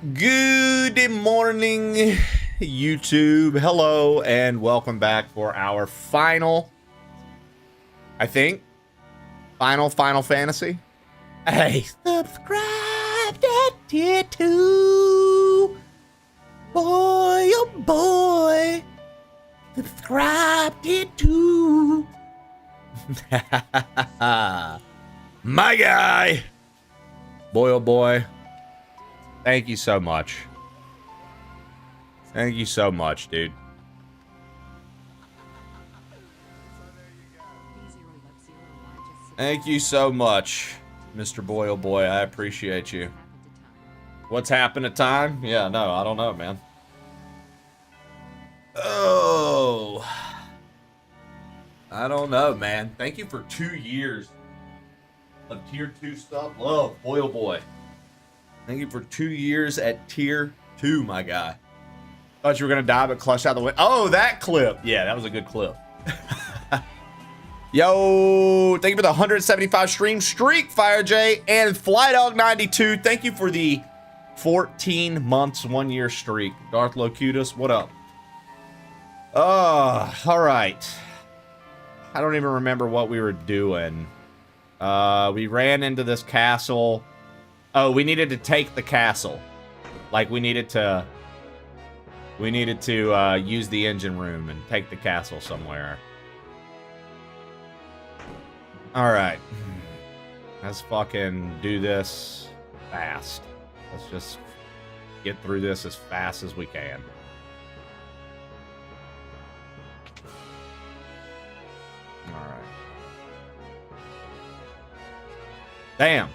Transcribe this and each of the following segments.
Good morning, YouTube. Hello, and welcome back for our final, I think, Final Fantasy. Hey, subscribe to tier 2. Boy, oh boy. Subscribe tier 2. My guy. Boy, oh boy. Thank you so much. Thank you so much, dude. Thank you so much, Mr. Boy, oh boy. I appreciate you. What's happened to time? Yeah, no, I don't know, man. Oh. I don't know, man. Thank you for 2 years of tier 2 stuff. Oh, boy, oh boy. Thank you for 2 years at tier 2, my guy. Thought you were gonna die, but clutched out the way. Oh, that clip. Yeah, that was a good clip. Yo, thank you for the 175 stream streak, Fire J, and FlyDog92. Thank you for the 14 months, 1 year streak. Darth Locutus, what up? All right. I don't even remember what we were doing. We ran into this castle. Oh, we needed to take the castle. Like, we needed to use the engine room and take the castle somewhere. Alright. Let's fucking do this fast. Let's just get through this as fast as we can. Alright. Damn.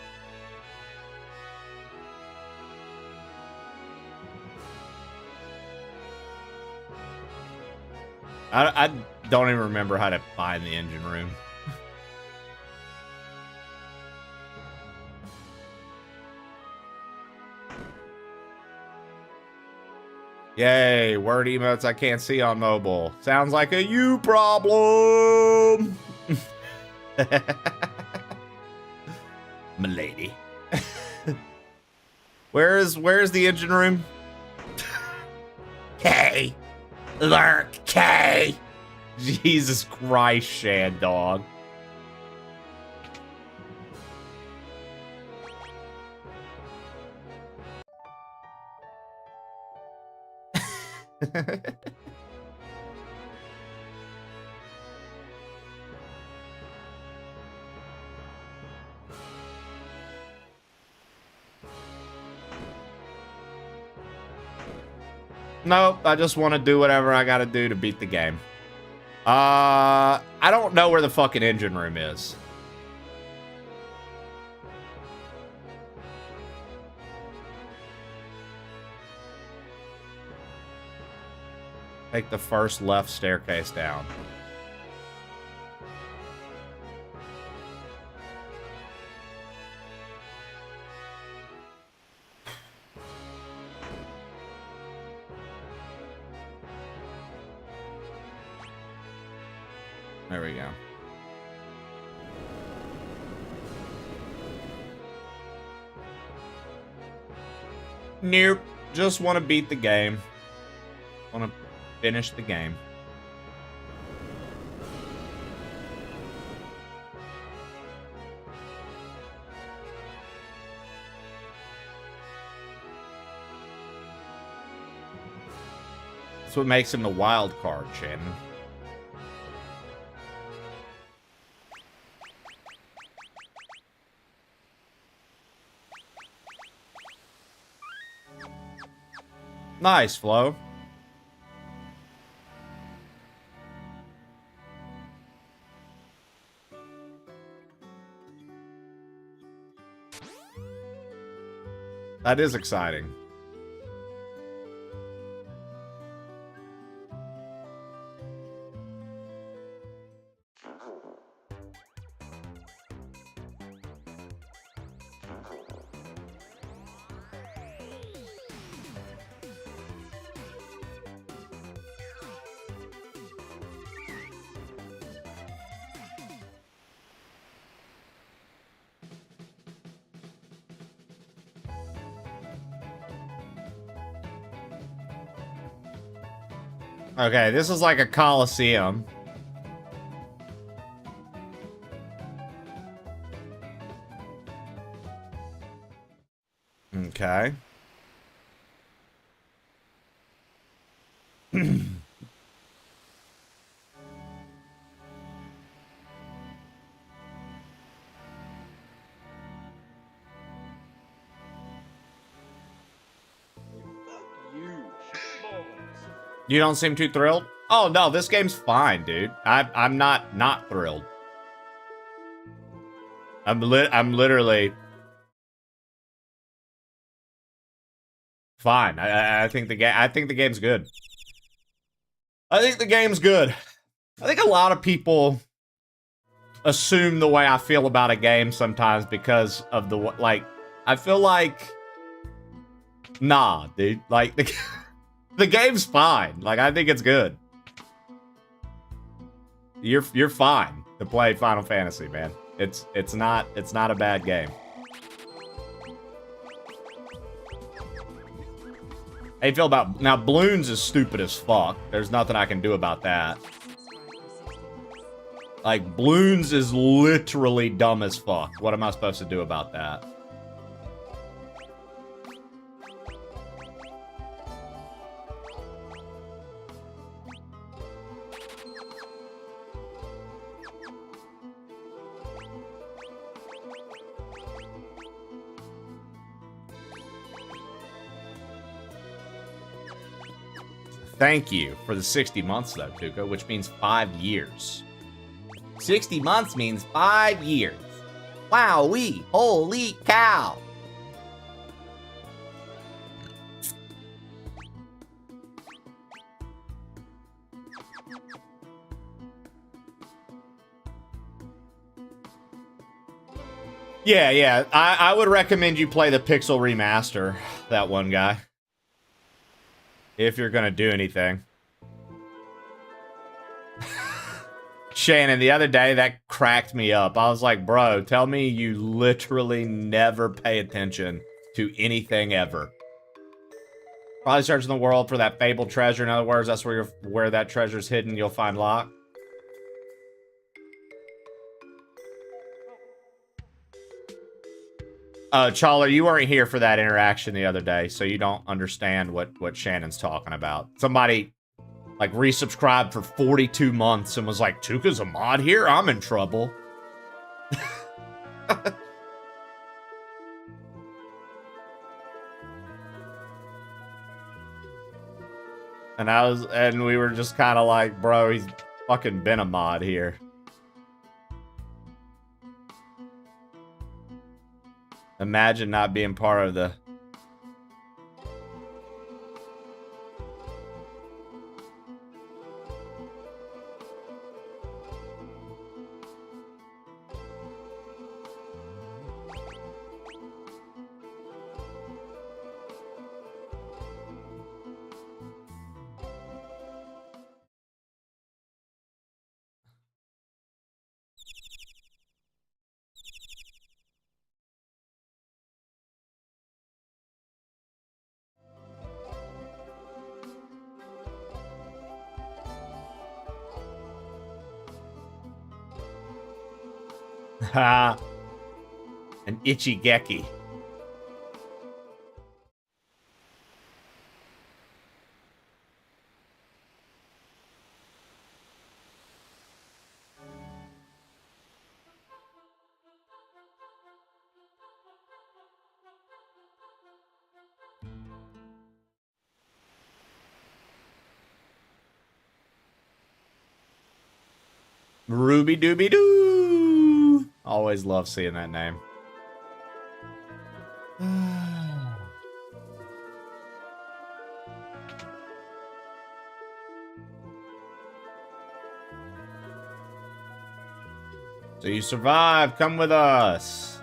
I don't even remember how to find the engine room. Yay, word emotes I can't see on mobile. Sounds like a you problem. Milady. Where's the engine room? K. Lurk K. Jesus Christ, Shad Dog. Nope, I just want to do whatever I gotta do to beat the game. I don't know where the fucking engine room is. Take the first left staircase down. There we go. Nope. Just want to beat the game. Want to finish the game. That's what makes him the wild card, Shannon. Nice, Flo. That is exciting. Okay, this is like a coliseum. Okay. You don't seem too thrilled? Oh no, this game's fine, dude. I'm not thrilled. I'm literally fine. I think the game's good. I think the game's good. I think a lot of people assume the way I feel about a game sometimes because of the like. I feel like, nah, dude. Like the game's fine. Like I think it's good. You're fine to play Final Fantasy, man. It's not a bad game. How you feel about now? Bloons is stupid as fuck. There's nothing I can do about that. Like Bloons is literally dumb as fuck. What am I supposed to do about that? Thank you for the 60 months, though, Tuco, which means 5 years. 60 months means 5 years. Wowee! Holy cow! Yeah. I would recommend you play the Pixel Remaster, that one guy. If you're gonna do anything. Shannon, the other day, that cracked me up. I was like, bro, tell me you literally never pay attention to anything ever. Probably searching the world for that fabled treasure. In other words, that's where that treasure's hidden, you'll find Locke. Chawler, you weren't here for that interaction the other day, so you don't understand what Shannon's talking about. Somebody, like, resubscribed for 42 months and was like, Tuka's a mod here? I'm in trouble. And we were just kind of like, bro, he's fucking been a mod here. Imagine not being part of the... Ha! An itchy Geki. Ruby Dooby Doo! Always love seeing that name. So you survived. Come with us.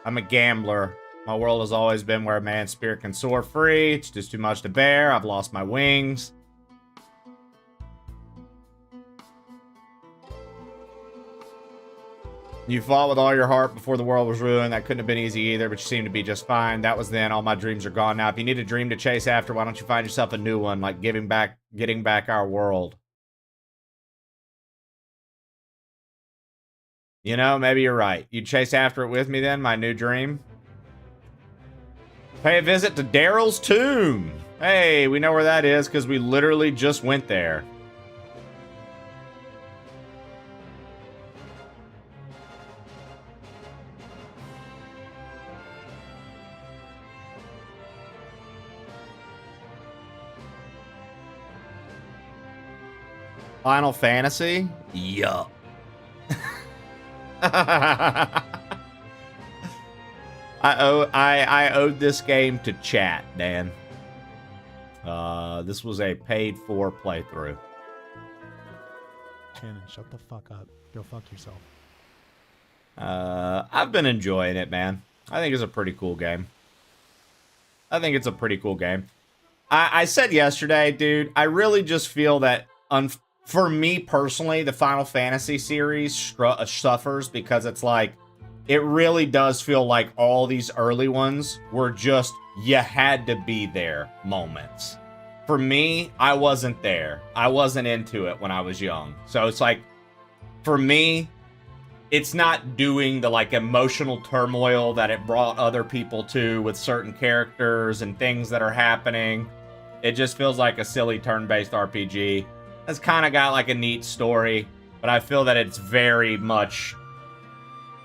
I'm a gambler. My world has always been where a man's spirit can soar free. It's just too much to bear. I've lost my wings. You fought with all your heart before the world was ruined. That couldn't have been easy either, but you seem to be just fine. That was then. All my dreams are gone now. If you need a dream to chase after, why don't you find yourself a new one, like getting back our world? You know, maybe you're right. You'd chase after it with me then, my new dream? Pay a visit to Daryl's tomb. Hey, we know where that is because we literally just went there. Final Fantasy? Yup. I owed this game to chat, Dan. This was a paid-for playthrough. Shannon, shut the fuck up. Go fuck yourself. I've been enjoying it, man. I think it's a pretty cool game. I said yesterday, dude, I really just feel that, for me personally, the Final Fantasy series suffers because it's like, it really does feel like all these early ones were just, you had to be there moments. For me, I wasn't there. I wasn't into it when I was young. So it's like, for me, it's not doing the like emotional turmoil that it brought other people to with certain characters and things that are happening. It just feels like a silly turn-based RPG. It's kind of got like a neat story, but I feel that it's very much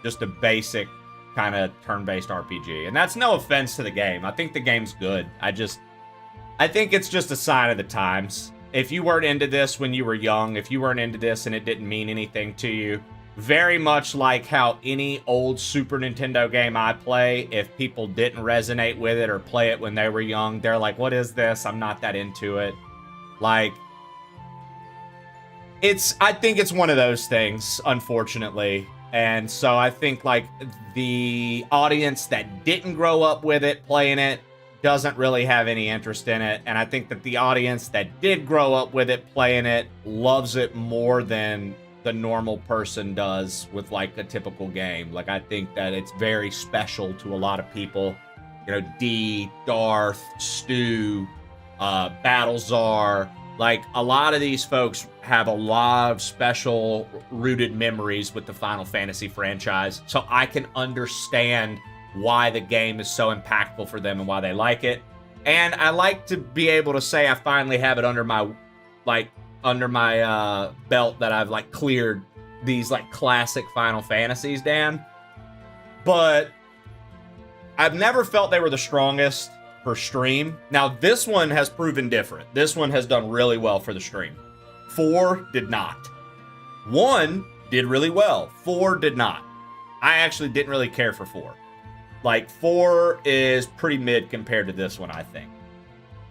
just a basic kind of turn-based RPG. And that's no offense to the game. I think the game's good. I think it's just a sign of the times. If you weren't into this when you were young, if you weren't into this and it didn't mean anything to you, very much like how any old Super Nintendo game I play, if people didn't resonate with it or play it when they were young, they're like, what is this? I'm not that into it. Like, I think it's one of those things, unfortunately. And so I think, like, the audience that didn't grow up with it, playing it, doesn't really have any interest in it. And I think that the audience that did grow up with it, playing it, loves it more than the normal person does with, like, a typical game. Like, I think that it's very special to a lot of people. You know, D, Darth, Stu, Battlezar. Like, a lot of these folks have a lot of special rooted memories with the Final Fantasy franchise. So I can understand why the game is so impactful for them and why they like it. And I like to be able to say I finally have it under my belt that I've, like, cleared these, like, classic Final Fantasies, Dan. But I've never felt they were the strongest for stream. Now, this one has proven different. This one has done really well for the stream. 4 did not. 1 did really well. 4 did not. I actually didn't really care for 4. Like, 4 is pretty mid compared to this one, I think.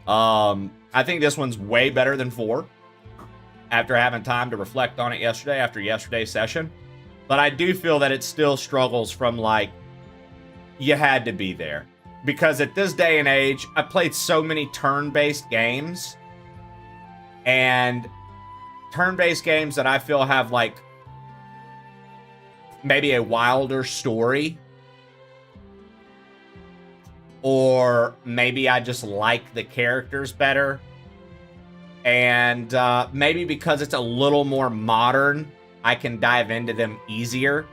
I think this one's way better than 4 after having time to reflect on it yesterday, after yesterday's session. But I do feel that it still struggles from, like, you had to be there. Because at this day and age, I played so many turn-based games. And turn-based games that I feel have, like, maybe a wilder story. Or maybe I just like the characters better. And maybe because it's a little more modern, I can dive into them easier.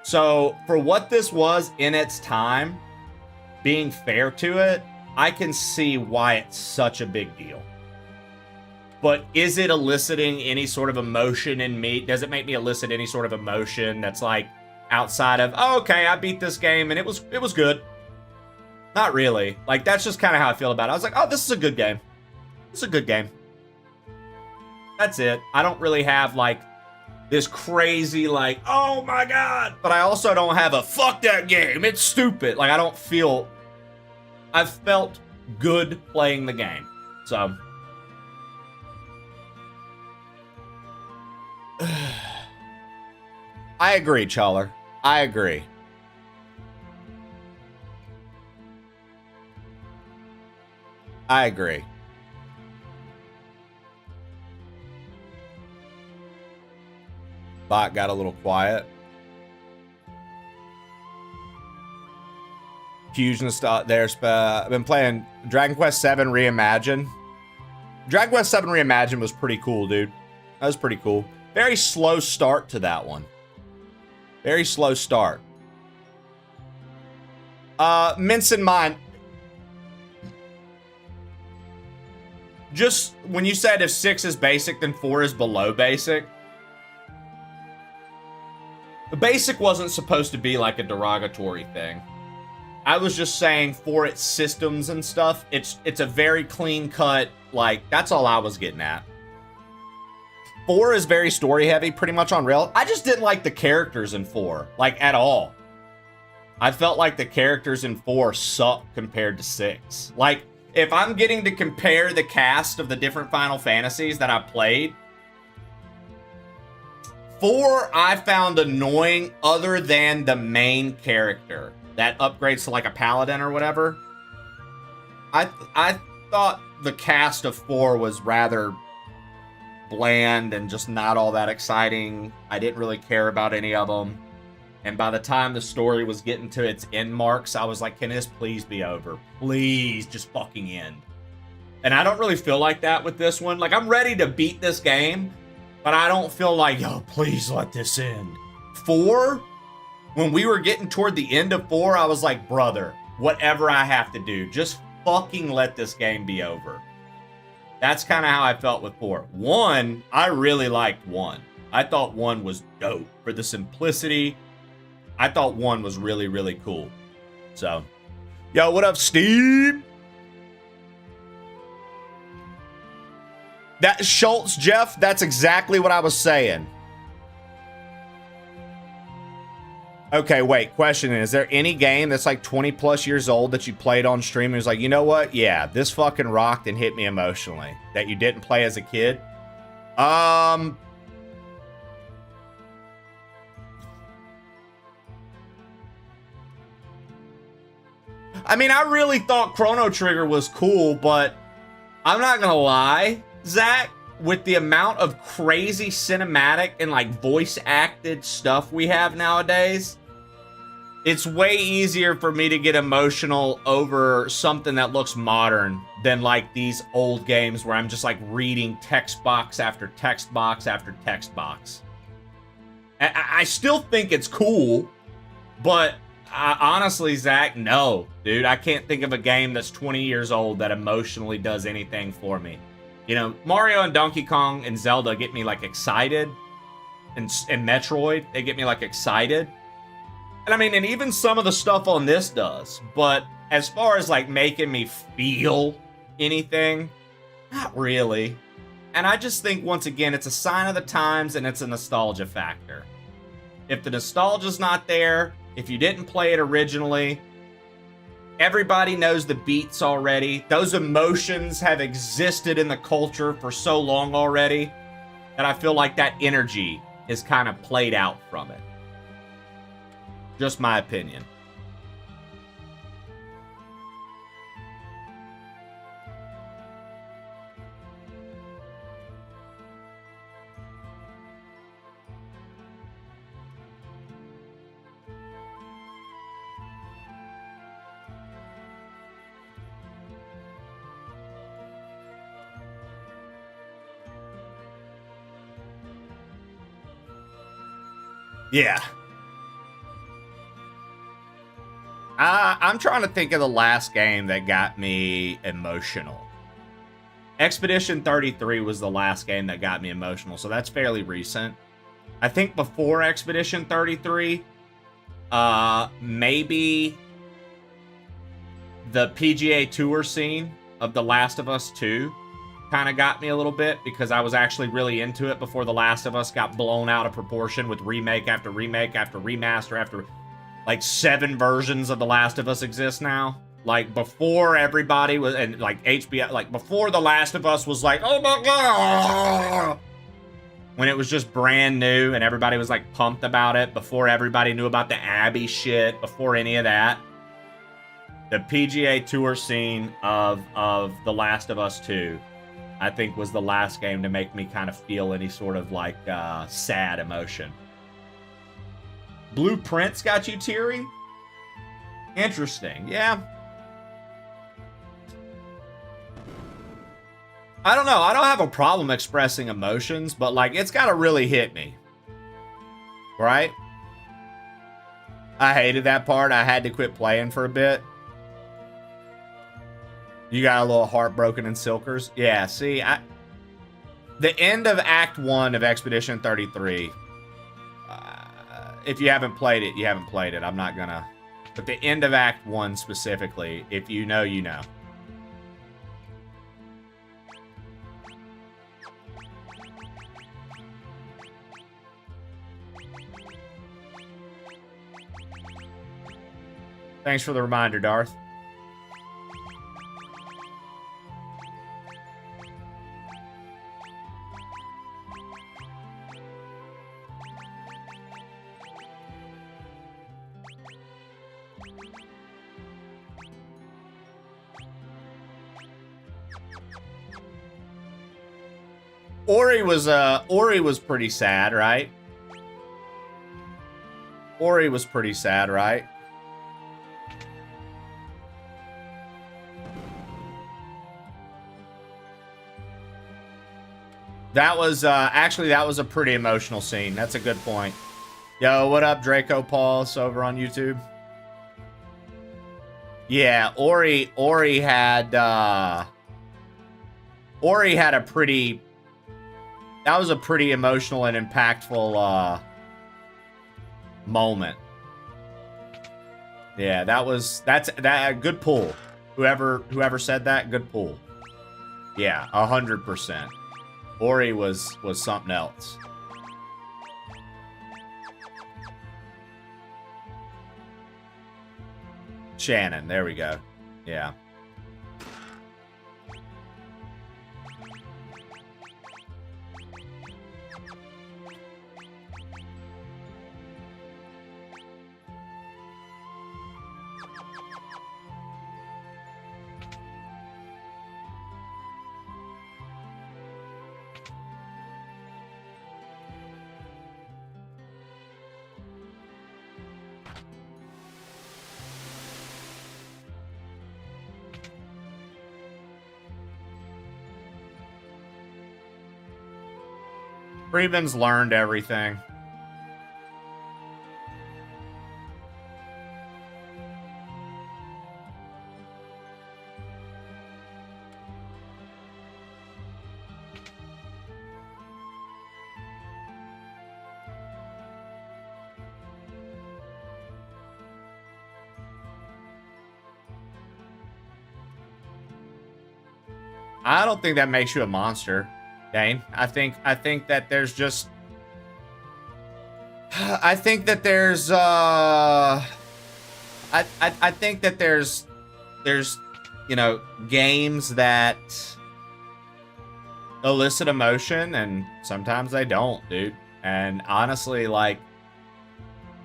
So for what this was in its time, being fair to it, I can see why it's such a big deal. But is it eliciting any sort of emotion in me? Does it make me elicit any sort of emotion that's like outside of, oh, okay, I beat this game and it was good? Not really. Like, that's just kind of how I feel about it. I was like, oh, this is a good game. It's a good game. That's it. I don't really have, like, this crazy, like, oh my god. But I also don't have a, fuck that game, it's stupid. Like, I don't feel, I've felt good playing the game. So. I agree, Challer. I agree. I agree. Bot got a little quiet. Huge nostalgia there. I've been playing Dragon Quest VII Reimagined. Dragon Quest VII Reimagined was pretty cool, dude. That was pretty cool. Very slow start to that one. Very slow start. Mince in mind. Just when you said if 6 is basic, then 4 is below basic. The basic wasn't supposed to be like a derogatory thing. I was just saying for its systems and stuff, it's a very clean cut, like, that's all I was getting at. 4 is very story heavy, pretty much on rail. I just didn't like the characters in 4, like, at all. I felt like the characters in 4 sucked compared to 6. Like, if I'm getting to compare the cast of the different Final Fantasies that I played, 4 I found annoying other than the main character that upgrades to like a paladin or whatever. I thought the cast of 4 was rather bland and just not all that exciting. I didn't really care about any of them. And by the time the story was getting to its end marks, I was like, can this please be over? Please just fucking end. And I don't really feel like that with this one. Like, I'm ready to beat this game, but I don't feel like, yo, please let this end. 4, when we were getting toward the end of 4, I was like, brother, whatever I have to do, just fucking let this game be over. That's kind of how I felt with 4. 1, I really liked 1. I thought 1 was dope for the simplicity. I thought 1 was really, really cool. So, yo, what up, Steve? That Schultz, Jeff, that's exactly what I was saying. Okay, wait, question is there any game that's like 20 plus years old that you played on stream and was like, you know what? Yeah, this fucking rocked and hit me emotionally that you didn't play as a kid? I mean, I really thought Chrono Trigger was cool, but I'm not gonna lie, Zach, with the amount of crazy cinematic and like voice acted stuff we have nowadays, it's way easier for me to get emotional over something that looks modern than like these old games where I'm just like reading text box after text box after text box. I still think it's cool, but honestly, Zach, no, dude, I can't think of a game that's 20 years old that emotionally does anything for me. You know, Mario and Donkey Kong and Zelda get me like excited, and Metroid, they get me like excited. And I mean, and even some of the stuff on this does, but as far as like making me feel anything, not really. And I just think, once again, it's a sign of the times and it's a nostalgia factor. If the nostalgia's not there, if you didn't play it originally, everybody knows the beats already. Those emotions have existed in the culture for so long already that I feel like that energy is kind of played out from it. Just my opinion. Yeah. I'm trying to think of the last game that got me emotional. Expedition 33 was the last game that got me emotional, so that's fairly recent. I think before Expedition 33, maybe the PGA Tour scene of The Last of Us 2 kind of got me a little bit, because I was actually really into it before The Last of Us got blown out of proportion with remake after remake after remaster after like 7 versions of The Last of Us exist now. Like, before everybody was, and like HBO, like before The Last of Us was like, oh my god, when it was just brand new and everybody was like pumped about it, before everybody knew about the Abby shit, before any of that, the PGA Tour scene of The Last of Us 2, I think, was the last game to make me kind of feel any sort of like sad emotion. Blueprints got you teary? Interesting. Yeah. I don't know. I don't have a problem expressing emotions, but like it's got to really hit me. Right? I hated that part. I had to quit playing for a bit. You got a little heartbroken in Silkers? Yeah, see, the end of Act 1 of Expedition 33, if you haven't played it, you haven't played it. I'm not gonna... But the end of Act 1 specifically, if you know, you know. Thanks for the reminder, Darth. Ori was pretty sad, right? Ori was pretty sad, right? That was, actually, that was a pretty emotional scene. That's a good point. Yo, what up, Draco Paulus over on YouTube? Yeah, Ori had a pretty... That was a pretty emotional and impactful, moment. Yeah, that's good pull. Whoever said that, good pull. Yeah, 100%. Ori was something else. Shannon, there we go. Yeah. Freeman's learned everything. I don't think that makes you a monster, Dane. I think that there's just... I think that there's, I think that there's, you know, games that elicit emotion, and sometimes they don't, dude. And honestly, like,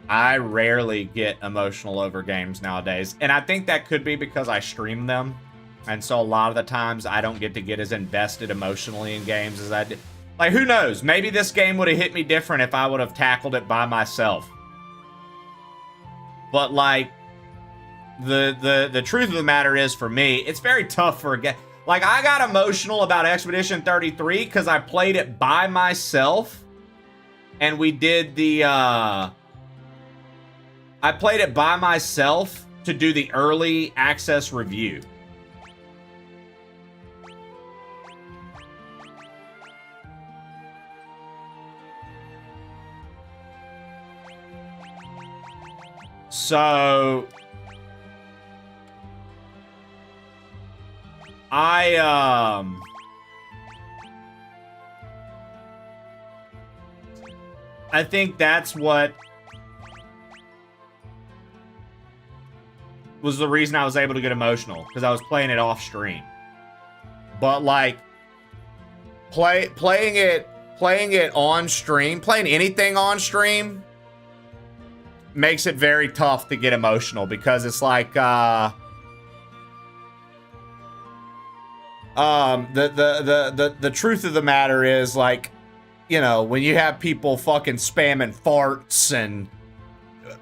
I rarely get emotional over games nowadays. And I think that could be because I stream them. And so a lot of the times I don't get to get as invested emotionally in games as I did. Like, who knows? Maybe this game would have hit me different if I would have tackled it by myself. But, like, the truth of the matter is, for me, it's very tough for a game. Like, I got emotional about Expedition 33 because I played it by myself. And we did the, I played it by myself to do the early access review. So, I think that's what was the reason I was able to get emotional, because I was playing it off stream. But like playing it on stream, playing anything on stream makes it very tough to get emotional, because it's like the truth of the matter is, like, you know, when you have people fucking spamming farts and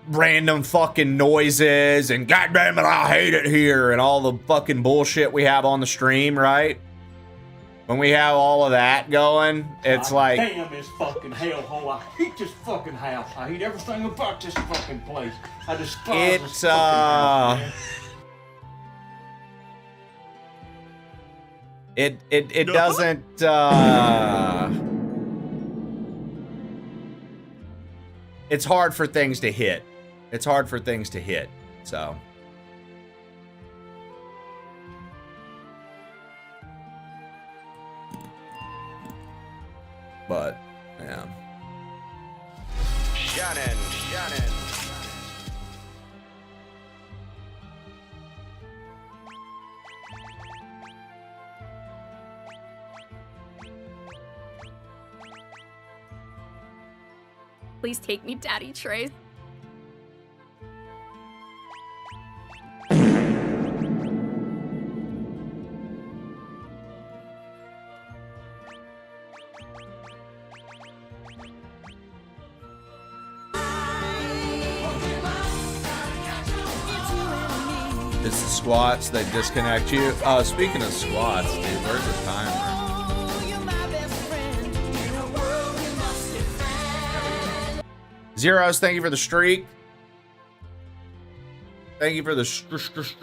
random fucking noises and God damn it, I hate it here and all the fucking bullshit we have on the stream, right? When we have all of that going, it's like, damn this fucking hellhole. I hate this fucking house. I hate everything about this fucking place. I despise this fucking house, man. It doesn't it's hard for things to hit. It's hard for things to hit. So but yeah. Shannon. Please take me, Daddy Trace. It's the squats that disconnect you. Speaking of squats, dude, where's the timer? Zeros, thank you for the streak. Thank you for the streak.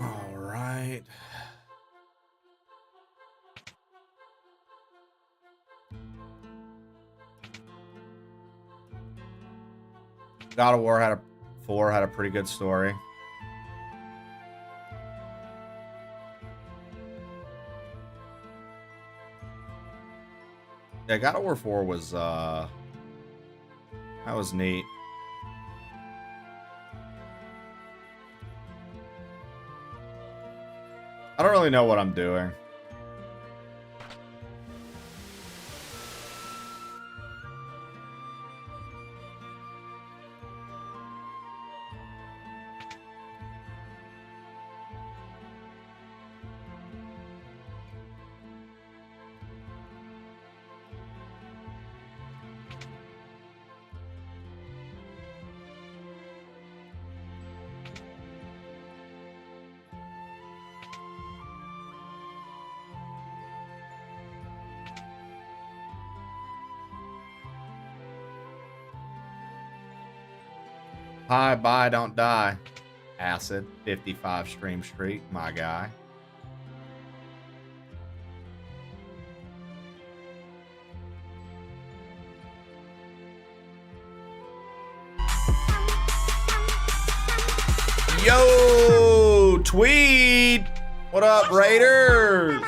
All right. God of War had 4 had a pretty good story. Yeah, God of War 4 was that was neat. I don't really know what I'm doing. Hi, bye, don't die. Acid, 55 stream streak, my guy. Yo, Tweed. What up, Raiders?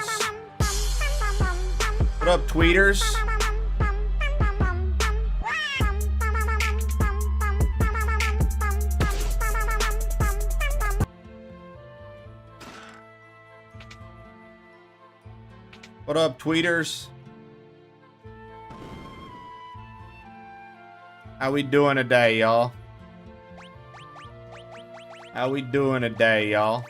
What up, Tweeters? What up, Tweeters? How we doing today, y'all? How we doing today, y'all?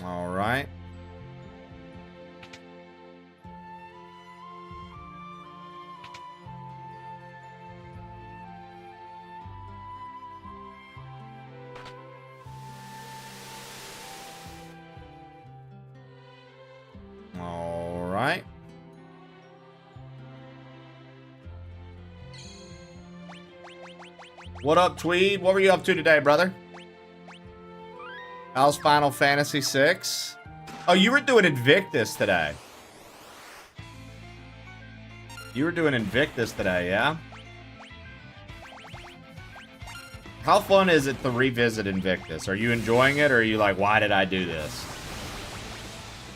All right. All right. What up, Tweed? What were you up to today, brother? How's Final Fantasy VI? Oh, you were doing Invictus today. You were doing Invictus today, yeah? How fun is it to revisit Invictus? Are you enjoying it, or are you like, why did I do this?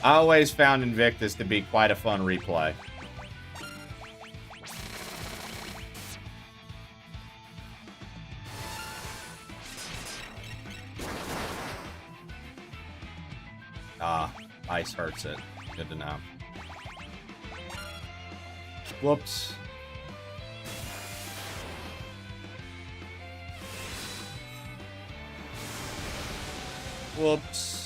I always found Invictus to be quite a fun replay. Ah, ice hurts it. Good to know. Whoops. Whoops.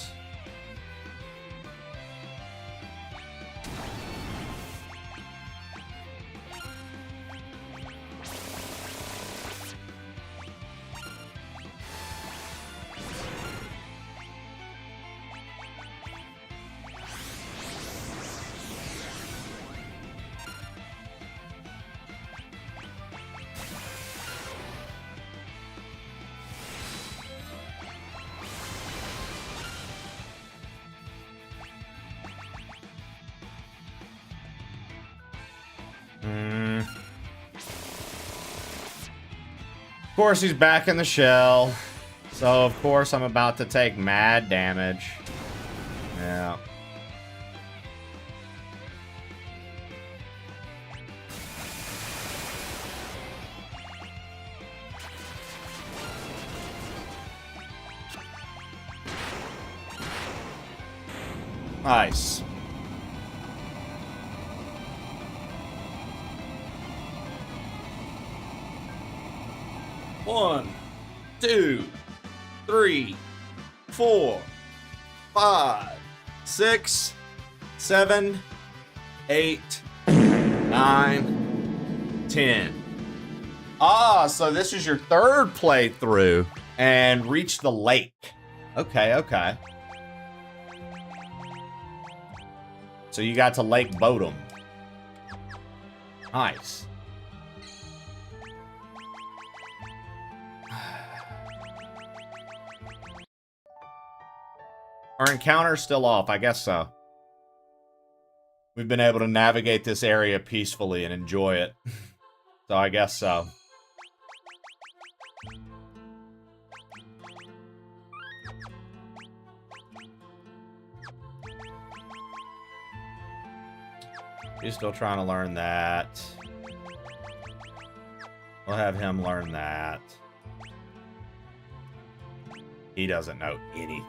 Of course, he's back in the shell. So, of course, I'm about to take mad damage. Yeah. Nice. One, 2, 3, 4, 5, 6, 7, 8, 9, 10. Ah, so this is your third playthrough and reach the lake. Okay, okay. So you got to Lake Bodom. Nice. Our encounter's still off, I guess so. We've been able to navigate this area peacefully and enjoy it. So I guess so. He's still trying to learn that. We'll have him learn that. He doesn't know anything.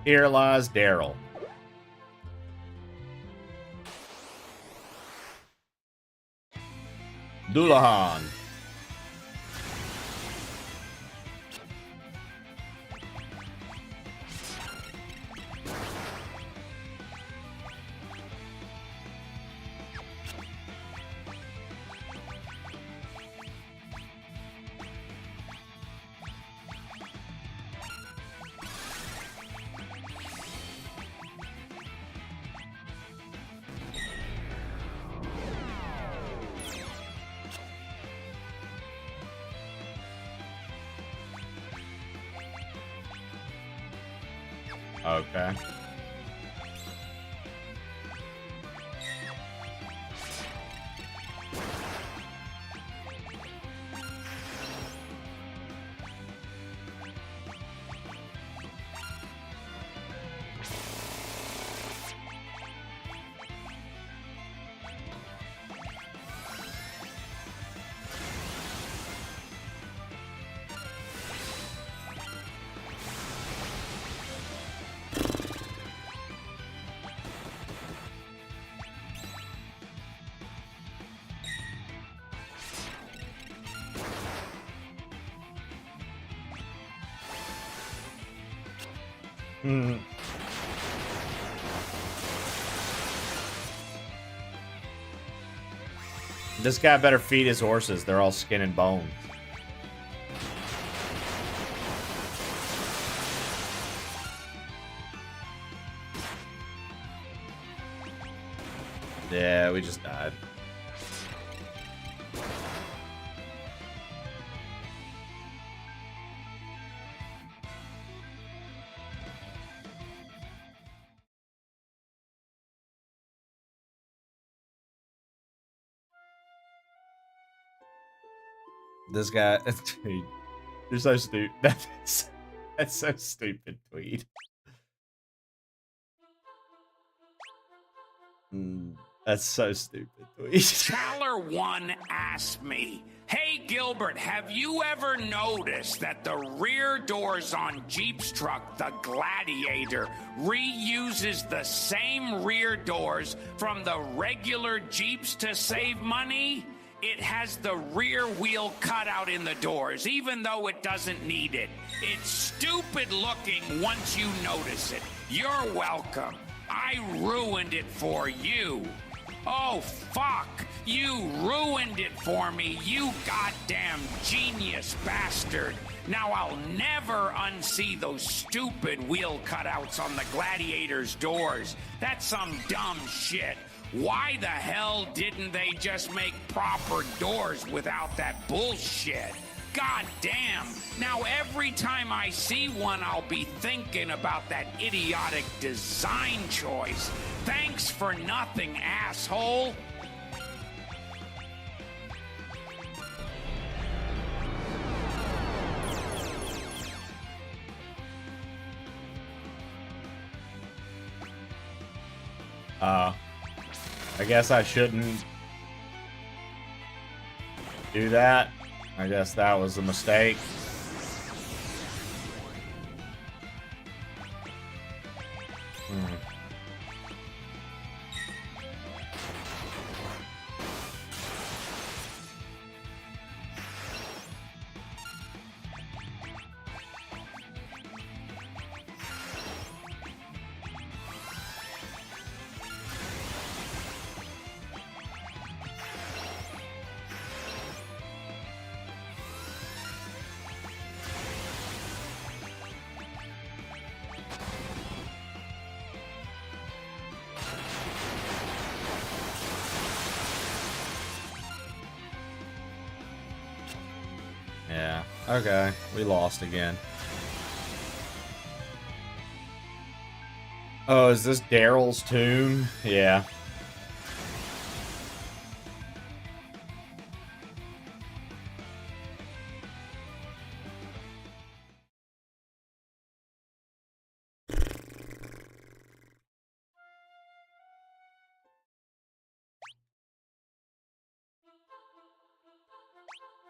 Here lies Daryl. Dullahan. Okay. Hmm. This guy better feed his horses. They're all skin and bones. Yeah, we just died. This guy, dude, you're so stupid. That's so stupid, Tweed. That's so stupid, Tweed. Caller 1 asked me, "Hey Gilbert, have you ever noticed that the rear doors on Jeep's truck, the Gladiator, reuses the same rear doors from the regular Jeeps to save money? It has the rear wheel cutout in the doors, even though it doesn't need it. It's stupid looking once you notice it. You're welcome. I ruined it for you." Oh, fuck. You ruined it for me, you goddamn genius bastard. Now I'll never unsee those stupid wheel cutouts on the Gladiator's doors. That's some dumb shit. Why the hell didn't they just make proper doors without that bullshit? God damn. Now every time I see one, I'll be thinking about that idiotic design choice. Thanks for nothing, asshole. I guess I shouldn't do that. I guess that was a mistake. Yeah. Okay. We lost again. Oh, is this Daryl's tomb? Yeah.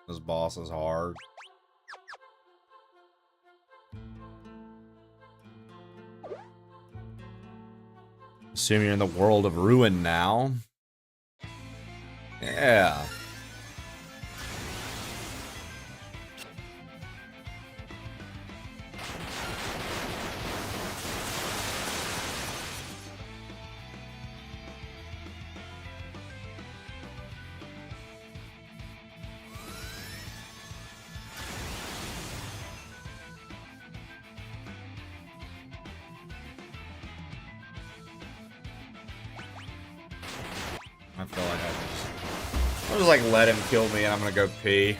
This boss is hard. Assume you're in the world of ruin now. Yeah. I feel like I'll just like let him kill me and I'm gonna go pee.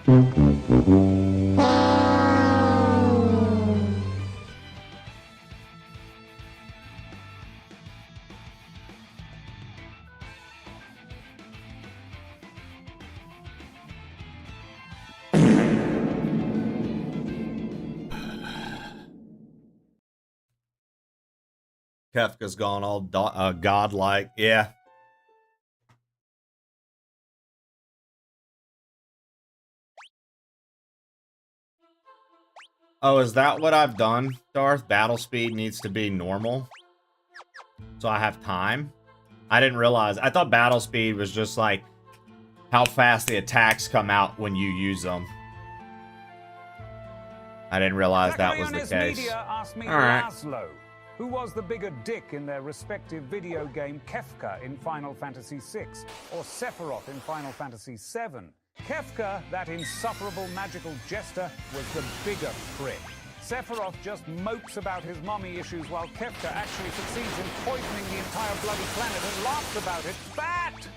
Kefka's gone all godlike. Yeah. Oh, is that what I've done, Darth? Battle speed needs to be normal, so I have time? I didn't realize. I thought battle speed was just like how fast the attacks come out when you use them. I didn't realize that was the case. Media asked me All right. Laszlo, who was the bigger dick in their respective video game, Kefka in Final Fantasy VI or Sephiroth in Final Fantasy VII. Kefka, that insufferable magical jester, was the bigger prick. Sephiroth just mopes about his mommy issues while Kefka actually succeeds in poisoning the entire bloody planet and laughs about it. Bat!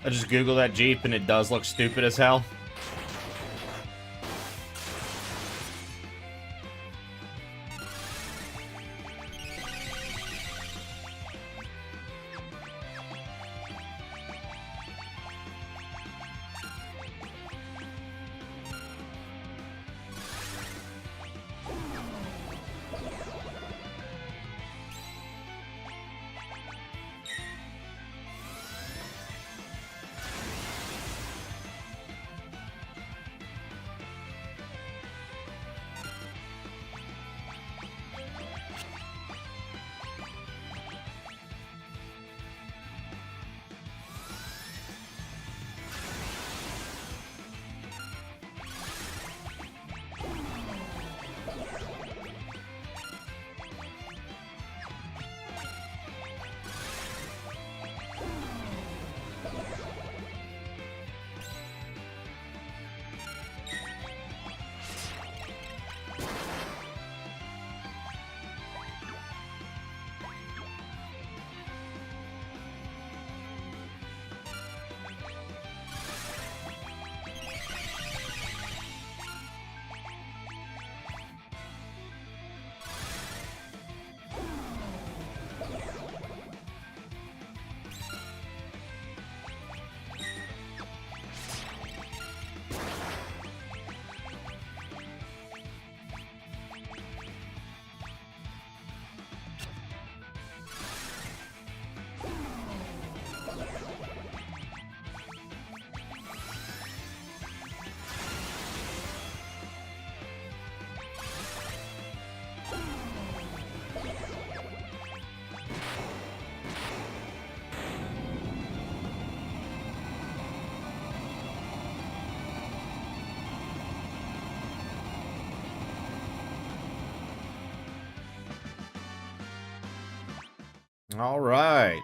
I just Googled that Jeep and it does look stupid as hell. All right.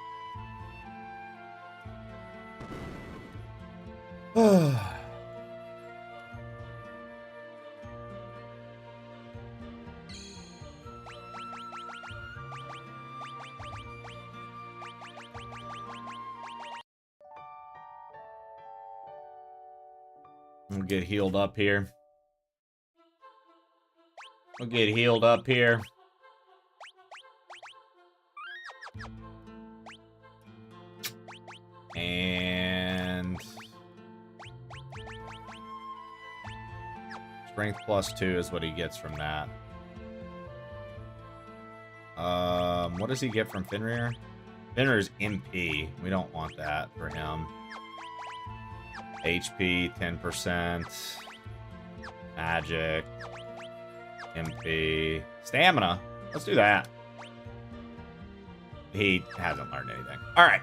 We'll get healed up here. We'll get healed up here. And strength +2 is what he gets from that. What does he get from Fenrir? Fenrir's MP. We don't want that for him. HP 10%. Magic. MP. Stamina. Let's do that. He hasn't learned anything. All right.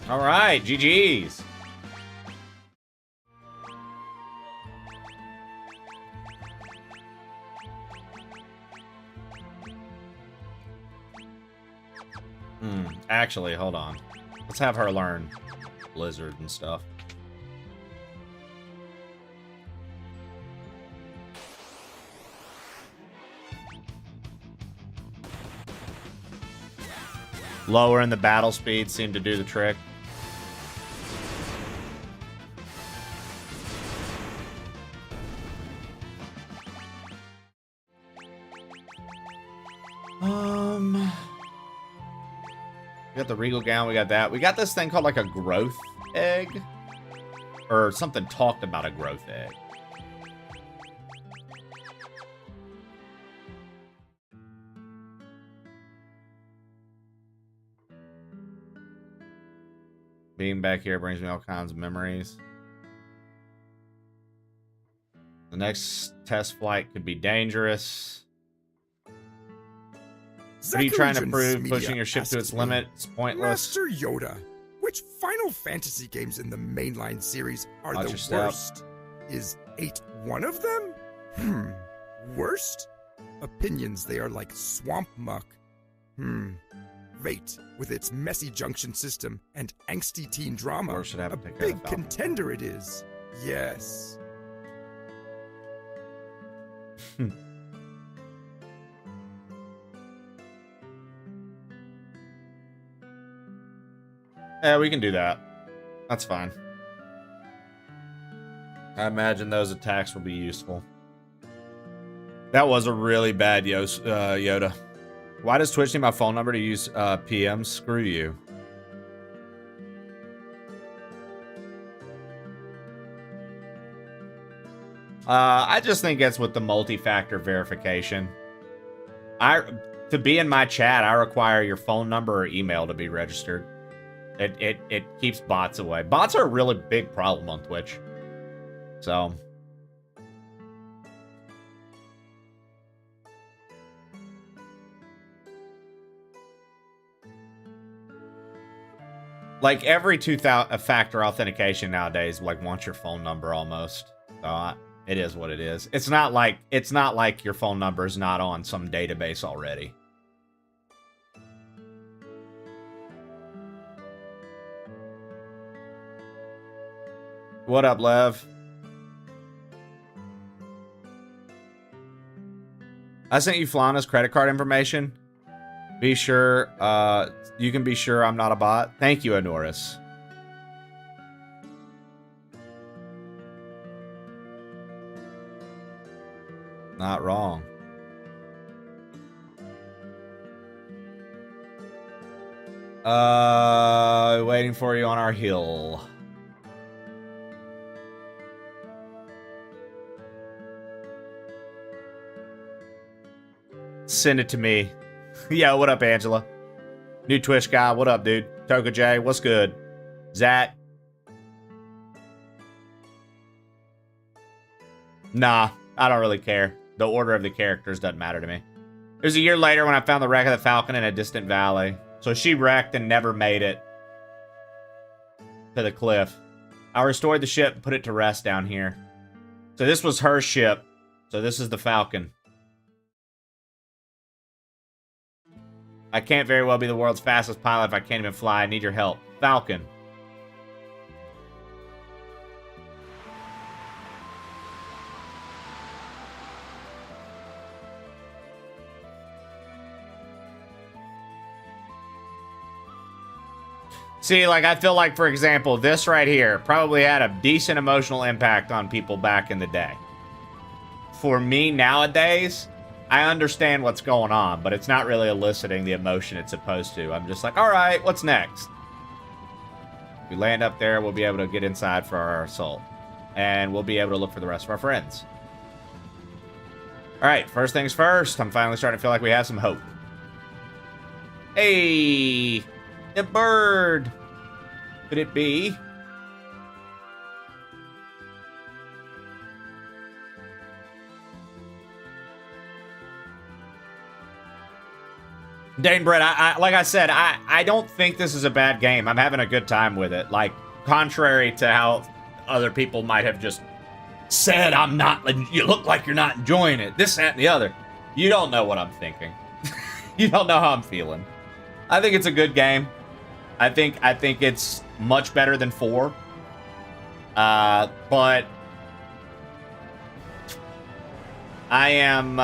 All right, GG's. Actually, hold on. Let's have her learn Blizzard and stuff. Lowering the battle speed seemed to do the trick. We got the Regal Gown, we got that. We got this thing called like a growth egg. Or something talked about a growth egg. Being back here brings me all kinds of memories. The next test flight could be dangerous. What are you trying to prove? Pushing your ship to its limit? It's pointless. Master Yoda, which Final Fantasy games in the mainline series are the worst? Is 8 one of them? Worst? Opinions, they are like swamp muck. Fate, with its messy junction system and angsty teen drama, a big contender it is. Yes. Yeah, we can do that. That's fine. I imagine those attacks will be useful. That was a really bad Yoda. Why does Twitch need my phone number to use PM? Screw you. I just think it's with the multi-factor verification. To be in my chat, I require your phone number or email to be registered. It keeps bots away. Bots are a really big problem on Twitch. So. Like every two-factor authentication nowadays, like wants your phone number almost. So it is what it is. It's not like your phone number is not on some database already. What up, Lev? I sent you Flana's credit card information. Be sure, you can be sure I'm not a bot. Thank you, Anoris. Not wrong. Waiting for you on our hill. Send it to me. Yeah, what up, Angela? New Twitch guy, what up, dude? Toka J, what's good? Zach? Nah, I don't really care. The order of the characters doesn't matter to me. It was a year later when I found the wreck of the Falcon in a distant valley. So she wrecked and never made it to the cliff. I restored the ship and put it to rest down here. So this was her ship. So this is the Falcon. I can't very well be the world's fastest pilot if I can't even fly. I need your help. Falcon. See, like, I feel like, for example, this right here probably had a decent emotional impact on people back in the day. For me nowadays, I understand what's going on, but it's not really eliciting the emotion it's supposed to. I'm just like, all right, what's next? We land up there, we'll be able to get inside for our assault. And we'll be able to look for the rest of our friends. All right, first things first, I'm finally starting to feel like we have some hope. Hey, a bird. Could it be? Dane Brett, like I said, I don't think this is a bad game. I'm having a good time with it. Like, contrary to how other people might have just said, I'm not, you look like you're not enjoying it. This, that, and the other. You don't know what I'm thinking. You don't know how I'm feeling. I think it's a good game. I think it's much better than 4. But I am,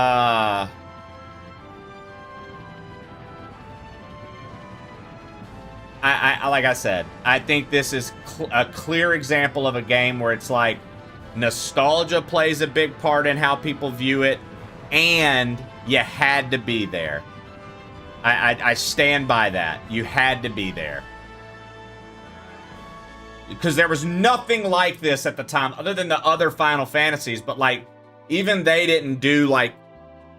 like I said, I think this is a clear example of a game where it's like nostalgia plays a big part in how people view it, and you had to be there. I stand by that. You had to be there. Because there was nothing like this at the time, other than the other Final Fantasies, but, like, even they didn't do, like,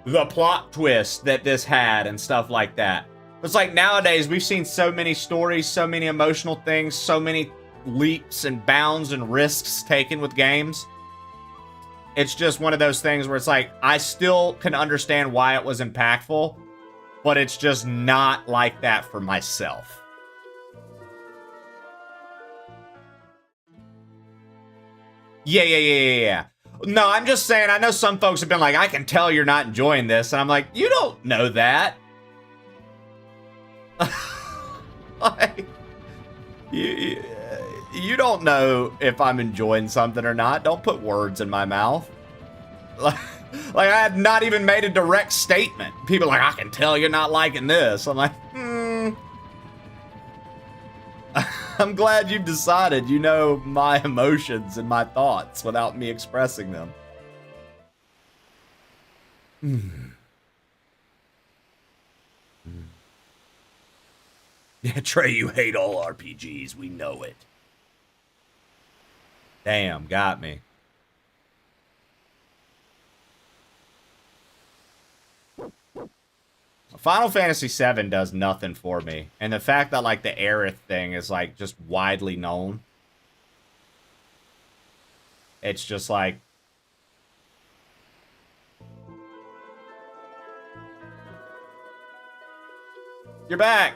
the plot twist that this had and stuff like that. It's like nowadays, we've seen so many stories, so many emotional things, so many leaps and bounds and risks taken with games. It's just one of those things where it's like, I still can understand why it was impactful, but it's just not like that for myself. Yeah. No, I'm just saying, I know some folks have been like, I can tell you're not enjoying this. And I'm like, you don't know that. Like, you don't know if I'm enjoying something or not. Don't put words in my mouth. Like I had not even made a direct statement. People are like, I can tell you're not liking this. I'm like, I'm glad you've decided you know my emotions and my thoughts without me expressing them. Yeah, Trey, you hate all RPGs. We know it. Damn, got me. Final Fantasy VII does nothing for me. And the fact that, like, the Aerith thing is, like, just widely known. It's just like... You're back!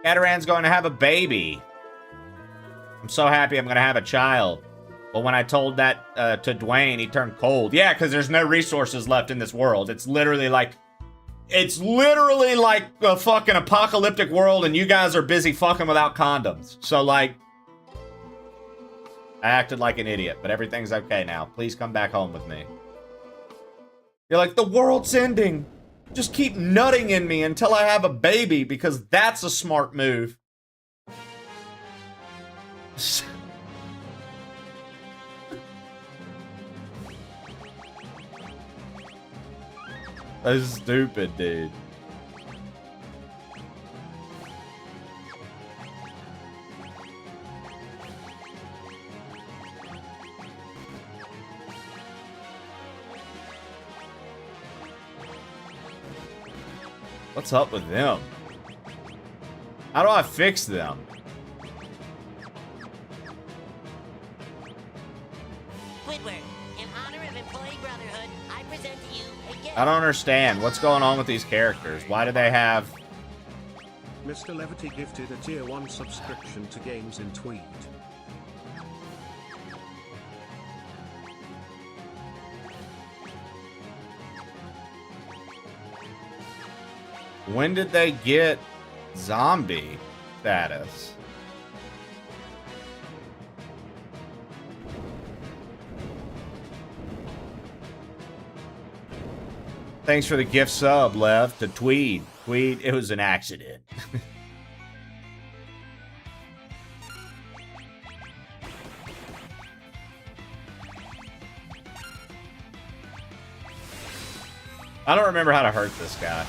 Cataran's going to have a baby. I'm so happy I'm going to have a child. But when I told that to Dwayne, he turned cold. Yeah, because there's no resources left in this world. It's literally like a fucking apocalyptic world, and you guys are busy fucking without condoms. So, like, I acted like an idiot, but everything's okay now. Please come back home with me. You're like, the world's ending. Just keep nutting in me until I have a baby, because that's a smart move. That's stupid, dude. What's up with them? How do I fix them? Squidward, in honor of Employee Brotherhood, I present to you a gift. I don't understand. What's going on with these characters? Why do they have... Mr. Levity gifted a tier 1 subscription to Games in Tweed. When did they get zombie status? Thanks for the gift sub, Lev, to Tweed. Tweed, it was an accident. I don't remember how to hurt this guy.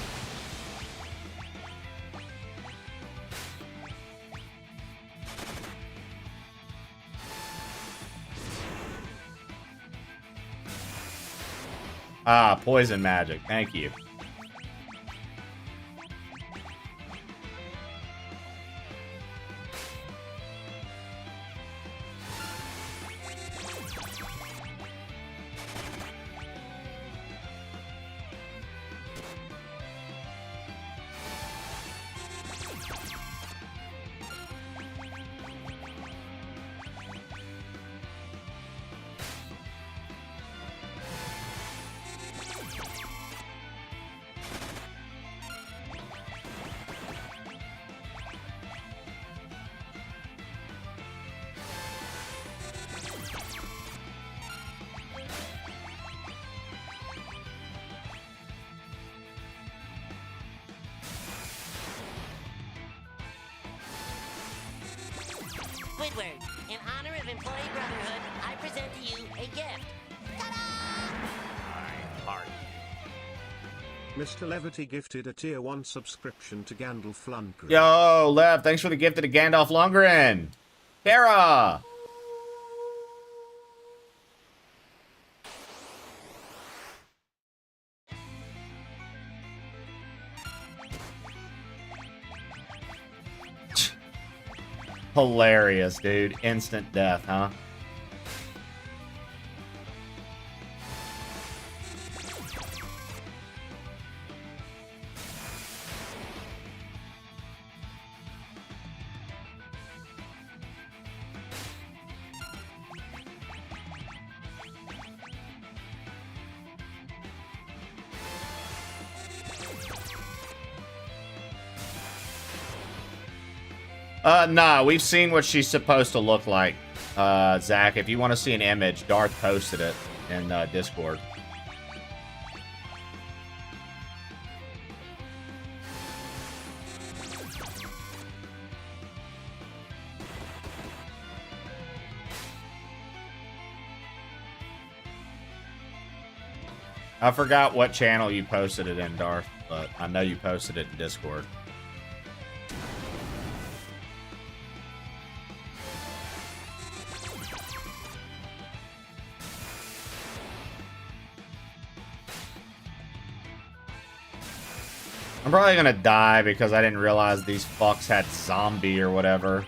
Ah, poison magic. Thank you. Squidward, in honor of Employee Brotherhood, I present to you a gift. Mr. Levity gifted a tier 1 subscription to Gandalf Lundgren. Yo, Lev, thanks for the gift to the Gandalf Lundgren. Kara! Hilarious, dude. Instant death, huh? Nah, we've seen what she's supposed to look like. Zach, if you want to see an image, Darth posted it in Discord. I forgot what channel you posted it in, Darth, but I know you posted it in Discord. I'm probably gonna die because I didn't realize these fucks had zombie or whatever.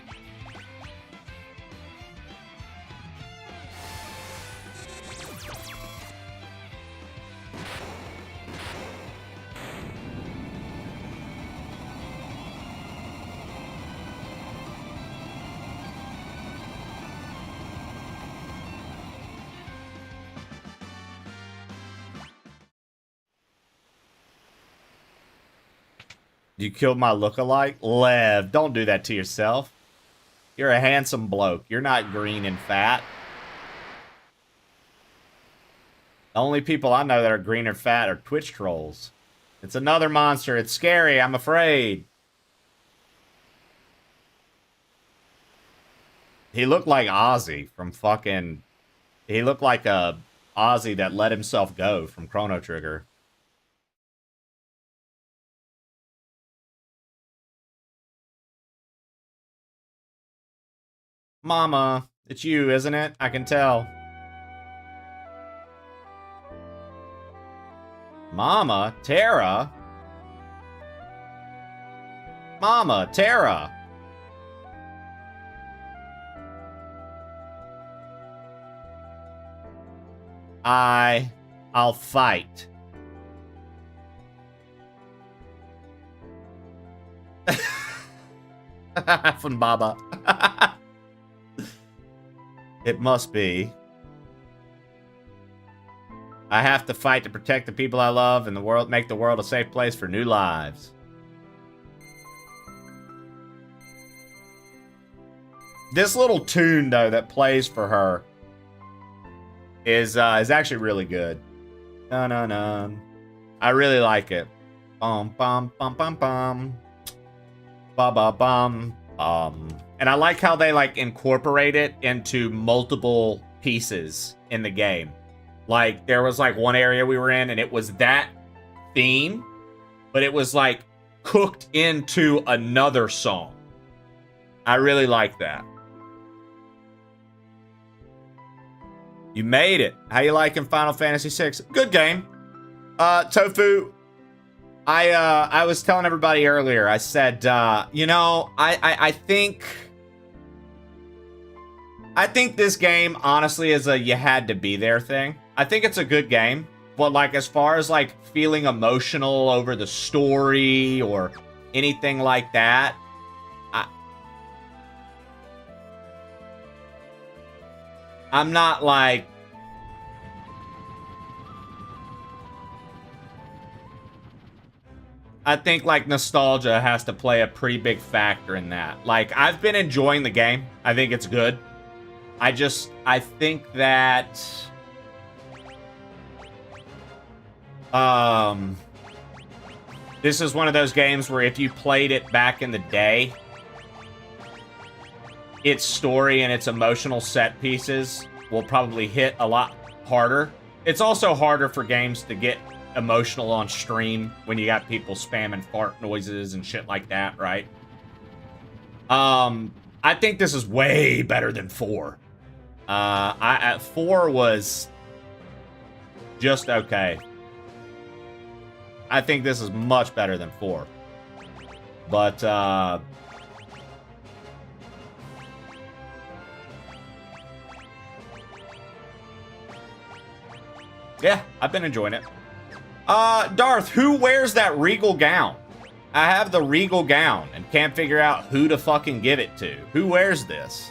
You killed my lookalike? Lev, don't do that to yourself. You're a handsome bloke. You're not green and fat. The only people I know that are green or fat are Twitch trolls. It's another monster. It's scary. I'm afraid. He looked like Ozzy from fucking... He looked like a Ozzy that let himself go from Chrono Trigger. Mama, it's you, isn't it? I can tell. Mama? Tara? Mama, Tara. I'll fight. From Baba. It must be. I have to fight to protect the people I love and the world, make the world a safe place for new lives. This little tune though that plays for her is actually really good. Dun, dun, dun. I really like it. Bum bum bum bum bum. Ba ba bum bum. And I like how they like incorporate it into multiple pieces in the game. Like there was like one area we were in and it was that theme, but it was like cooked into another song. I really like that. You made it. How you liking Final Fantasy VI? Good game. Tofu, I was telling everybody earlier, I said, you know, I think this game honestly is a you had to be there thing. I think it's a good game, but like as far as like feeling emotional over the story or anything like that, I'm not like... I think like nostalgia has to play a pretty big factor in that. Like I've been enjoying the game. I think it's good. I think that this is one of those games where if you played it back in the day, its story and its emotional set pieces will probably hit a lot harder. It's also harder for games to get emotional on stream when you got people spamming fart noises and shit like that, right? I think this is way better than 4. 4 was just okay. I think this is much better than 4. But, yeah, I've been enjoying it. Darth, who wears that regal gown? I have the regal gown and can't figure out who to fucking give it to. Who wears this?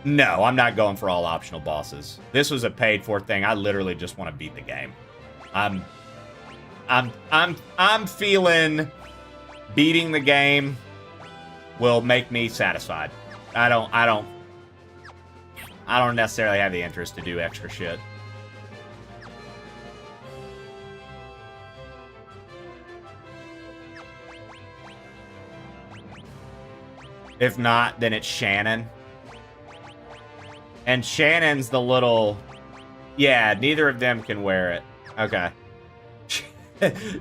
No, I'm not going for all optional bosses. This was a paid for thing. I literally just want to beat the game. I'm feeling beating the game will make me satisfied. I don't necessarily have the interest to do extra shit. If not, then it's Shannon. And Shannon's the little... Yeah, neither of them can wear it. Okay.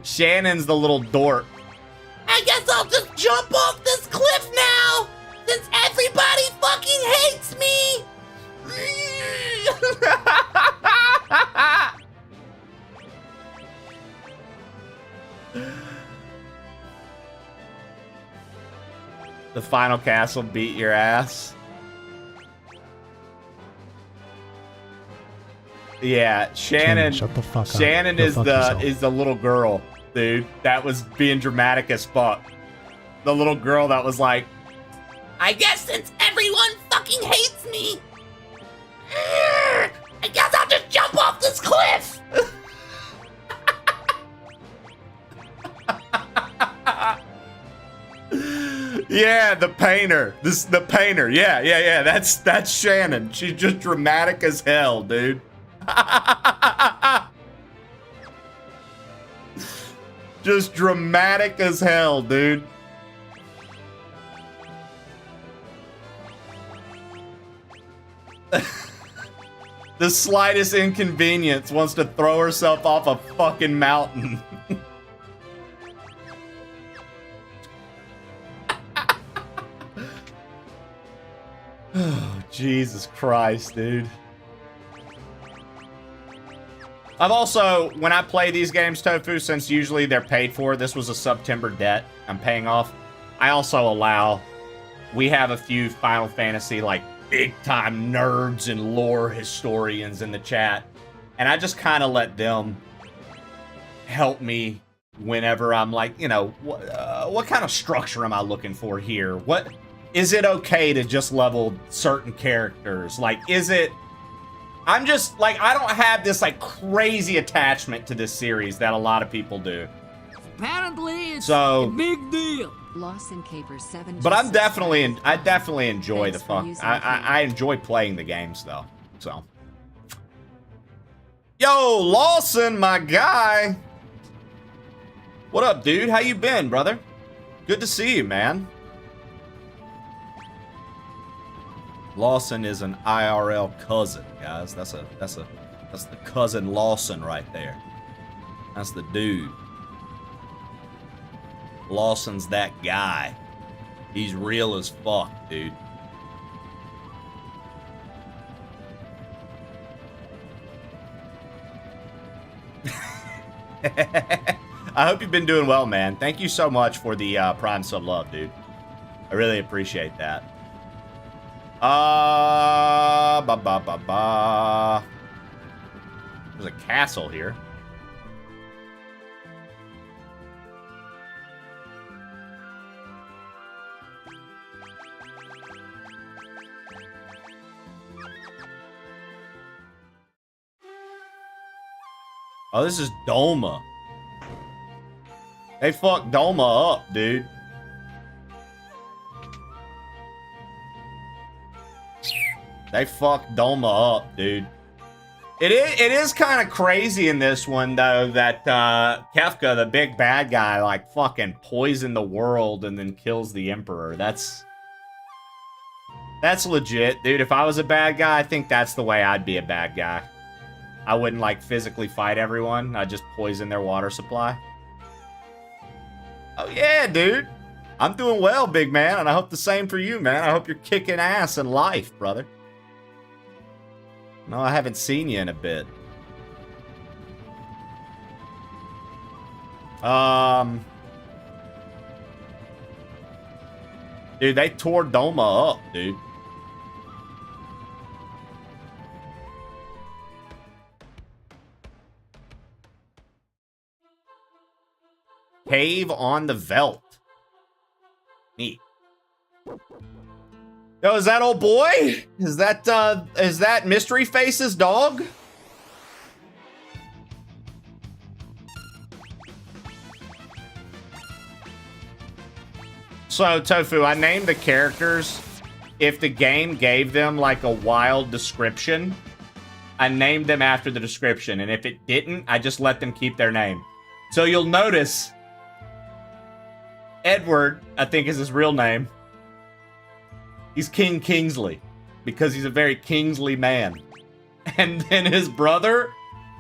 Shannon's the little dork. I guess I'll just jump off this cliff now, since everybody fucking hates me! The final castle beat your ass. Yeah, Shannon. Shut the fuck up. Shannon Go is fuck yourself. the little girl, dude. That was being dramatic as fuck. The little girl that was like, I guess since everyone fucking hates me, I guess I'll just jump off this cliff! yeah, the painter. The painter. Yeah. That's Shannon. She's just dramatic as hell, dude. Just dramatic as hell, dude. The slightest inconvenience wants to throw herself off a fucking mountain. Oh, Jesus Christ, dude. I've also, when I play these games, Tofu, since usually they're paid for, this was a September debt I'm paying off. I also allow, we have a few Final Fantasy, like, big-time nerds and lore historians in the chat. And I just kind of let them help me whenever I'm like, you know, what kind of structure am I looking for here? What is it okay to just level certain characters? Like, is it... I'm just, like, I don't have this, like, crazy attachment to this series that a lot of people do. Apparently, it's so, a big deal. Lawson Capers 7. But I definitely enjoy the fuck. I enjoy playing the games though. So, yo, Lawson, my guy. What up, dude? How you been, brother? Good to see you, man. Lawson is an IRL cousin, guys. That's the cousin Lawson right there. That's the dude. Lawson's that guy. He's real as fuck, dude. I hope you've been doing well, man. Thank you so much for the Prime Sub love, dude. I really appreciate that. There's a castle here. Oh, this is Doma. They fucked Doma up, dude. They fucked Doma up, dude. It is kind of crazy in this one, though, that Kefka, the big bad guy, like, fucking poisoned the world and then kills the Emperor. That's legit, dude. If I was a bad guy, I think that's the way I'd be a bad guy. I wouldn't, like, physically fight everyone. I'd just poison their water supply. Oh, yeah, dude. I'm doing well, big man, and I hope the same for you, man. I hope you're kicking ass in life, brother. No, I haven't seen you in a bit. Dude, they tore Doma up, dude. Cave on the Veldt. Neat. Yo, is that old boy? Is that Mystery Face's dog? So, Tofu, I named the characters. If the game gave them, like, a wild description, I named them after the description. And if it didn't, I just let them keep their name. So you'll notice Edward, I think is his real name. He's King Kingsley because he's a very kingsley man. And then his brother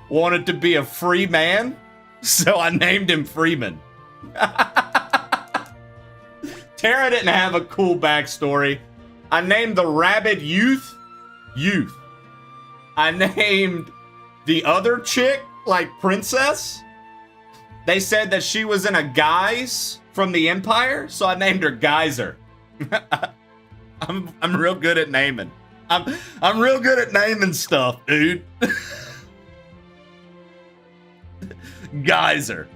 wanted to be a free man, so I named him Freeman. Tara didn't have a cool backstory. I named the rabid Youth. I named the other chick, like, Princess. They said that she was in a guise from the Empire, so I named her Geyser. I'm real good at naming. I'm real good at naming stuff, dude. Geyser.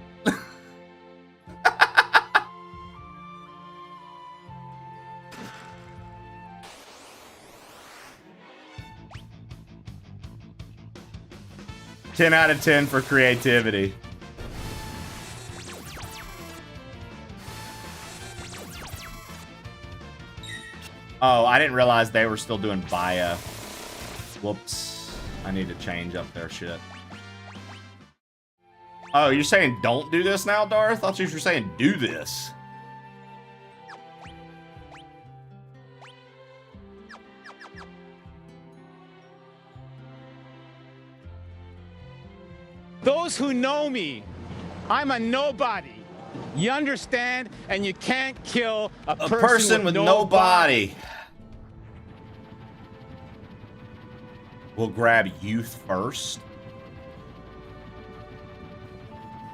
$10 out of 10 for creativity. Oh, I didn't realize they were still doing Via. Whoops. I need to change up their shit. Oh, you're saying don't do this now, Darth? I thought you were saying do this. Those who know me, I'm a nobody. You understand? And you can't kill a person with no body. We'll grab Youth first.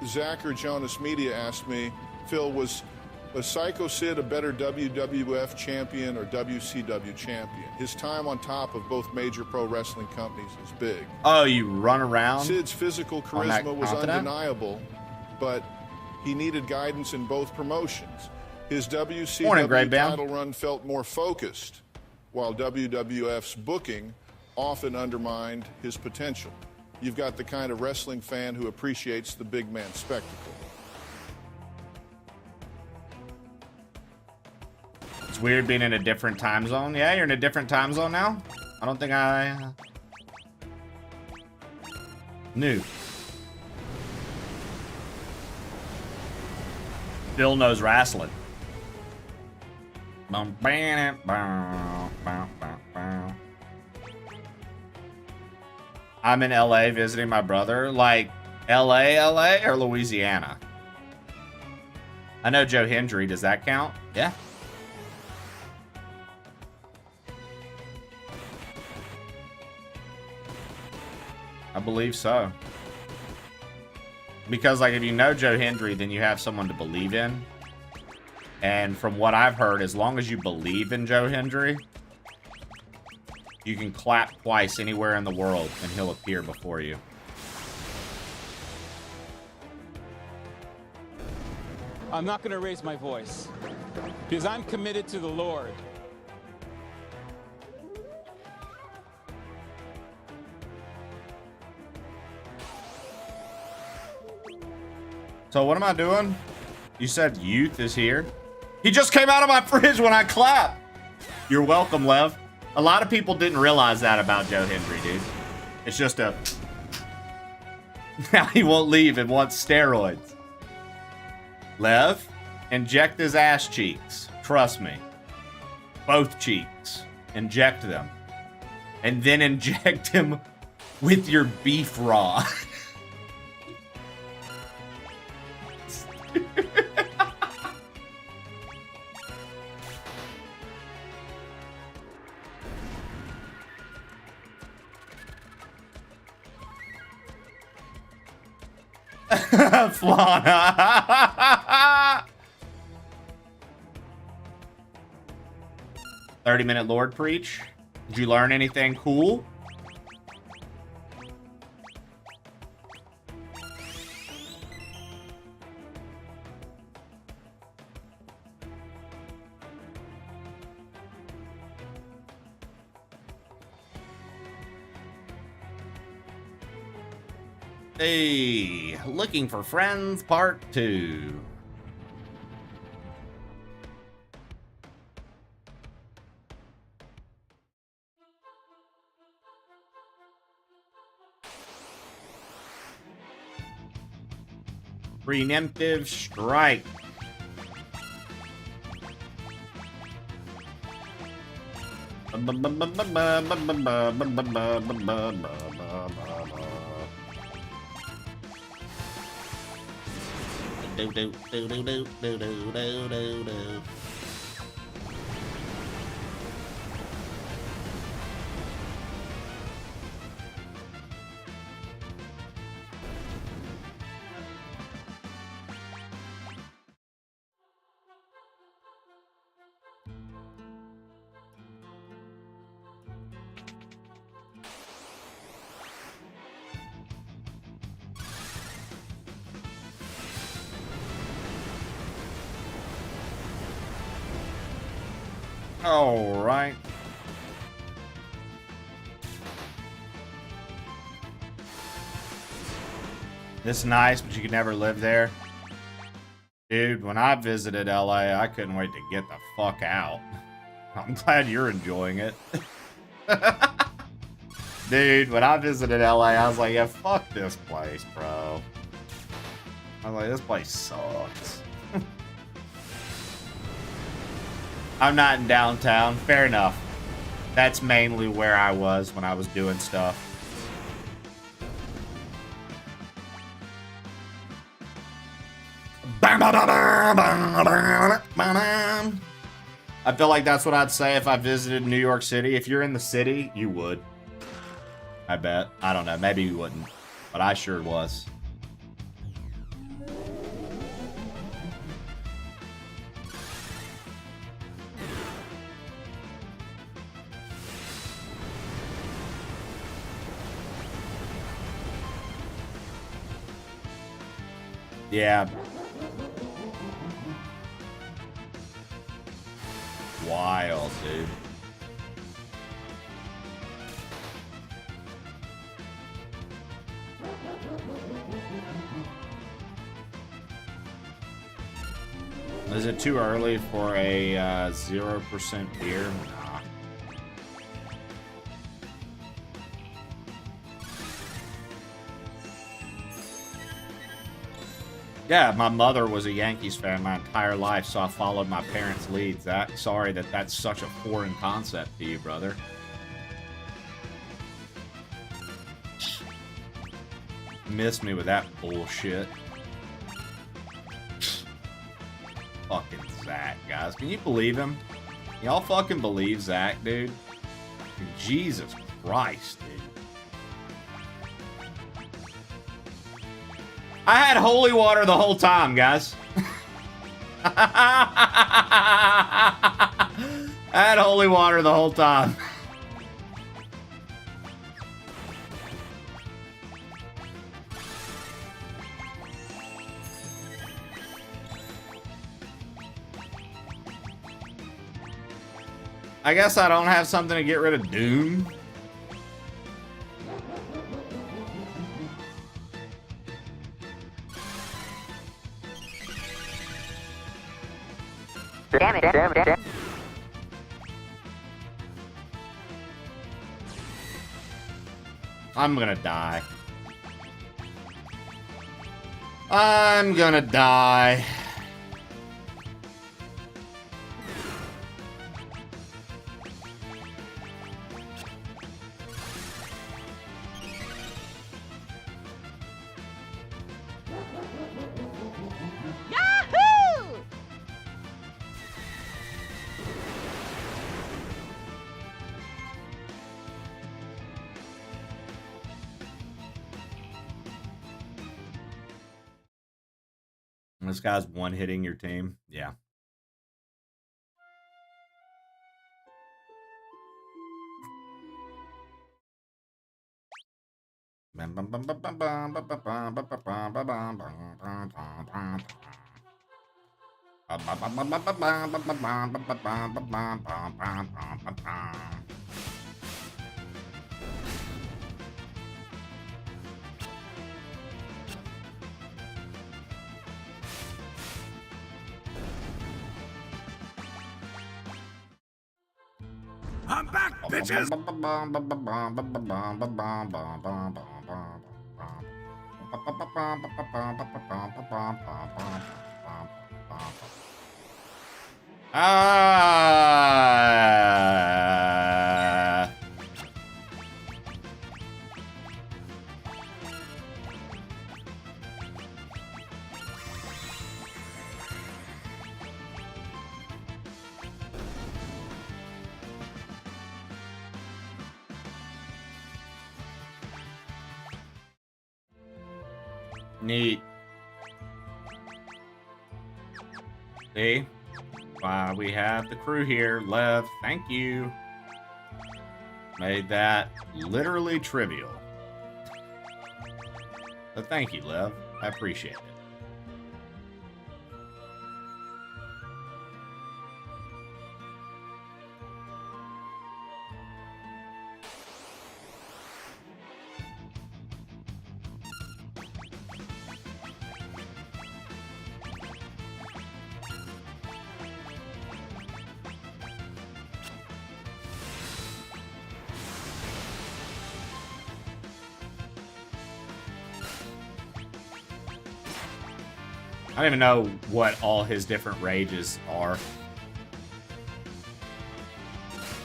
Zach or Jonas Media asked me, Phil, was Psycho Sid a better WWF champion or WCW champion? His time on top of both major pro wrestling companies is big. Oh, you run around? Sid's physical charisma was undeniable, but he needed guidance in both promotions. His WCW title run felt more focused, while WWF's booking often undermined his potential. You've got the kind of wrestling fan who appreciates the big man spectacle. It's weird being in a different time zone. Yeah, you're in a different time zone now? I don't think I knew. Bill knows wrestling. I'm in LA visiting my brother. Like, LA or Louisiana? I know Joe Hendry. Does that count? Yeah. I believe so. Because, like, if you know Joe Hendry, then you have someone to believe in. And from what I've heard, as long as you believe in Joe Hendry, you can clap twice anywhere in the world and he'll appear before you. I'm not going to raise my voice because I'm committed to the Lord. So what am I doing? You said youth is here. He just came out of my fridge when I clapped. You're welcome, Lev. A lot of people didn't realize that about Joe Hendry, dude. It's just a... Now he won't leave and wants steroids. Lev, inject his ass cheeks. Trust me. Both cheeks. Inject them. And then inject him with your beef raw. Flana. 30-minute Lord Preach. Did you learn anything cool? Hey, looking for friends, part 2. Preemptive strike. Do do do do do do do do do do. All right. This is nice, but you could never live there. Dude, when I visited LA, I couldn't wait to get the fuck out. I'm glad you're enjoying it. Dude, when I visited LA, I was like, yeah, fuck this place, bro. I was like, this place sucks. I'm not in downtown. Fair enough. That's mainly where I was when I was doing stuff. I feel like that's what I'd say if I visited New York City. If you're in the city, you would. I bet. I don't know. Maybe you wouldn't. But I sure was. Yeah. Wild, dude. Is it too early for a 0% beer? Nah. Yeah, my mother was a Yankees fan my entire life, so I followed my parents' leads. Sorry that that's such a foreign concept to you, brother. Missed me with that bullshit. Fucking Zach, guys. Can you believe him? Y'all fucking believe Zach, dude? Jesus Christ, dude. I had holy water the whole time, guys. I had holy water the whole time. I guess I don't have something to get rid of Doom. Damn it. I'm gonna die. I'm gonna die. This guy's one-hitting your team. Yeah. I'm back, bitches! Neat. See? Why we have the crew here. Lev, thank you. Made that literally trivial. So thank you, Lev. I appreciate it. I don't even know what all his different rages are.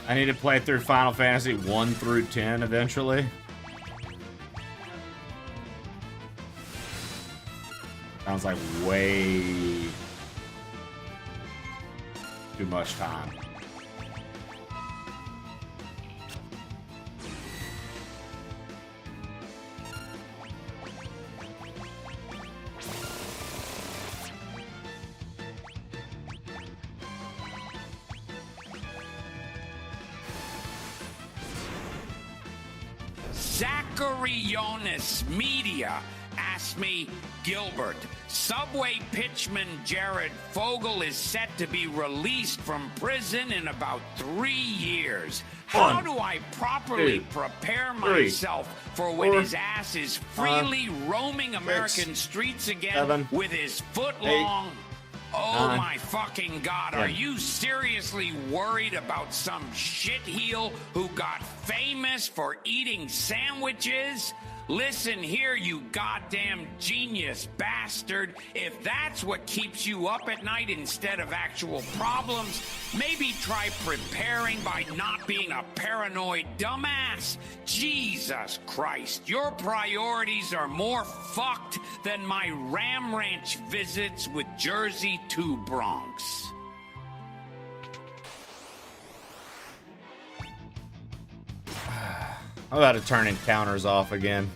I need to play through Final Fantasy 1 through 10 eventually. Sounds like way too much time. Zacharyonus Media asked me, Gilbert, Subway pitchman Jared Fogle is set to be released from prison in about 3 years. How do I properly prepare myself for when his ass is freely roaming American streets again with his foot-long... Oh my fucking God, are you seriously worried about some shitheel who got famous for eating sandwiches? Listen here, you goddamn genius bastard. If that's what keeps you up at night instead of actual problems, maybe try preparing by not being a paranoid dumbass. Jesus Christ, your priorities are more fucked than my Ram Ranch visits with Jersey to Bronx. I'm about to turn encounters off again.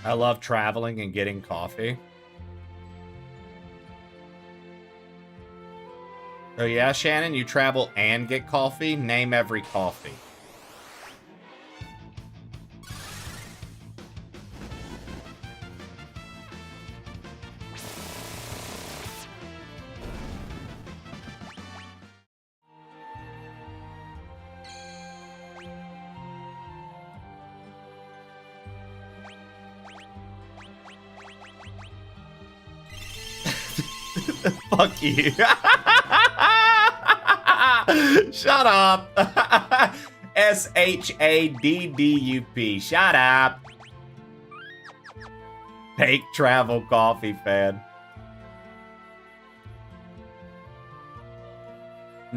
I love traveling and getting coffee. So yeah, Shannon, you travel and get coffee? Name every coffee. Fuck you. Shut up. SHADDUP. Shut up. Fake travel coffee fan.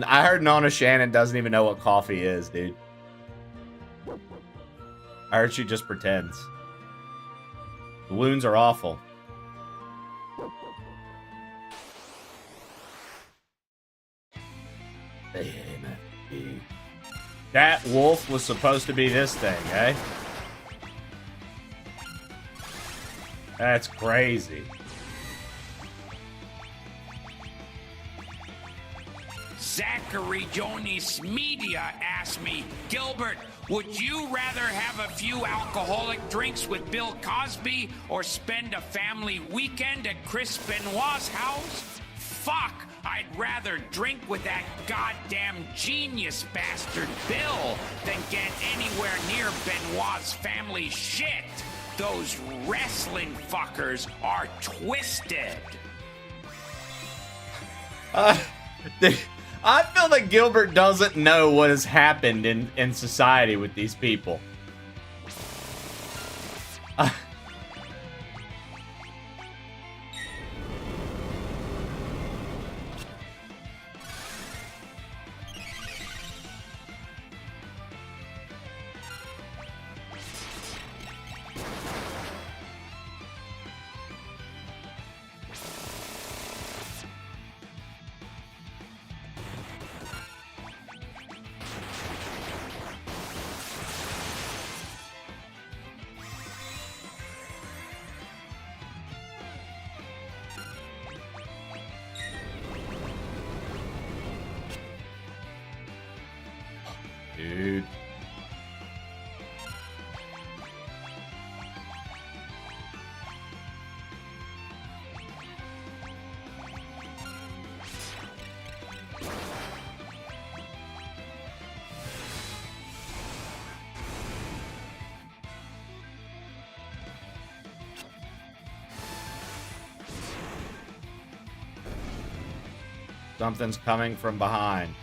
I heard Nona Shannon doesn't even know what coffee is, dude. I heard she just pretends. The wounds are awful. That wolf was supposed to be this thing, eh? That's crazy. Zachary Jonas Media asked me, Gilbert, would you rather have a few alcoholic drinks with Bill Cosby or spend a family weekend at Chris Benoit's house? Fuck! I'd rather drink with that goddamn genius bastard Bill than get anywhere near Benoit's family shit. Those wrestling fuckers are twisted. I feel that Gilbert doesn't know what has happened in society with these people. Dude. Something's coming from behind.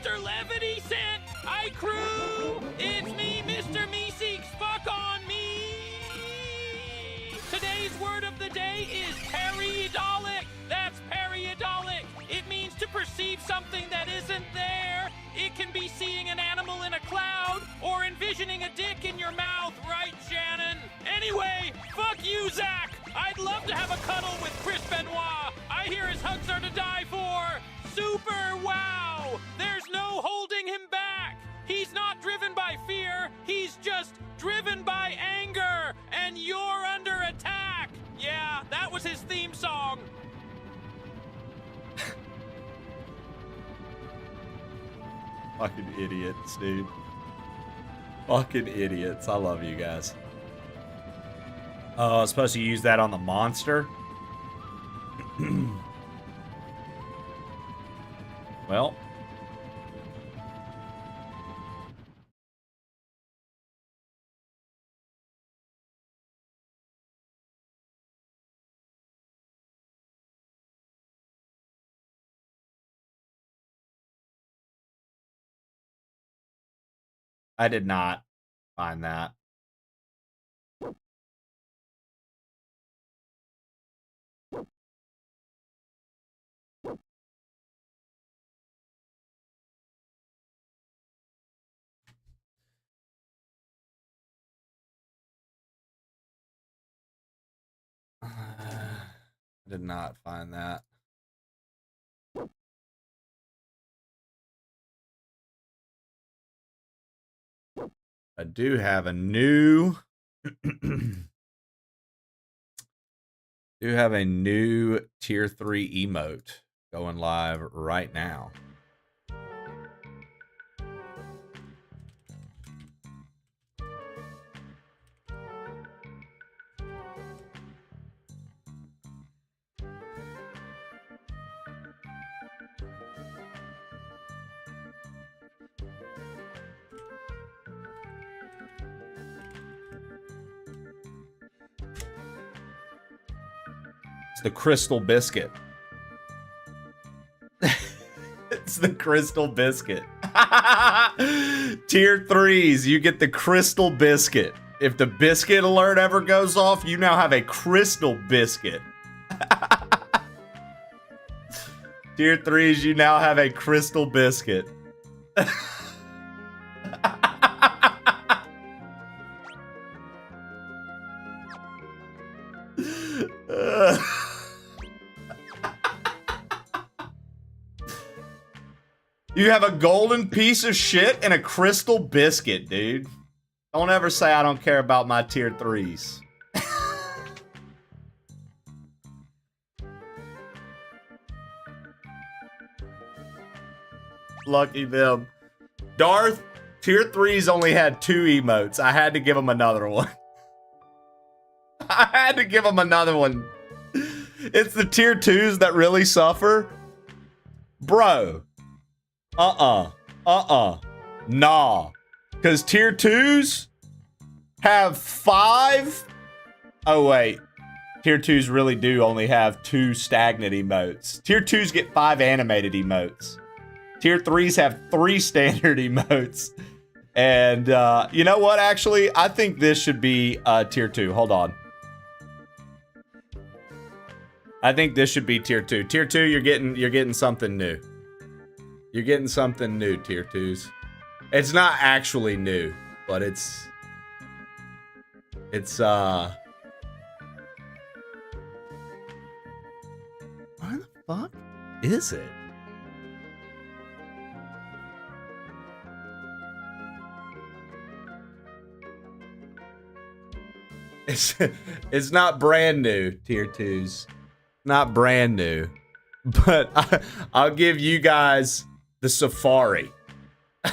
Mr. Levity sent. Hi, crew. It's me, Mr. Meeseeks. Fuck on me. Today's word of the day is periodolic. That's periodolic. It means to perceive something that isn't there. It can be seeing an animal in a cloud or envisioning a dick in your mouth, right, Shannon? Anyway, fuck you, Zach. I'd love to have a cuddle with Chris Benoit. I hear his hugs are to die for. Super wow. There's no holding him back. He's not driven by fear. He's just driven by anger. And you're under attack. Yeah, that was his theme song. Fucking idiots, dude. Fucking idiots. I love you guys. Oh, I was supposed to use that on the monster? Well. I did not find that. I did not find that. I do have a new tier 3 emote going live right now. It's the crystal biscuit. It's the crystal biscuit. Tier 3s, you get the crystal biscuit. If the biscuit alert ever goes off, you now have a crystal biscuit. Tier 3s, you now have a crystal biscuit. You have a golden piece of shit and a crystal biscuit, dude. Don't ever say I don't care about my tier 3s. Lucky them. Darth, tier 3s only had 2 emotes. I had to give him another one. I had to give him another one. It's the tier 2s that really suffer. Bro. Nah. Because tier 2s have 5. Oh, wait. Tier 2s really do only have 2 stagnant emotes. Tier 2s get 5 animated emotes. Tier 3s have 3 standard emotes. And you know what, actually? I think this should be tier 2. Hold on. I think this should be tier 2. Tier 2, you're getting something new. You're getting something new, tier 2s. It's not actually new, but it's why the fuck is it? It's not brand new, tier 2s. Not brand new. But I'll give you guys the Safari.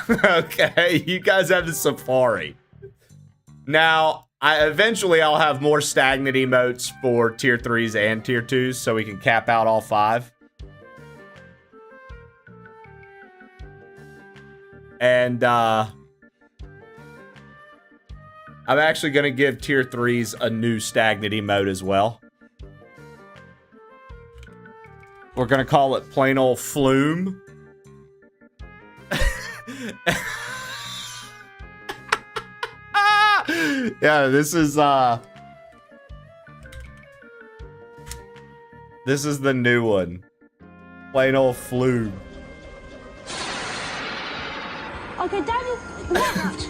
Okay, you guys have the Safari. Now, eventually I'll have more stagnant emotes for tier 3s and tier 2s so we can cap out all 5. And I'm actually going to give tier 3s a new stagnant emote as well. We're going to call it plain old Flume. Yeah, this is the new one. Plain old flume. Okay, Daniel, left.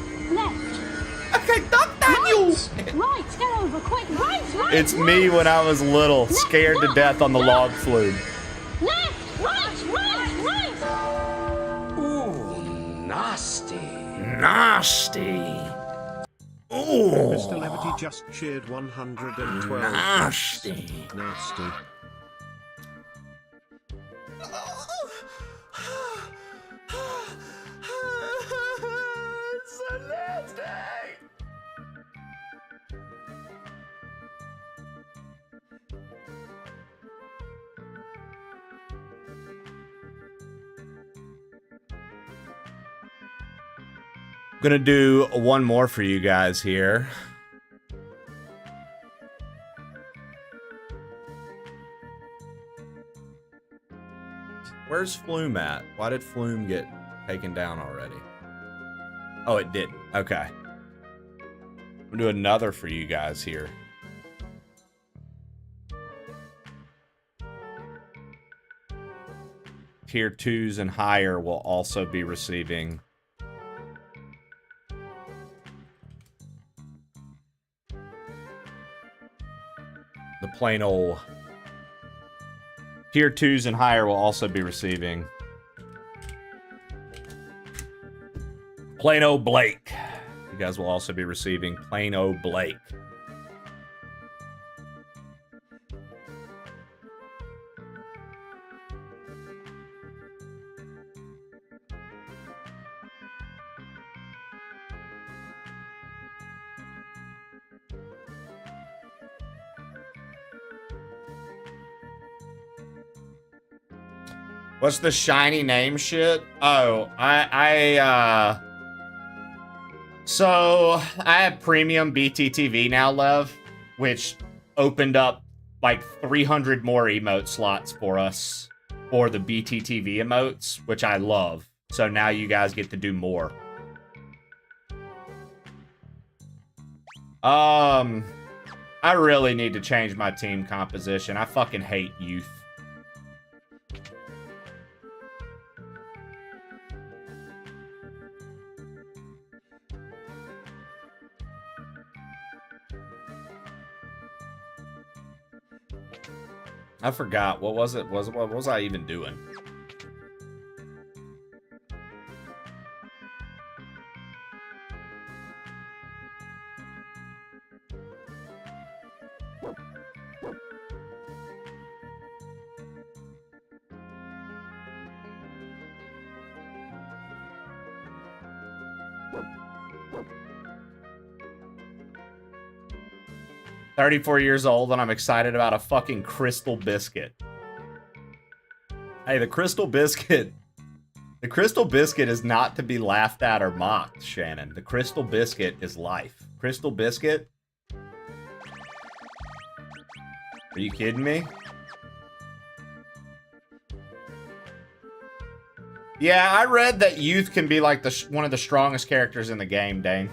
Okay, Doc Daniel! Right, get over, quick, right. It's me when I was little, scared to death on the log flume. Left, right. Ooh, nasty. Nasty. Ooh. Mr. Levity just cheered 112. Nasty. Nasty. It's so nasty. I'm gonna do one more for you guys here. Where's Flume at? Why did Flume get taken down already? Oh, it didn't. Okay. I'm gonna do another for you guys here. Tier 2s and higher will also be receiving the plain old. Tier 2s and higher will also be receiving plain old Blake. You guys will also be receiving plain old Blake. What's the shiny name shit? Oh, so I have premium BTTV now, Lev, which opened up like 300 more emote slots for us for the BTTV emotes, which I love. So now you guys get to do more. I really need to change my team composition. I fucking hate youth. I forgot. What was it? What was I even doing? I'm 34 years old and I'm excited about a fucking crystal biscuit. Hey, the crystal biscuit is not to be laughed at or mocked, Shannon. The crystal biscuit is life. Crystal biscuit? Are you kidding me? Yeah, I read that youth can be like one of the strongest characters in the game, Dane.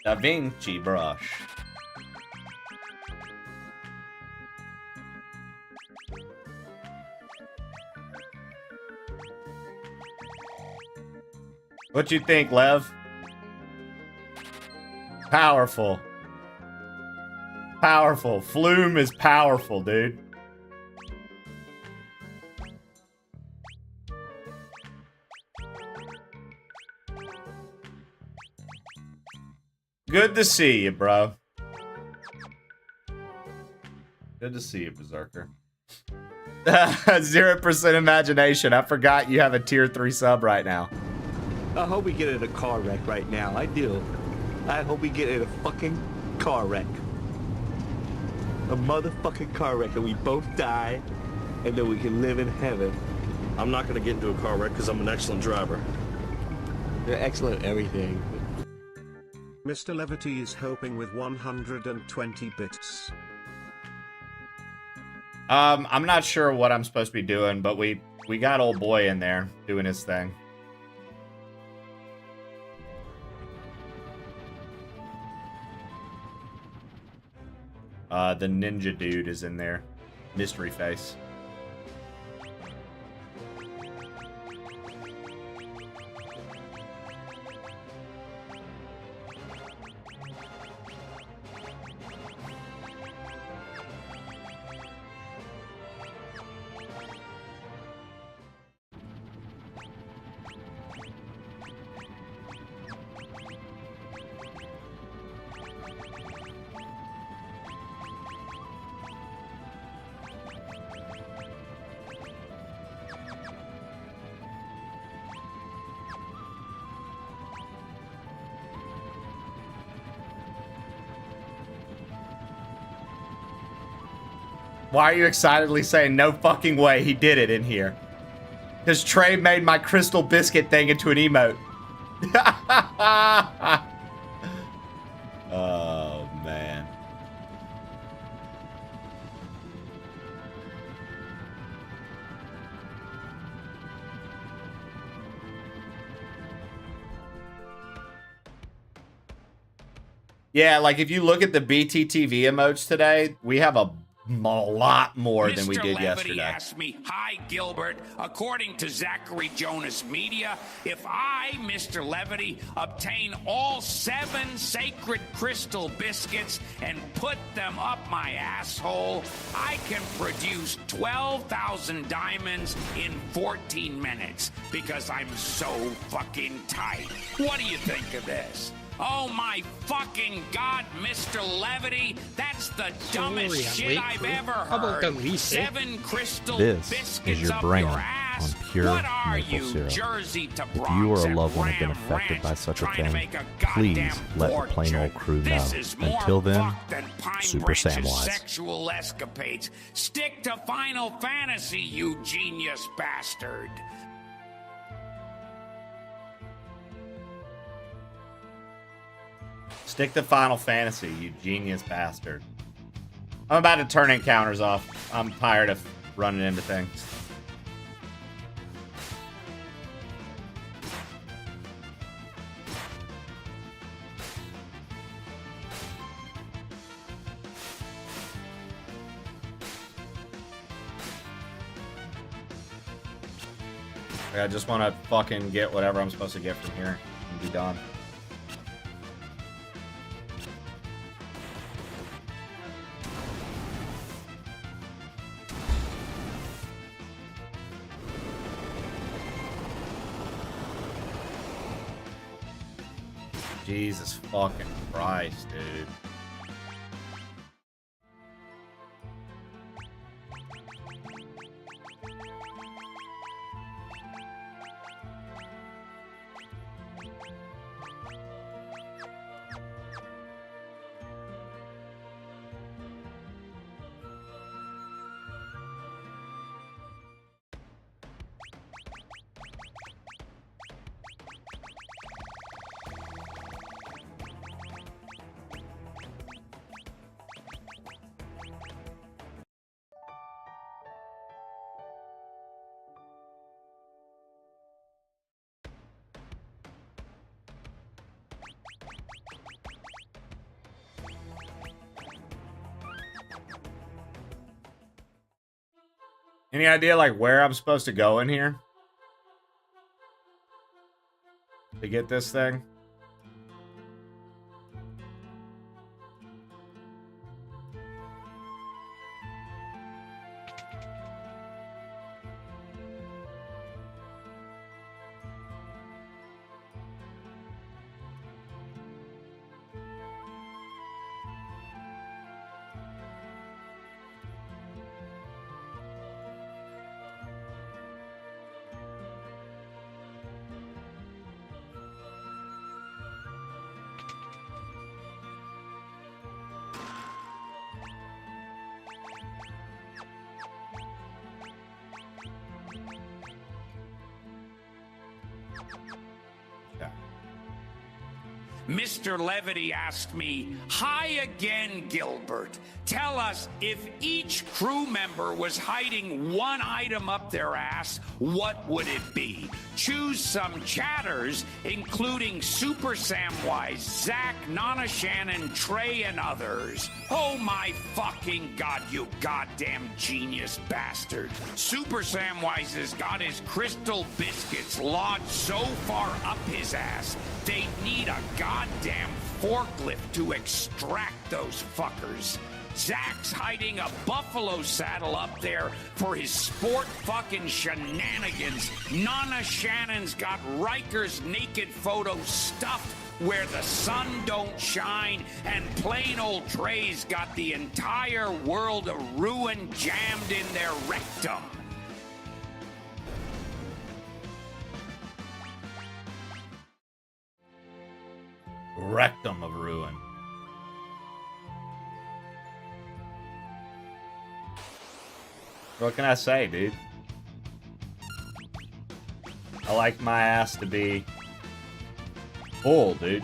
Da Vinci brush. What you think, Lev? Powerful. Powerful. Flume is powerful, dude. Good to see you, bro. Good to see you, Berserker. 0% imagination. I forgot you have a tier 3 sub right now. I hope we get in a car wreck right now. I do. I hope we get in a fucking car wreck. A motherfucking car wreck and we both die and then we can live in heaven. I'm not gonna get into a car wreck because I'm an excellent driver. You're excellent at everything. Mr. Levity is hoping with 120 bits. I'm not sure what I'm supposed to be doing, but we got old boy in there doing his thing. The ninja dude is in there. Mystery face. Why are you excitedly saying no fucking way he did it in here? Because Trey made my crystal biscuit thing into an emote. Oh, man. Yeah, like if you look at the BTTV emotes today, we have a lot more than we did yesterday. Asked me, hi Gilbert, according to Zachary Jonas Media, if I, Mr. Levity, obtain all 7 sacred crystal biscuits and put them up my asshole, I can produce 12,000 diamonds in 14 minutes because I'm so fucking tight. What do you think of this? Oh my fucking God, Mr. Levity, that's the dumbest shit I've ever heard. 7 crystal biscuits is your up brand your ass. on pure What are maple you, syrup. Jersey to If Bronx you or a at loved one have been Ram affected Ranch by such a trying to thing, make a please goddamn let the fortune? plain old crew know. This is more Until then, fuck than Pine Super Branch's Samwise. sexual escapades. Stick to Final Fantasy, you genius bastard. Stick to Final Fantasy, you genius bastard. I'm about to turn encounters off. I'm tired of running into things. I just want to fucking get whatever I'm supposed to get from here and be done. Jesus fucking Christ, dude. Any idea, like, where I'm supposed to go in here? To get this thing? Mr. Levity asked me, "Hi again, Gilbert. Tell us, if each crew member was hiding one item up their ass, what would it be? Choose some chatters, including Super Samwise, Zach, Nana Shannon, Trey, and others." Oh my fucking god, you goddamn genius bastard. Super Samwise has got his crystal biscuits lodged so far up his ass, they'd need a goddamn forklift to extract those fuckers. Zach's hiding a buffalo saddle up there for his sport fucking shenanigans. Nana Shannon's got Riker's naked photo stuffed where the sun don't shine, and plain old Trey's got the entire world of ruin jammed in their rectum. Rectum of ruin. What can I say, dude? I like my ass to be full, dude.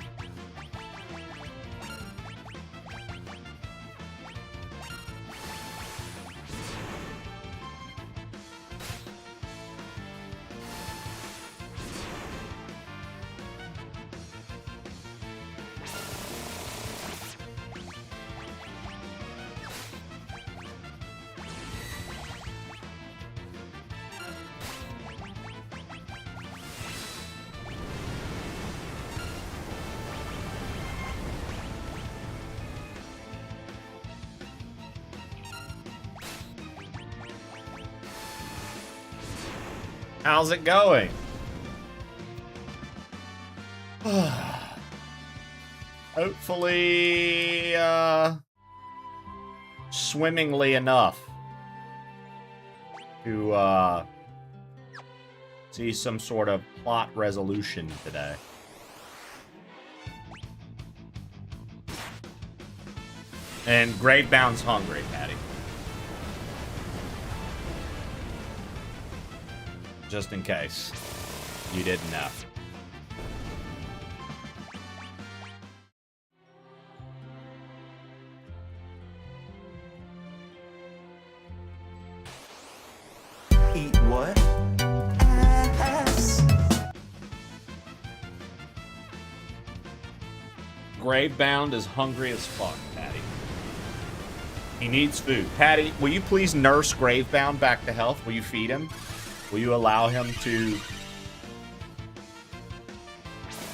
How's it going? Hopefully, swimmingly enough to, see some sort of plot resolution today. And Gravebound's hungry, Patty. Just in case you didn't know. Eat what? Ass. Gravebound is hungry as fuck, Patty. He needs food. Patty, will you please nurse Gravebound back to health? Will you feed him? Will you allow him to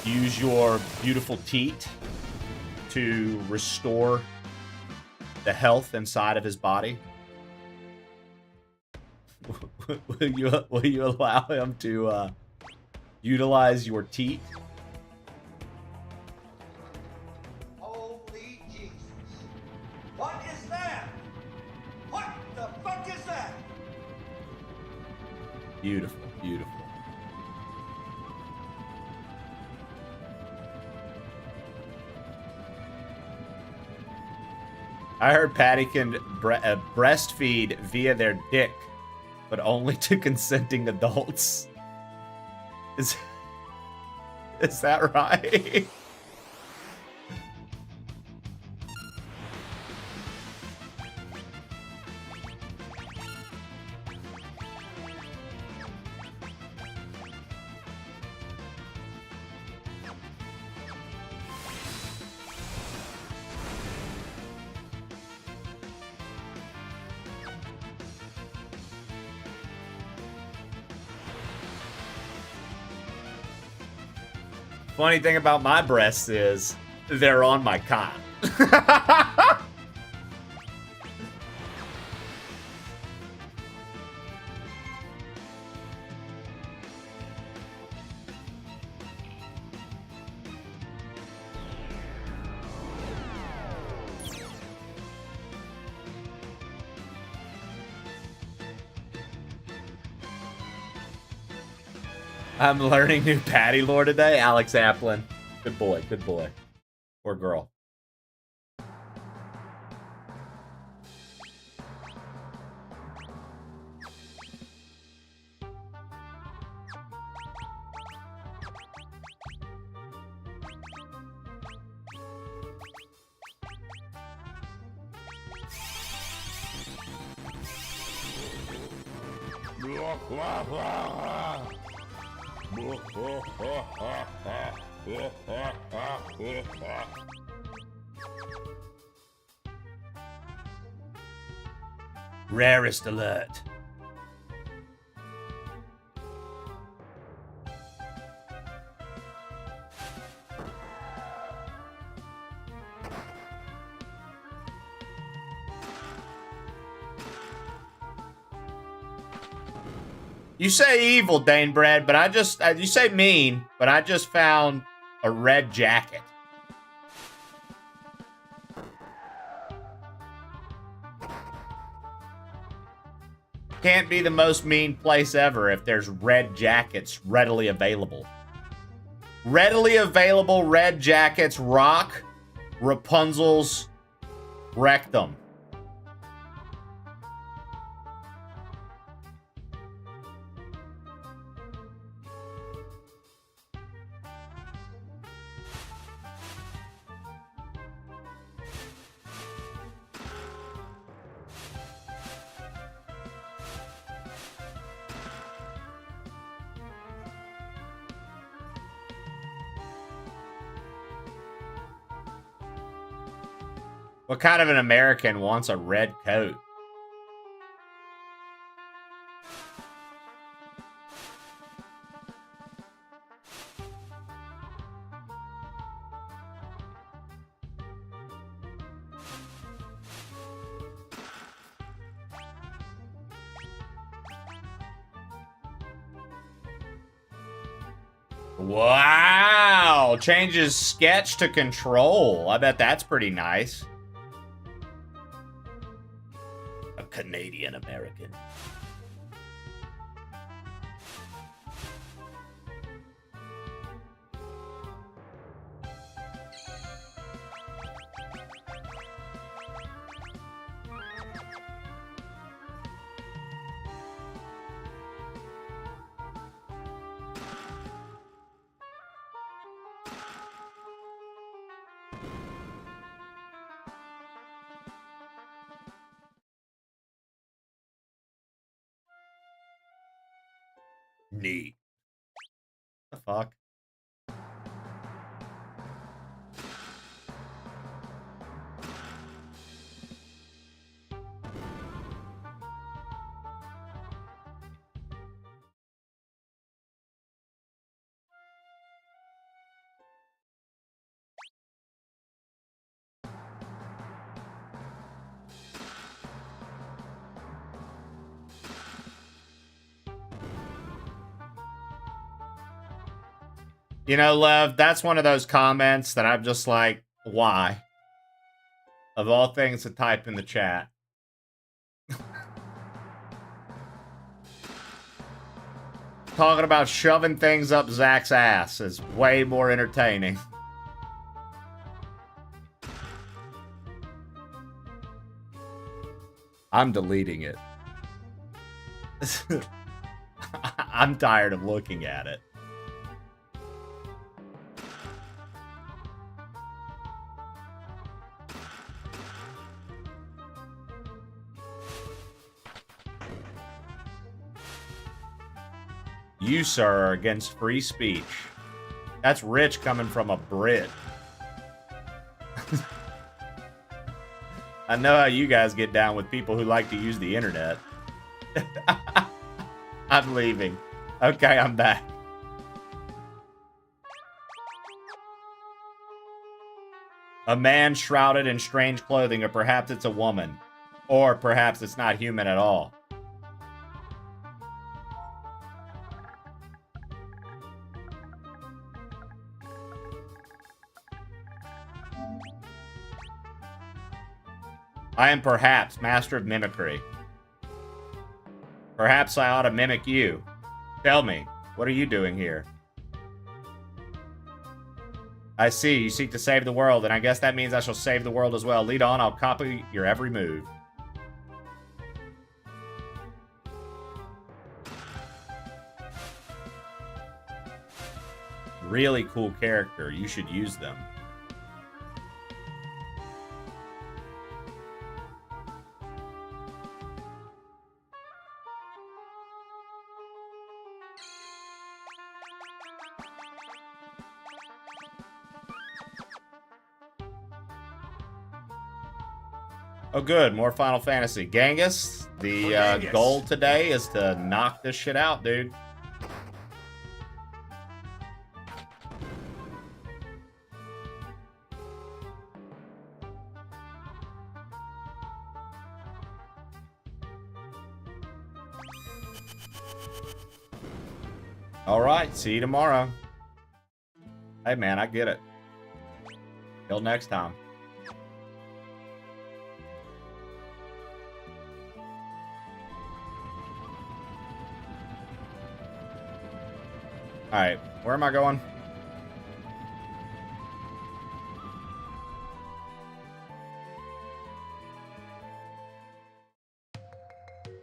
use your beautiful teat to restore the health inside of his body? Will you allow him to utilize your teat? Holy Jesus. What is that? What the fuck is that? Beautiful, beautiful. I heard Patty can breastfeed via their dick, but only to consenting adults. Is that right? Funny thing about my breasts is they're on my cock. I'm learning new Patty lore today. Alex Applin. Good boy, good boy. Or girl. Rarest alert. You say evil, Dane Brad, but you say mean, but I just found a red jacket. Can't be the most mean place ever if there's red jackets readily available. Readily available red jackets rock Rapunzel's rectum. What kind of an American wants a red coat? Wow! Changes sketch to control. I bet that's pretty nice. A Canadian American. Neat. The fuck? You know, Lev, that's one of those comments that I'm just like, why? Of all things to type in the chat. Talking about shoving things up Zach's ass is way more entertaining. I'm deleting it. I'm tired of looking at it. You, sir, are against free speech. That's rich coming from a Brit. I know how you guys get down with people who like to use the internet. I'm leaving. Okay, I'm back. A man shrouded in strange clothing, or perhaps it's a woman. Or perhaps it's not human at all. I am perhaps master of mimicry. Perhaps I ought to mimic you. Tell me, what are you doing here? I see, you seek to save the world, and I guess that means I shall save the world as well. Lead on, I'll copy your every move. Really cool character, you should use them. Oh, good. More Final Fantasy. Genghis, the goal today is to knock this shit out, dude. All right. See you tomorrow. Hey, man, I get it. Till next time. All right, where am I going?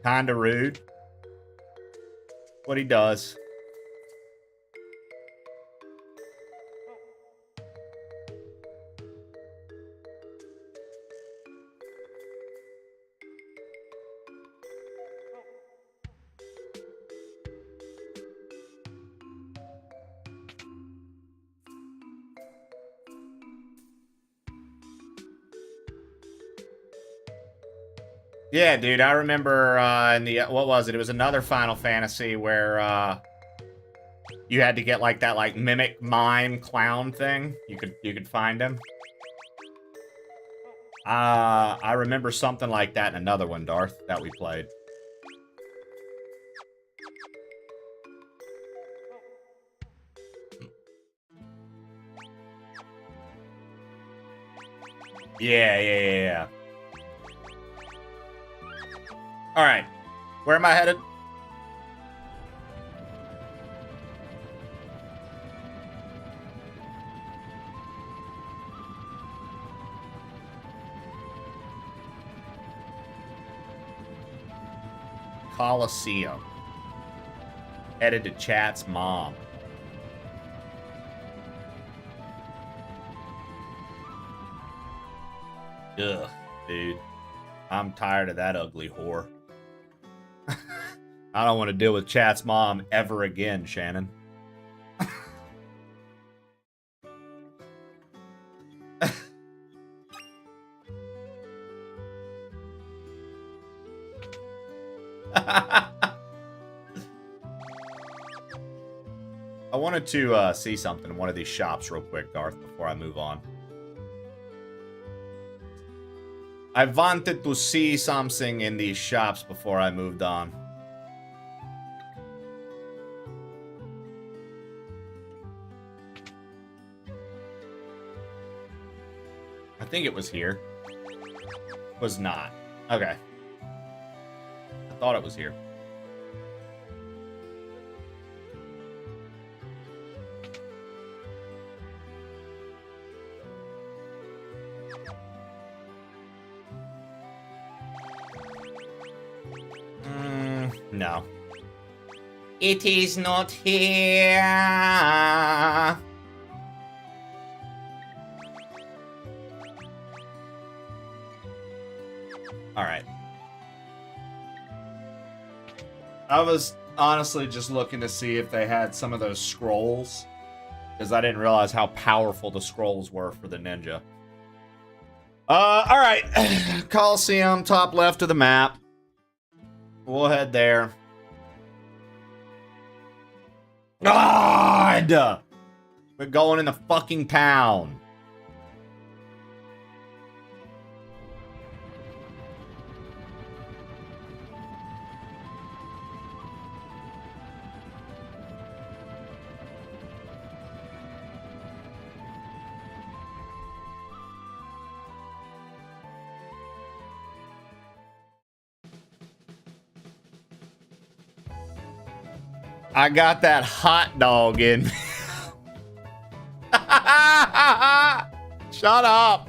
Kinda rude. What he does. Yeah, dude, I remember in the what was it? It was another Final Fantasy where you had to get like that like mimic mime clown thing. You could find him. I remember something like that in another one, Darth, that we played. Yeah. All right, where am I headed? Coliseum. Headed to Chat's mom. Ugh, dude. I'm tired of that ugly whore. I don't want to deal with Chat's mom ever again, Shannon. I wanted to see something in one of these shops real quick, Darth, before I move on. I wanted to see something in these shops before I moved on. I think it was here. Was not. Okay. I thought it was here. No. It is not here. All right. I was honestly just looking to see if they had some of those scrolls, because I didn't realize how powerful the scrolls were for the ninja. All right. Coliseum, top left of the map. We'll head there. God! We're going in the fucking town. I got that hot dog in me. Shut up.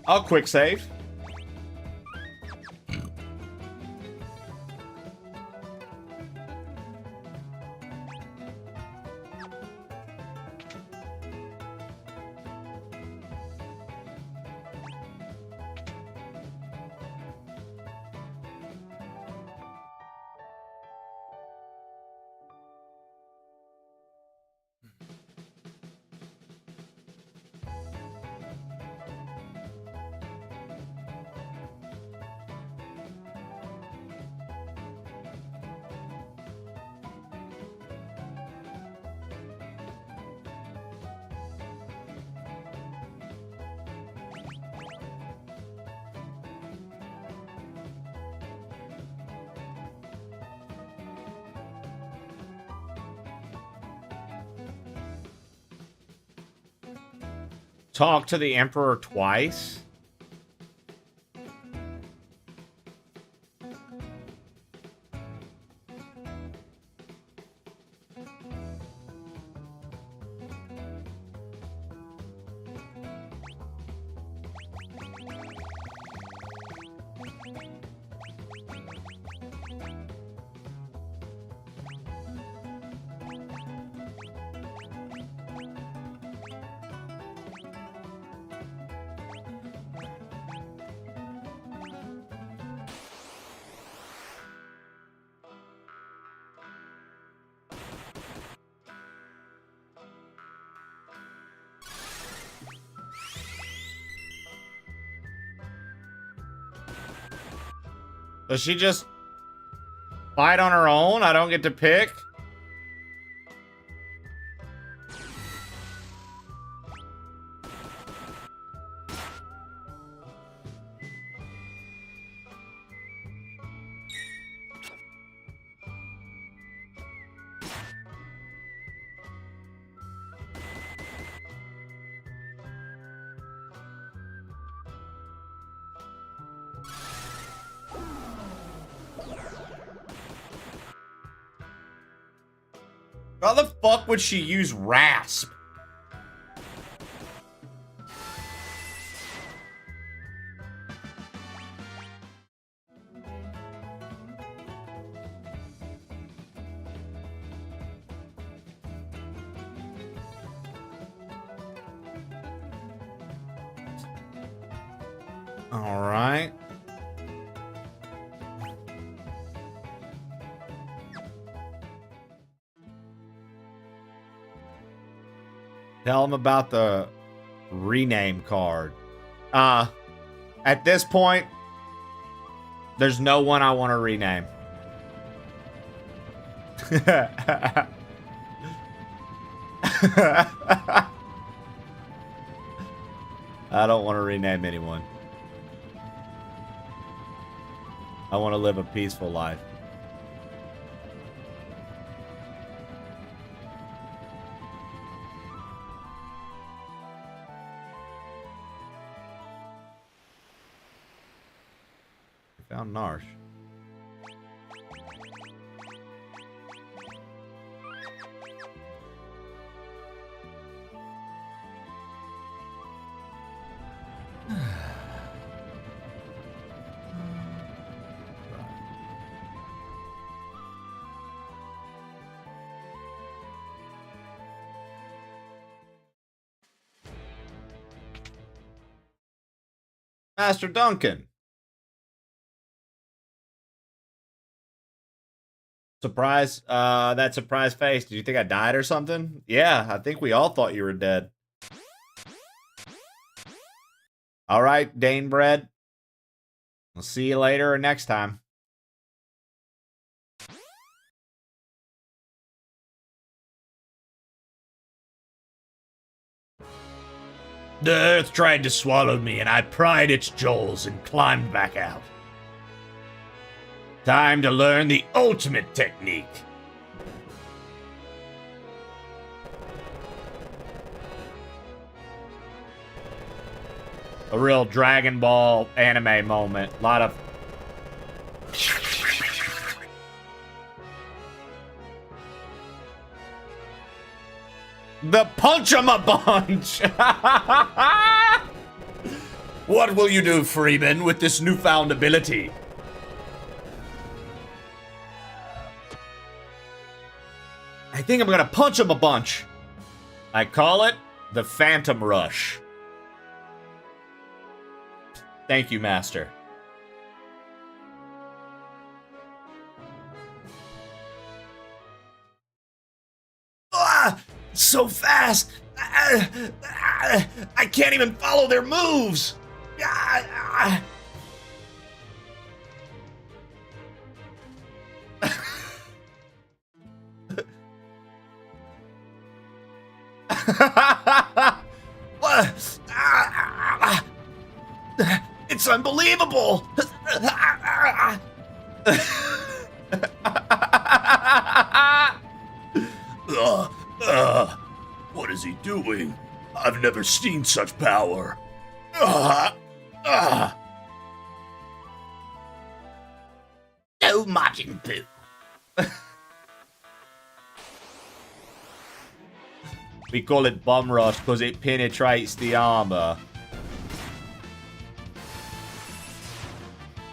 I'll quick save. Talk to the Emperor twice? Does she just fight on her own? I don't get to pick? How the fuck would she use Rasp? All right. Tell him about the rename card. At this point, there's no one I want to rename. I don't want to rename anyone. I want to live a peaceful life. Found Narsh. Master Duncan. Surprise, that surprise face. Did you think I died or something? Yeah, I think we all thought you were dead. All right, Dane Bread. We'll see you later or next time. The earth tried to swallow me, and I pried its jaws and climbed back out. Time to learn the ultimate technique. A real Dragon Ball anime moment. A lot of... The punch 'em a bunch! What will you do, Freeman, with this newfound ability? I think I'm gonna punch him a bunch. I call it the Phantom Rush. Thank you, Master. Ah! So fast! I can't even follow their moves! It's unbelievable! What is he doing? I've never seen such power. No margin poo. We call it Bum Rush because it penetrates the armor.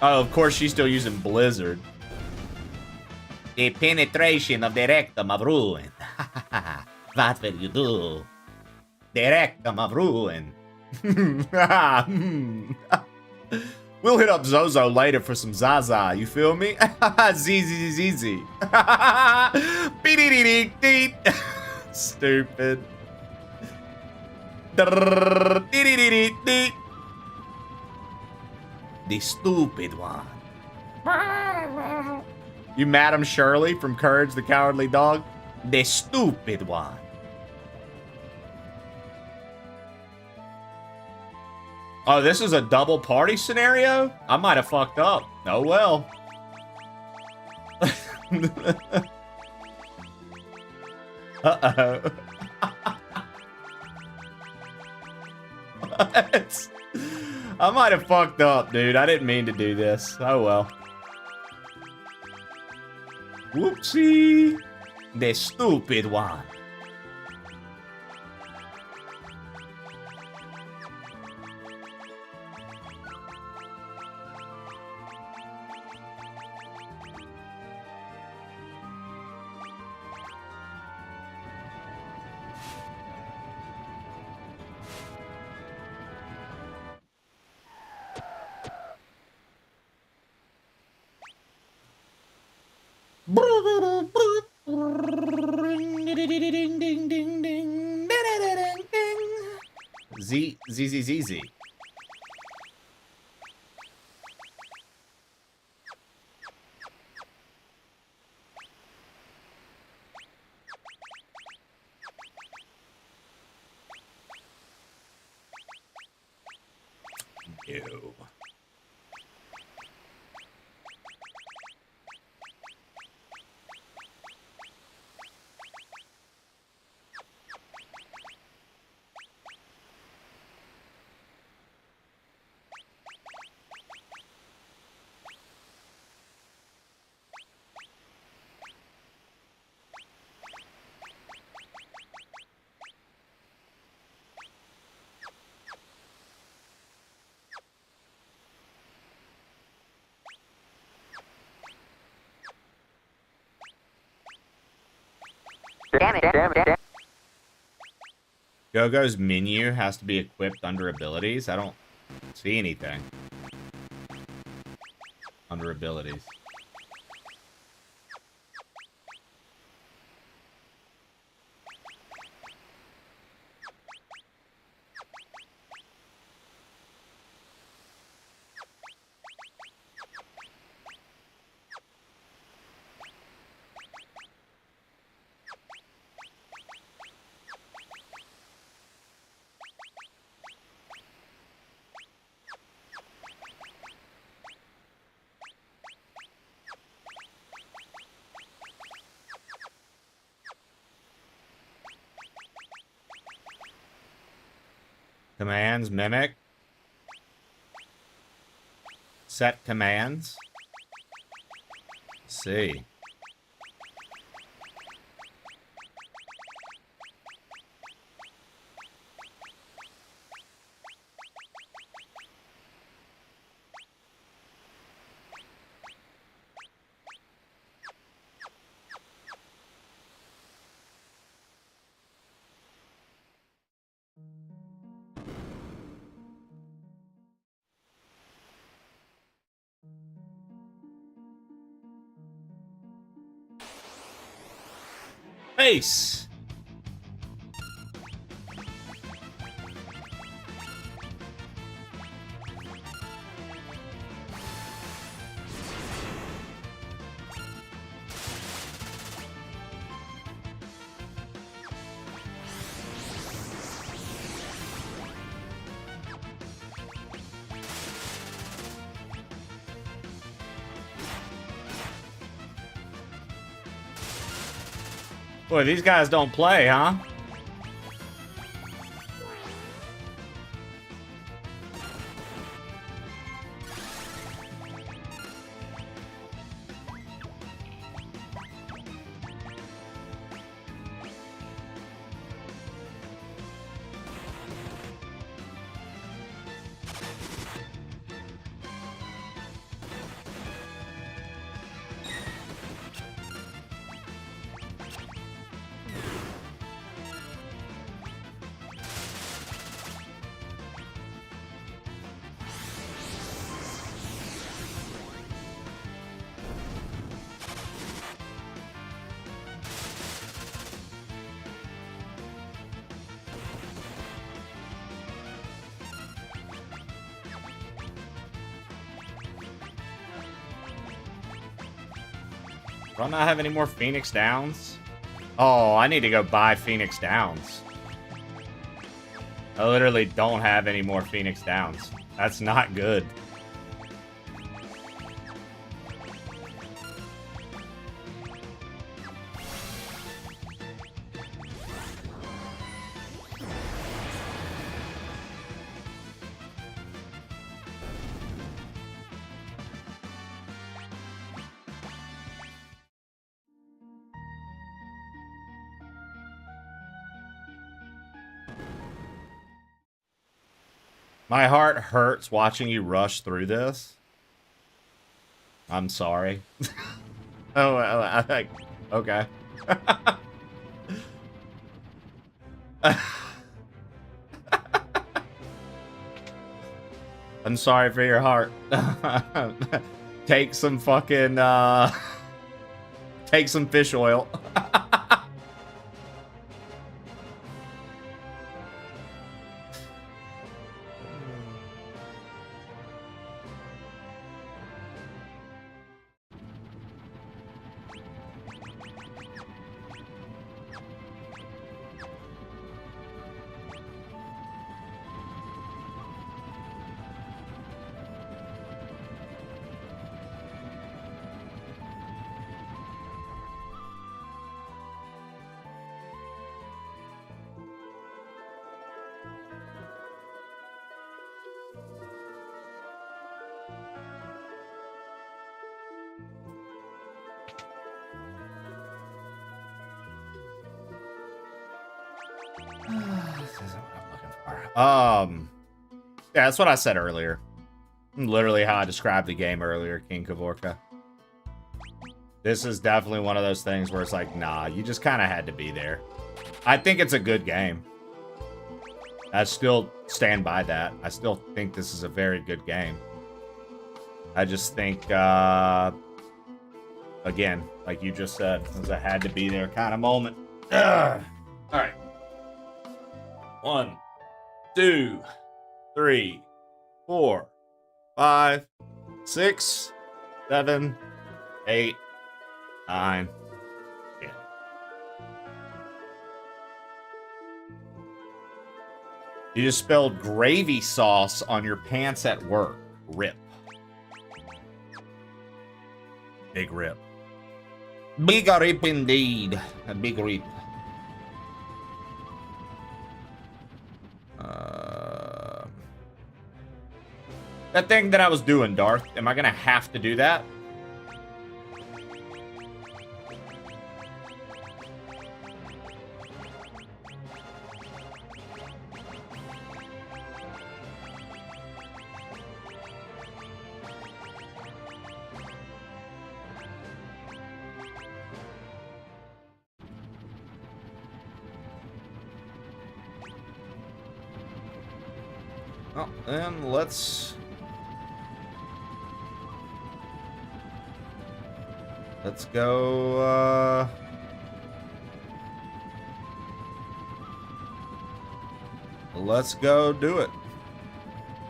Oh, of course she's still using Blizzard. The penetration of the rectum of ruin. What will you do? The rectum of ruin. We'll hit up Zozo later for some Zaza, you feel me? ZZZZ. Stupid. The stupid one. You Madam Shirley from Courage the Cowardly Dog? The stupid one. Oh, this is a double party scenario? I might have fucked up. Oh well. Uh-oh. What? I might have fucked up, dude. I didn't mean to do this. Oh well. Whoopsie. The stupid one. Z. Ew. Damn it. Go-Go's menu has to be equipped under abilities. I don't see anything under abilities. Commands, mimic. Set commands. Let's see. face. Boy, these guys don't play, huh? Do I not have any more Phoenix Downs? Oh, I need to go buy Phoenix Downs. I literally don't have any more Phoenix Downs. That's not good. My heart hurts watching you rush through this. I'm sorry. Oh, I think. Okay. I'm sorry for your heart. Take some fucking, take some fish oil. Yeah, that's what I said earlier. Literally how I described the game earlier, King Kavorka. This is definitely one of those things where it's like, nah, you just kind of had to be there. I think it's a good game. I still stand by that. I still think this is a very good game. I just think, again, like you just said, it was a had to be there kind of moment. Ugh. All right. 1, 2, 3, 4, 5, 6, 7, 8, 9, 10. You just spilled gravy sauce on your pants at work. Rip. Big rip. Big rip indeed. A big rip. That thing that I was doing, Darth, am I gonna have to do that? Well, then let's go, Let's go do it.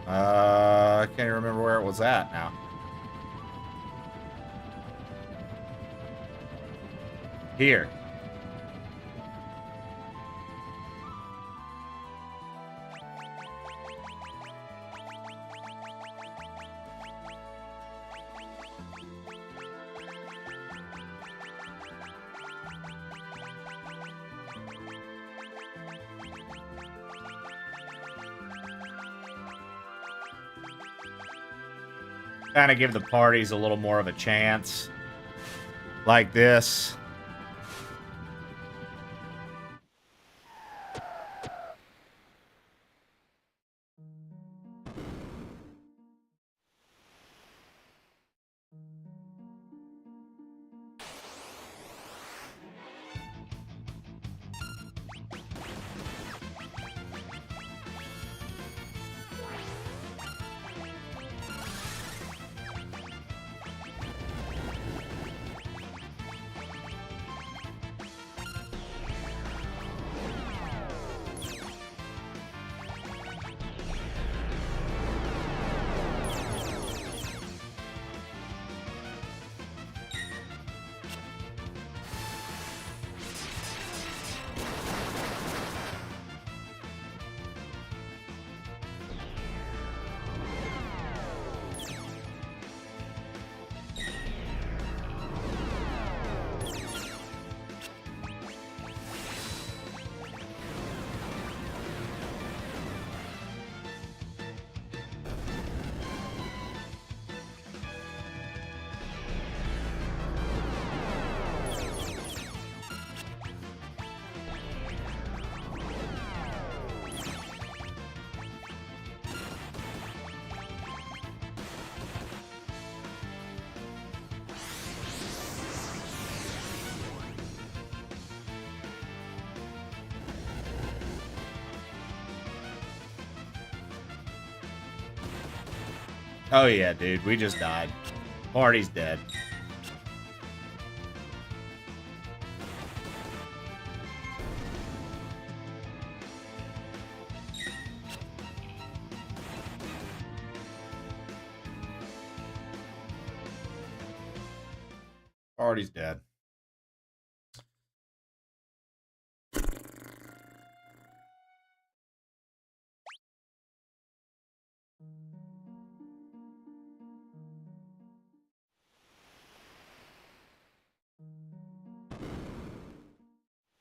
I can't even remember where it was at now. Here. Kind of give the parties a little more of a chance. Like this. Oh yeah, dude, we just died. Party's dead. Party's dead.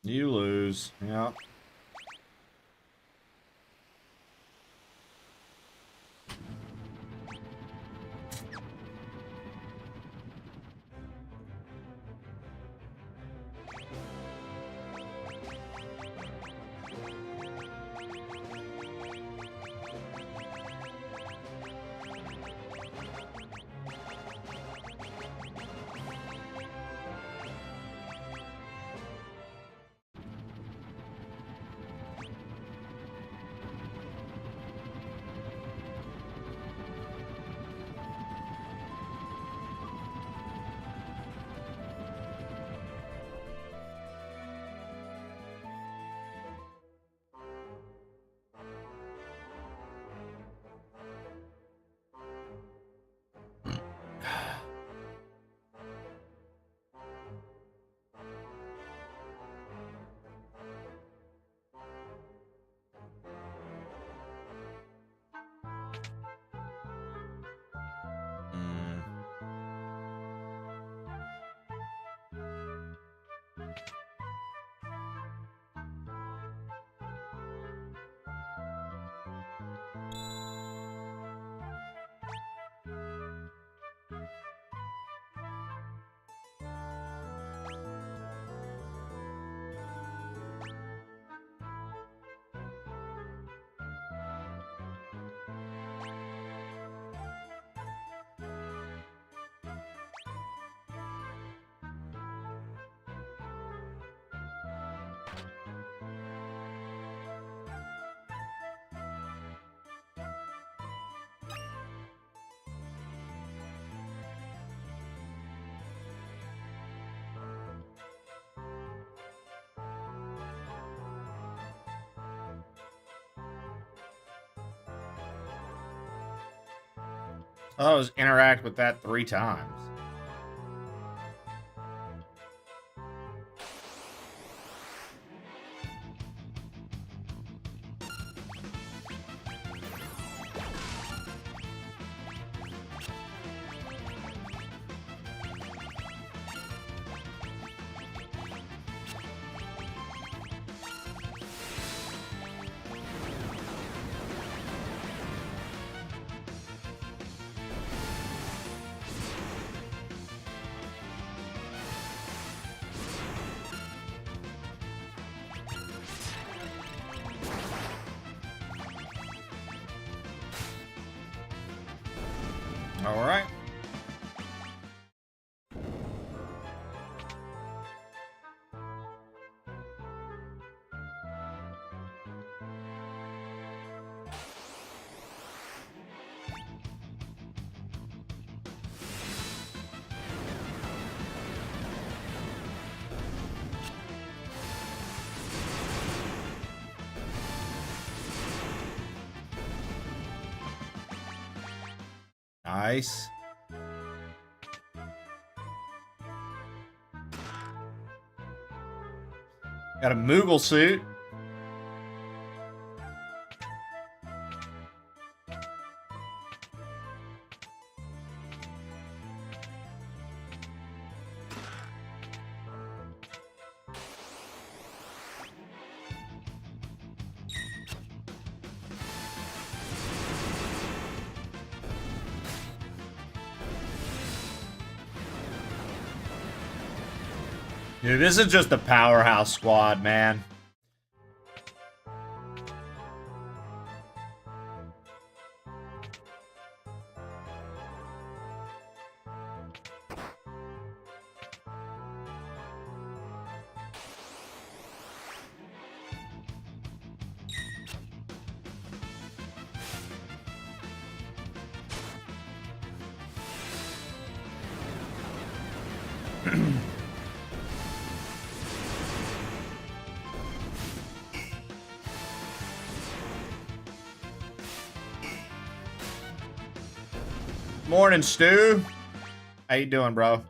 You lose. Yeah. thought it was interact with that 3 times. All right. Nice. Got a Moogle suit. Dude, this is just a powerhouse squad, man. Morning, Stu. How you doing, bro?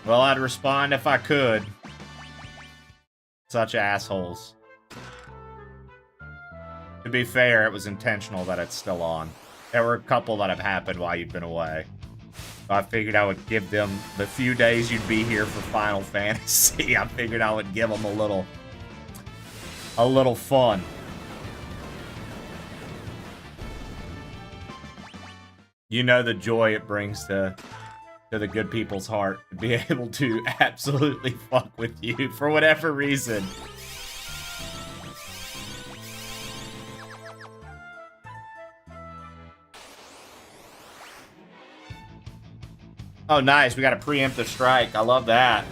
Well, I'd respond if I could. Such assholes. To be fair, it was intentional that it's still on. There were a couple that have happened while you've been away. So I figured I would give them the few days you'd be here for Final Fantasy. I figured I would give them a little fun. You know the joy it brings to the good people's heart to be able to absolutely fuck with you for whatever reason. Oh, nice. We got a preemptive strike. I love that.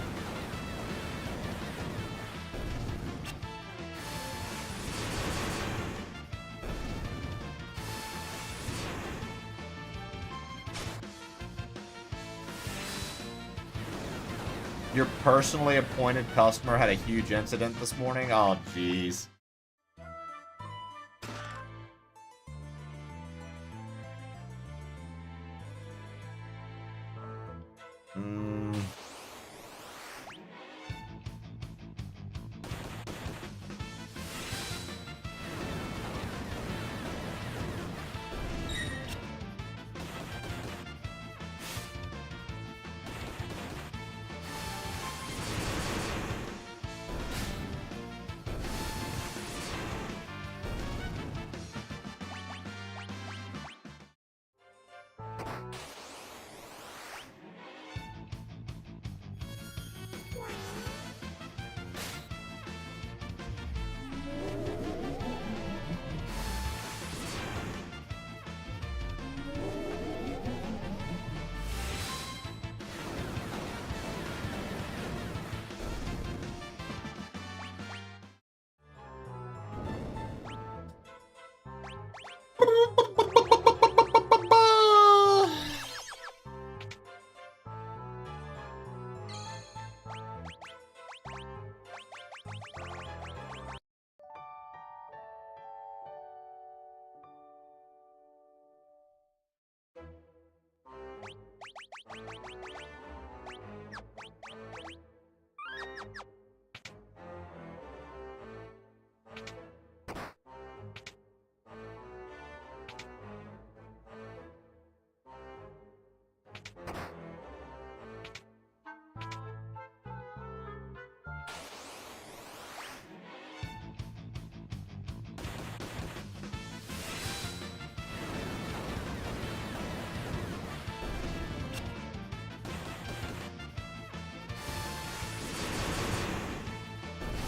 Your personally appointed customer had a huge incident this morning? Oh, jeez.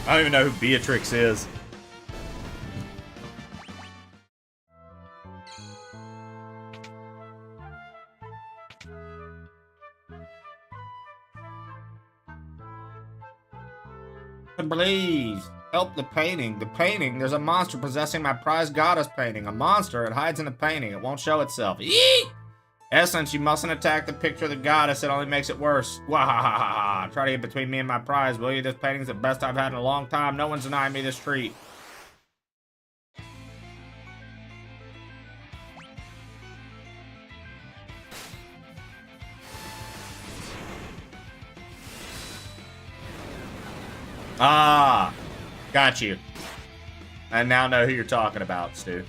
I don't even know who Beatrix is. Please help the painting. The painting. There's a monster possessing my prized goddess painting. A monster. It hides in the painting. It won't show itself. Eek! Essence, you mustn't attack the picture of the goddess. It only makes it worse. Wahahaha. Try to get between me and my prize, will you? This painting's the best I've had in a long time. No one's denying me this treat. Ah, got you. I now know who you're talking about, Stu.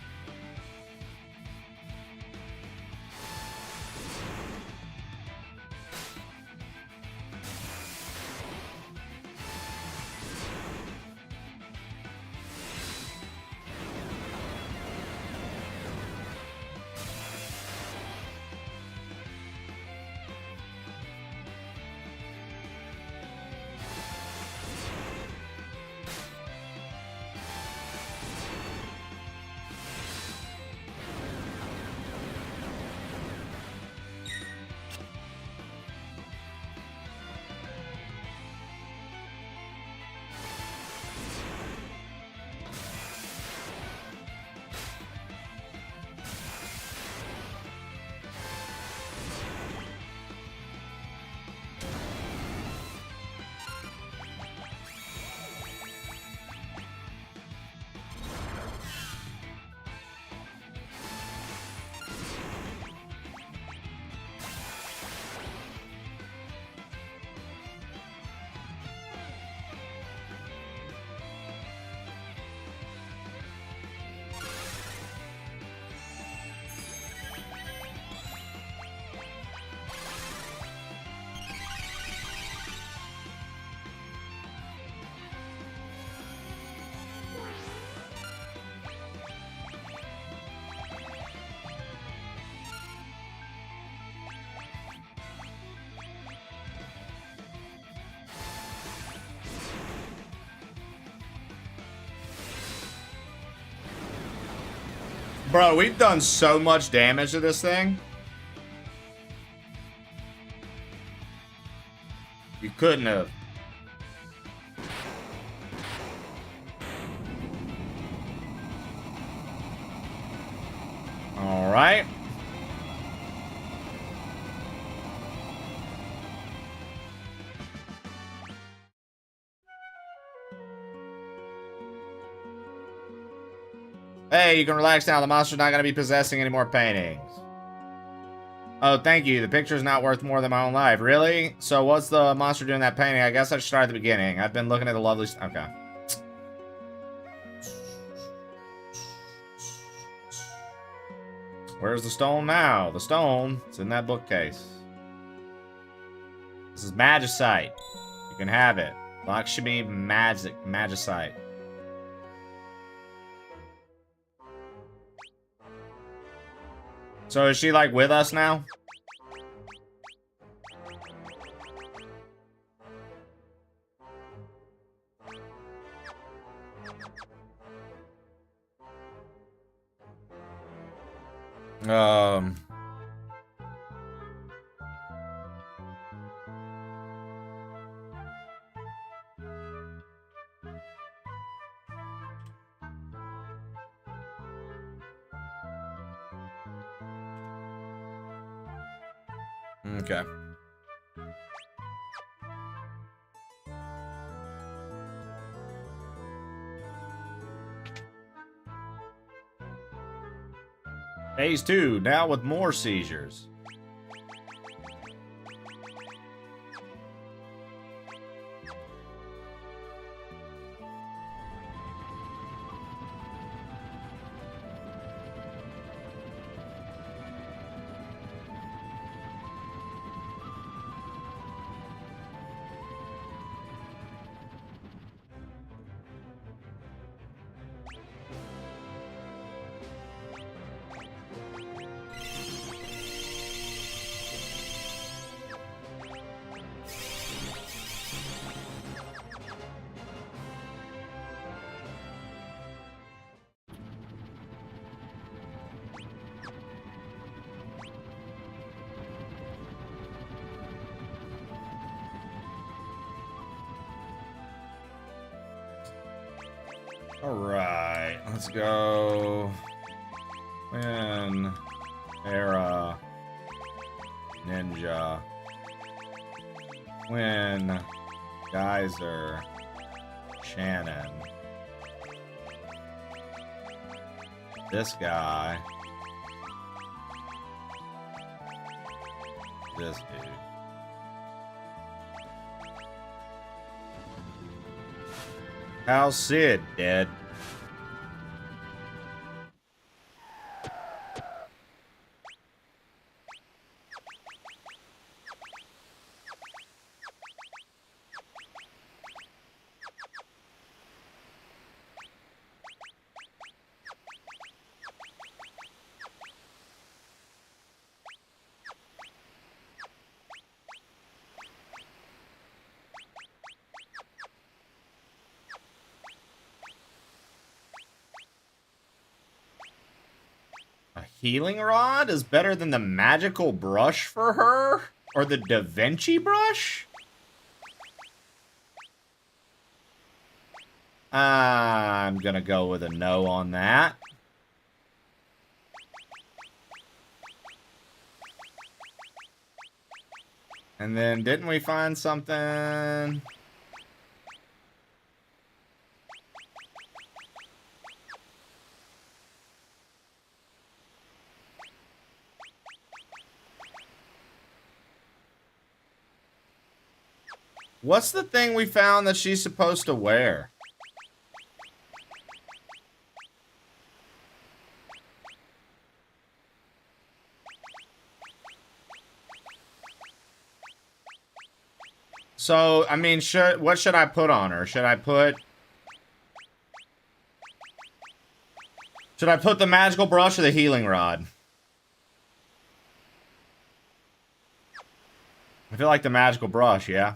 Bro, we've done so much damage to this thing. You couldn't have. All right. Hey, you can relax now. The monster's not going to be possessing any more paintings. Oh, thank you. The picture's not worth more than my own life. Really? So what's the monster doing that painting? I guess I should start at the beginning. I've been looking at the lovely... Okay. Where's the stone now? The stone is in that bookcase. This is Magicite. You can have it. Lakshmi Magicite. So is she like with us now? Okay. Phase 2, now with more seizures. Alright, let's go. Win. Era. Ninja. Win. Geyser. Shannon. This guy. This dude. How's Sid dead? Healing rod is better than the magical brush for her? Or the Da Vinci brush? I'm gonna go with a no on that. And then didn't we find something? What's the thing we found that she's supposed to wear? So, I mean, what should I put on her? Should I put the magical brush or the healing rod? I feel like the magical brush, yeah.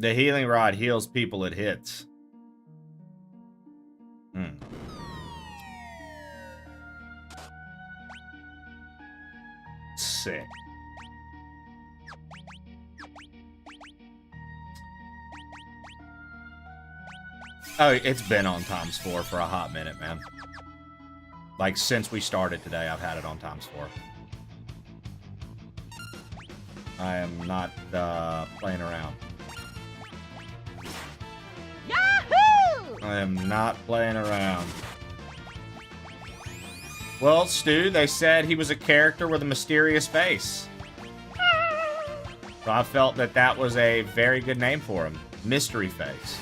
The healing rod heals people it hits. Sick. Oh, it's been on ×4 for a hot minute, man. Like, since we started today, I've had it on ×4. I am not playing around. Yahoo! I am not playing around. Well, Stu, they said he was a character with a mysterious face. So I felt that that was a very good name for him. Mystery Face.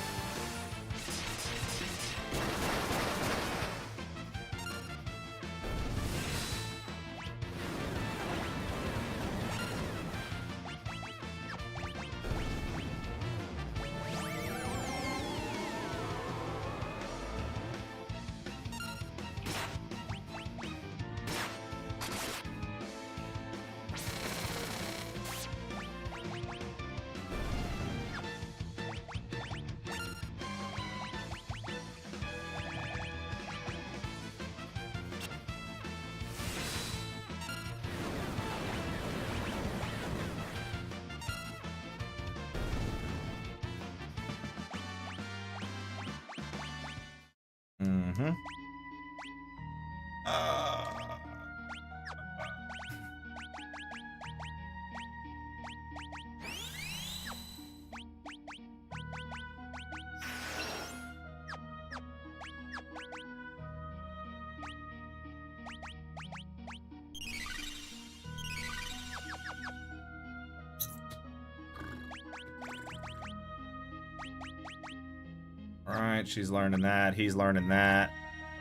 Alright, she's learning that. He's learning that.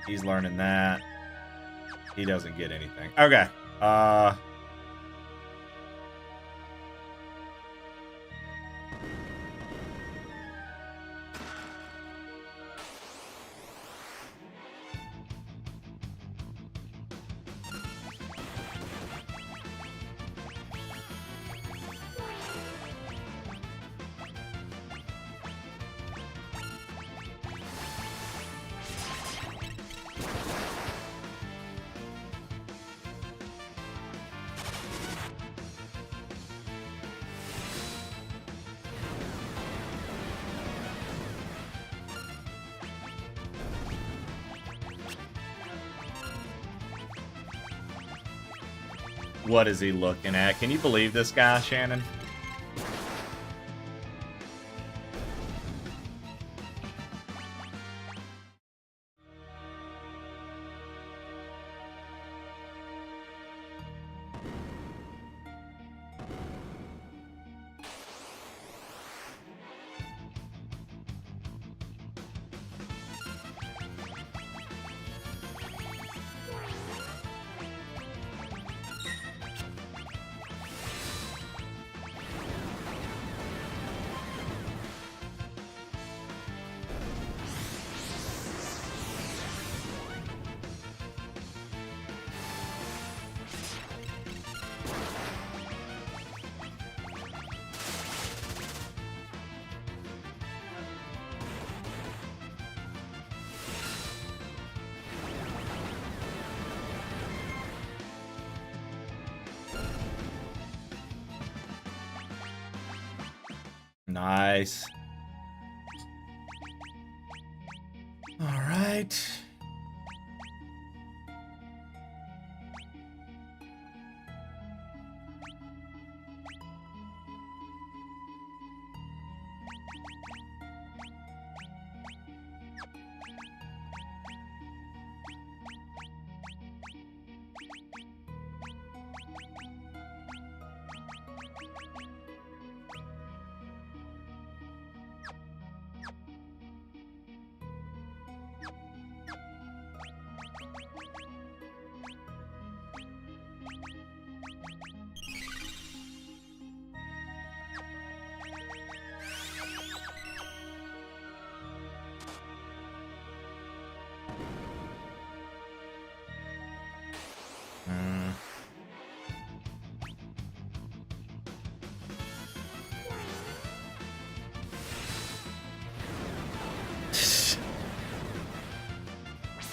He's learning that. He doesn't get anything. Okay. What is he looking at? Can you believe this guy, Shannon? Nice. All right.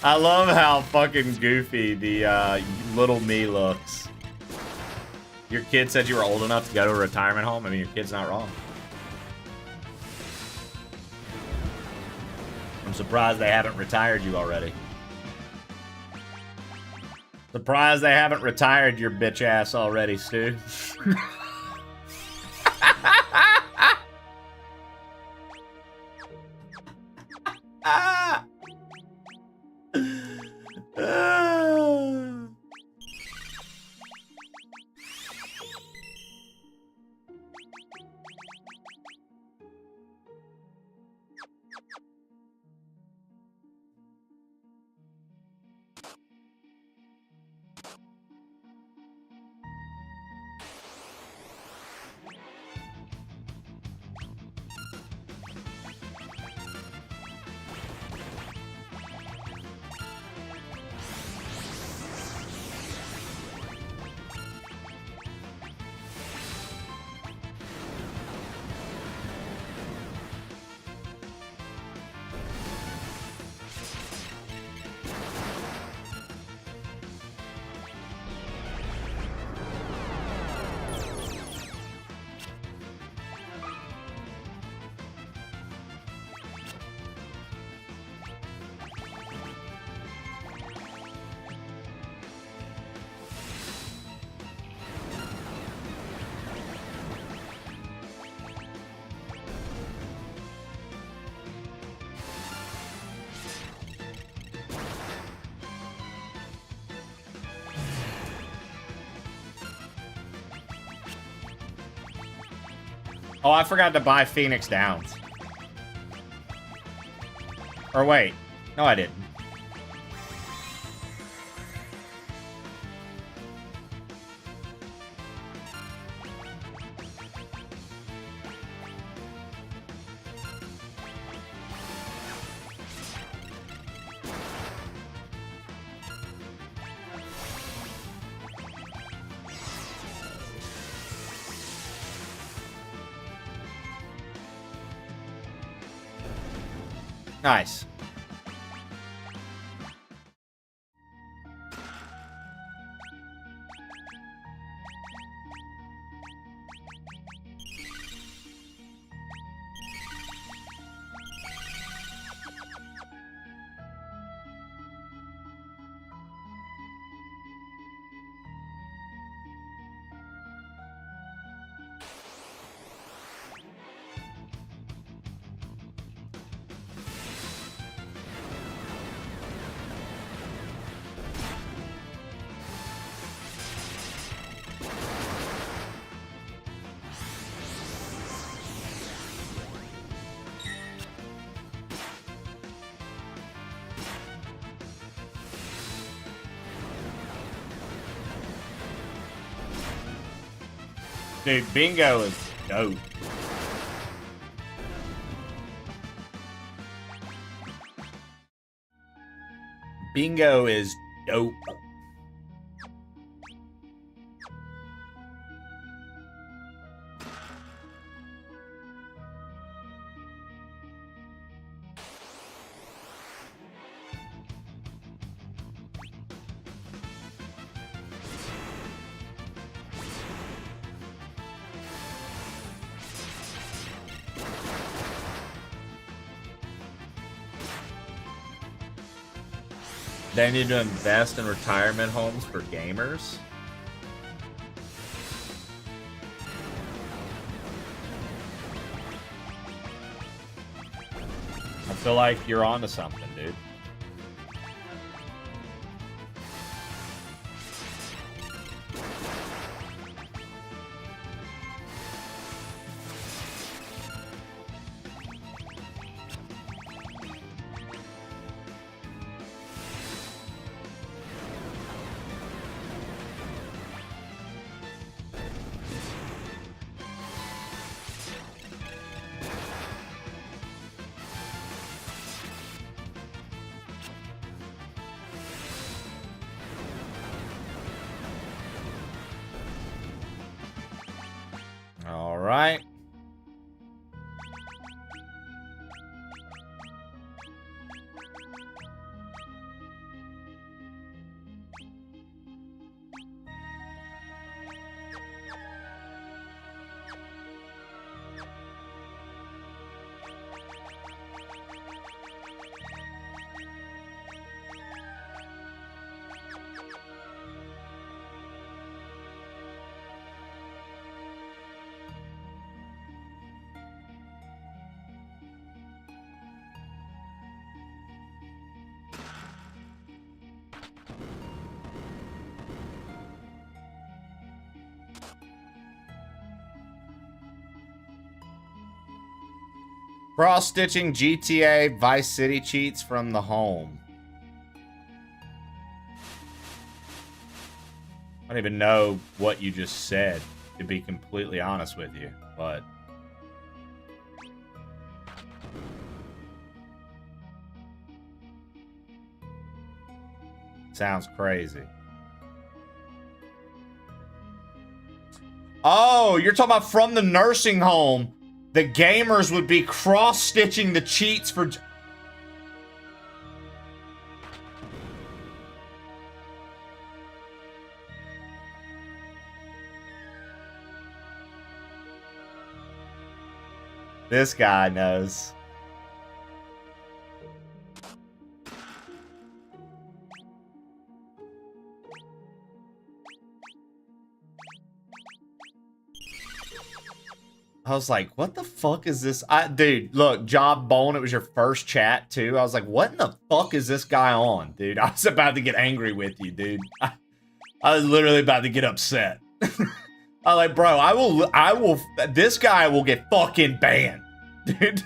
I love how fucking goofy the little me looks. Your kid said you were old enough to go to a retirement home? I mean, your kid's not wrong. I'm surprised they haven't retired you already. Surprised they haven't retired your bitch ass already, Stu. Oh, I forgot to buy Phoenix Downs. Or wait. No, I didn't. Nice. Dude, bingo is dope. Bingo is dope. They need to invest in retirement homes for gamers. I feel like you're onto something, dude. All right. Cross-stitching GTA Vice City cheats from the home. I don't even know what you just said, to be completely honest with you, but... sounds crazy. Oh, you're talking about from the nursing home. The gamers would be cross-stitching the cheats for... This guy knows. I was like, what the fuck is this? Dude, look, Job Bone, it was your first chat, too. I was like, what in the fuck is this guy on, dude? I was about to get angry with you, dude. I was literally about to get upset. I was like, bro, I will, this guy will get fucking banned, dude.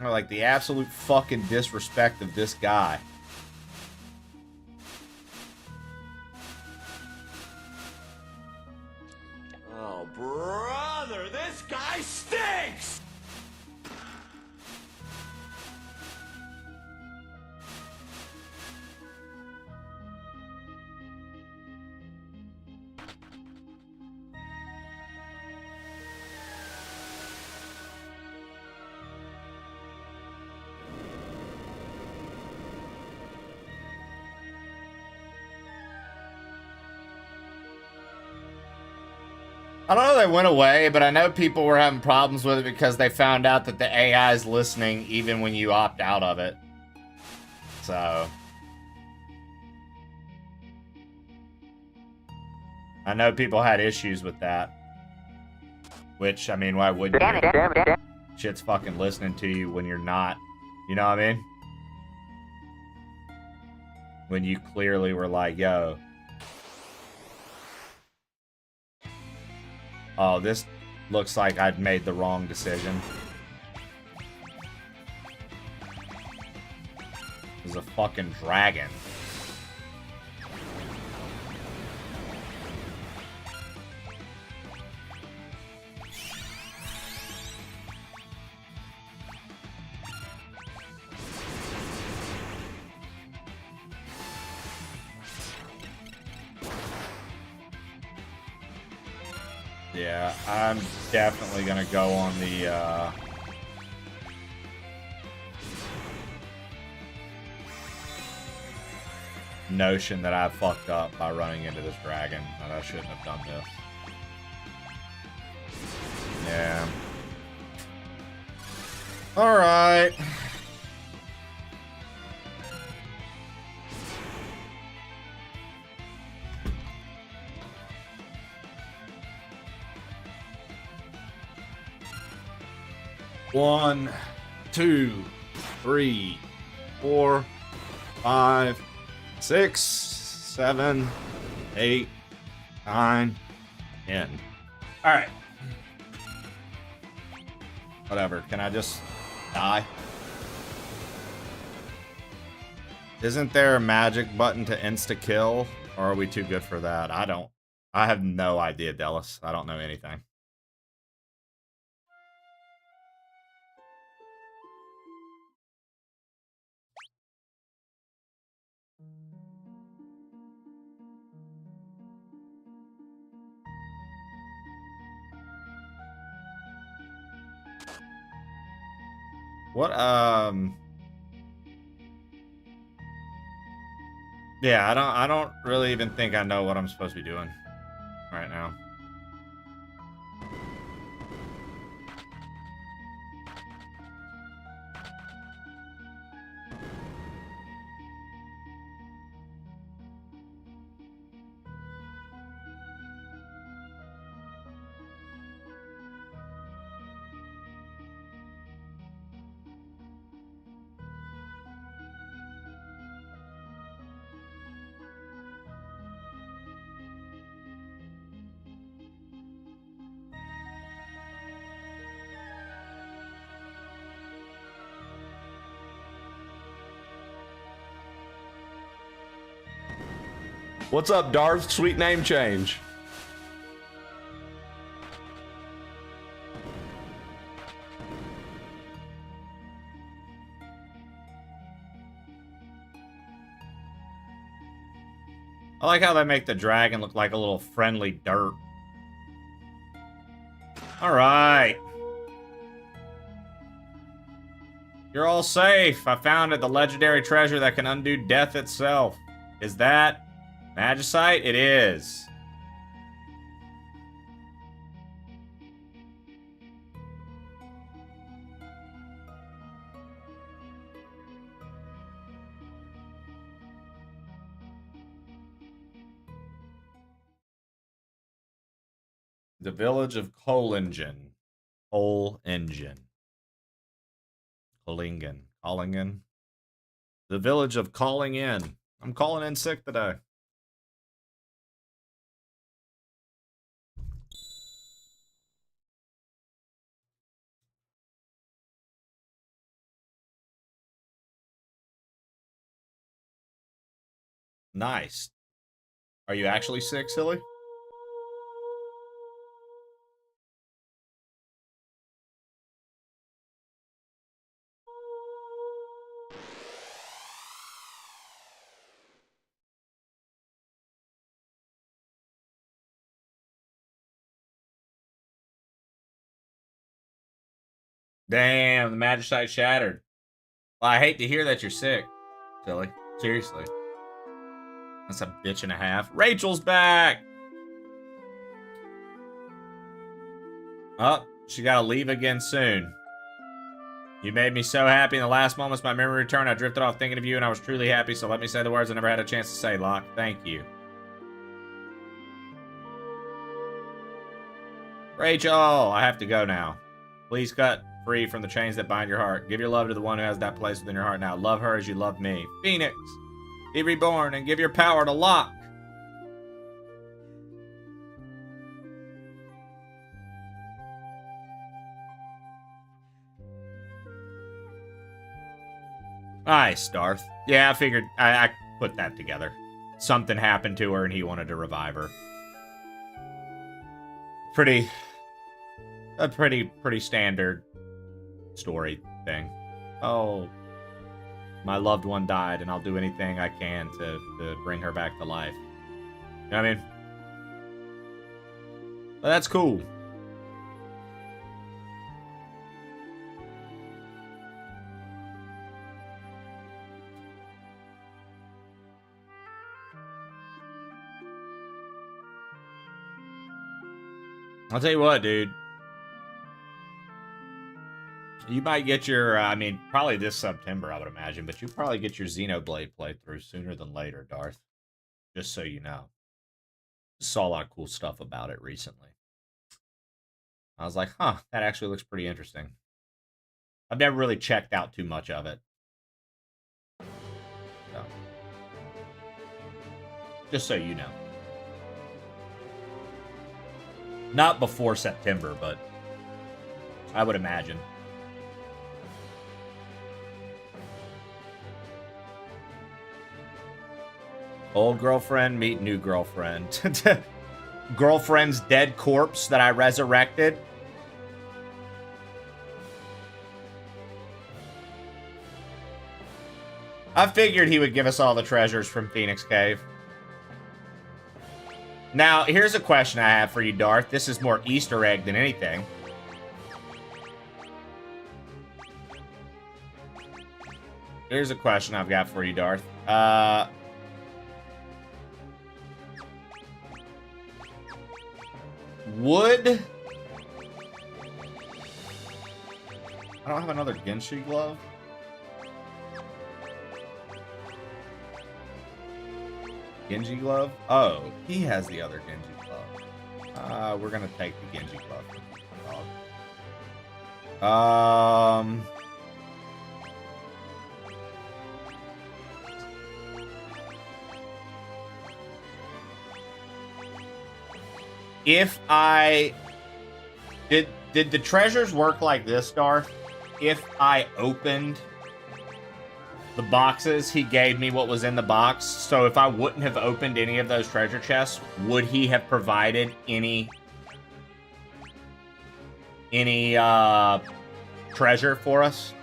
Or like the absolute fucking disrespect of this guy. Oh, brother, this guy stinks! I don't know if they went away, but I know people were having problems with it because they found out that the AI is listening even when you opt out of it. So... I know people had issues with that. Which, I mean, why wouldn't you? Shit's fucking listening to you when you're not. You know what I mean? When you clearly were like, yo... Oh, this looks like I'd made the wrong decision. There's a fucking dragon. Yeah, I'm definitely gonna go on the notion that I fucked up by running into this dragon, that I shouldn't have done this. Yeah. Alright. One, 2, 3, 4, 5, 6, 7, 8, 9, 10. Alright. Whatever. Can I just die? Isn't there a magic button to insta-kill? Or are we too good for that? I have no idea, Dallas. I don't know anything. What, yeah, I don't really even think I know what I'm supposed to be doing right now. What's up, Darth? Sweet name change. I like how they make the dragon look like a little friendly dirt. Alright. You're all safe. I found it, the legendary treasure that can undo death itself. Is that Magicite? It is. The village of Collingen. Collingen. Collingen. The village of Calling In. I'm calling in sick today. Nice. Are you actually sick, silly? Damn, the Magicite shattered. Well, I hate to hear that you're sick, silly. Seriously. That's a bitch and a half. Rachel's back! Oh, she gotta leave again soon. You made me so happy in the last moments of my memory returned. I drifted off thinking of you and I was truly happy, so let me say the words I never had a chance to say, Locke. Thank you. Rachel, I have to go now. Please cut free from the chains that bind your heart. Give your love to the one who has that place within your heart now. Love her as you love me. Phoenix, be reborn and give your power to Locke. Nice, Darth. Yeah, I figured I put that together. Something happened to her and he wanted to revive her. A pretty standard story thing. Oh, my loved one died and I'll do anything I can to bring her back to life. You know what I mean? But that's cool. I'll tell you what, dude. You might get your, I mean, probably this September, I would imagine, but you probably get your Xenoblade playthrough sooner than later, Darth. Just so you know. Saw a lot of cool stuff about it recently. I was like, huh, that actually looks pretty interesting. I've never really checked out too much of it. So. Just so you know. Not before September, but I would imagine. Old girlfriend, meet new girlfriend. Girlfriend's dead corpse that I resurrected. I figured he would give us all the treasures from Phoenix Cave. Now, here's a question I have for you, Darth. This is more Easter egg than anything. Here's a question I've got for you, Darth. Would... I don't have another Genshi glove. Genji glove? Oh, he has the other Genji glove. We're gonna take the Genji glove. If I... Did the treasures work like this, Darth? If I opened the boxes, he gave me what was in the box. So if I wouldn't have opened any of those treasure chests, would he have provided any treasure for us?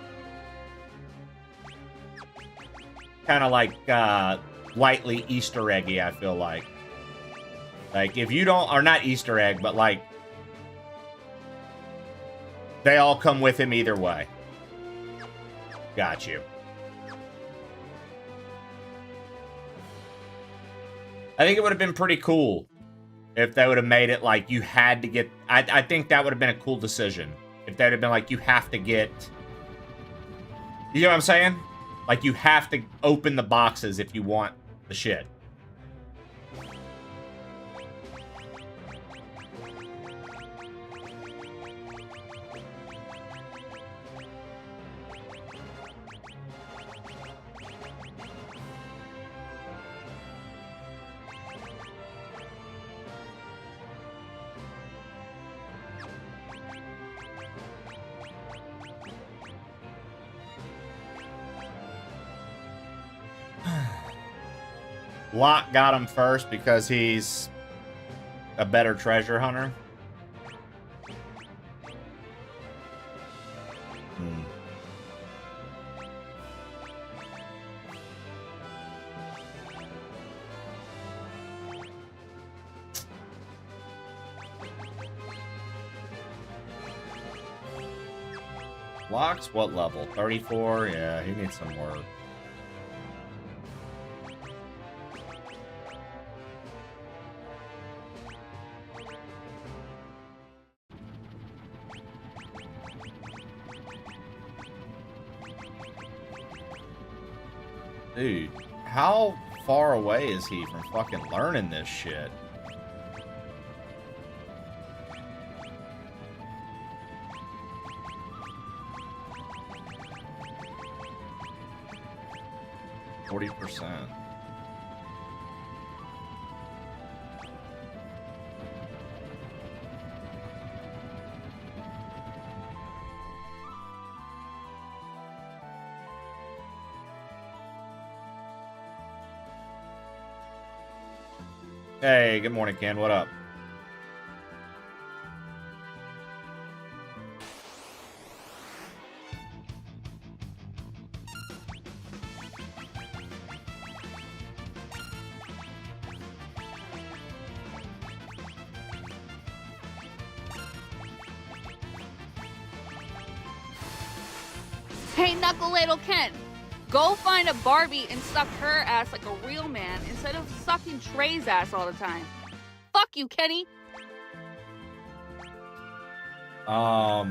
Kind of like lightly Easter eggy, I feel like. Like if you don't, or not Easter egg, but like they all come with him either way. Got you. I think it would have been pretty cool if they would have made it like you had to get... I think that would have been a cool decision. If they would have been like, you have to get... You know what I'm saying? Like, you have to open the boxes if you want the shit. Locke got him first because he's a better treasure hunter. Locke's what level? 34? Yeah, he needs some work. Dude, how far away is he from fucking learning this shit? %. Hey, good morning, Ken. What up? Hey, Knuckle Ladle Ken, go find a Barbie and suck her ass like a real man instead of sucking Trey's ass all the time. Fuck you, Kenny. Oh.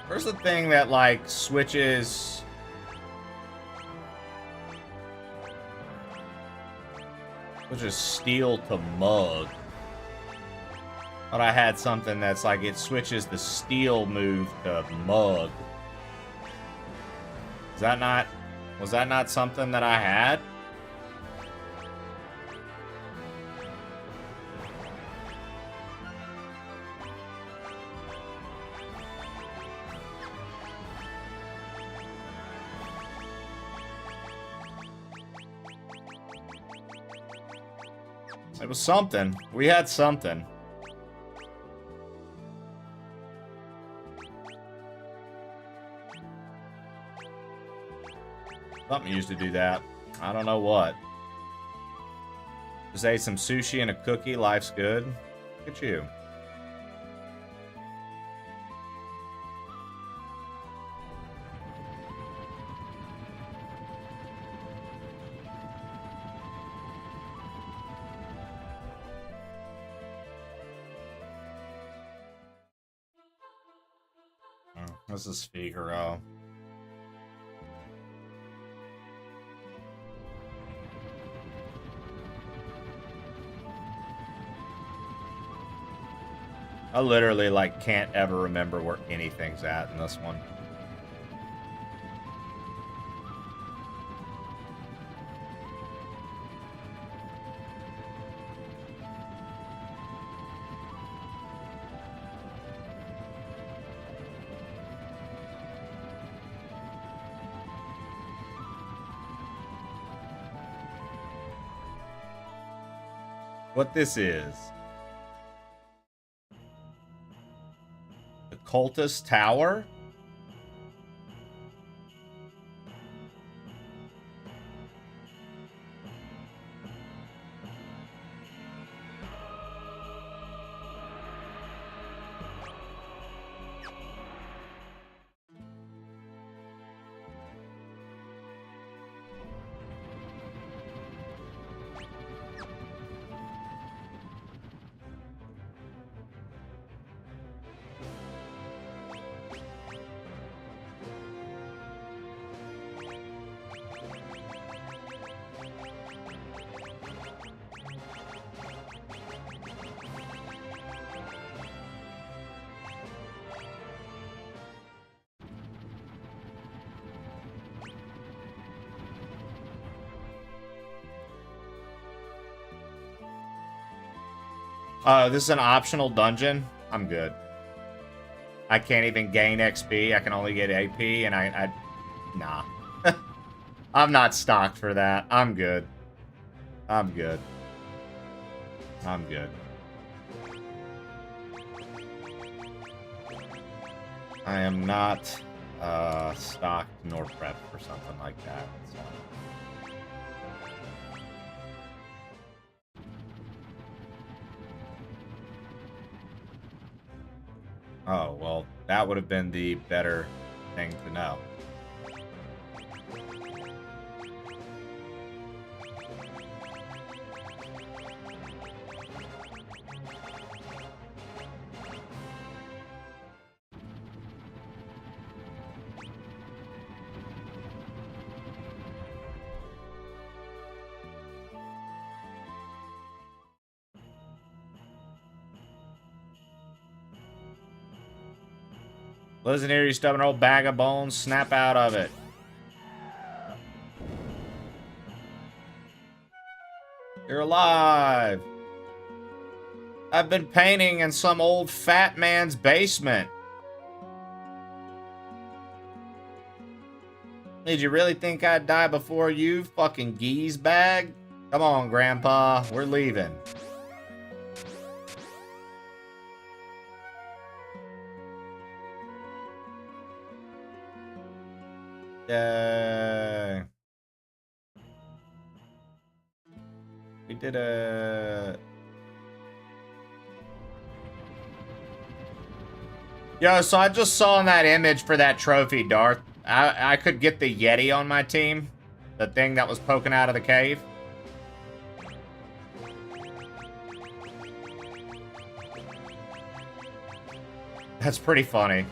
Where's the thing that, like, switches... Switches steel to mug? But I had something that's like, it switches the steel move to mug. Is that not... Was that not something that I had? It was something. We had something. Something used to do that. I don't know what. Just ate some sushi and a cookie. Life's good. Look at you. This is Figaro. I literally, like, can't ever remember where anything's at in this one. What this is. The Cultist Tower? This is an optional dungeon. I'm good. I can't even gain XP. I can only get AP, and nah. I'm not stocked for that. I'm good. I'm good. I'm good. I am not stocked nor prepped for something like that. So. Oh, well, that would have been the better thing to know. Listen here, you stubborn old bag of bones. Snap out of it. You're alive. I've been painting in some old fat man's basement. Did you really think I'd die before you, fucking geese bag? Come on, Grandpa. We're leaving. Yay. We did a... Yo, so I just saw in that image for that trophy, Darth. I could get the Yeti on my team. The thing that was poking out of the cave. That's pretty funny.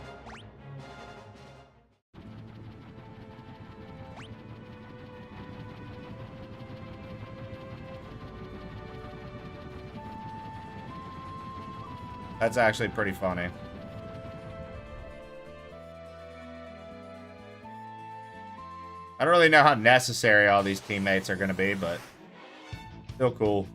That's actually pretty funny. I don't really know how necessary all these teammates are going to be, but still cool.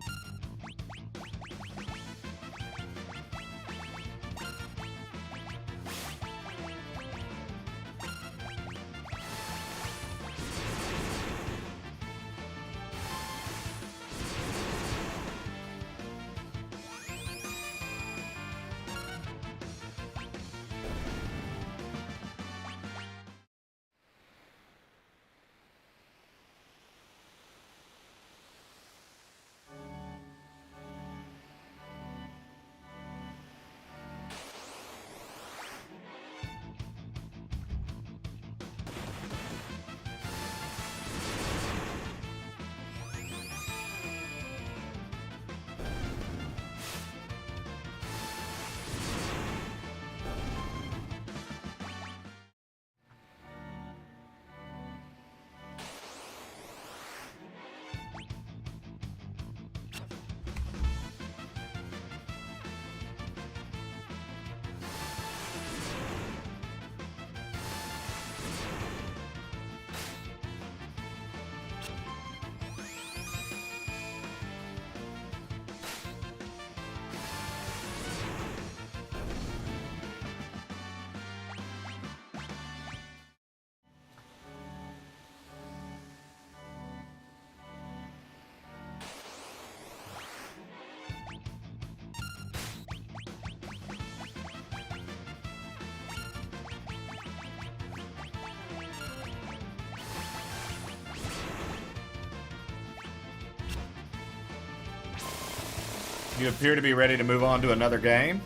You appear to be ready to move on to another game.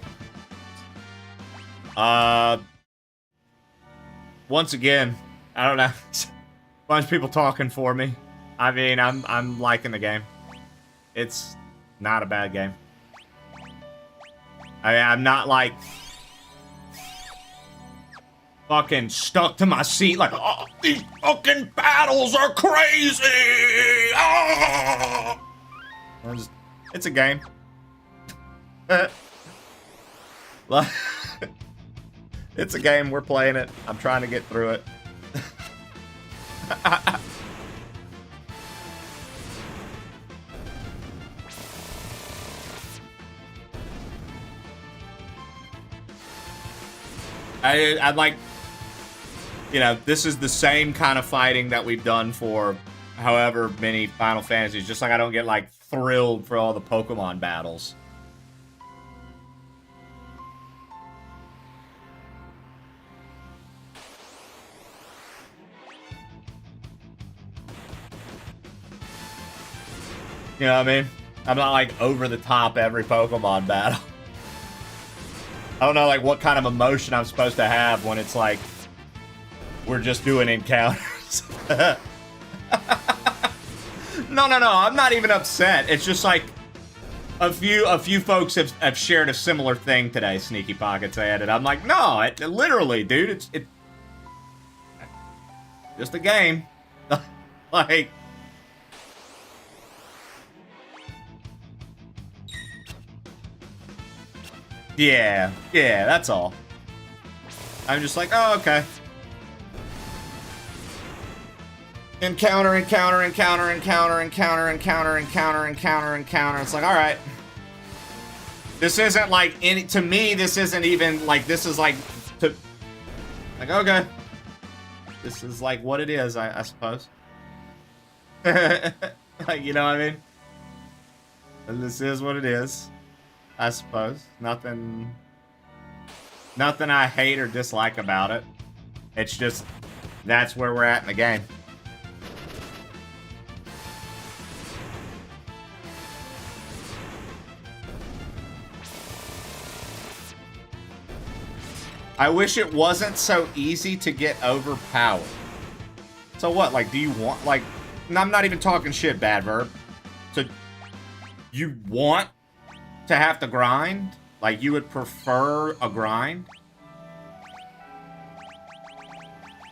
Once again, I don't know. Bunch of people talking for me. I mean, I'm liking the game. It's not a bad game. I'm not like fucking stuck to my seat like, oh, these fucking battles are crazy. Oh! It's a game. It's a game. We're playing it. I'm trying to get through it. I'd like, you know, this is the same kind of fighting that we've done for however many Final Fantasies. Just like I don't get like thrilled for all the Pokemon battles. You know what I mean? I'm not like over the top every Pokemon battle. I don't know like what kind of emotion I'm supposed to have when it's like we're just doing encounters. No, I'm not even upset. It's just like a few folks have shared a similar thing today, Sneaky Pockets added. I'm like, no, it literally, dude, it's just a game. Like, yeah, that's all. I'm just like, oh, okay. Encounter. It's like, all right. This isn't like any, to me, this isn't even like, this is like, okay. This is like what it is, I suppose. Like, you know what I mean? And this is what it is, I suppose. Nothing I hate or dislike about it. It's just, that's where we're at in the game. I wish it wasn't so easy to get overpowered. So what, like, do you want, like, I'm not even talking shit, bad verb. So, you want to have to grind? Like, you would prefer a grind?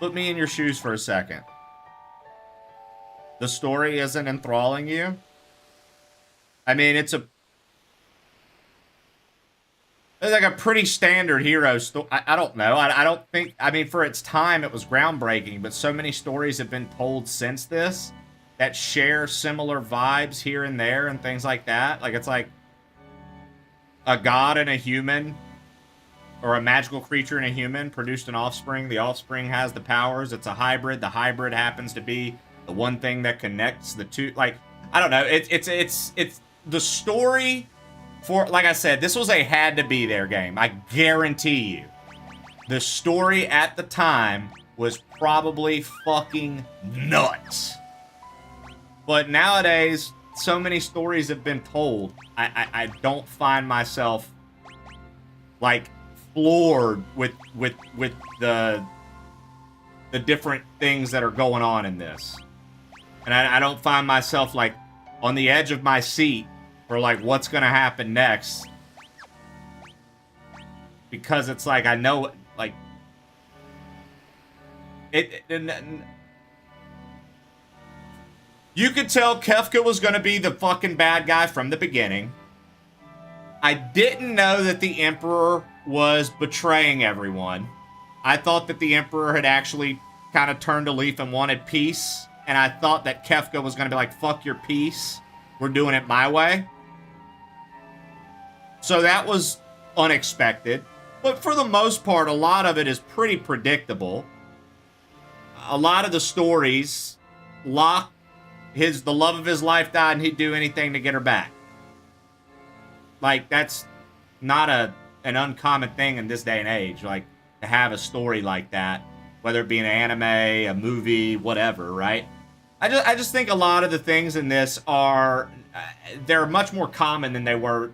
Put me in your shoes for a second. The story isn't enthralling you? I mean, it's like a pretty standard hero story. I don't know. I don't think... I mean, for its time, it was groundbreaking, but so many stories have been told since this that share similar vibes here and there and things like that. Like, it's like a god and a human, or a magical creature and a human produced an offspring. The offspring has the powers. It's a hybrid. The hybrid happens to be the one thing that connects the two. Like, I don't know. It's the story... For, like I said, this was a had-to-be-there game. I guarantee you. The story at the time was probably fucking nuts. But nowadays, so many stories have been told, I don't find myself, like, floored with the different things that are going on in this. And I don't find myself, like, on the edge of my seat or like what's gonna happen next, because it's like I know, like you could tell Kefka was gonna be the fucking bad guy from the beginning. I didn't know that the Emperor was betraying everyone. I thought that the Emperor had actually kind of turned a leaf and wanted peace, and I thought that Kefka was gonna be like, fuck your peace, we're doing it my way. So that was unexpected. But for the most part, a lot of it is pretty predictable. A lot of the stories, Locke, the love of his life died and he'd do anything to get her back. Like, that's not an uncommon thing in this day and age. Like, to have a story like that, whether it be an anime, a movie, whatever, right? I just think a lot of the things in this are, they're much more common than they were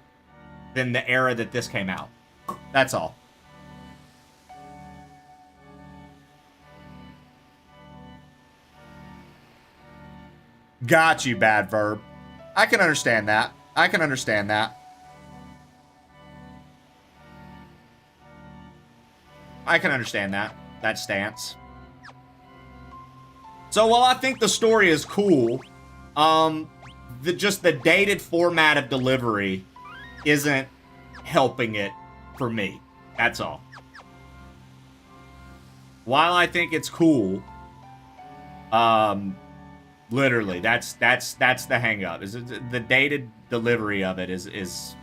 than the era that this came out. That's all. Got you, bad verb. I can understand that. I can understand that. I can understand that. That stance. So while I think the story is cool, just the dated format of delivery isn't helping it for me. That's all. While I think it's cool, literally, that's the hang up. Is the dated delivery of it is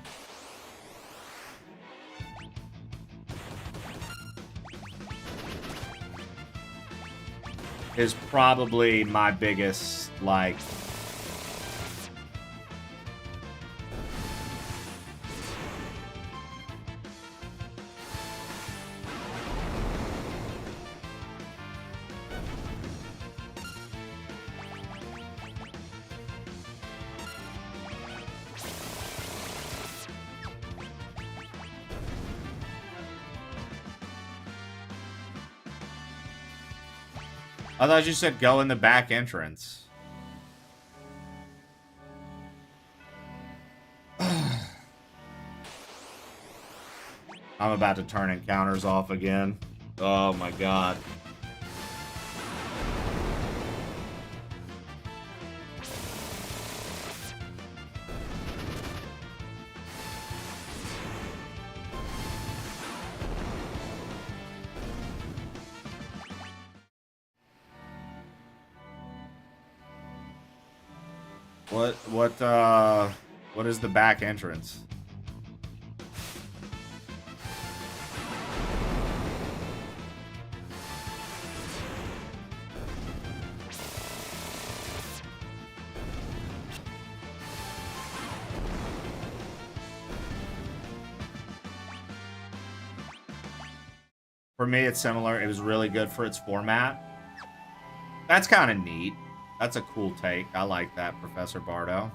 probably my biggest, like, I thought you said go in the back entrance. I'm about to turn encounters off again. Oh my god. What is the back entrance? For me, it's similar. It was really good for its format. That's kind of neat. That's a cool take. I like that, Professor Bardo.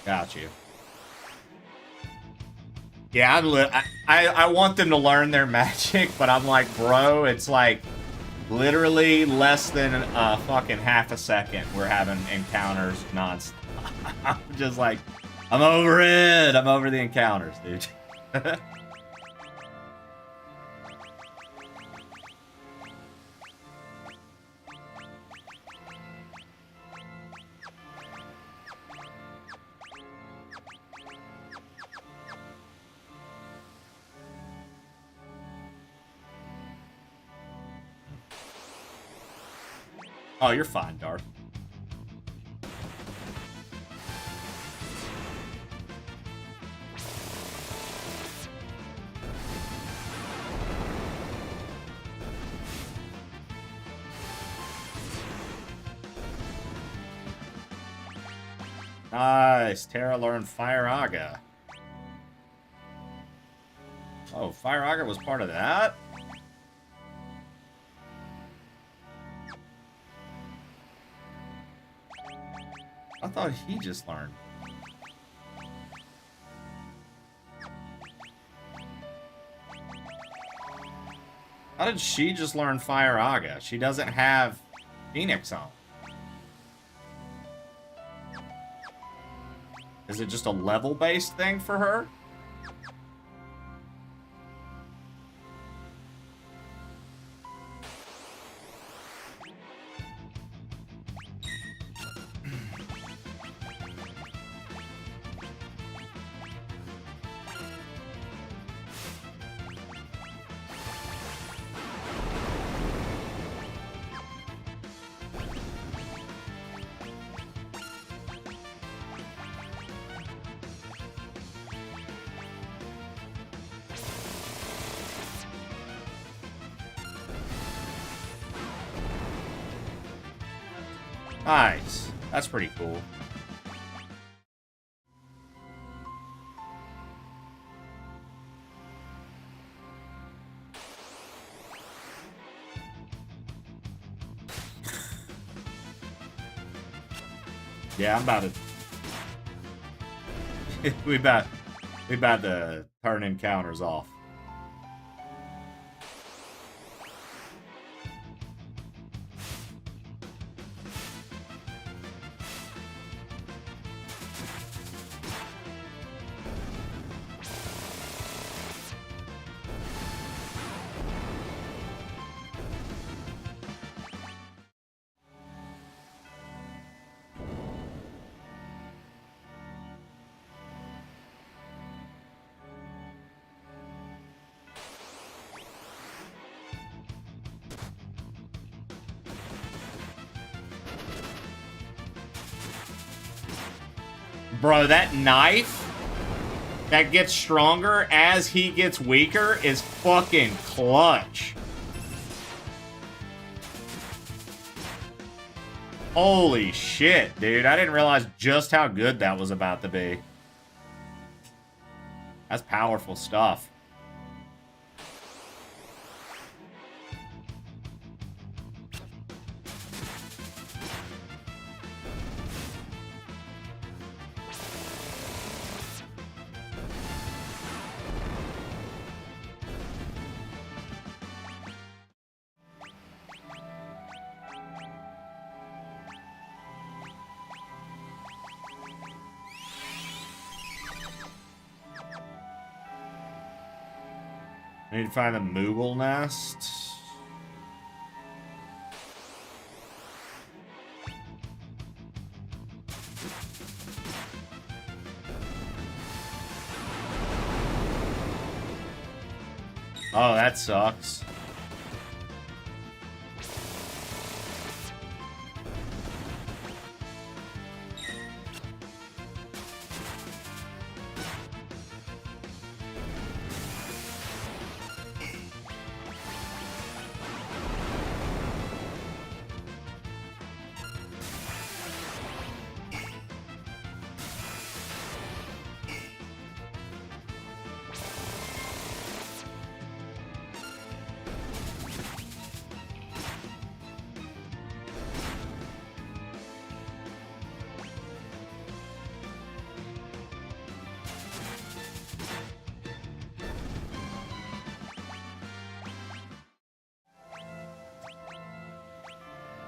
Got you. Yeah, I want them to learn their magic, but I'm like, bro, it's like literally less than fucking half a second we're having encounters nonstop. I'm just like, I'm over it. I'm over the encounters, dude. Oh, you're fine, Darth. Nice. Terra learned Fire Aga. Oh, Fire Aga was part of that? I thought he just learned. How did she just learn Fire Aga? She doesn't have Phoenix on. Is it just a level-based thing for her? Nice. That's pretty cool. Yeah, I'm about to... we about to turn encounters off. Bro, that knife that gets stronger as he gets weaker is fucking clutch. Holy shit, dude. I didn't realize just how good that was about to be. That's powerful stuff. I need to find the Moogle nest. Oh, that sucks.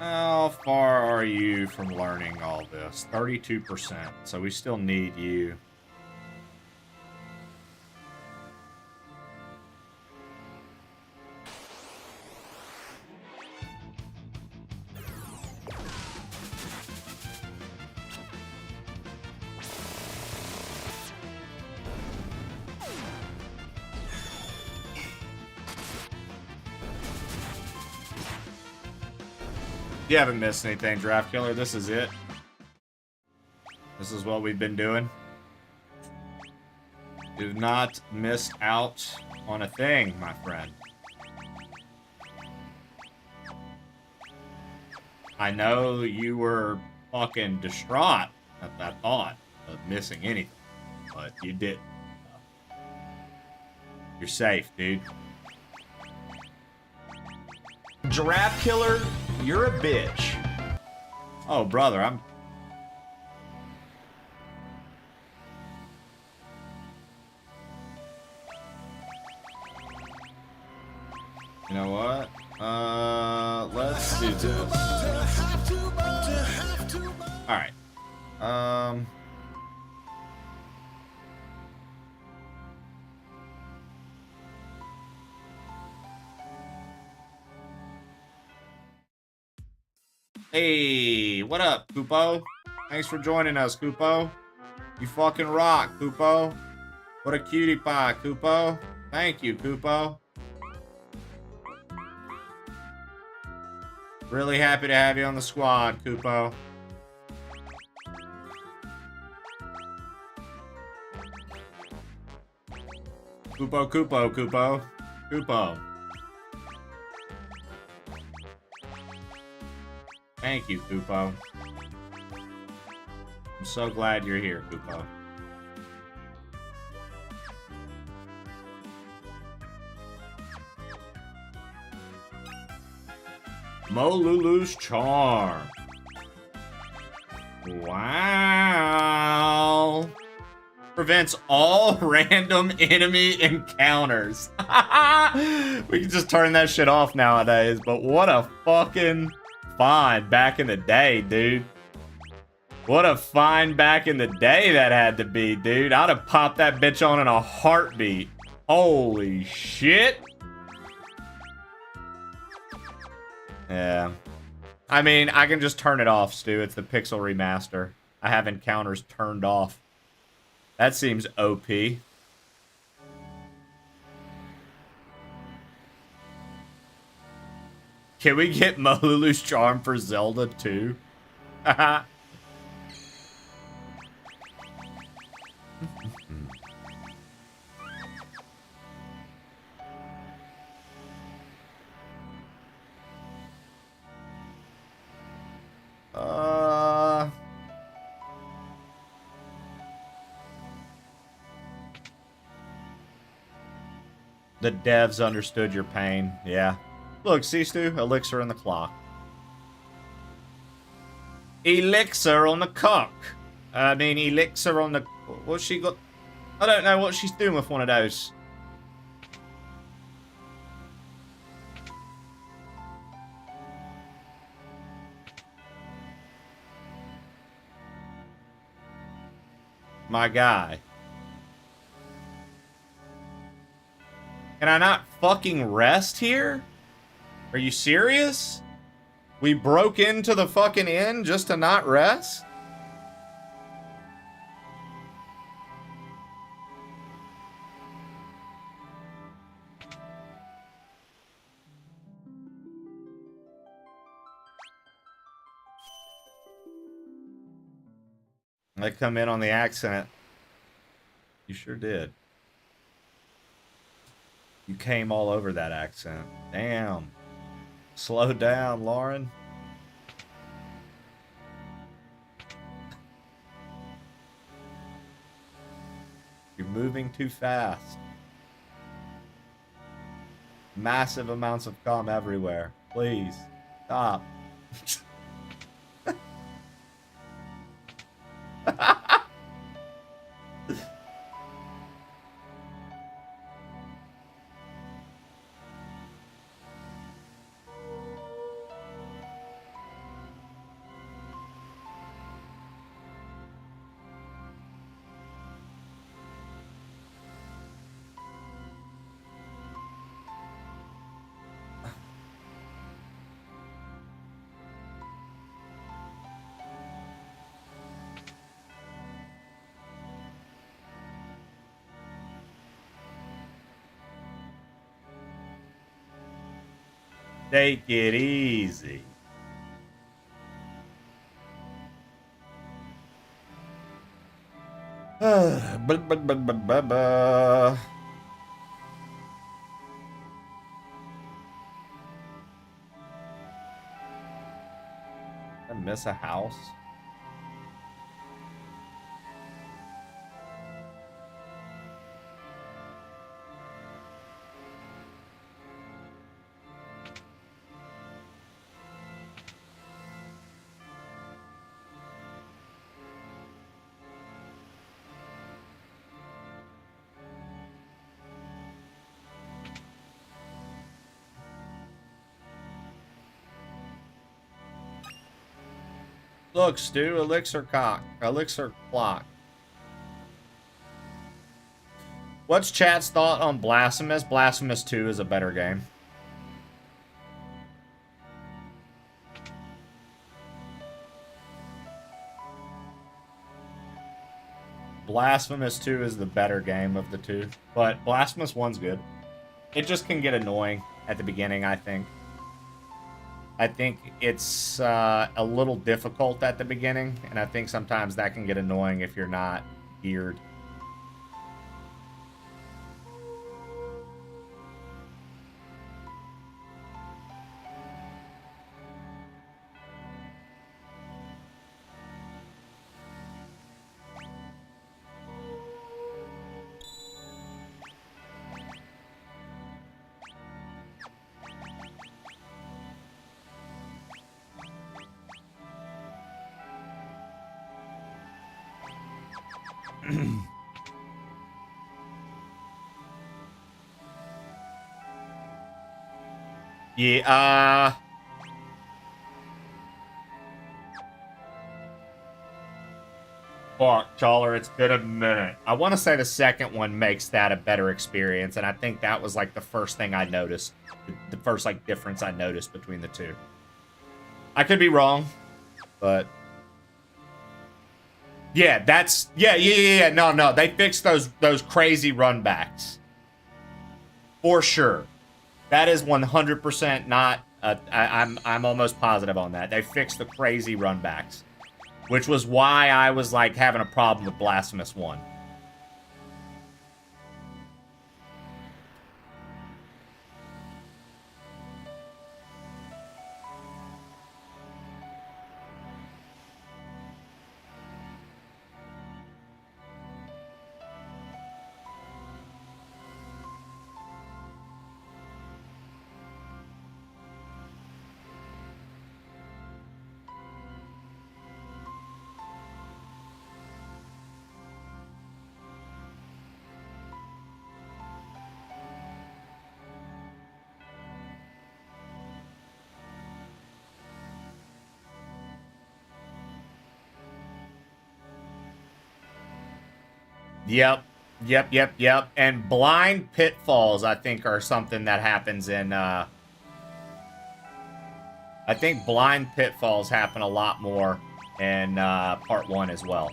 How far are you from learning all this? 32%. So we still need you. You haven't missed anything, Draft Killer. This is it. This is what we've been doing. You've not missed out on a thing, my friend. I know you were fucking distraught at that thought of missing anything, but you didn't. You're safe, dude. Giraffe Killer, you're a bitch. Oh, brother, I'm... You know what? Let's do this. Alright. Hey, what up, Koopo? Thanks for joining us, Koopo. You fucking rock, Koopo. What a cutie pie, Koopo. Thank you, Koopo. Really happy to have you on the squad, Koopo. Koopo, Koopo, Koopo. Koopo. Thank you, Koopo. I'm so glad you're here, Koopo. Molulu's Charm. Wow. Prevents all random enemy encounters. We can just turn that shit off nowadays, but what a fucking find back in the day, dude. What a find back in the day that had to be, dude. I'd have popped that bitch on in a heartbeat. Holy shit. Yeah. I mean, I can just turn it off, Stu. It's the Pixel Remaster. I have encounters turned off. That seems OP. Can we get Molulu's Charm for Zelda too? Haha. The devs understood your pain. Yeah. Look, see, Stu? Elixir in the clock. Elixir on the cock. I mean, elixir on the... What's she got? I don't know what she's doing with one of those. My guy. Can I not fucking rest here? Are you serious? We broke into the fucking inn just to not rest? I come in on the accent. You sure did. You came all over that accent. Damn. Slow down, Lauren. You're moving too fast. Massive amounts of cum everywhere. Please, stop. Take it easy. I miss a house. Look, Stu, elixir clock. What's chat's thought on Blasphemous? Blasphemous 2 is a better game. Blasphemous 2 is the better game of the two, but Blasphemous 1's good. It just can get annoying at the beginning, I think. I think it's a little difficult at the beginning, and I think sometimes that can get annoying if you're not geared. Yeah, fuck, Challer, it's been a minute. I want to say the second one makes that a better experience, and I think that was, like, the first thing I noticed. The first, like, difference I noticed between the two. I could be wrong, but... Yeah, that's... Yeah, no, they fixed those crazy runbacks. For sure. That is 100% not... I'm almost positive on that. They fixed the crazy runbacks. Which was why I was, like, having a problem with Blasphemous 1. Yep. Yep. And blind pitfalls, I think, are something that happens in, I think blind pitfalls happen a lot more in, part 1 as well.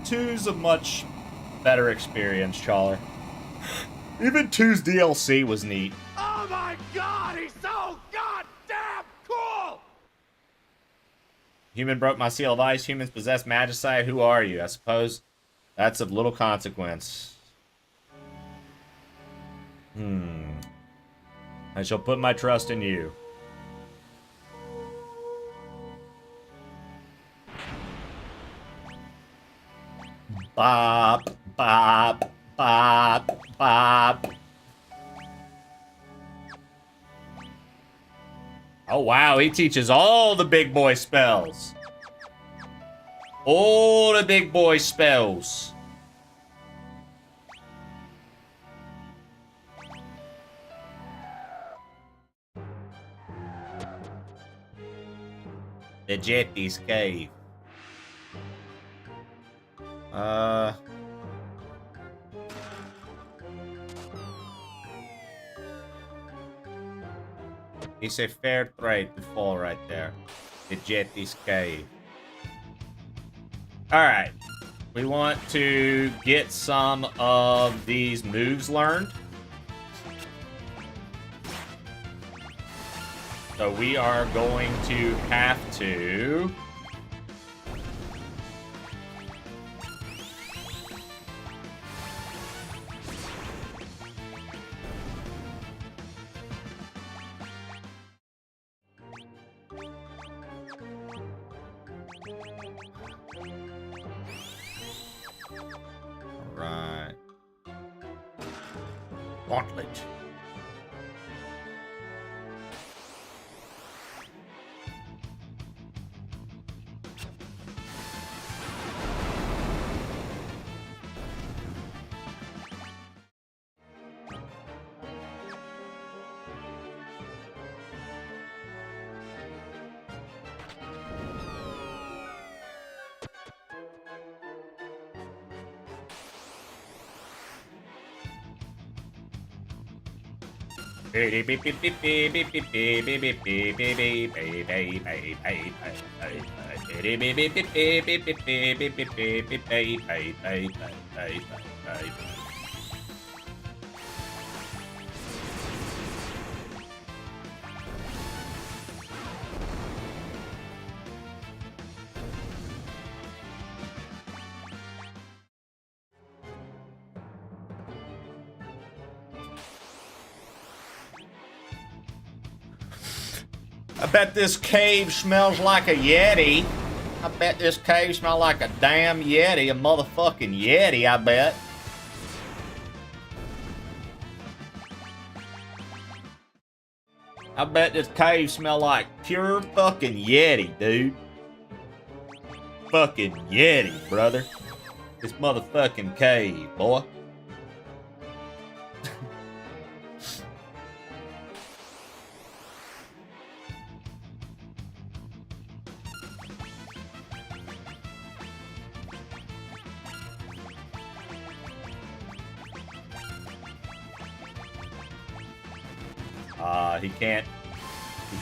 Two's a much better experience, Chawler. Even 2's DLC was neat. Oh my god, he's so goddamn cool! Human broke my seal of ice. Humans possess magicite. Who are you? I suppose that's of little consequence. I shall put my trust in you. Bop, bop, bop, bop. Oh, wow. He teaches all the big boy spells. All the big boy spells. The Jetty's Cave. It's a fair trade to fall right there. The Jetty's Cave. Alright. We want to get some of these moves learned. So we are going to have to... Right. Gauntlet. I bet this cave smells like a Yeti. I bet this cave smells like a damn Yeti, a motherfucking Yeti, I bet. I bet this cave smells like pure fucking Yeti, dude. Fucking Yeti, brother. This motherfucking cave, boy. He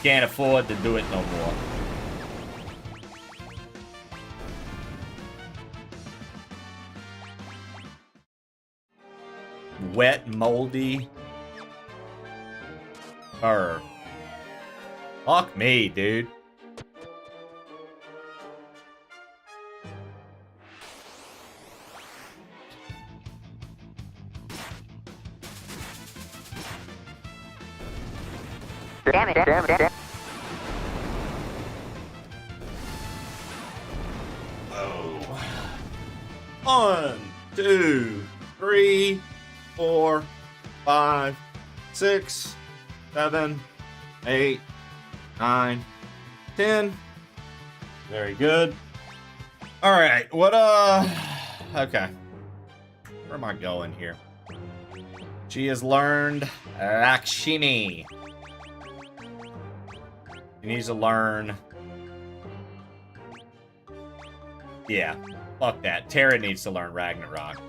can't afford to do it no more. Wet, moldy. Fuck me, dude. Damn it. Oh. 1, 2, 3, 4, 5, 6, 7, 8, 9, 10. Very good. All right, what, okay. Where am I going here? She has learned Lakshmi. She needs to learn... Yeah, fuck that. Terra needs to learn Ragnarok.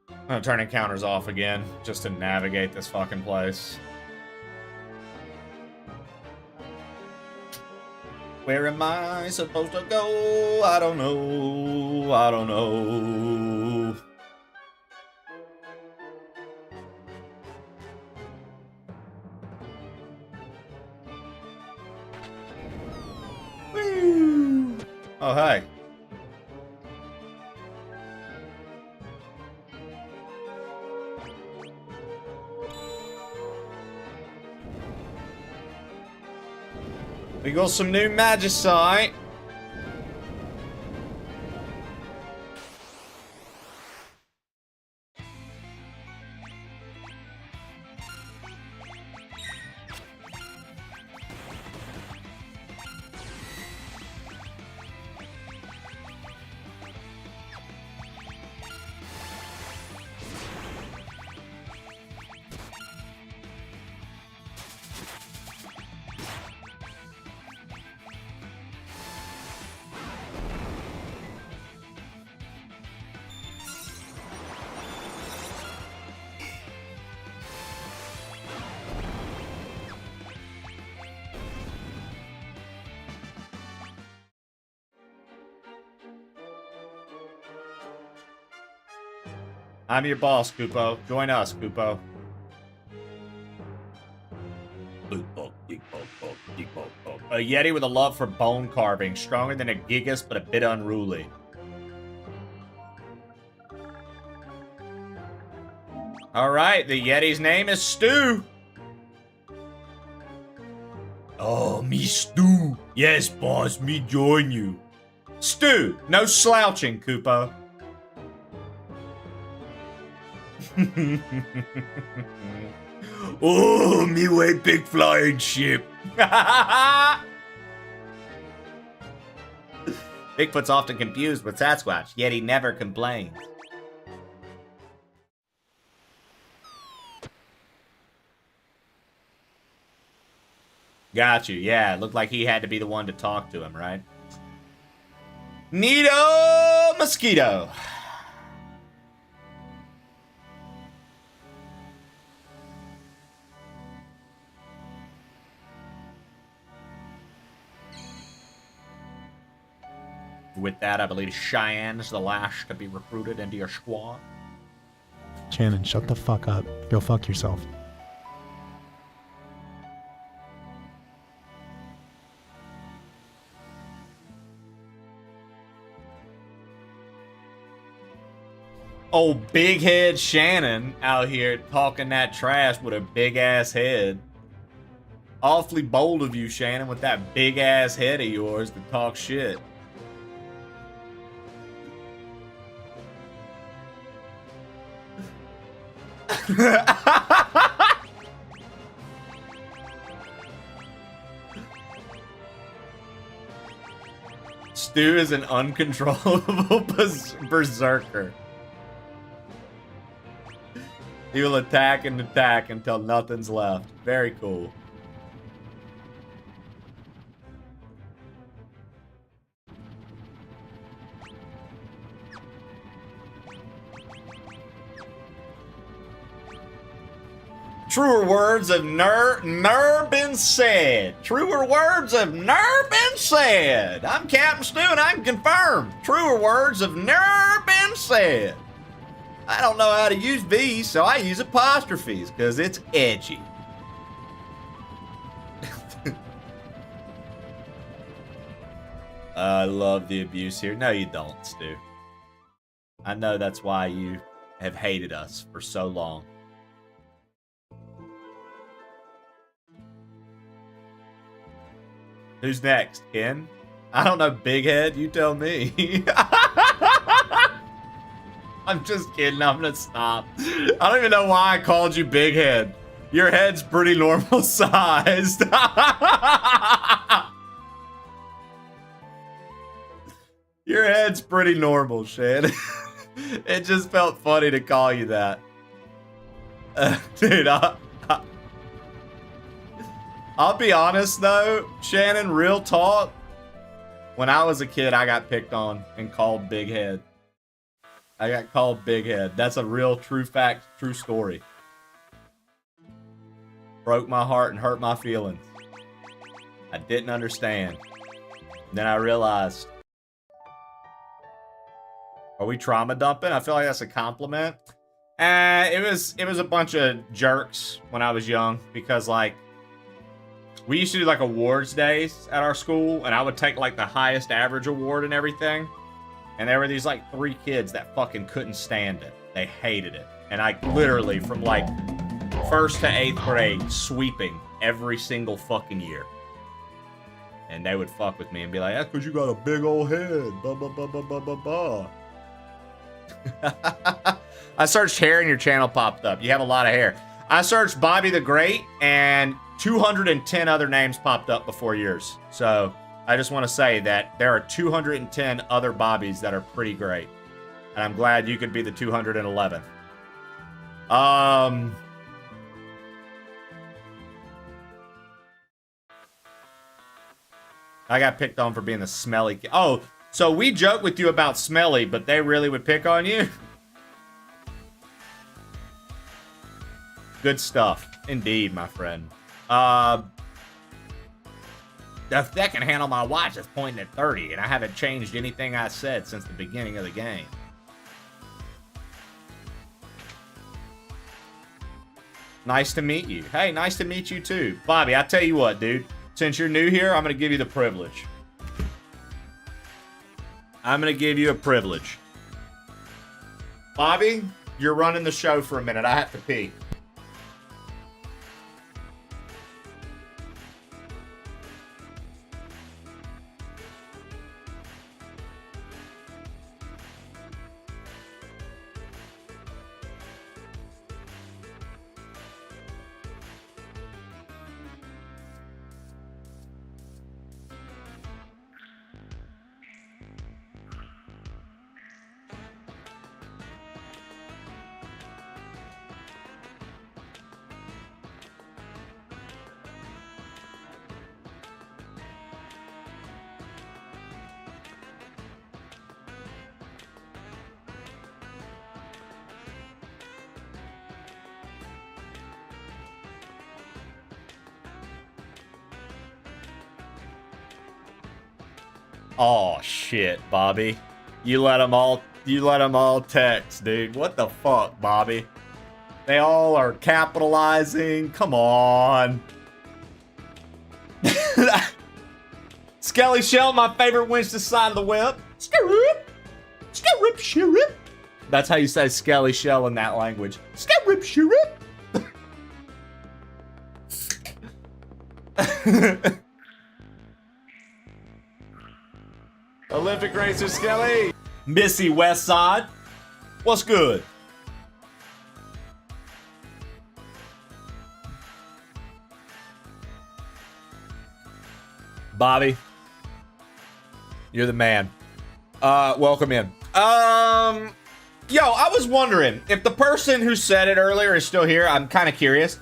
I'm gonna turn encounters off again, just to navigate this fucking place. Where am I supposed to go? I don't know. I don't know. Woo! Oh, hey. We got some new Magicite. I'm your boss, Kupo. Join us, Kupo. A Yeti with a love for bone carving. Stronger than a Gigas, but a bit unruly. Alright, the Yeti's name is Stu. Oh, me Stu. Yes, boss, me join you. Stu, no slouching, Kupo. Oh, me way big flying ship. Bigfoot's often confused with Sasquatch, yet he never complains. Got you, yeah. It looked like he had to be the one to talk to him, right? Neato Mosquito. With that, I believe Cheyenne is the last to be recruited into your squad. Shannon, shut the fuck up. Go fuck yourself. Oh, big head Shannon out here talking that trash with a big ass head. Awfully bold of you, Shannon, with that big ass head of yours to talk shit. Stu is an uncontrollable berserker. He will attack and attack until nothing's left. Very cool. Truer words have never been said. Truer words have never been said. I'm Captain Stu and I'm confirmed. Truer words have never been said. I don't know how to use V's, so I use apostrophes because it's edgy. I love the abuse here. No, you don't, Stu. I know that's why you have hated us for so long. Who's next, Ken? I don't know, Big Head. You tell me. I'm just kidding. I'm gonna stop. I don't even know why I called you Big Head. Your head's pretty normal sized. Your head's pretty normal, Shan. It just felt funny to call you that. Dude, I'll be honest though, Shannon, real talk. When I was a kid, I got picked on and called Big Head. I got called Big Head. That's a real true fact, true story. Broke my heart and hurt my feelings. I didn't understand. Then I realized. Are we trauma dumping? I feel like that's a compliment. It was a bunch of jerks when I was young because like we used to do like awards days at our school and I would take like the highest average award and everything. And there were these like 3 kids that fucking couldn't stand it. They hated it. And I literally from like 1st to 8th grade sweeping every single fucking year. And they would fuck with me and be like, that's because you got a big old head. Blah, blah, blah, blah, blah, blah, blah. I searched hair and your channel popped up. You have a lot of hair. I searched Bobby the Great and 210 other names popped up before yours. So I just want to say that there are 210 other Bobbies that are pretty great. And I'm glad you could be the 211th. I got picked on for being the smelly kid. Oh, so we joke with you about smelly, but they really would pick on you? Good stuff. Indeed, my friend. The second hand on my watch is pointing at 30, and I haven't changed anything I said since the beginning of the game. Nice to meet you. Hey, nice to meet you too. Bobby, I tell you what, dude. Since you're new here, I'm going to give you the privilege. I'm going to give you a privilege. Bobby, you're running the show for a minute. I have to pee. Oh shit, Bobby. You let them all text, dude. What the fuck, Bobby? They all are capitalizing. Come on. Skelly Shell, my favorite winch this side of the web. Skirrip. Skirrip, shirrip. That's how you say Skelly Shell in that language. Skirrip, shirrip. Olympic Racer Skelly. Missy Westside. What's good? Bobby. You're the man. Welcome in. Yo, I was wondering if the person who said it earlier is still here. I'm kind of curious.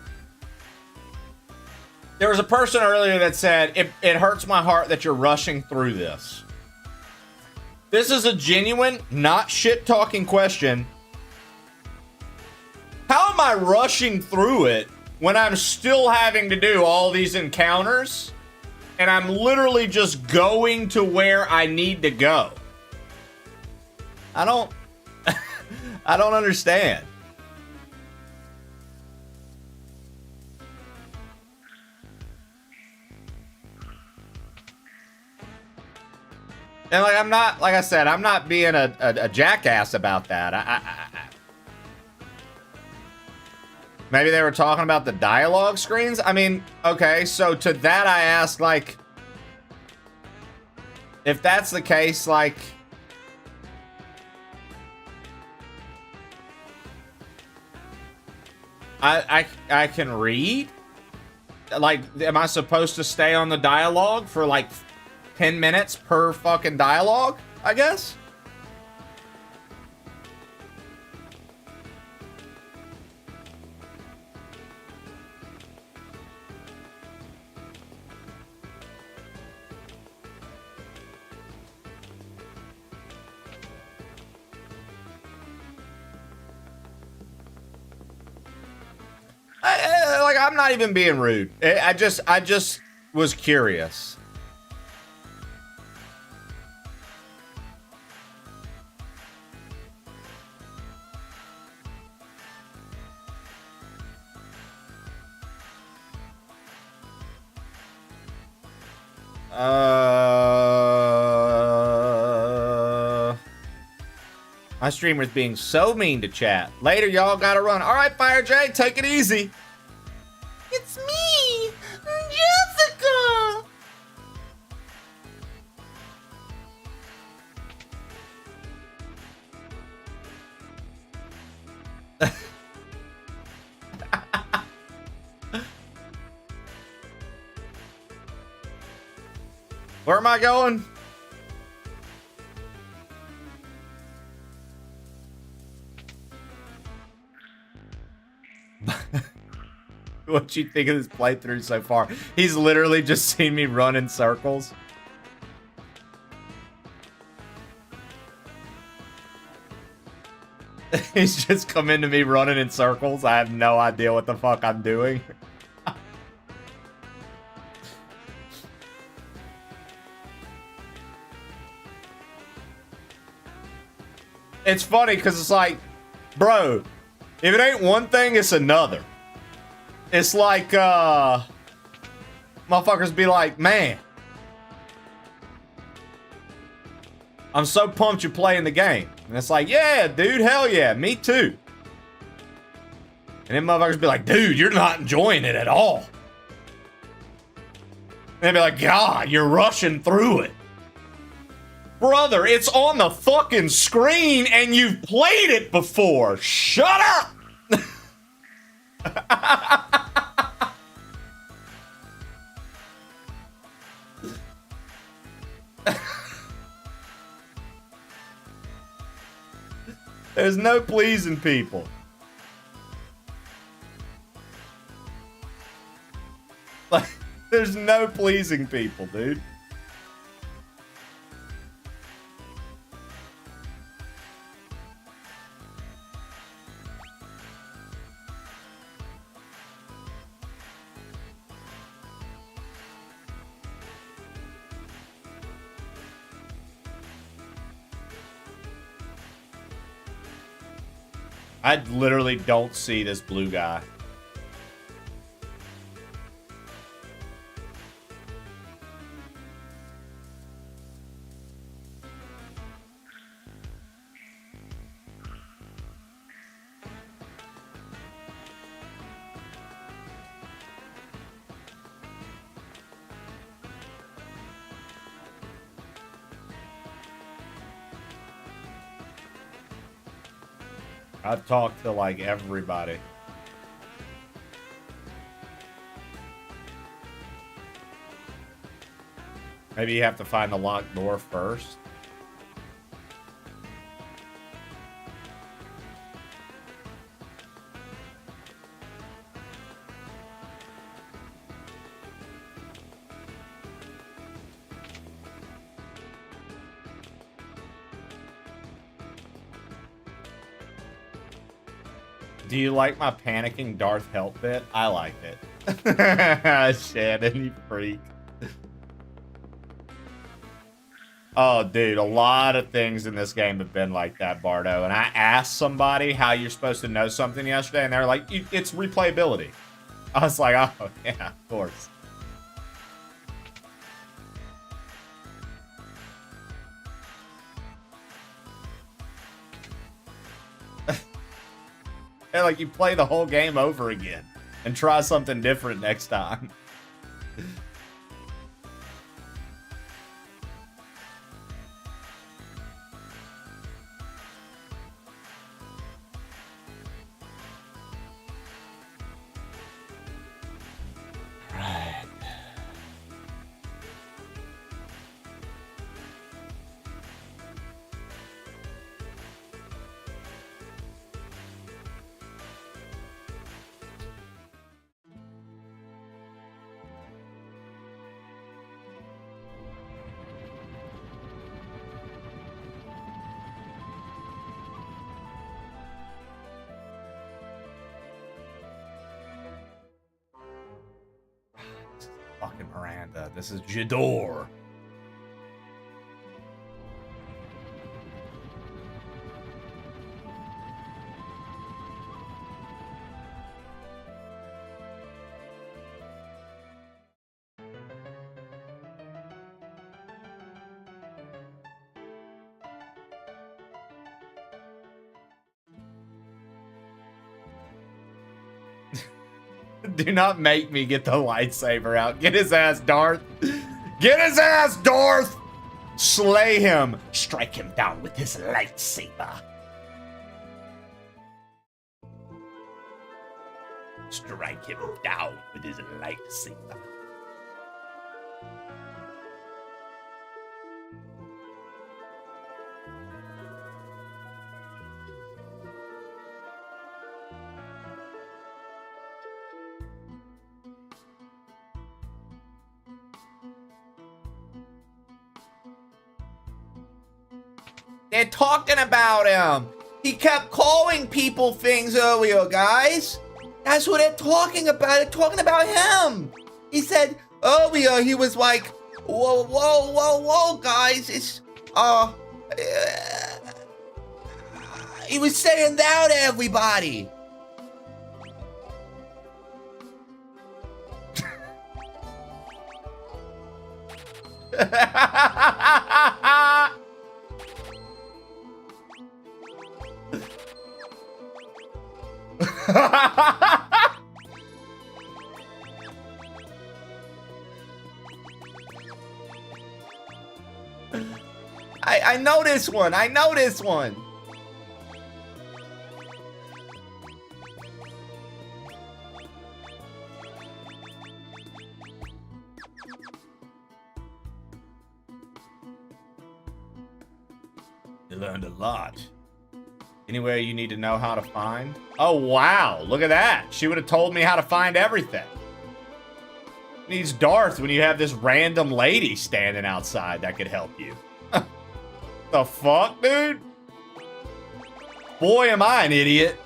There was a person earlier that said, it hurts my heart that you're rushing through this. This is a genuine, not shit-talking question. How am I rushing through it when I'm still having to do all these encounters and I'm literally just going to where I need to go? I don't I don't understand. And like, I'm not, like I said, I'm not being a jackass about that. Maybe they were talking about the dialogue screens. I mean, okay, so to that I ask, like, if that's the case, like, I can read? Like, am I supposed to stay on the dialogue for like 10 minutes per fucking dialogue, I guess? Like, I'm not even being rude. I just was curious. My streamer's being so mean to chat. Later, y'all gotta run. All right, Fire J, take it easy. It's me, Jessica. Where am I going? What you think of this playthrough so far? He's literally just seen me run in circles. He's just come into me running in circles. I have no idea what the fuck I'm doing. It's funny because it's like, bro, if it ain't one thing, it's another. It's like, motherfuckers be like, man, I'm so pumped you're playing the game. And it's like, yeah, dude, hell yeah, me too. And then motherfuckers be like, dude, you're not enjoying it at all. And they'd be like, God, you're rushing through it. Brother, it's on the fucking screen and you've played it before. Shut up! There's no pleasing people. Like, there's no pleasing people, dude. I literally don't see this blue guy. I've talked to like everybody. Maybe you have to find the locked door first. Do you like my panicking Darth help bit? I liked it. Shannon, you freak. Oh, dude, a lot of things in this game have been like that, Bardo. And I asked somebody how you're supposed to know something yesterday, and they're like, it's replayability. I was like, oh, yeah, of course. And like, you play the whole game over again and try something different next time. Right. Fucking Miranda. This is Jador. Do not make me get the lightsaber out. Get his ass, Darth. Get his ass, Darth! Slay him. Strike him down with his lightsaber. Strike him down with his lightsaber. They're talking about him. He kept calling people things earlier, guys. That's what they're talking about. They're talking about him. He said earlier he was like, whoa, whoa, whoa, whoa, guys. It's, he was saying that to everybody. I know this one. I know this one. You learned a lot. Anywhere you need to know how to find? Oh, wow. Look at that. She would have told me how to find everything. Needs Darth when you have this random lady standing outside that could help you. The fuck, dude? Boy, am I an idiot.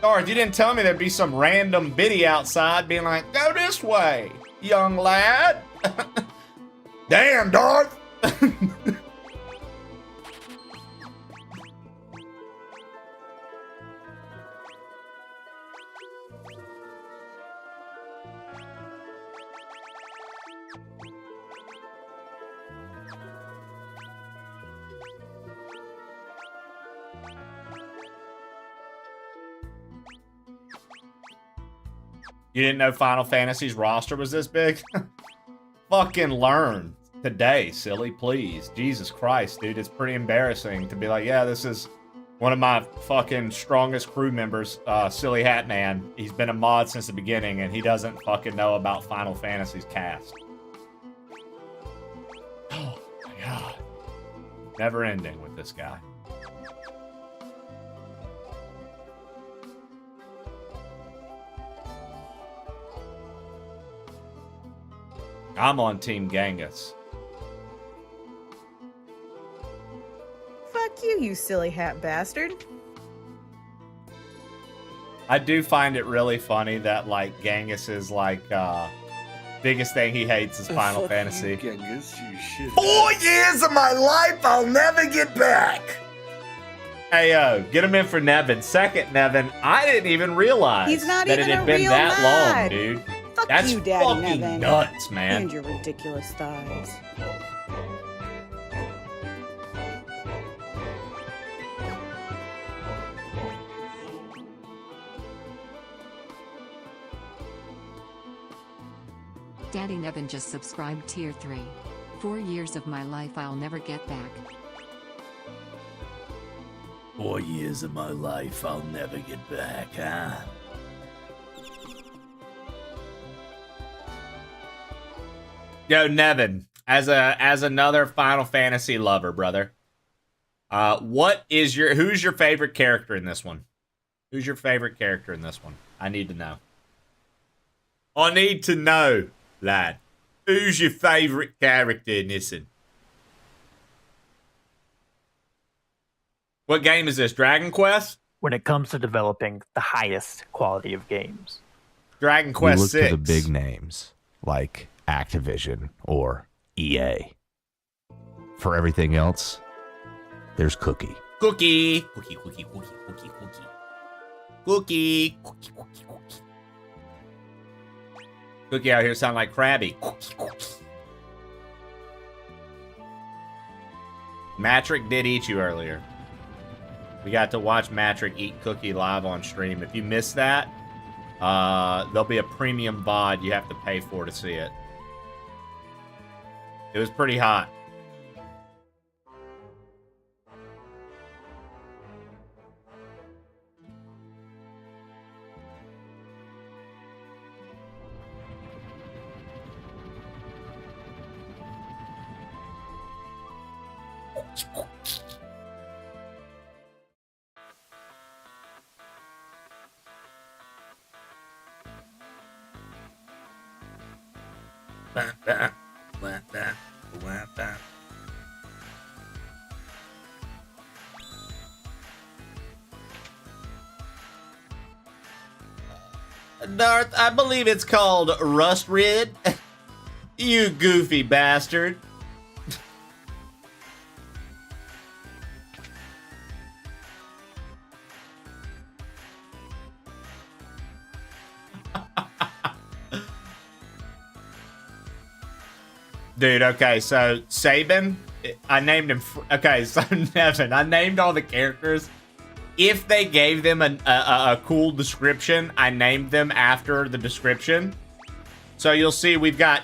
Darth, you didn't tell me there'd be some random biddy outside being like, go this way, young lad. Damn, Darth. You didn't know Final Fantasy's roster was this big? Fucking learn today, silly, please. Jesus Christ, dude. It's pretty embarrassing to be like, yeah, this is one of my fucking strongest crew members, Silly Hat Man. He's been a mod since the beginning, and he doesn't fucking know about Final Fantasy's cast. Oh, my God. Never ending with this guy. I'm on Team Genghis. you silly hat bastard. I do find it really funny that, like, Genghis' like, biggest thing he hates is Final Fantasy. Genghis, you shit. 4 years of my life I'll never get back. Hey, yo, get him in for Nevin. Second, Nevin, I didn't even realize He's not that even it had a been real that long, mod. dude. Fuck That's you, Daddy fucking Nevin. nuts, man. And your ridiculous thighs. Daddy Nevin just subscribed tier 3. 4 years of my life I'll never get back. 4 years of my life I'll never get back, huh? Yo, Nevin, as another Final Fantasy lover, brother. Who's your favorite character in this one? Who's your favorite character in this one? I need to know. I need to know, lad. Who's your favorite character in this one? What game is this? Dragon Quest? When it comes to developing the highest quality of games. Dragon Quest look 6. to the big names like Activision or EA. For everything else, there's Cookie. Cookie. Cookie, cookie, cookie, cookie, cookie. Cookie, cookie, cookie, cookie. Cookie out here sound like Krabby. Cookie, cookie. Matrick did eat you earlier. We got to watch Matrick eat Cookie live on stream. If you missed that, there'll be a premium VOD you have to pay for to see it. It was pretty hot. Darth, I believe it's called Rust Rid. You goofy bastard. Dude, okay, so Sabin, I named him. Okay, so Nevin, I named all the characters. If they gave them a cool description, I named them after the description. So you'll see we've got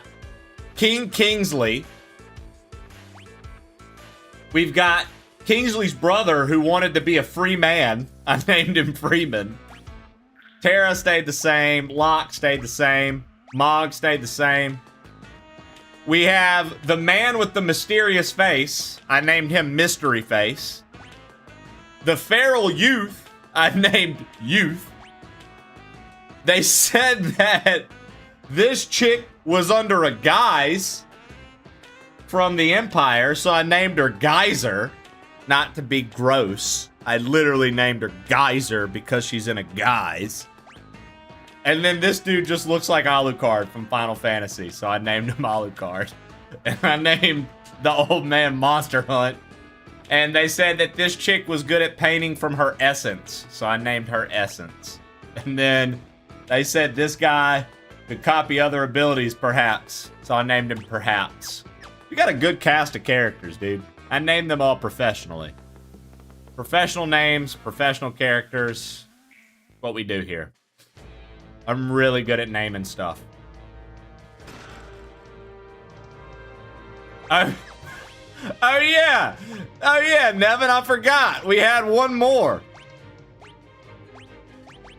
King Kingsley. We've got Kingsley's brother who wanted to be a free man. I named him Freeman. Terra stayed the same. Locke stayed the same. Mog stayed the same. We have the man with the mysterious face. I named him Mystery Face. The feral youth, I named Youth. They said that this chick was under a guise from the Empire, so I named her Geyser. Not to be gross. I literally named her Geyser because she's in a guise. And then this dude just looks like Alucard from Final Fantasy, so I named him Alucard. And I named the old man Monster Hunt. And they said that this chick was good at painting from her essence, so I named her Essence. And then they said this guy could copy other abilities, perhaps, so I named him Perhaps. We got a good cast of characters, dude. I named them all professionally. Professional names, professional characters. What we do here. I'm really good at naming stuff. Oh yeah! Oh yeah, Nevin, I forgot. We had one more.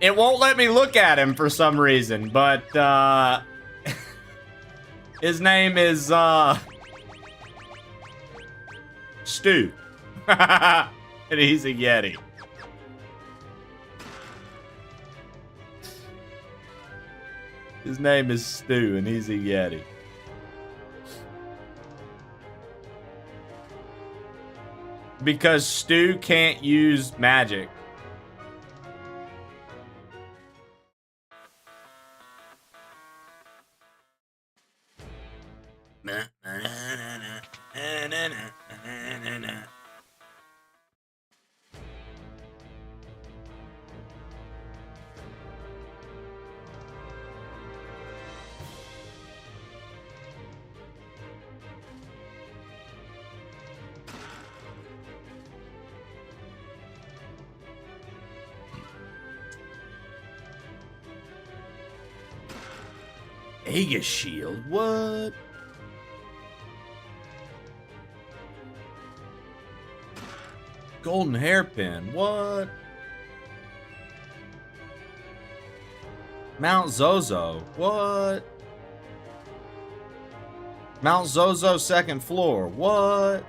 It won't let me look at him for some reason, but his name is Stu. And he's a Yeti. His name is Stu and he's a Yeti. Because Stu can't use magic. Aegis shield, what? Golden hairpin, what? Mount Zozo, what? Mount Zozo second floor, what?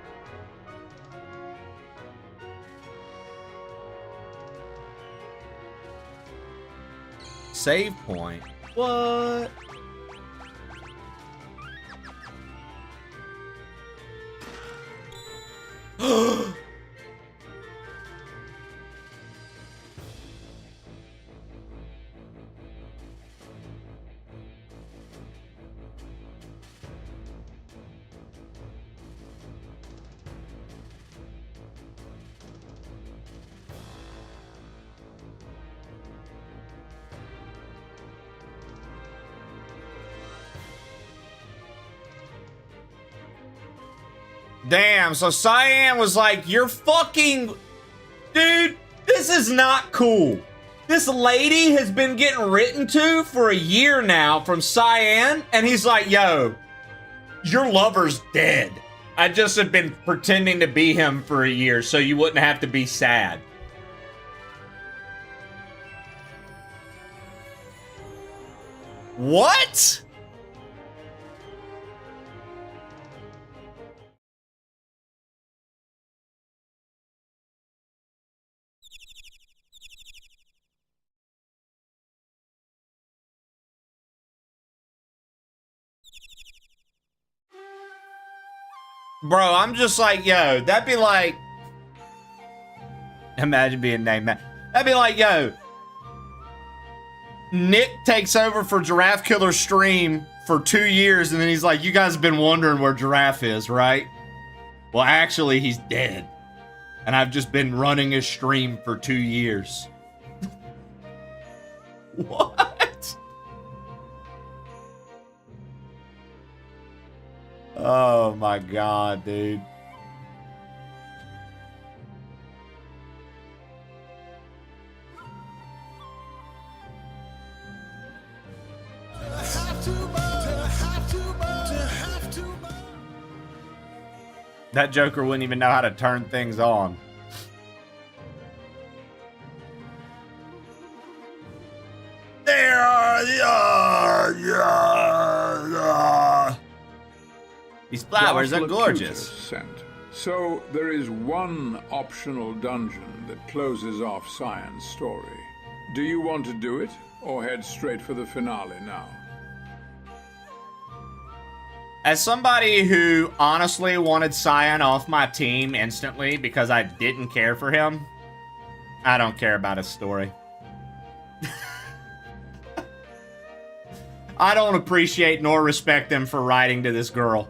Save point, what? Damn, so Cyan was like, you're fucking... Dude, this is not cool. This lady has been getting written to for a year now from Cyan, and he's like, yo, your lover's dead. I just have been pretending to be him for a year so you wouldn't have to be sad. What? Bro, I'm just like, yo, that'd be like... Imagine being named that. That'd be like, yo, Nick takes over for Giraffe Killer's stream for 2 years, and then he's like, you guys have been wondering where Giraffe is, right? Well, actually, he's dead. And I've just been running his stream for 2 years. What? Oh my god, dude. That Joker wouldn't even know how to turn things on. There are these flowers are gorgeous. Sent. So there is one optional dungeon that closes off Cyan's story. Do you want to do it, or head straight for the finale now? As somebody who honestly wanted Cyan off my team instantly because I didn't care for him, I don't care about his story. I don't appreciate nor respect him for writing to this girl.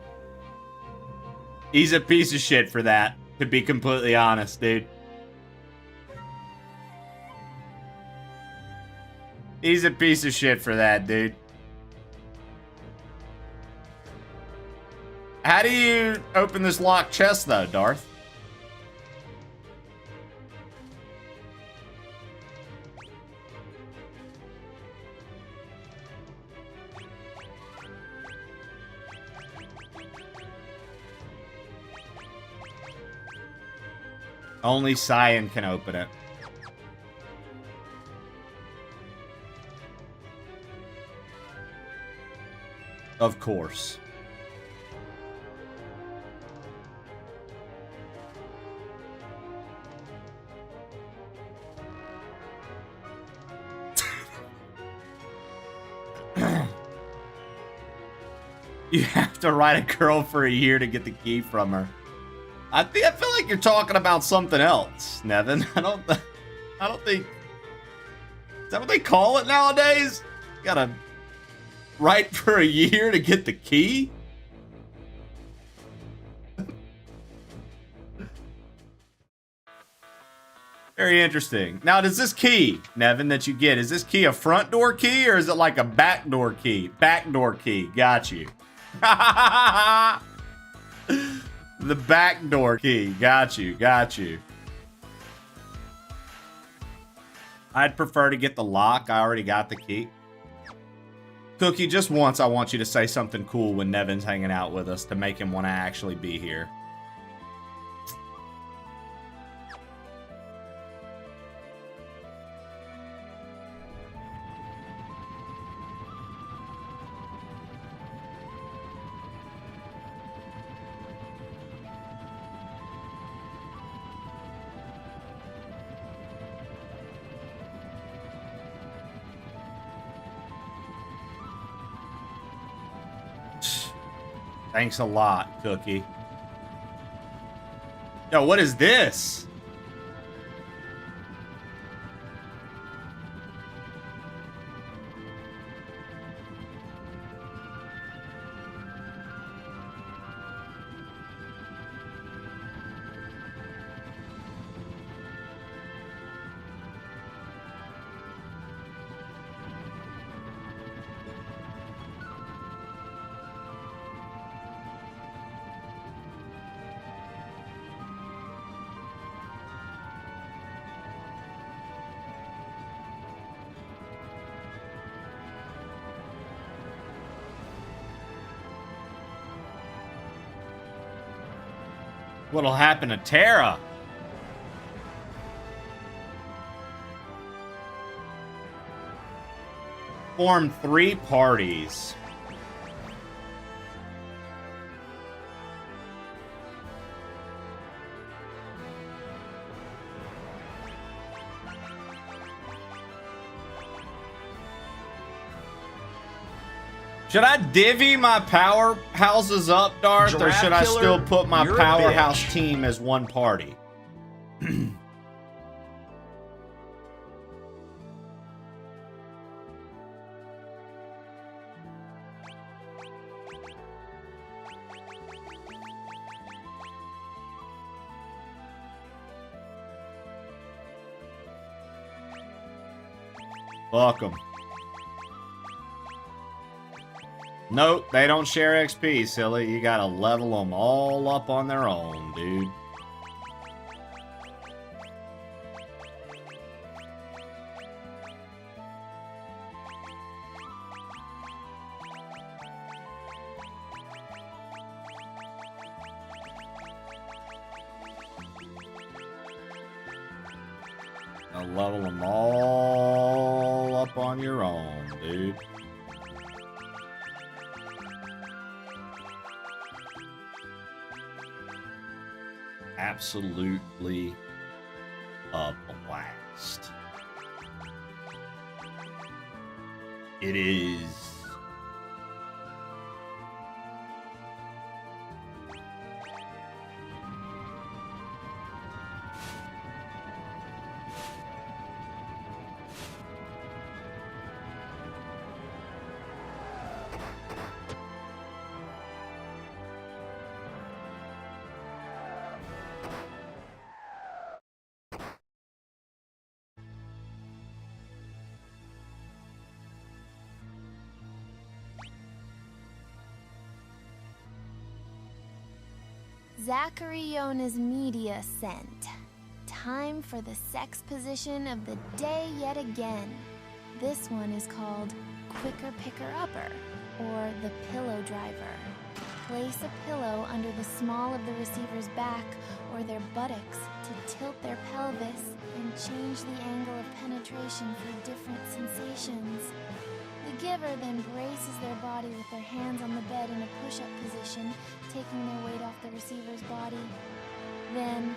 He's a piece of shit for that, to be completely honest, dude. He's a piece of shit for that, dude. How do you open this locked chest, though, Darth? Only Cyan can open it. Of course. You have to write a girl for a year to get the key from her. I feel like you're talking about something else, Nevin. I don't think. Is that what they call it nowadays? You gotta write for a year to get the key? Very interesting. Now, does this key, Nevin, that you get, is this key a front door key or is it like a back door key? Back door key. Got you. The back door key. Got you. Got you. I'd prefer to get the lock. I already got the key. Cookie, just once I want you to say something cool when Nevin's hanging out with us to make him want to actually be here. Thanks a lot, Cookie. Yo, what is this? What'll happen to Tara? Form 3 parties. Should I divvy my powerhouses up, Darth, or should I still put my powerhouse team as one party? Fuck 'em. Nope, they don't share XP, silly. You gotta level them all up on their own, dude. I'll level them all up on your own, dude. Absolutely a blast. It is. Zachary Yona's media sent. Time for the sex position of the day yet again. This one is called Quicker Picker Upper, or the Pillow Driver. Place a pillow under the small of the receiver's back or their buttocks to tilt their pelvis and change the angle of penetration for different sensations. The giver then braces their body with their hands on the bed in a push-up position, taking their weight off the receiver's body. Then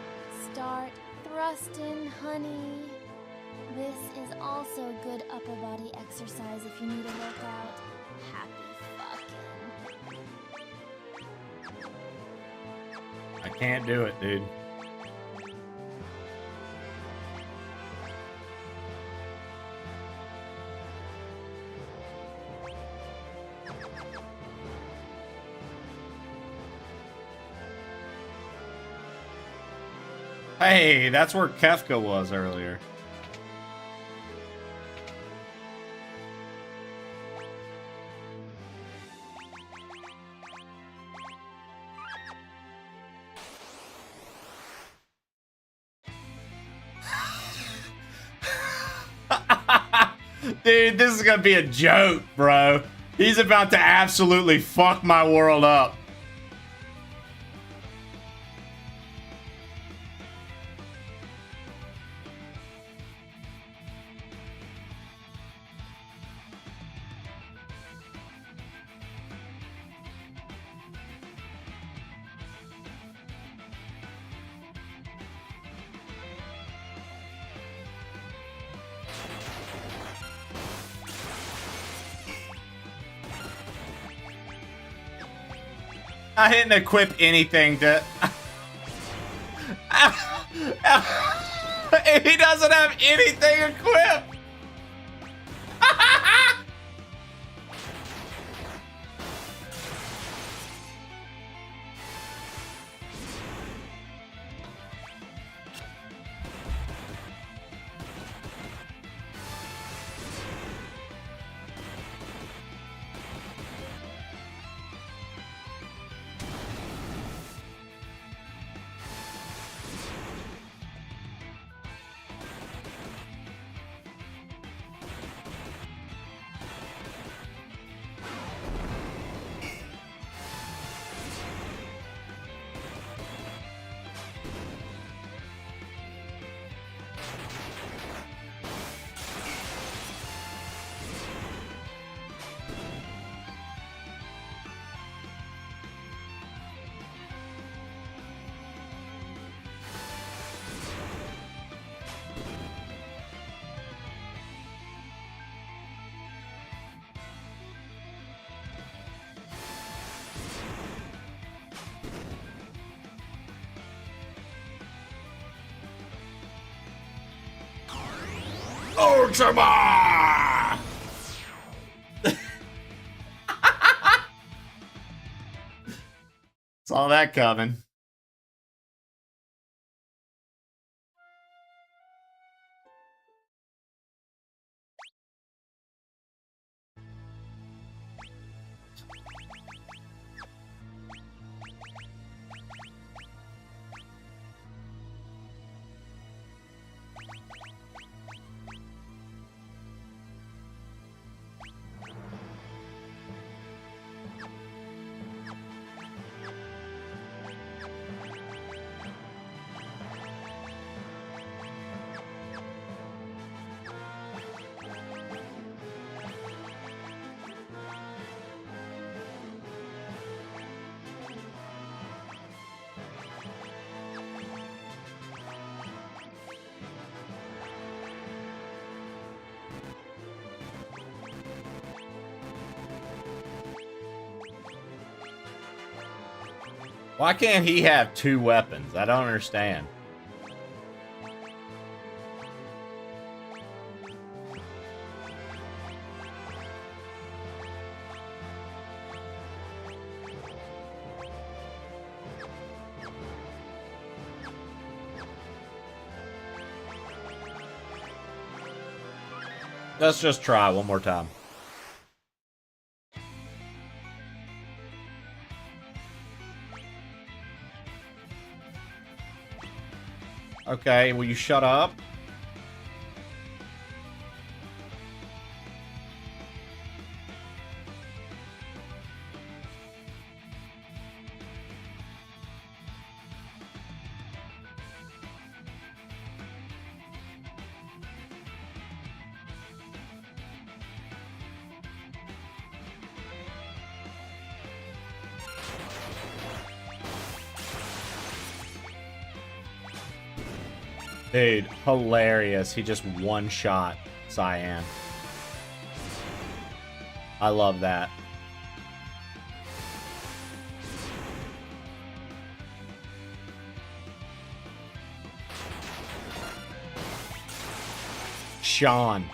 start thrusting, honey. This is also good upper body exercise if you need a workout. Happy fucking. I Can't do it, dude. Hey, that's where Kefka was earlier. Dude, this is gonna be a joke, bro. He's about to absolutely fuck my world up. I didn't equip anything to... He doesn't have anything equipped! Ultima! Saw that coming. Why can't he have two weapons? I don't understand. Let's just try one more time. Okay, will you shut up? Dude, hilarious. He just one-shot Cyan. I love that. Sean.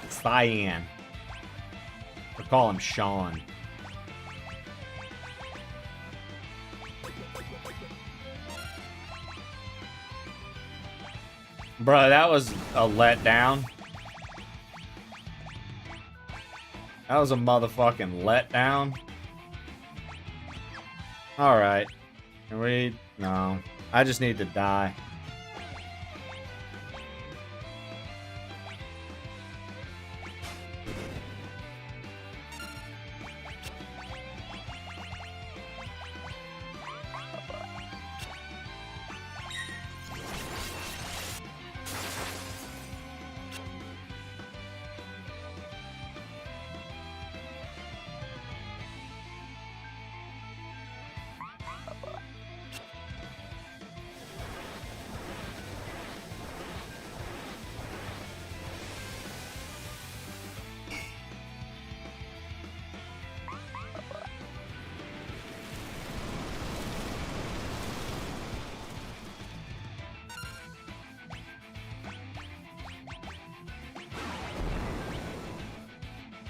Cyan. Or call him Sean. Bro, that was a letdown. That was a motherfucking letdown. Alright. Can we... No. I just need to die.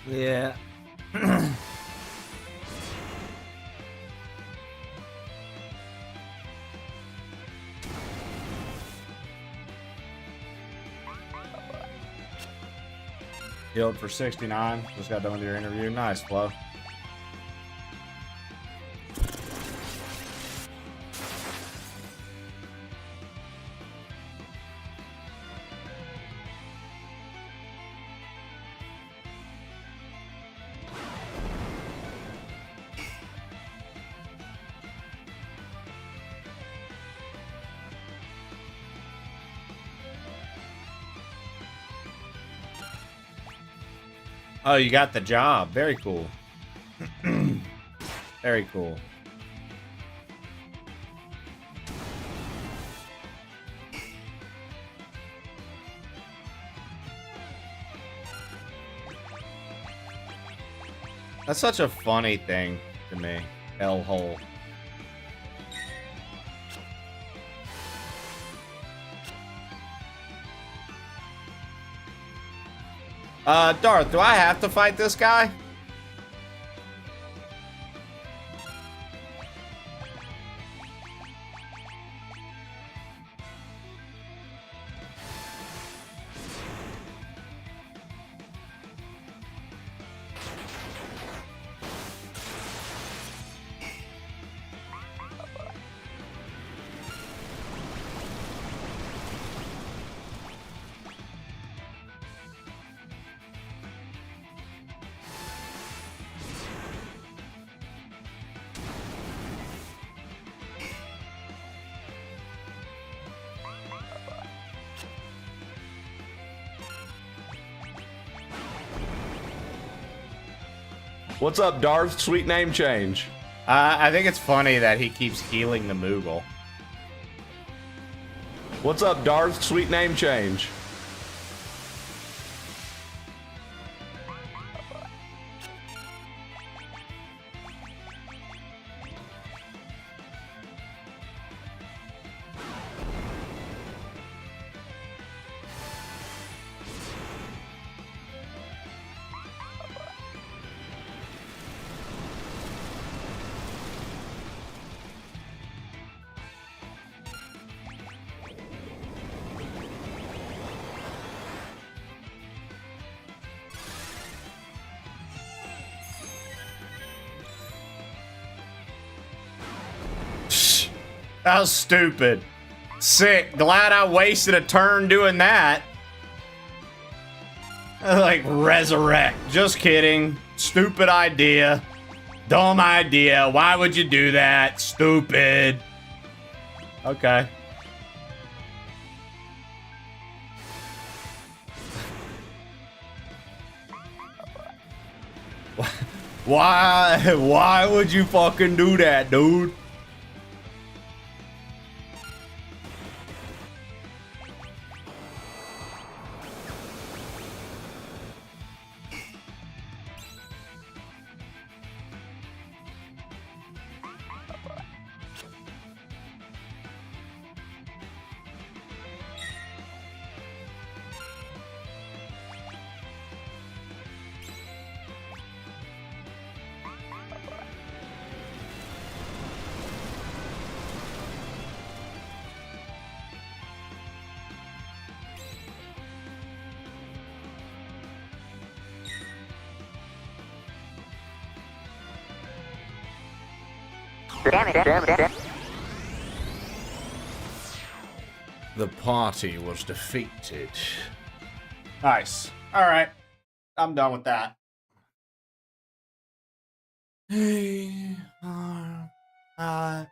Yeah. Healed for 69. Just got done with your interview. Nice, Flo. Oh, you got the job. Very cool. Very cool. That's such a funny thing to me. Hellhole. Darth, do I have to fight this guy? What's up, Darth? Sweet name change. I think it's funny that he keeps healing the Moogle. What's up, Darth? Sweet name change. That was stupid. Sick. Glad I wasted a turn doing that. Like, resurrect. Just kidding. Stupid idea. Dumb idea. Why would you do that? Stupid. Okay. Why would you fucking do that, dude? The party was defeated. Nice. Alright. I'm done with that. 3, 4, 5,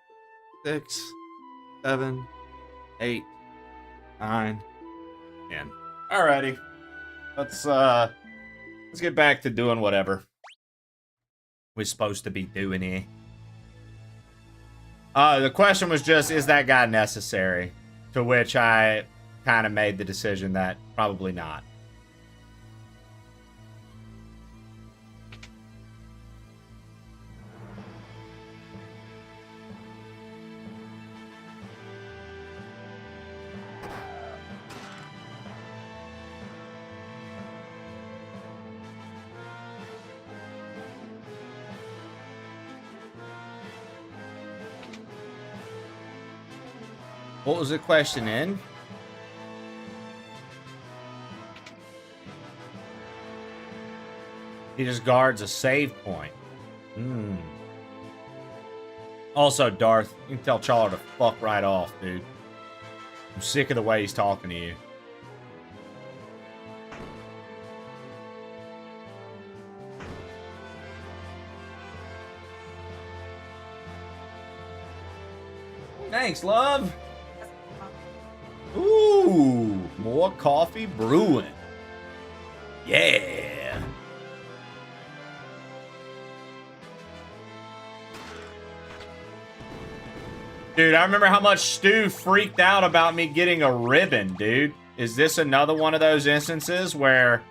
6, 7, 8, 9, 10. Alrighty. Let's get back to doing whatever we're supposed to be doing here. The question was just, is that guy necessary? To which I kind of made the decision that probably not. What was the question in? He just guards a save point. Also, Darth, you can tell Charlie to fuck right off, dude. I'm sick of the way he's talking to you. Thanks, love. Ooh, more coffee brewing. Yeah. Dude, I remember how much Stu freaked out about me getting a ribbon, dude. Is this another one of those instances where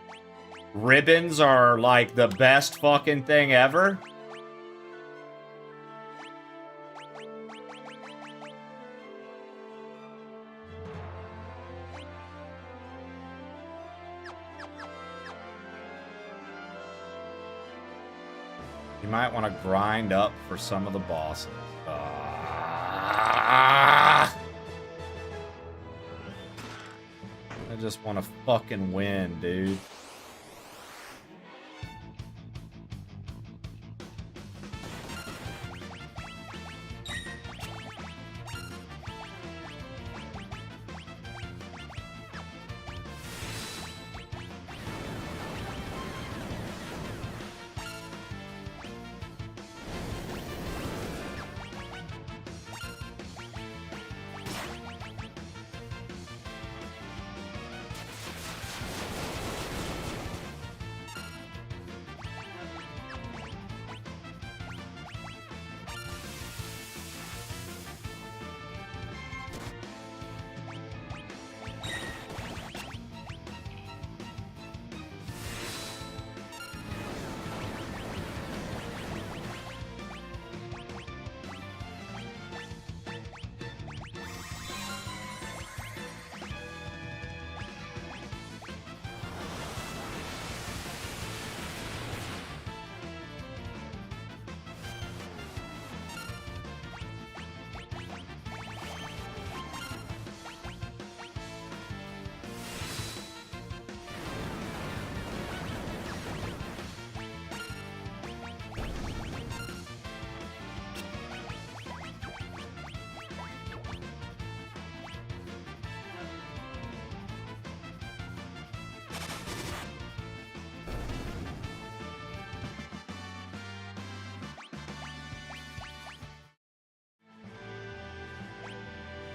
ribbons are like the best fucking thing ever? You might want to grind up for some of the bosses. I just want to fucking win, dude.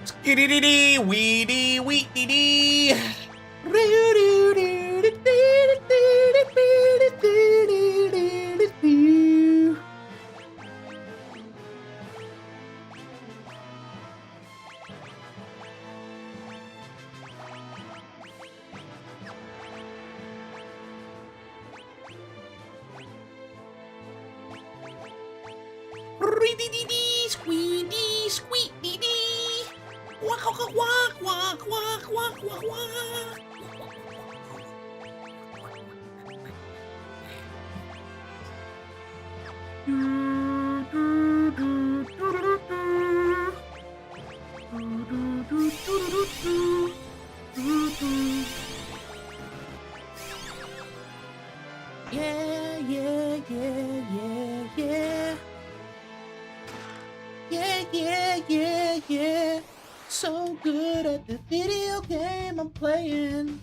Skidididi, weedy, weedy, dee. Squeedy, squeedy, dee. Walk, walk, walk, walk, walk, walk, walk, walk. Yeah, yeah, yeah, yeah, yeah. Yeah, so good at the video game I'm playing.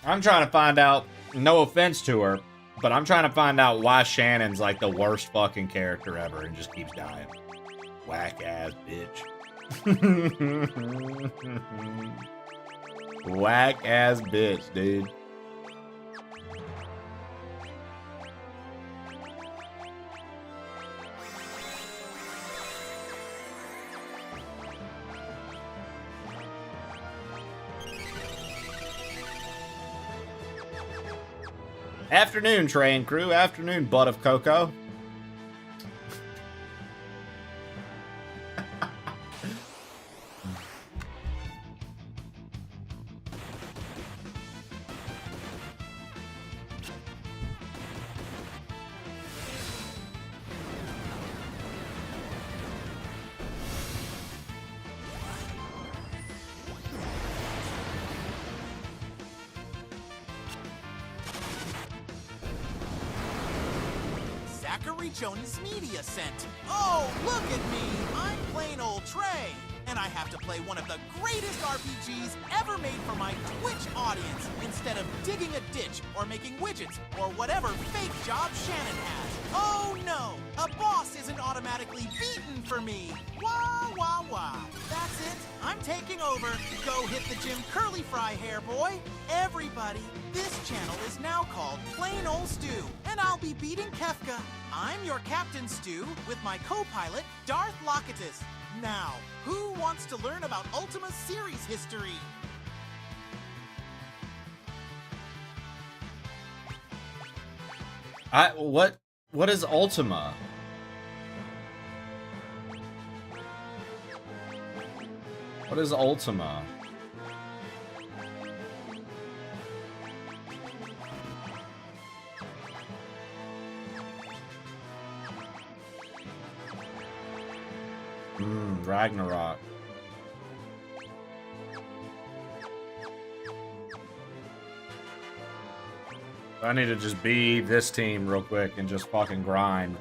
I'm trying to find out, no offense to her, but I'm trying to find out why Shannon's like the worst fucking character ever and just keeps dying. Whack ass bitch. Whack ass bitch, dude. Afternoon, train crew. Afternoon, butt of cocoa. Jonas Media sent. Oh, look at me! I'm plain old Trey, and I have to play one of the greatest RPGs ever made for my Twitch audience instead of digging a ditch or making widgets or whatever fake job Shannon has. Oh no! A boss isn't automatically beaten for me! Wah, wah, wah. That's it. I'm taking over. Go hit the gym curly fry hair, boy. Everybody, this channel is now called Plain Ol' Stew, and I'll be beating Kefka. I'm your Captain Stew with my co-pilot, Darth Locatus. Now, who wants to learn about Ultima's series history? What is Ultima? What is Ultima? Ragnarok. I need to just be this team real quick and just fucking grind.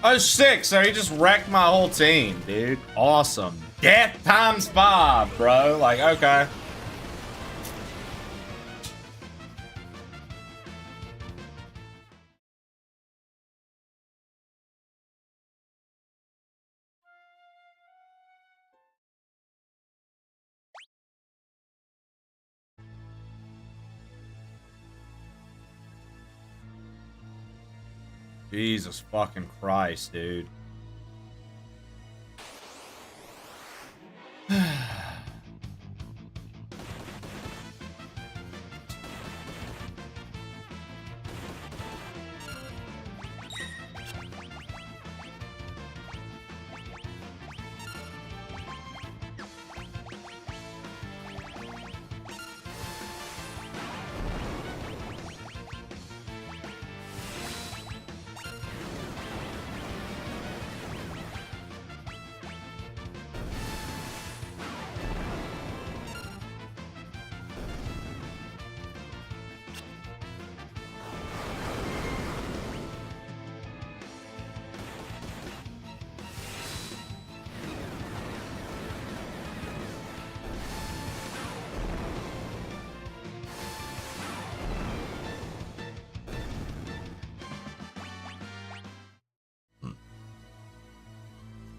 Oh, 6, so he just wrecked my whole team, dude. Awesome. Death times 5, bro. Like, okay. Jesus fucking Christ, dude.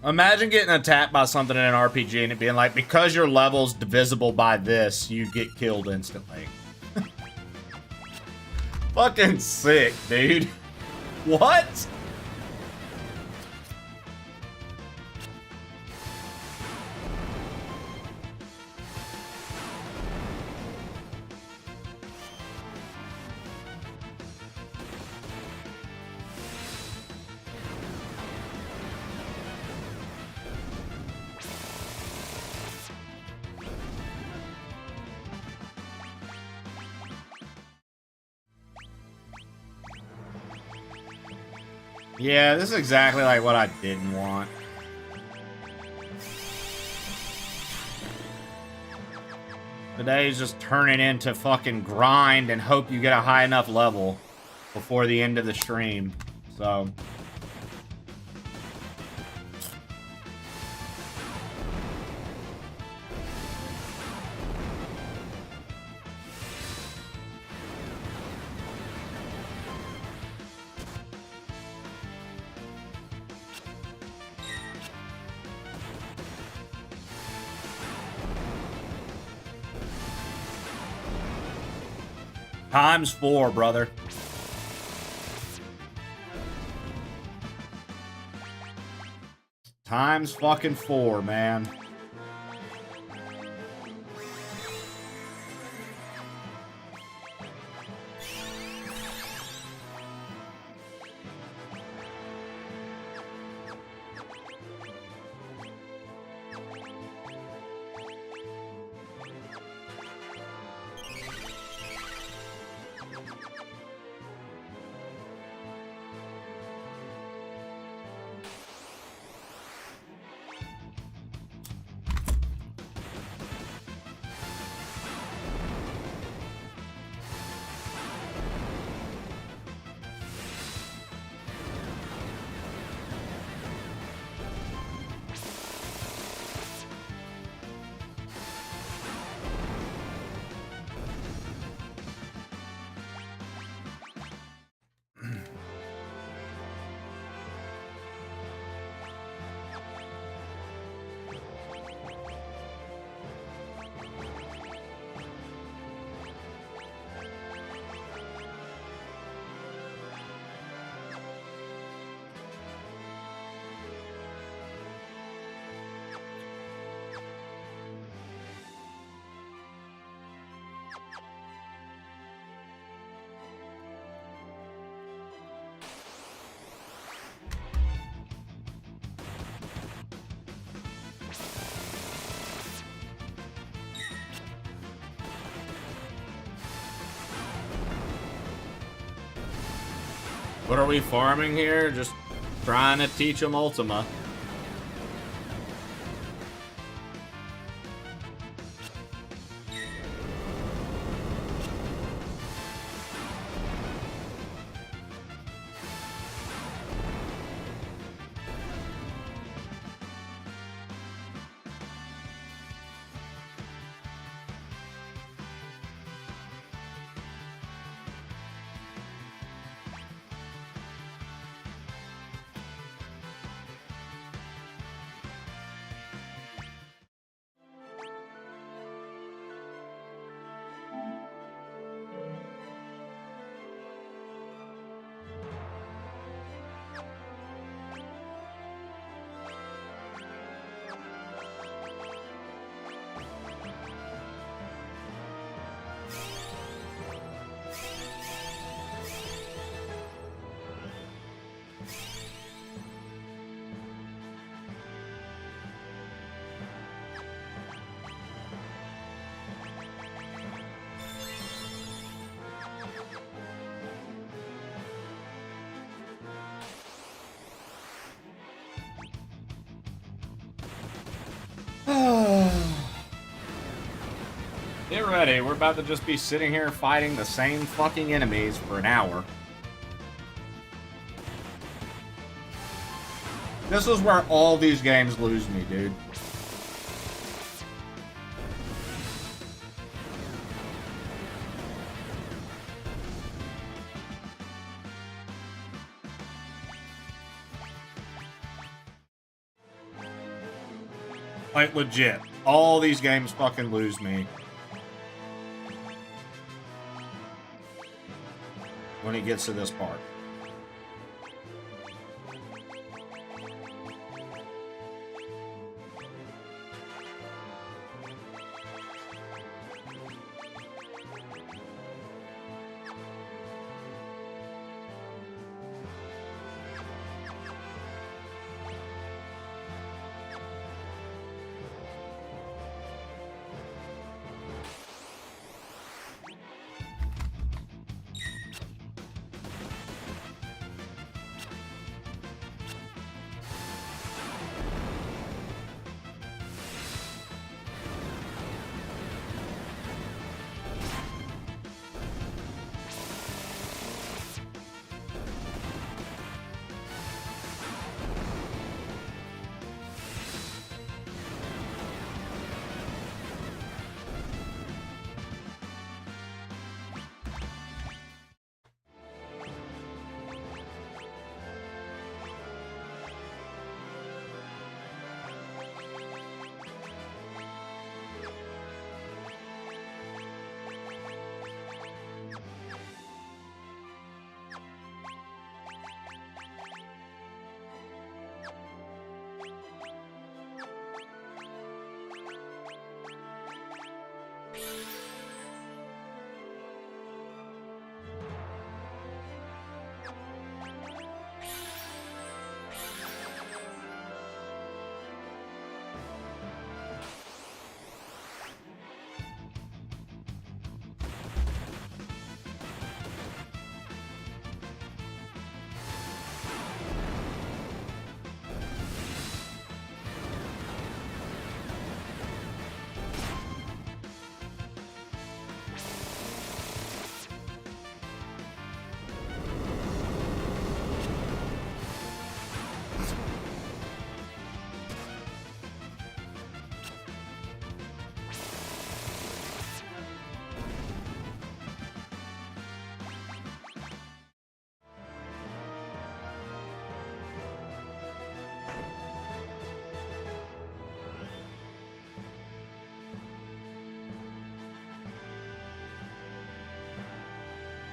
Imagine getting attacked by something in an RPG and it being like, because your level's divisible by this, you get killed instantly. Fucking sick, dude. What? Yeah, this is exactly like what I didn't want. Today's just turning into fucking grind and hope you get a high enough level before the end of the stream. So... Times 4, brother. Times fucking 4, man. What are we farming here? Just trying to teach them Ultima. Get ready, we're about to just be sitting here fighting the same fucking enemies for an hour. This is where all these games lose me, dude. Like, legit. All these games fucking lose me. When it gets to this part.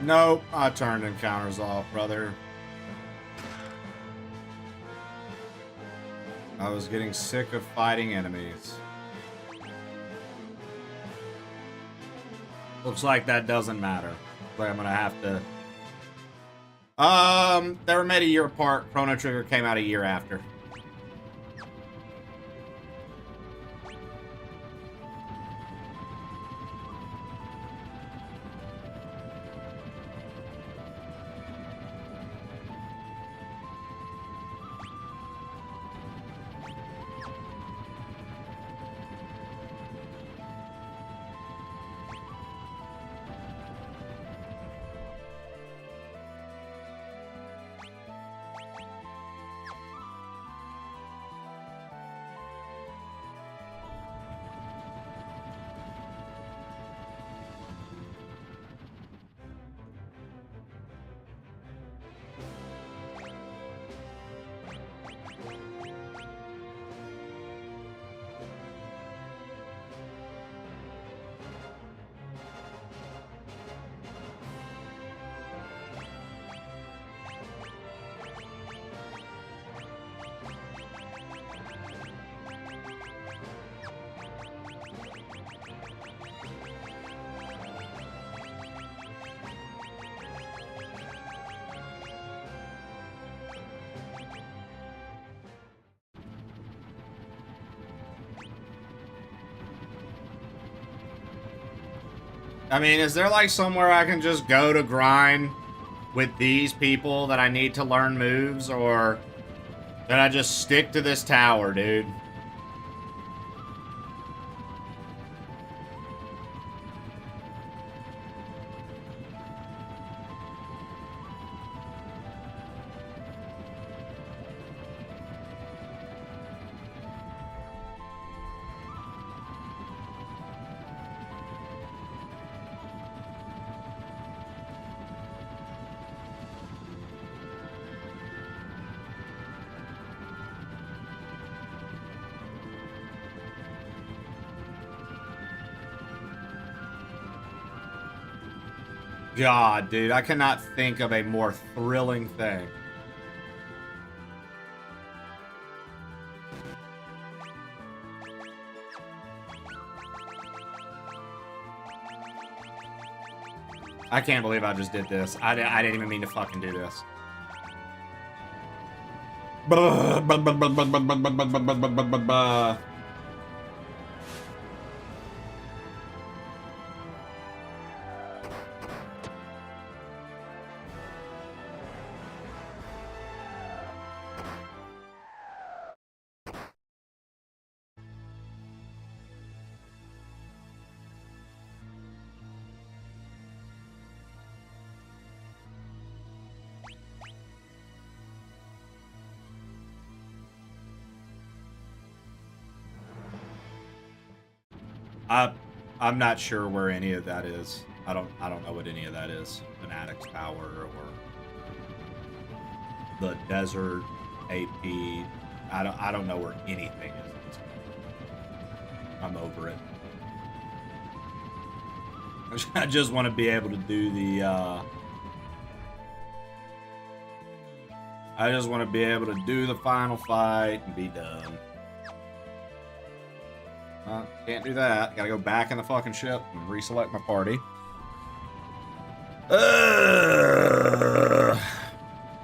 Nope, I turned encounters off, brother. I was getting sick of fighting enemies. Looks like that doesn't matter. But I'm gonna have to... they were made a year apart. Chrono Trigger came out a year after. I mean, is there like somewhere I can just go to grind with these people that I need to learn moves, or did I just stick to this tower, dude? God, dude, I cannot think of a more thrilling thing. I can't believe I just did this. I didn't even mean to fucking do this. I'm not sure where any of that is. I don't know what any of that is. Fanatic's Power or the Desert AP. I don't know where anything is. I'm over it. I just want to be able to do the I just want to be able to do the final fight and be done. Can't do that. Gotta go back in the fucking ship and reselect my party.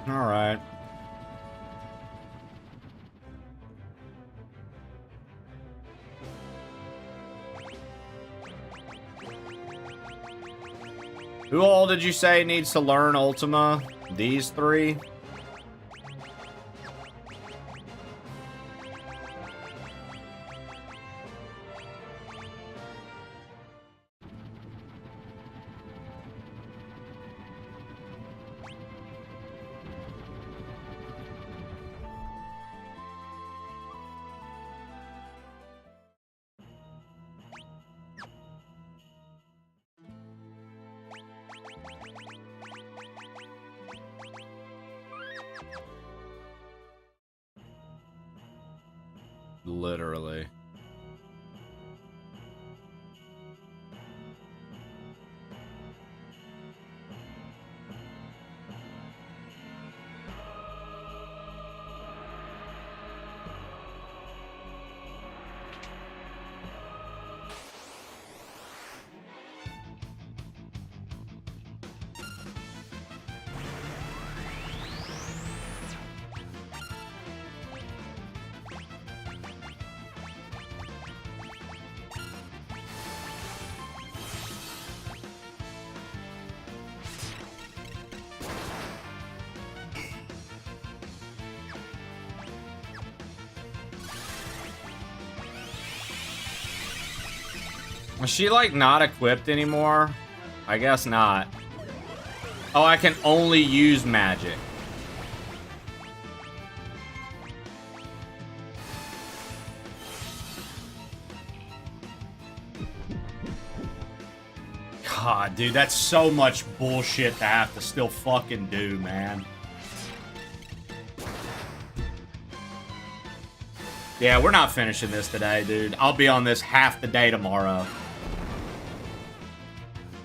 Alright. Who all did you say needs to learn Ultima? These three? Literally. Was she, like, not equipped anymore? I guess not. Oh, I can only use magic. God, dude, that's so much bullshit to have to still fucking do, man. Yeah, we're not finishing this today, dude. I'll be on this half the day tomorrow.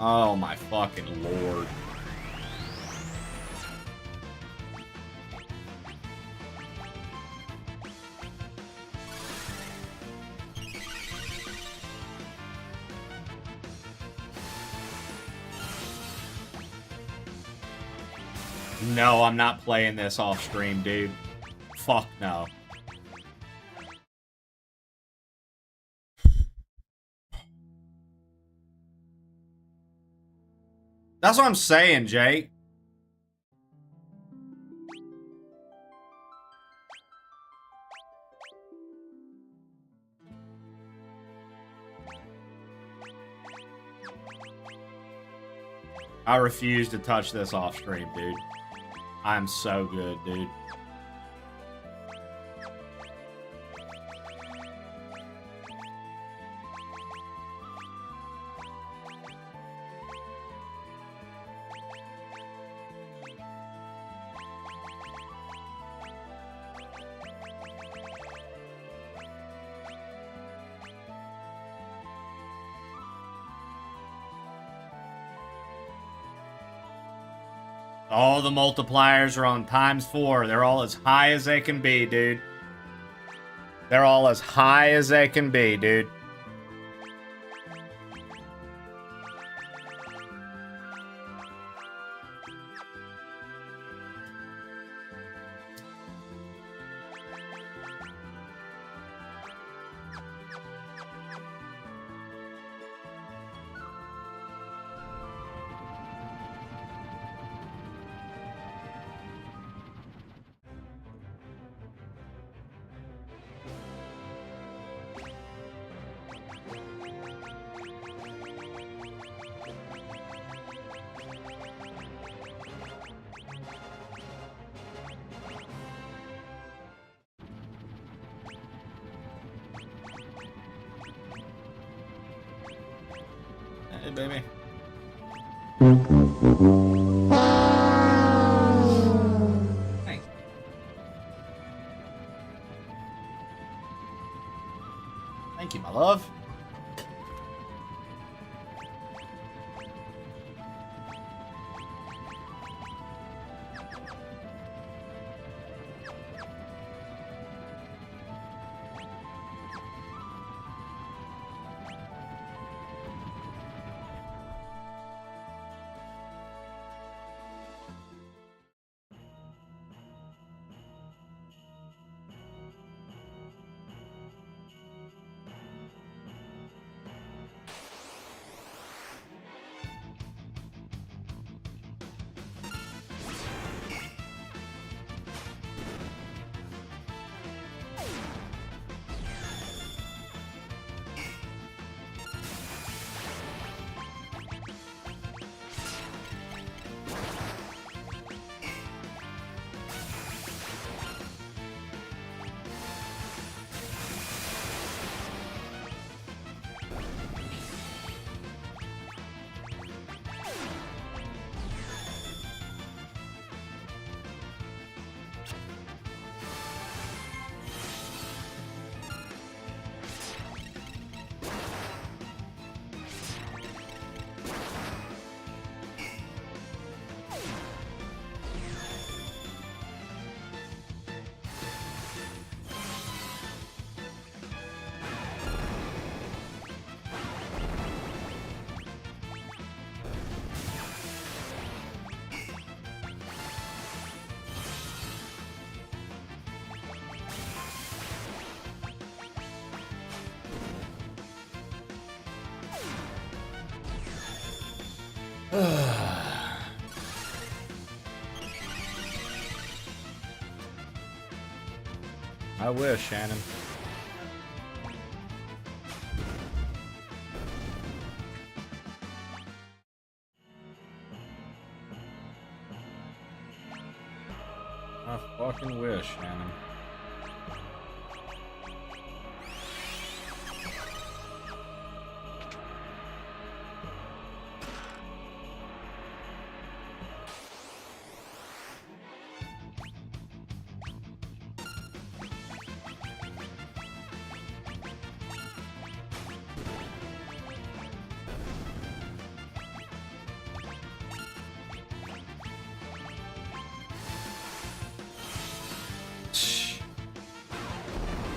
Oh my fucking lord. No, I'm not playing this off stream, dude. Fuck no. That's what I'm saying, Jake. I refuse to touch this off stream, dude. I'm so good, dude. All the multipliers are on ×4. They're all as high as they can be, dude. They're all as high as they can be, dude. Hey, baby. Thanks. Thank you, my love. I wish, Shannon. I fucking wish, Shannon.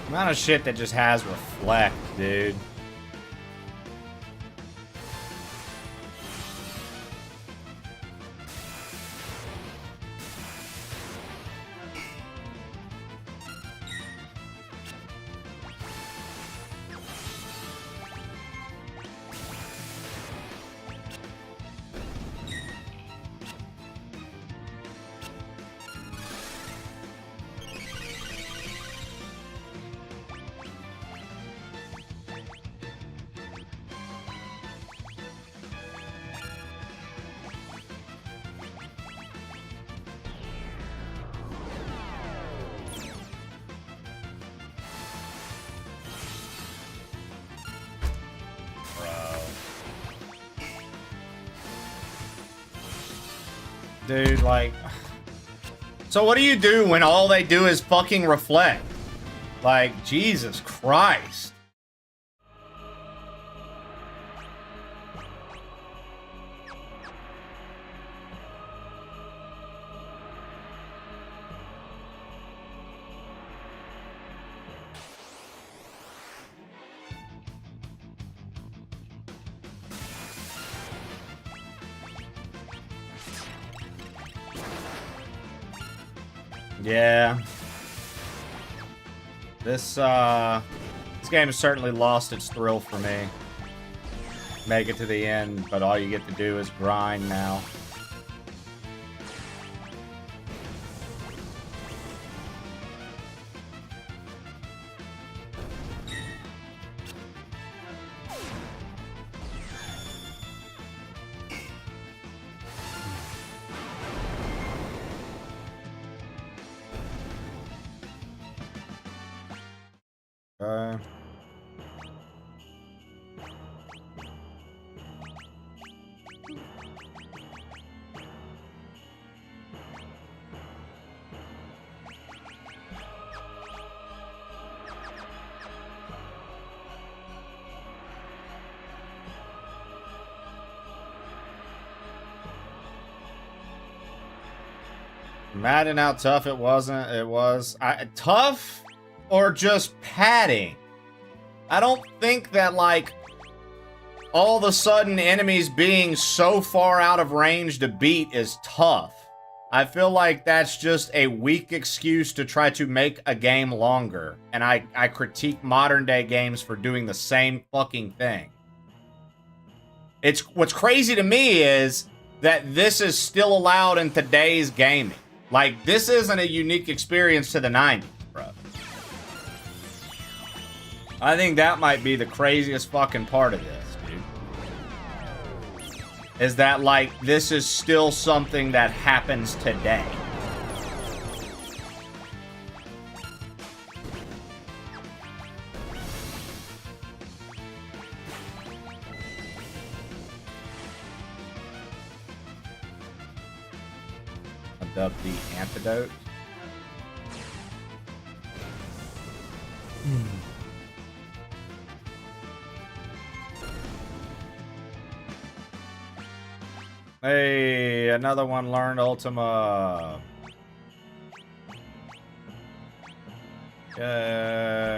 Amount of shit that just has reflect, dude. Dude, like... So what do you do when all they do is fucking reflect? Like, Jesus Christ. Yeah. This game has certainly lost its thrill for me. Make it to the end, but all you get to do is grind now. Mad and how tough it wasn't. It was tough or just padding. I don't think that like all of a sudden enemies being so far out of range to beat is tough. I feel like that's just a weak excuse to try to make a game longer. And I critique modern day games for doing the same fucking thing. What's crazy to me is that this is still allowed in today's gaming. Like, this isn't a unique experience to the 90s, bro. I think that might be the craziest fucking part of this, dude. Is that, like, this is still something that happens today. Of the antidote. Hey, another one learned Ultima. Yay.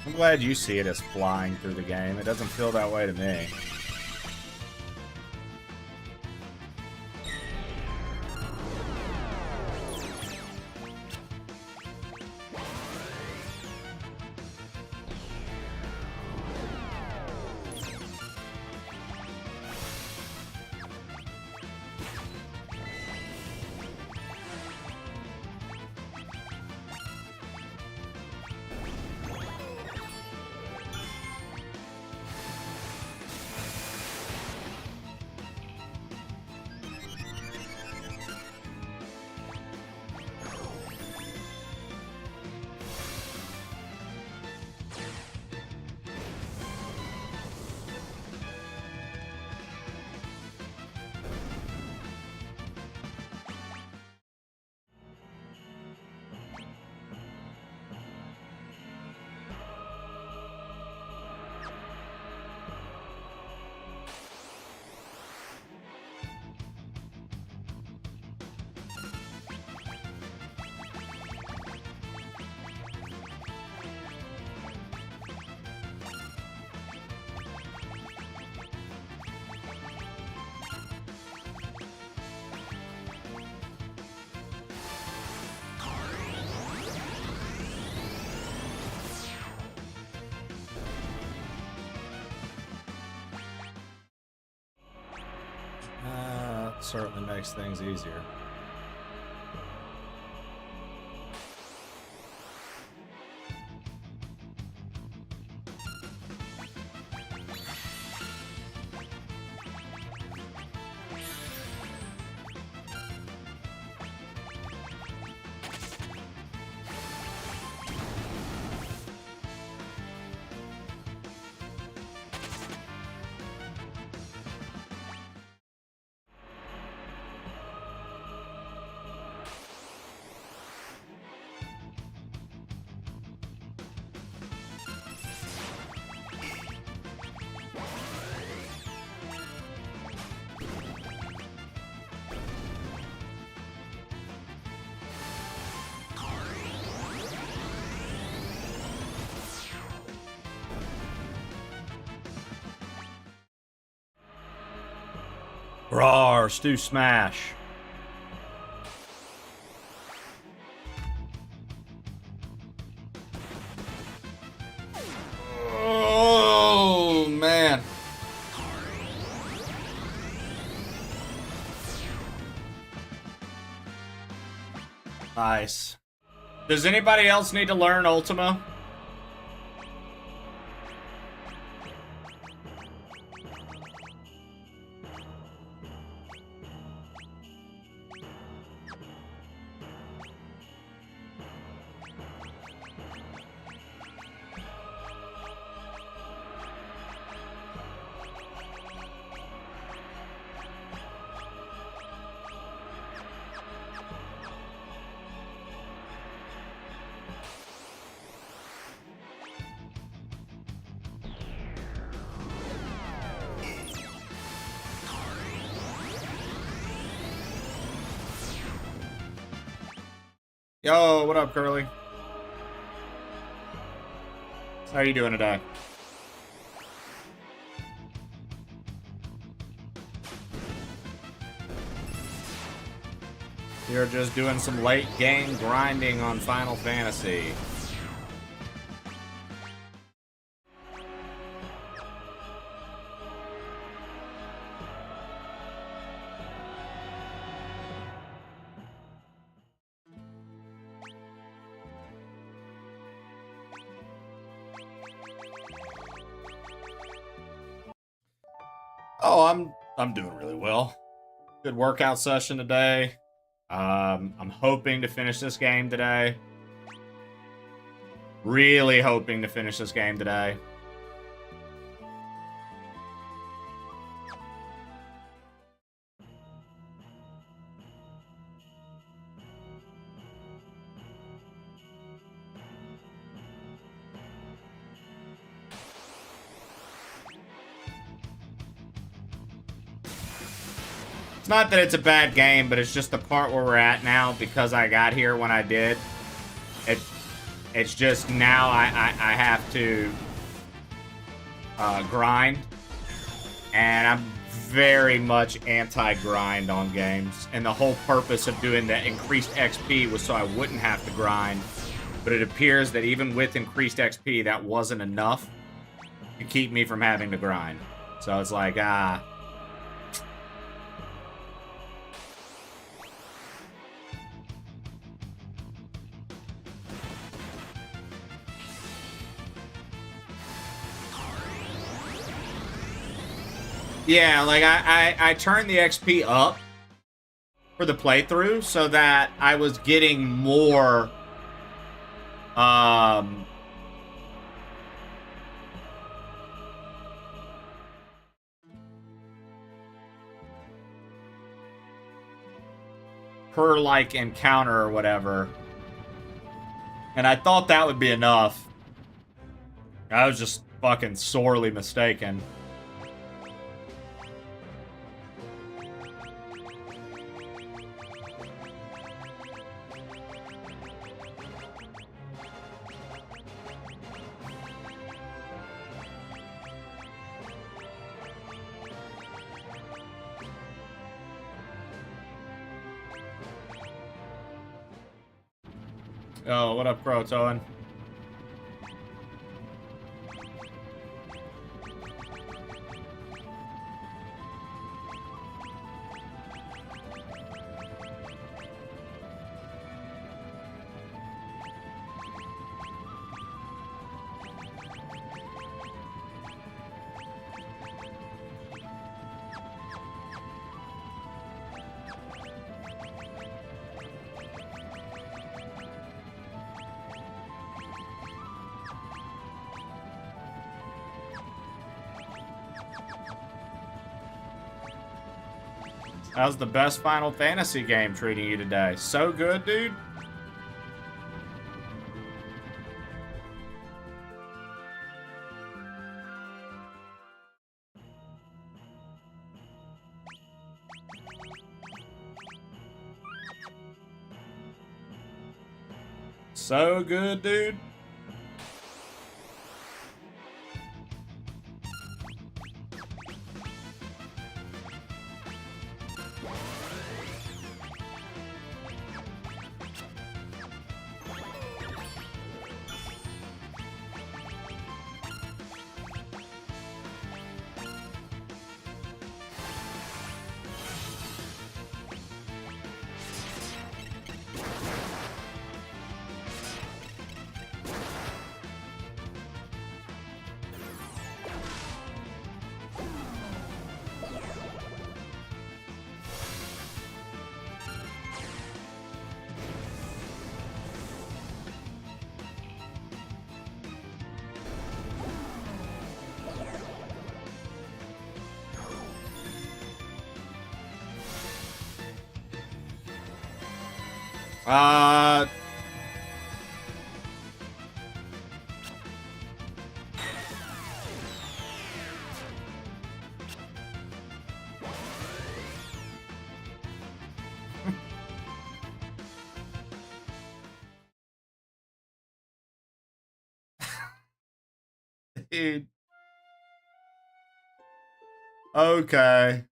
I'm glad you see it as flying through the game. It doesn't feel that way to me. certainly makes things easier. Rawr, Stu Smash. Oh, man. Nice. Does anybody else need to learn Ultima? Yo, what up, Curly? How you doing today? You're just doing some late game grinding on Final Fantasy. Oh, I'm doing really well. Good workout session today. I'm hoping to finish this game today. Really hoping to finish this game today. It's not that it's a bad game, but it's just the part where we're at now because I got here when I did. It's just now I have to grind, and I'm very much anti-grind on games. And the whole purpose of doing the increased XP was so I wouldn't have to grind. But it appears that even with increased XP, that wasn't enough to keep me from having to grind. So it's like, yeah, like I turned the XP up for the playthrough so that I was getting more per like encounter or whatever. And I thought that would be enough. I was just fucking sorely mistaken. Oh, what up, Croatoan? How's the best Final Fantasy game treating you today? So good, dude. So good, dude. Uh... Dude. Okay.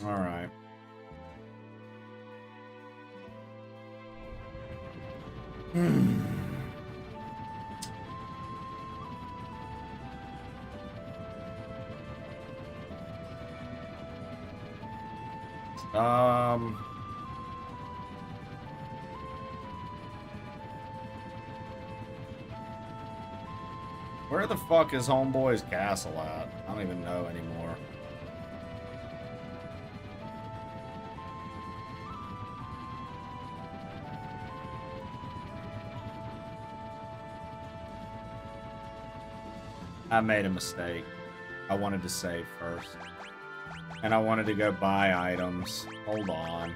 All right. Um... Where the fuck is Homeboy's castle at? I don't even know anymore. I made a mistake. I wanted to save first. And I wanted to go buy items. Hold on.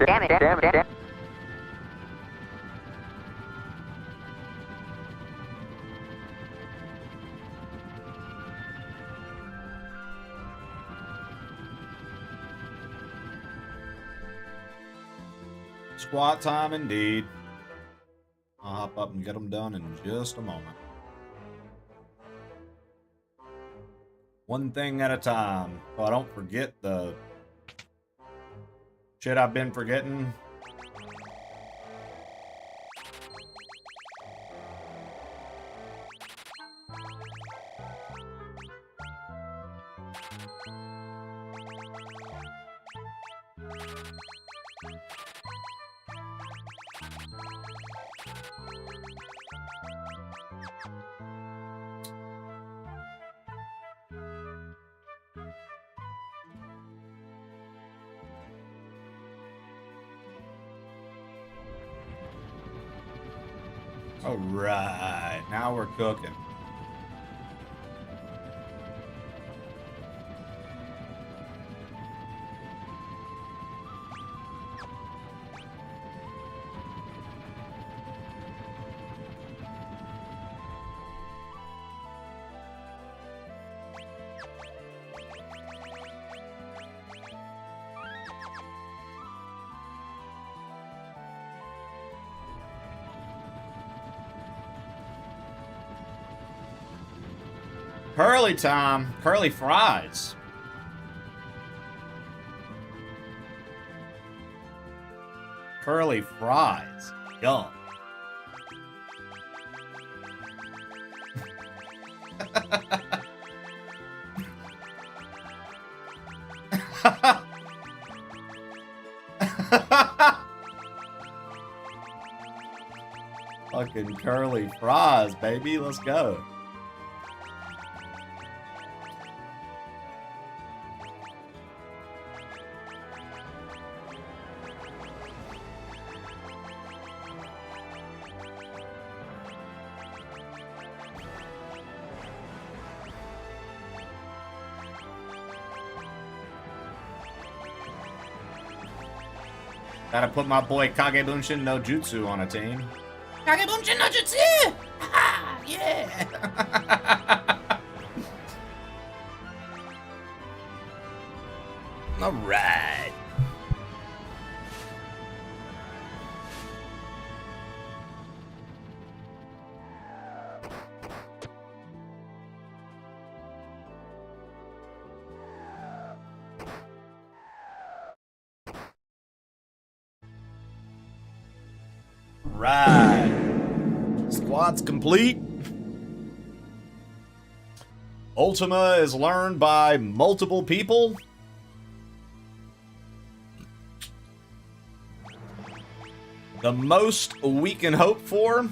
Damn it, damn it, damn it. Squat time indeed. I'll hop up and get them done in just a moment. One thing at a time, so I don't forget the shit I've been forgetting. All right, now we're cooking. Curly time. Curly fries. Curly fries. Yum. Fucking curly fries, baby. Let's go. Gotta put my boy Kagebunshin no Jutsu on a team. Kagebunshin no Jutsu! Ah, yeah! Alright. Right. Squad's complete. Ultima is learned by multiple people. The most we can hope for.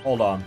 Hold on.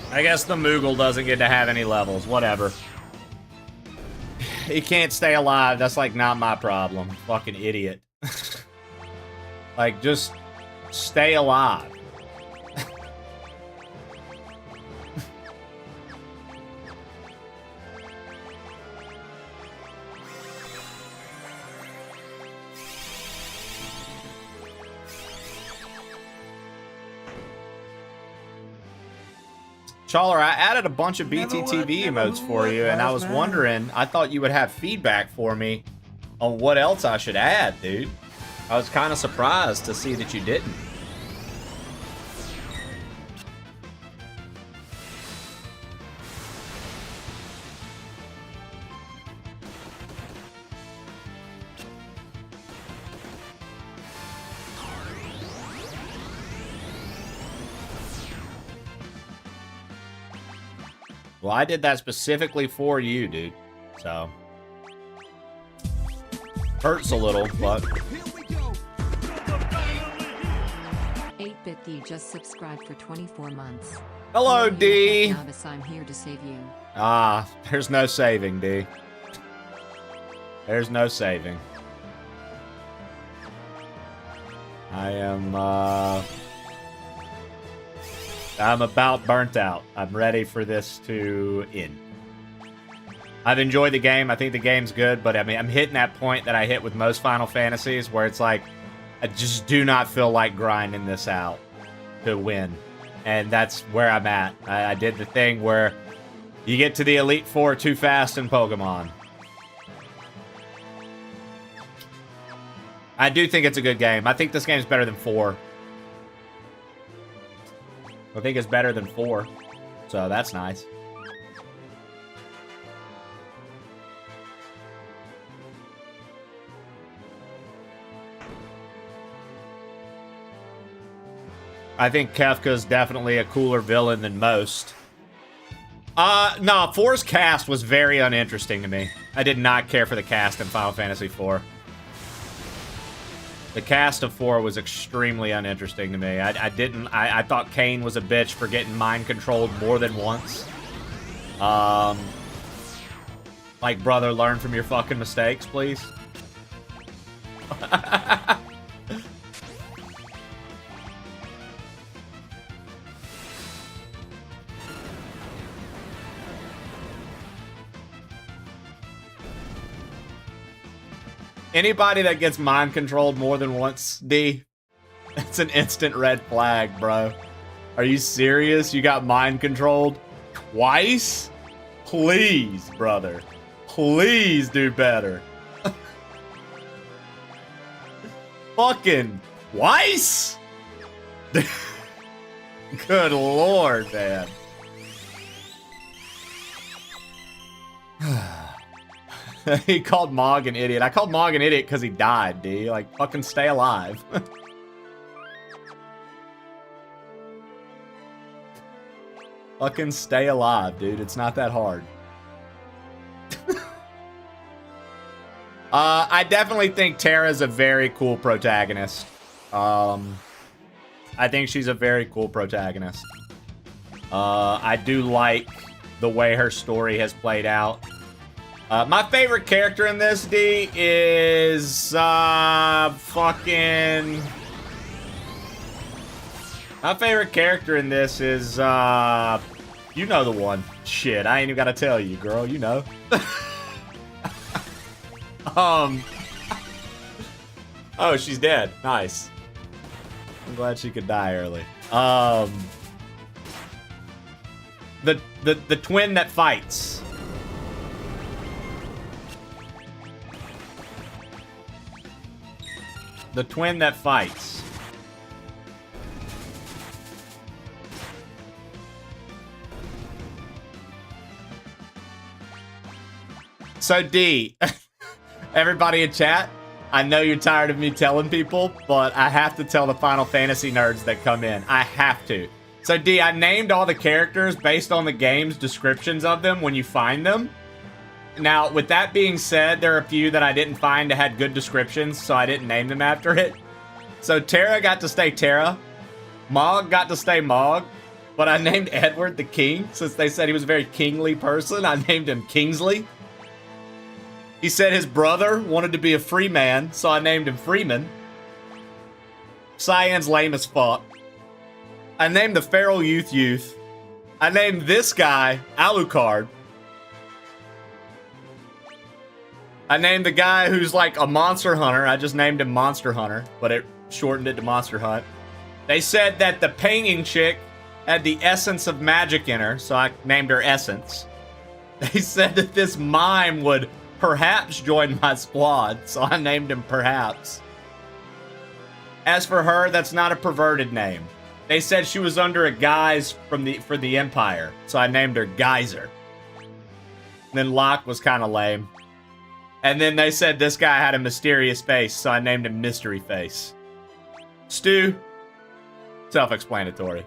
I guess the Moogle doesn't get to have any levels. Whatever. He can't stay alive. That's like not my problem. Fucking idiot. Like, just stay alive. Challer, I added a bunch of BTTV emotes for you, and I was wondering, I thought you would have feedback for me on what else I should add, dude. I was kind of surprised to see that you didn't. Well, I did that specifically for you, dude. So. Hurts a little, but. 8-Bit D just subscribed for 24 months. Hello, D. I'm here to save you. Ah, there's no saving, D. There's no saving. I'm about burnt out. I'm ready for this to end. I've enjoyed the game. I think the game's good, but I mean, I'm hitting that point that I hit with most Final Fantasies where it's like, I just do not feel like grinding this out to win. And that's where I'm at. I did the thing where you get to the Elite Four too fast in Pokemon. I do think it's a good game. I think this game's better than 4. I think it's better than 4. So that's nice. I think Kefka's definitely a cooler villain than most. No, 4's cast was very uninteresting to me. I did not care for the cast in Final Fantasy IV. The cast of 4 was extremely uninteresting to me. I thought Kain was a bitch for getting mind-controlled more than once. Like, brother, learn from your fucking mistakes, please. Anybody that gets mind controlled more than once, D, that's an instant red flag, bro. Are you serious? You got mind controlled twice? Please, brother. Please do better. Fucking twice? Good lord, man. He called Mog an idiot. I called Mog an idiot because he died, D. Like, fucking stay alive. Fucking stay alive, dude. It's not that hard. I definitely think Terra's a very cool protagonist. I think she's a very cool protagonist. I do like the way her story has played out. My favorite character in this, D, is, fucking... My favorite character in this is, you know the one. Shit, I ain't even gotta tell you, girl, you know. Oh, she's dead. Nice. I'm glad she could die early. The twin that fights. The twin that fights. So D, everybody in chat, I know you're tired of me telling people, but I have to tell the Final Fantasy nerds that come in. I have to. So D, I named all the characters based on the game's descriptions of them when you find them. Now, with that being said, there are a few that I didn't find that had good descriptions, so I didn't name them after it. So Terra got to stay Terra. Mog got to stay Mog. But I named Edward the King, since they said he was a very kingly person. I named him Kingsley. He said his brother wanted to be a free man, so I named him Freeman. Cyan's lame as fuck. I named the feral Youth. I named this guy Alucard. I named the guy who's like a monster hunter. I just named him Monster Hunter, but it shortened it to Monster Hunt. They said that the painting chick had the essence of magic in her, so I named her Essence. They said that this mime would perhaps join my squad, so I named him Perhaps. As for her, that's not a perverted name. They said she was under a guise for the Empire, so I named her Geyser. And then Locke was kind of lame. And then they said this guy had a mysterious face, so I named him Mystery Face. Stu, self-explanatory.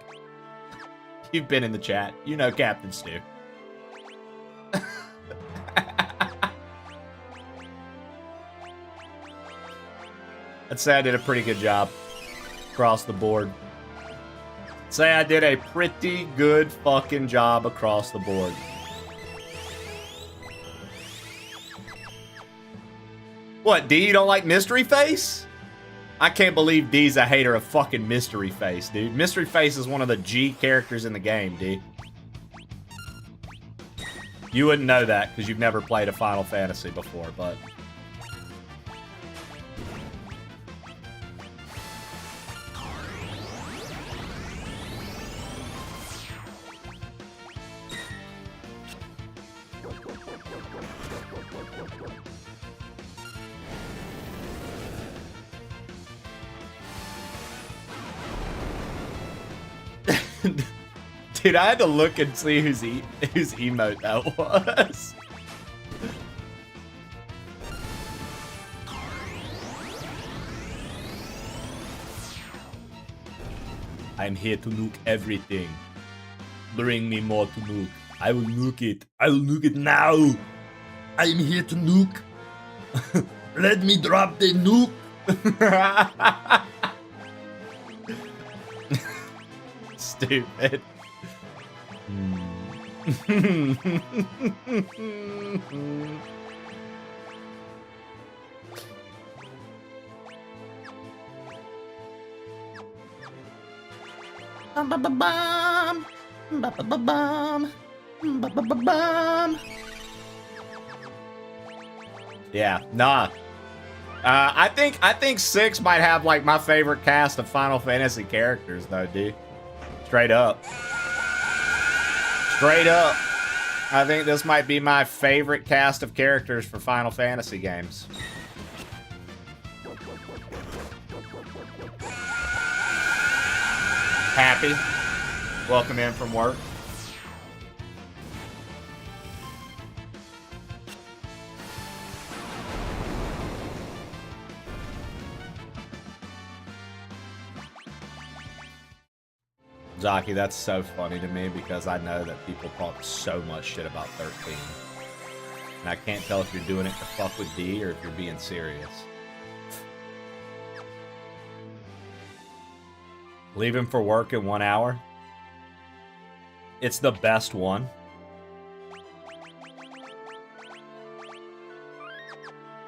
You've been in the chat. You know Captain Stu. I'd say I did a pretty good job across the board. I'd say I did a pretty good fucking job across the board. What, D, you don't like Mystery Face? I can't believe D's a hater of fucking Mystery Face, dude. Mystery Face is one of the G characters in the game, D. You wouldn't know that because you've never played a Final Fantasy before, but... Dude, I had to look and see whose emote that was. I'm here to nuke everything. Bring me more to nuke. I will nuke it. I will nuke it now. I'm here to nuke. Let me drop the nuke. Stupid. Yeah, nah. I think 6 might have like my favorite cast of Final Fantasy characters though, dude. Straight up. Straight up. I think this might be my favorite cast of characters for Final Fantasy games. Happy. Welcome in from work. Zaki, that's so funny to me because I know that people talk so much shit about 13. And I can't tell if you're doing it to fuck with D or if you're being serious. Leaving for work in 1 hour. It's the best one.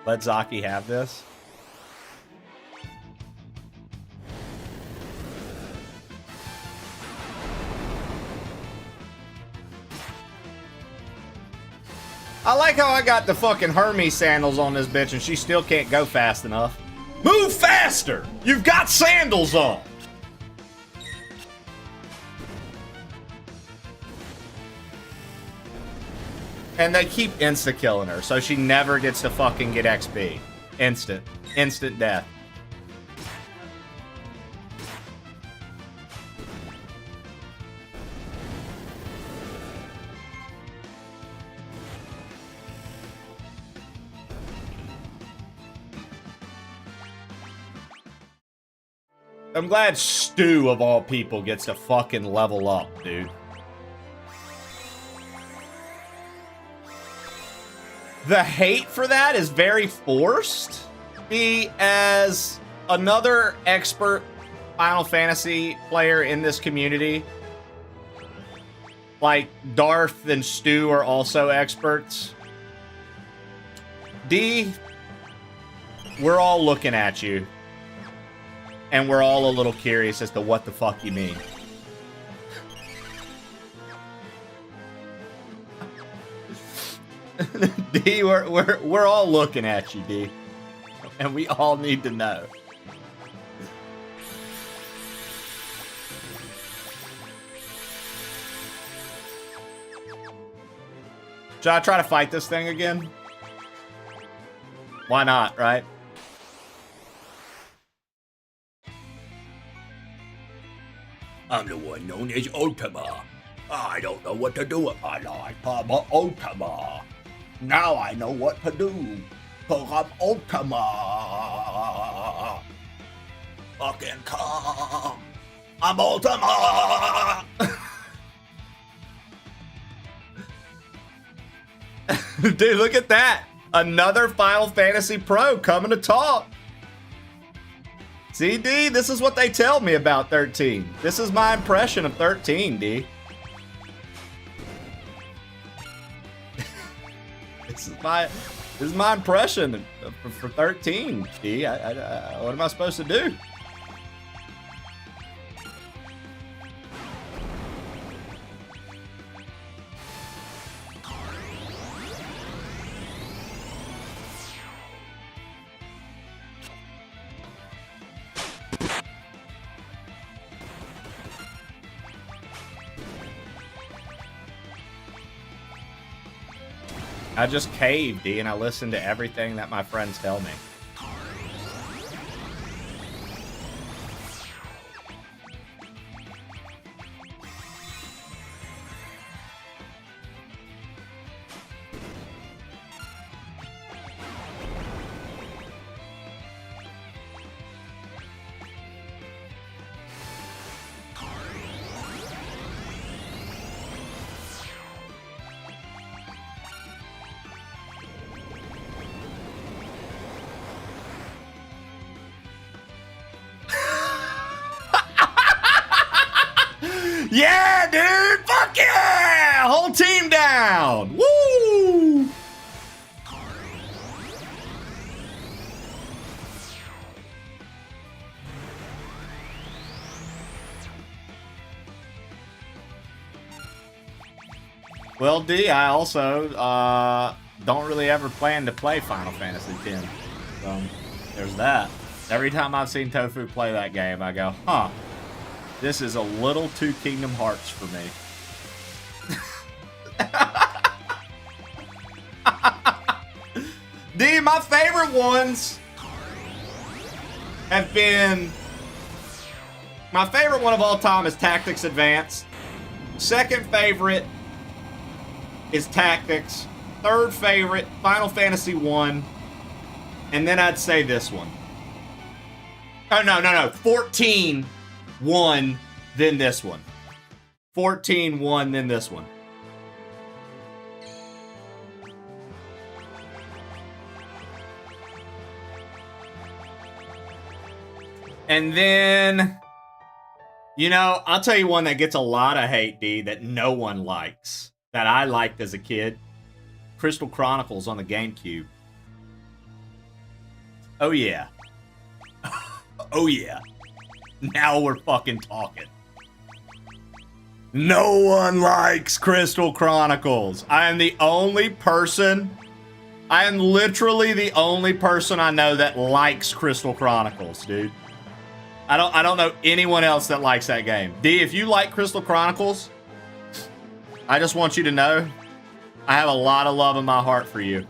Let Zaki have this. I like how I got the fucking Hermes sandals on this bitch and she still can't go fast enough. Move faster! You've got sandals on! And they keep insta-killing her, so she never gets to fucking get XP. Instant. Instant death. I'm glad Stu, of all people, gets to fucking level up, dude. The hate for that is very forced. Me, as another expert Final Fantasy player in this community, like Darth and Stu are also experts. D, we're all looking at you. And we're all a little curious as to what the fuck you mean. D, we're all looking at you, D. And we all need to know. Should I try to fight this thing again? Why not, right? I'm the one known as Ultima. I don't know what to do with my life. I'm Ultima. Now I know what to do. Cause I'm Ultima. Fucking come. I'm Ultima. Dude, look at that. Another Final Fantasy Pro coming to talk. See, D, this is what they tell me about 13. This is my impression of 13, D. This This is my impression for 13, D. What am I supposed to do? I just caved, D, and I listened to everything that my friends tell me. Yeah, dude! Fuck yeah! Whole team down! Woo! Well, D, I also don't really ever plan to play Final Fantasy X. So, there's that. Every time I've seen Tofu play that game, I go, huh. This is a little too Kingdom Hearts for me. D, my favorite ones have been... My favorite one of all time is Tactics Advance. Second favorite is Tactics. Third favorite, Final Fantasy 1. And then I'd say this one. Oh, no. 14. 1, then this one. 14, 1, then this one. And then, you know, I'll tell you one that gets a lot of hate, D, that no one likes, that I liked as a kid. Crystal Chronicles on the GameCube. Oh, yeah. Oh, yeah. Now we're fucking talking. No one likes Crystal Chronicles. I am the only person. I am literally the only person I know that likes Crystal Chronicles, dude. I don't know anyone else that likes that game. D, if you like Crystal Chronicles, I just want you to know I have a lot of love in my heart for you.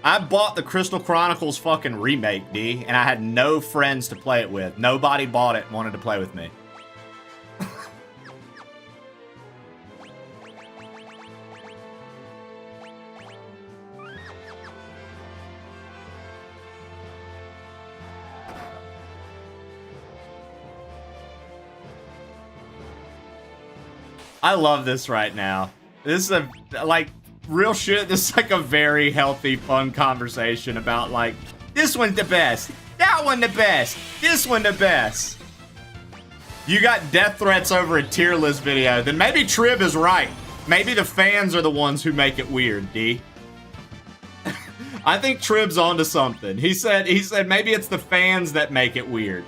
I bought the Crystal Chronicles fucking remake, D, and I had no friends to play it with. Nobody bought it and wanted to play with me. I love this right now. This is a, like, real shit. This is like a very healthy, fun conversation about, like, this one's the best, that one the best, this one the best. You got death threats over a tier list video, then maybe Trib is right. Maybe the fans are the ones who make it weird, D. I think Trib's onto something. He said maybe it's the fans that make it weird.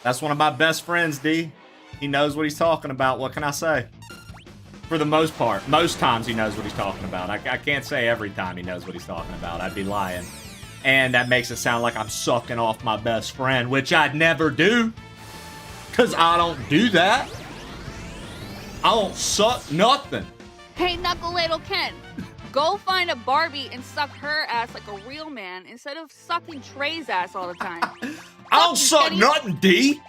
That's one of my best friends, D. He knows what he's talking about. What can I say? For the most part. Most times he knows what he's talking about. I can't say every time he knows what he's talking about. I'd be lying. And that makes it sound like I'm sucking off my best friend, which I'd never do. Because I don't do that. I don't suck nothing. Hey, Knuckle Ladle Ken. Go find a Barbie and suck her ass like a real man instead of sucking Trey's ass all the time. I don't suck nothing, D.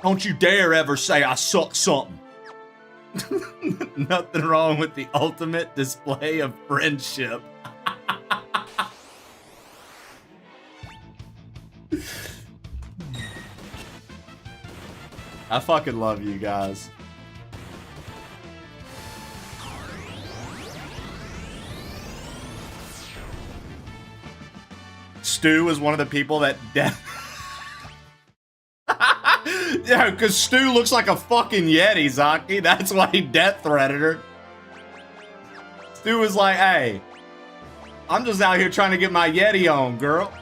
Don't you dare ever say I suck something. Nothing wrong with the ultimate display of friendship. I fucking love you guys. Stu is one of the people that death. Yeah, because Stu looks like a fucking Yeti, Zaki. That's why he death threatened her. Stu was like, hey, I'm just out here trying to get my Yeti on, girl.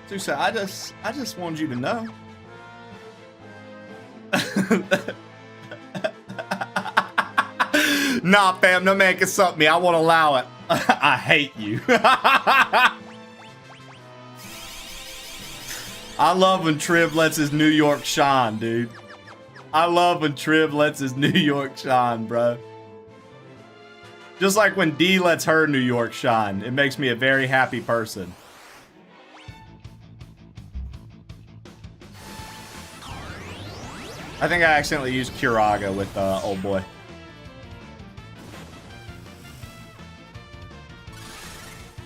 Stu said, I just wanted you to know. Nah, fam, no man can suck me. I won't allow it. I hate you. I love when Triv lets his New York shine, dude. I love when Triv lets his New York shine, bro. Just like when D lets her New York shine. It makes me a very happy person. I think I accidentally used Curaga with old boy.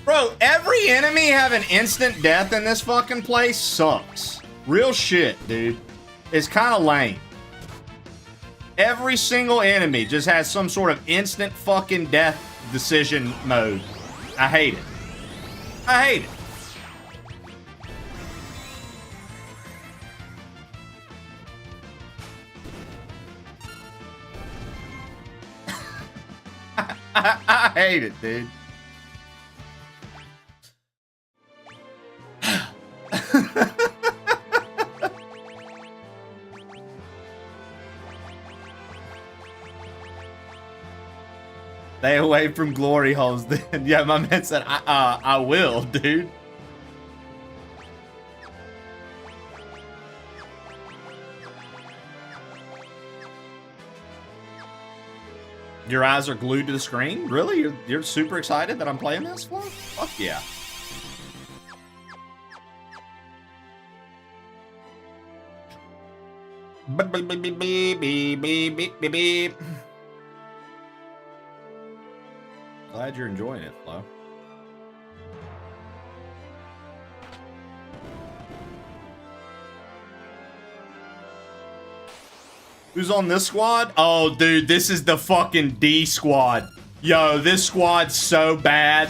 Bro, every enemy having instant death in this fucking place sucks. Real shit, dude. It's kind of lame. Every single enemy just has some sort of instant fucking death decision mode. I hate it. I hate it. I hate it, dude. Stay away from glory holes, then. Yeah, my man said, I will, dude. Your eyes are glued to the screen? Really? You're super excited that I'm playing this? Well, fuck yeah. Beep, beep, beep, beep, beep, beep, beep, beep, beep. Glad you're enjoying it, Flo. Who's on this squad? Oh, dude, this is the fucking D squad. Yo, this squad's so bad.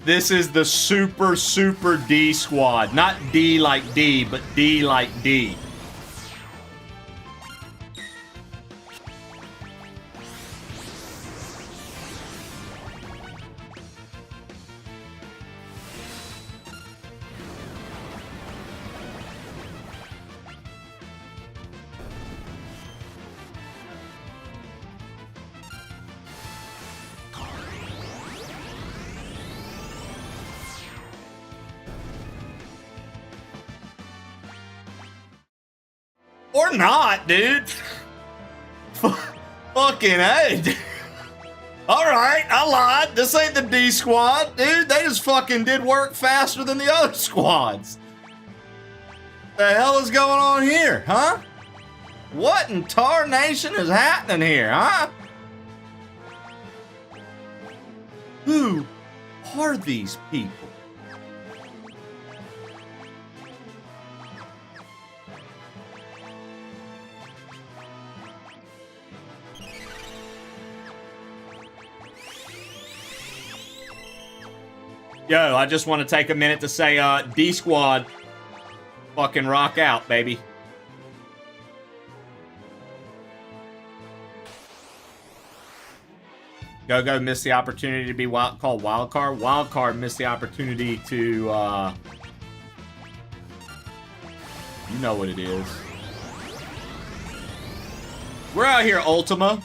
This is the super, super D squad. Not D like D, but D like D. Or not, dude. Fucking A, dude. Alright, I lied. This ain't the D squad, dude. They just fucking did work faster than the other squads. The hell is going on here, huh? What in tarnation is happening here, huh? Who are these people? Yo, I just want to take a minute to say, D Squad, fucking rock out, baby. Go missed the opportunity to be called Wildcard. Wildcard missed the opportunity to, you know what it is. We're out here, Ultima.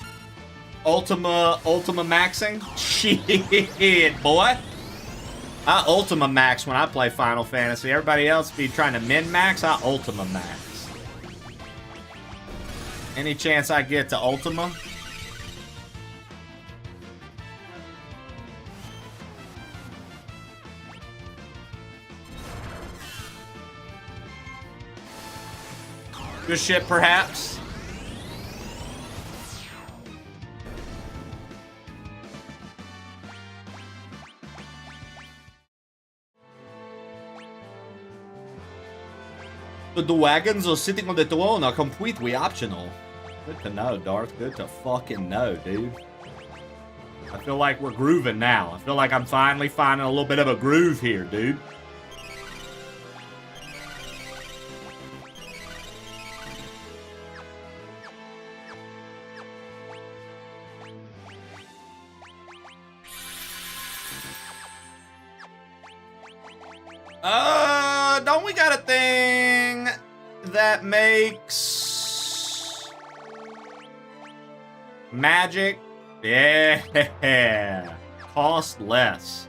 Ultima maxing. Shit, boy. I Ultima max when I play Final Fantasy. Everybody else be trying to min-max, I Ultima max. Any chance I get to Ultima? Good shit, perhaps. The wagons are sitting on the throne are completely optional. Good to know, Darth. Good to fucking know, dude. I feel like we're grooving now. I feel like I'm finally finding a little bit of a groove here, dude. Don't we got a thing that makes magic? Yeah. Cost less.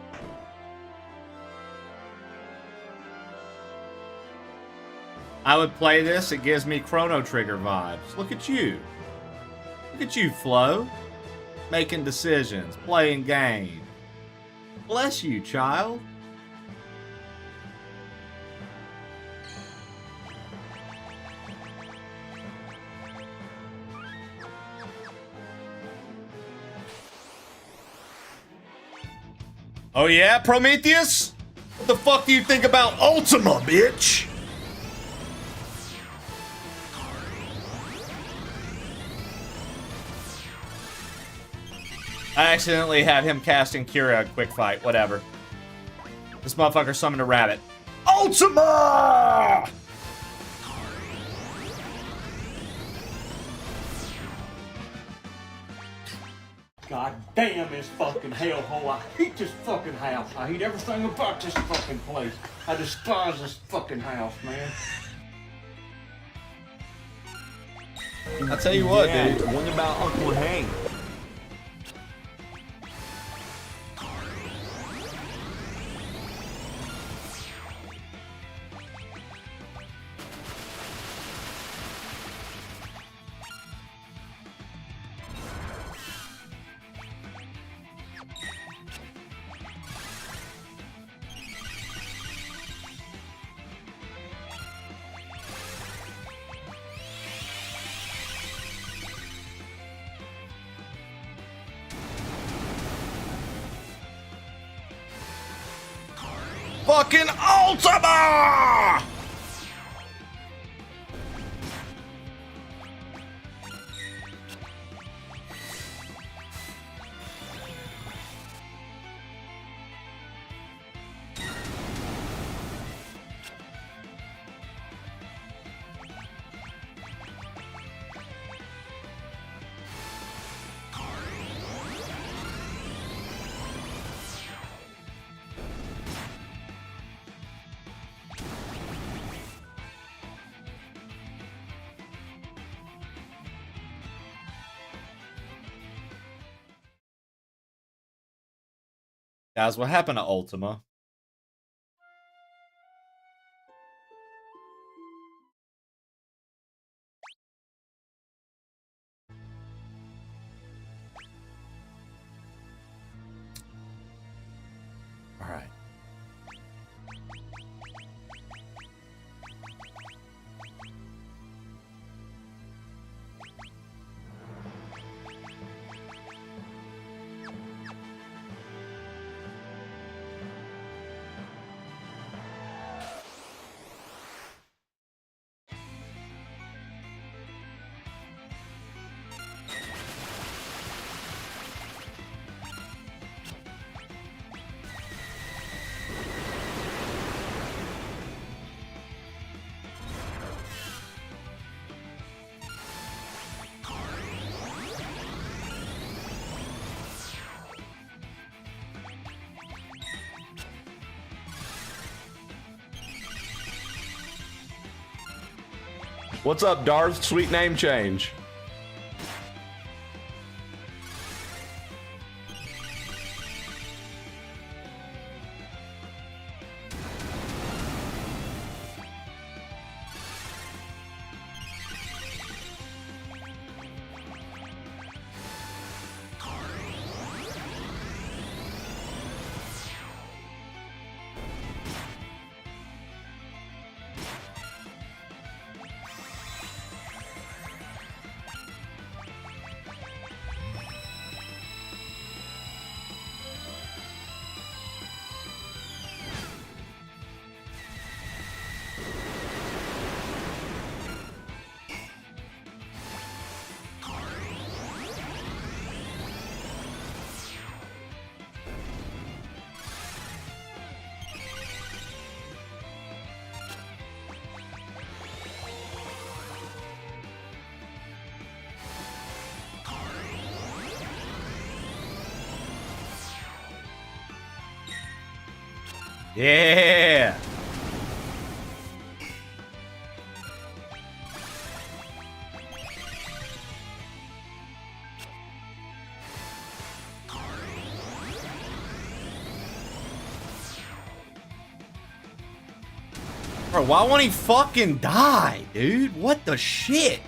I would play this. It gives me Chrono Trigger vibes. Look at you. Look at you, Flo. Making decisions, playing games. Bless you, child. Oh yeah, Prometheus? What the fuck do you think about Ultima, bitch? I accidentally had him casting Kira a quick fight, whatever. This motherfucker summoned a rabbit. Ultima! God damn this fucking hellhole. I hate this fucking house. I hate everything about this fucking place. I despise this fucking house, man. I'll tell you what, Yeah, dude. what about Uncle Hank? Fucking Ultima! Guys, what happened to Ultima? All right. What's up, Darth? Sweet name change. Yeah. Bro, why won't he fucking die, dude? What the shit?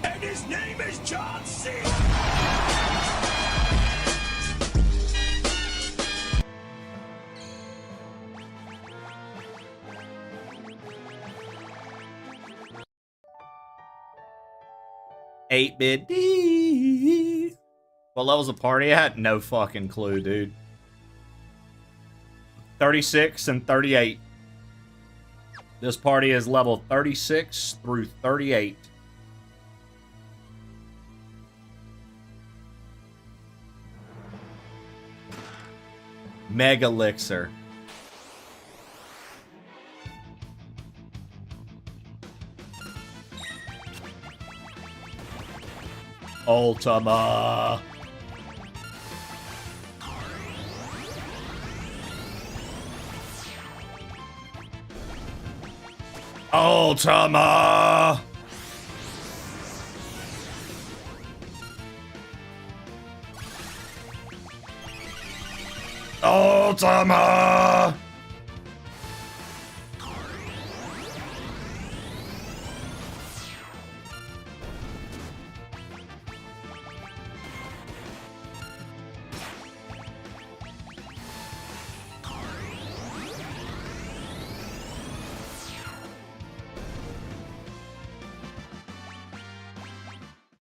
And his name is John C. 8-bit D. What level's the party at? No fucking clue, dude. 36 and 38. This party is level 36 through 38. Mega Elixir. Ultima. Ultima. Ultima.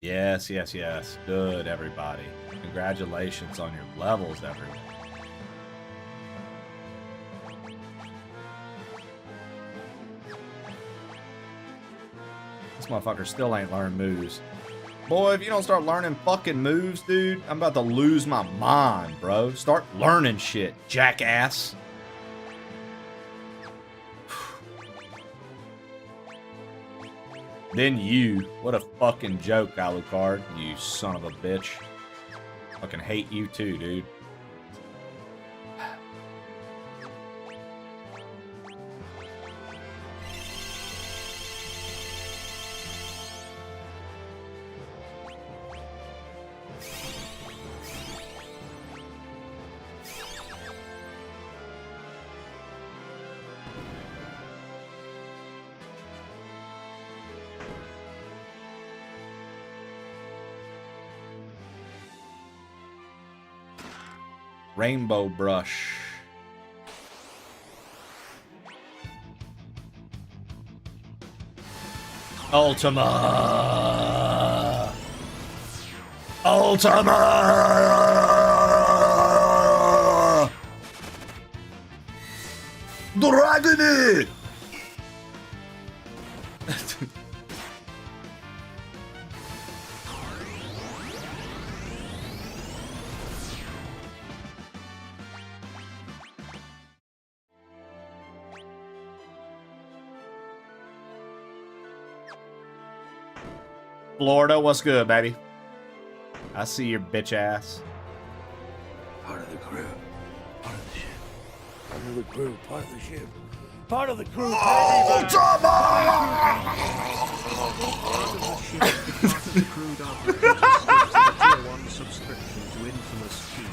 Yes, yes, yes. Good, everybody. Congratulations on your levels, everyone. This motherfucker still ain't learned moves. Boy, if you don't start learning fucking moves, dude, I'm about to lose my mind, bro. Start learning shit, jackass. Then you. What a fucking joke, Alucard. You son of a bitch. Fucking hate you too, dude. Rainbow brush. Ultima. Ultima. Dragon. Florida, what's good, baby? I see your bitch ass. Part of the crew. Part of the ship. Part of the crew. Part of the ship. Part of the crew. Subscription to Infamous Key.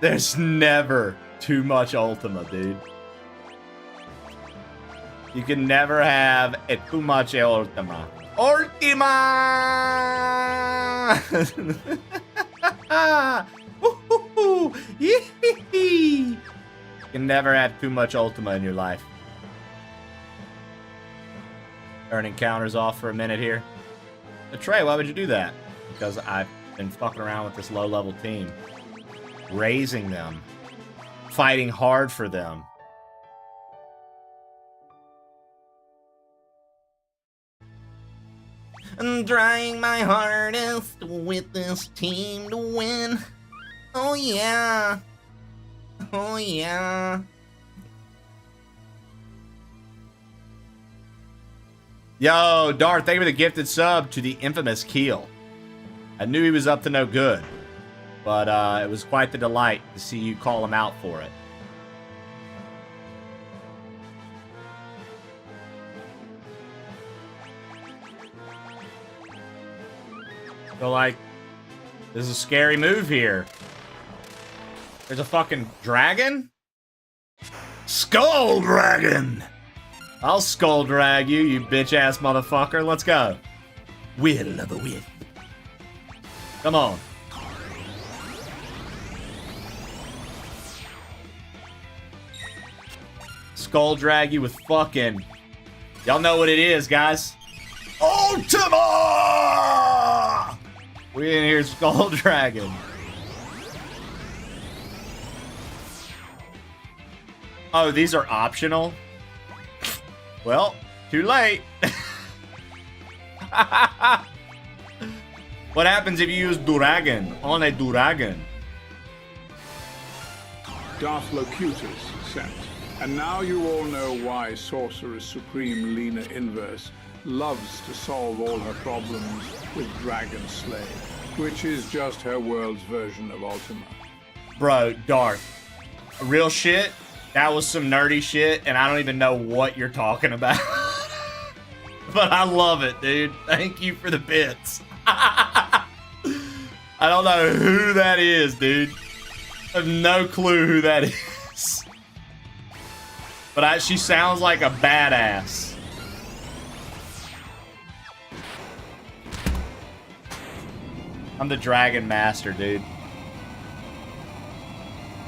There's never too much Ultima, dude. You can never have a too much Ultima. Ultima! You can never have too much Ultima in your life. Turning counters off for a minute here. But Trey, why would you do that? Because I've been fucking around with this low-level team. Raising them. Fighting hard for them. I'm trying my hardest with this team to win. Oh yeah. Oh yeah. Yo, Darth, thank you for the gifted sub to the infamous Keel. I knew he was up to no good, but it was quite the delight to see you call him out for it. So, like, this is a scary move here. There's a fucking dragon? Skull Dragon! I'll skull drag you, you bitch-ass motherfucker. Let's go. Will of a whip. Come on. Skull drag you with fucking... Y'all know what it is, guys. Ultima! We in here skull dragon. Oh, these are optional? Well, too late. What happens if you use Duragan on a Duragan? Darth Locutus sent. And now you all know why Sorceress Supreme Lena Inverse loves to solve all her problems with Dragon Slave, which is just her world's version of Ultima. Bro, Darth. Real shit? That was some nerdy shit, and I don't even know what you're talking about. But I love it, dude. Thank you for the bits. I don't know who that is, dude. I have no clue who that is. But she sounds like a badass. I'm the Dragon Master, dude.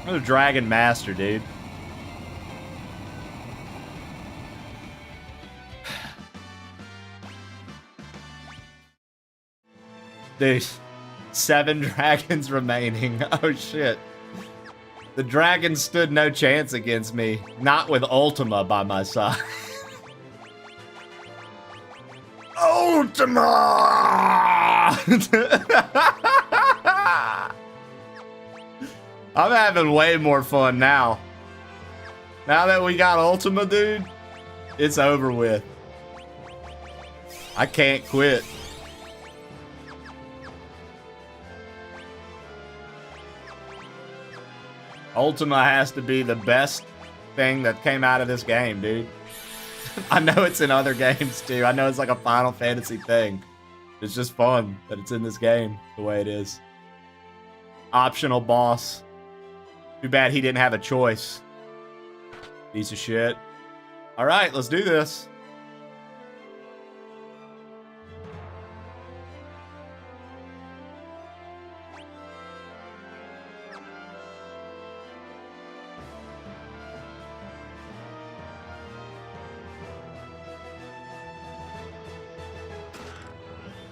I'm the Dragon Master, dude. Dude, 7 dragons remaining. Oh shit. The dragon stood no chance against me. Not with Ultima by my side. Ultima! I'm having way more fun now. Now that we got Ultima, dude, it's over with. I can't quit. Ultima has to be the best thing that came out of this game, dude. I know it's in other games, too. I know it's like a Final Fantasy thing. It's just fun that it's in this game the way it is. Optional boss. Too bad he didn't have a choice. Piece of shit. All right, let's do this.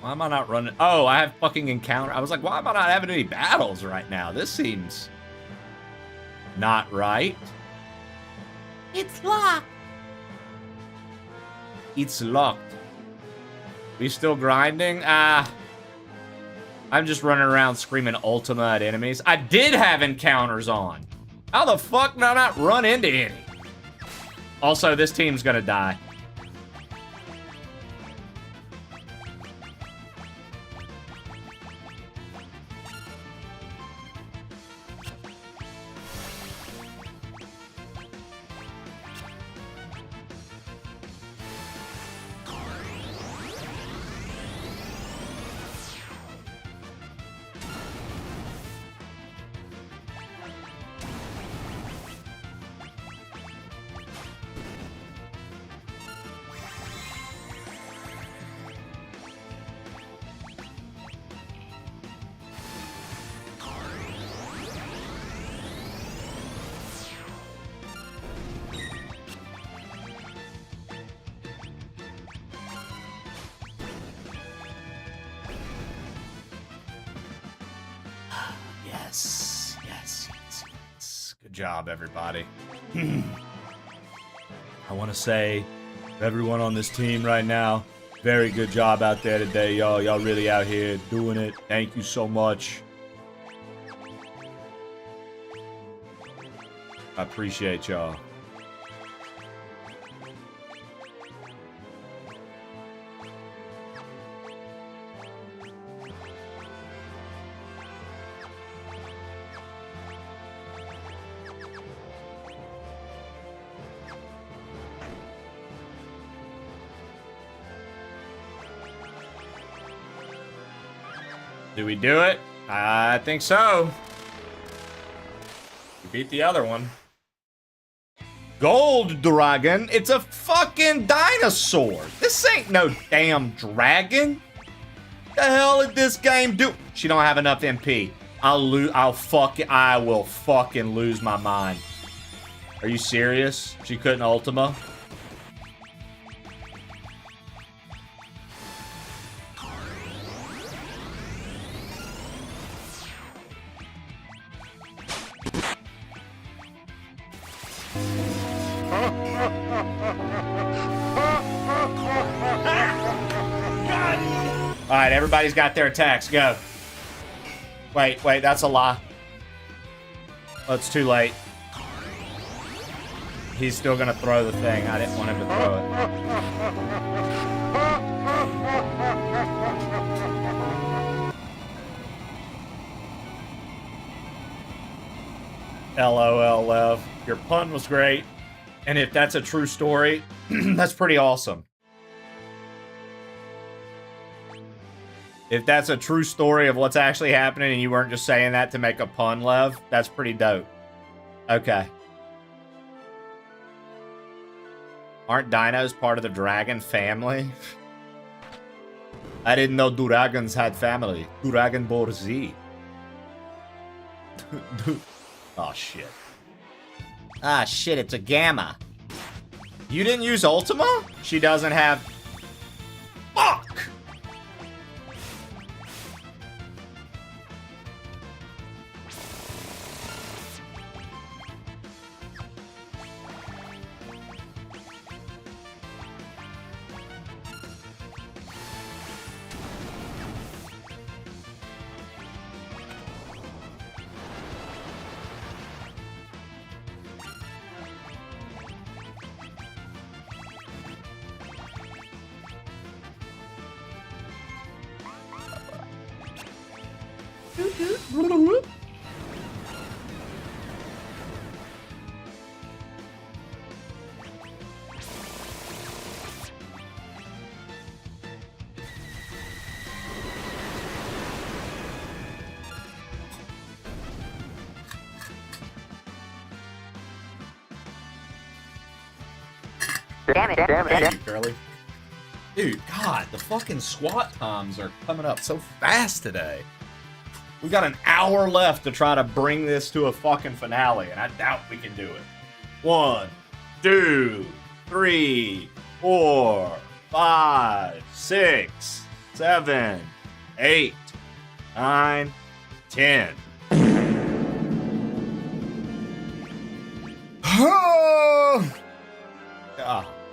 Why am I not running? Oh, I have fucking encounter. I was like, why am I not having any battles right now? This seems not right. It's locked. It's locked. We still grinding? I'm just running around screaming Ultima at enemies. I did have encounters on. How the fuck did I not run into any? Also, this team's gonna die. Good job, everybody. I want to say, everyone on this team right now, very good job out there today, y'all. Y'all really out here doing it. Thank you so much. I appreciate y'all. Do we do it? I think so. We beat the other one. Gold dragon? It's a fucking dinosaur. This ain't no damn dragon. The hell did this game do? She don't have enough MP. I will fucking lose my mind. Are you serious? She couldn't Ultima? Alright, everybody's got their attacks. Go. Wait, that's a lie. Oh, it's too late. He's still gonna throw the thing. I didn't want him to throw it. LOL, Lev. Your pun was great. And if that's a true story, that's pretty awesome. If that's a true story of what's actually happening and you weren't just saying that to make a pun, Lev, that's pretty dope. Okay. Aren't dinos part of the dragon family? I didn't know dragons had family. Dragon Ball Z. Oh, shit. Ah, shit, it's a Gamma. You didn't use Ultima? She doesn't have... Fuck! Damn it. Thank you, girly. Dude, God, the fucking SWAT times are coming up so fast today. We got an hour left to try to bring this to a fucking finale, and I doubt we can do it. 1, 2, 3, 4, 5, 6, 7, 8, 9, 10. Oh,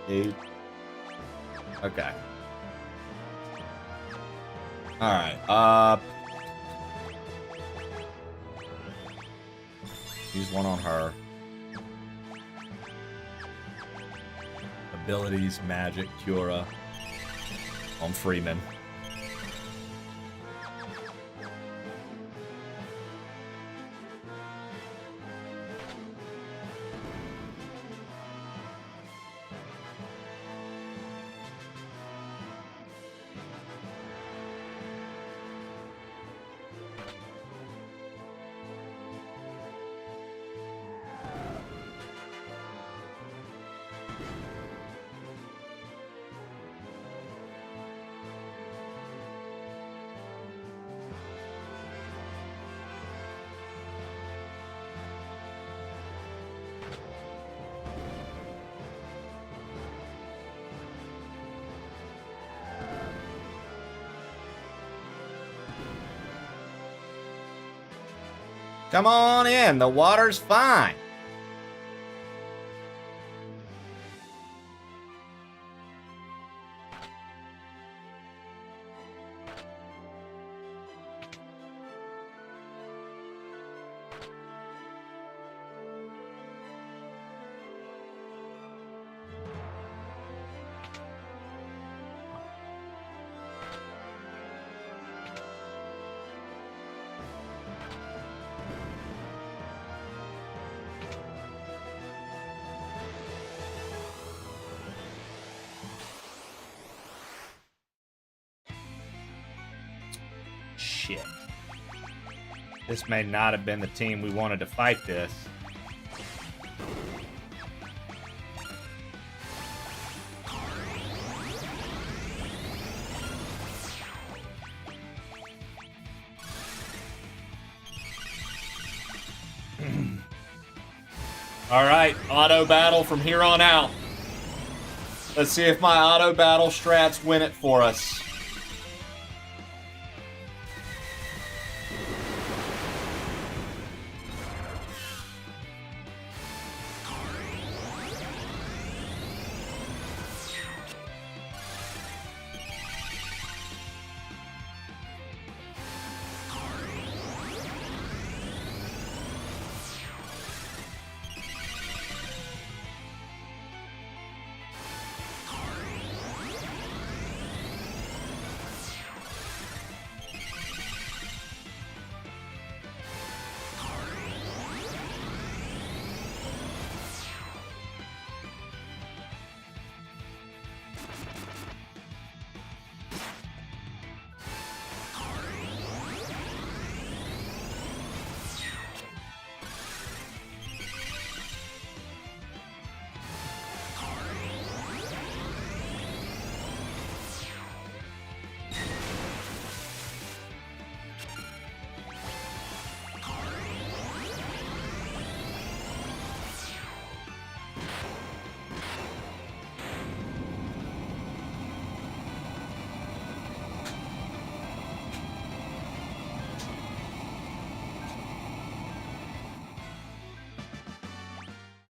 dude. Okay. Alright, use one on her. Abilities, magic, Cura. On Freeman. Come on in, the water's fine. shit. This may not have been the team we wanted to fight this. All right, auto battle from here on out. Let's see if my auto battle strats win it for us.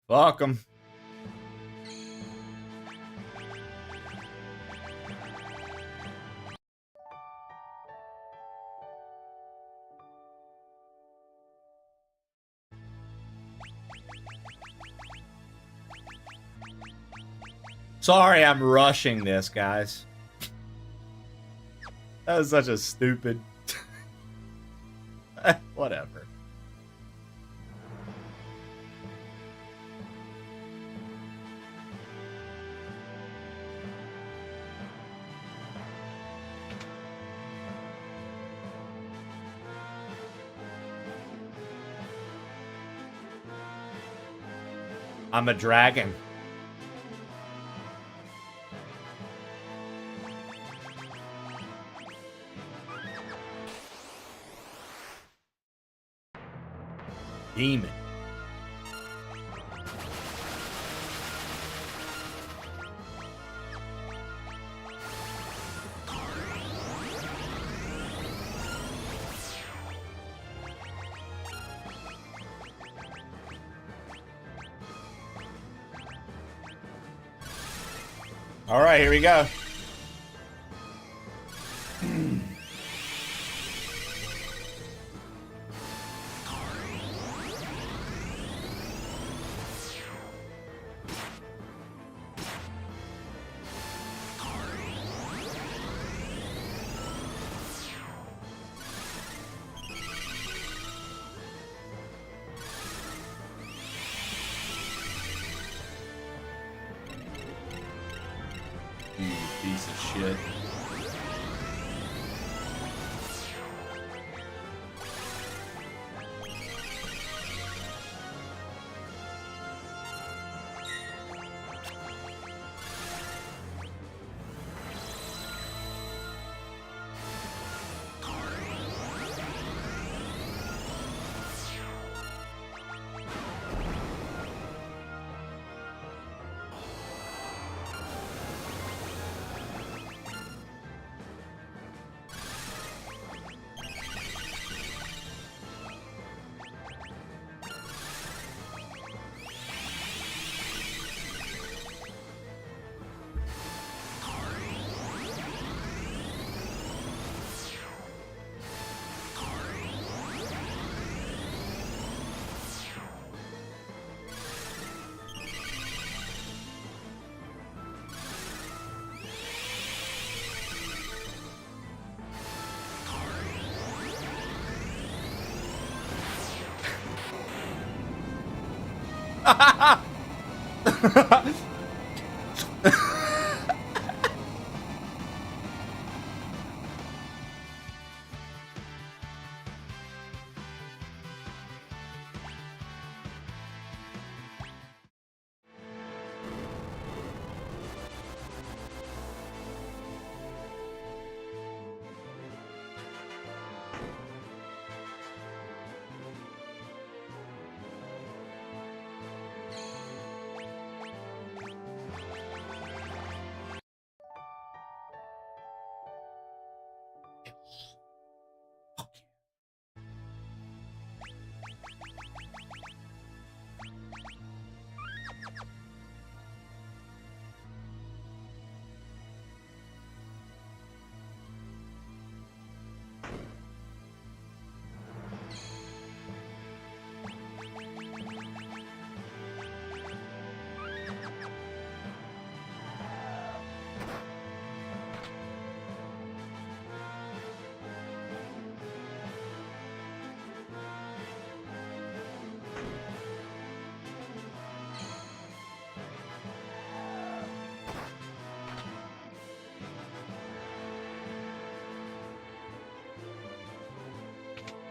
Fuck 'em. Sorry, I'm rushing this, guys. That was such a stupid... Whatever. I'm a dragon. Demon. All right, here we go. You piece of shit.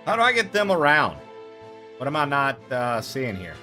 How do I get them around? What am I not seeing here?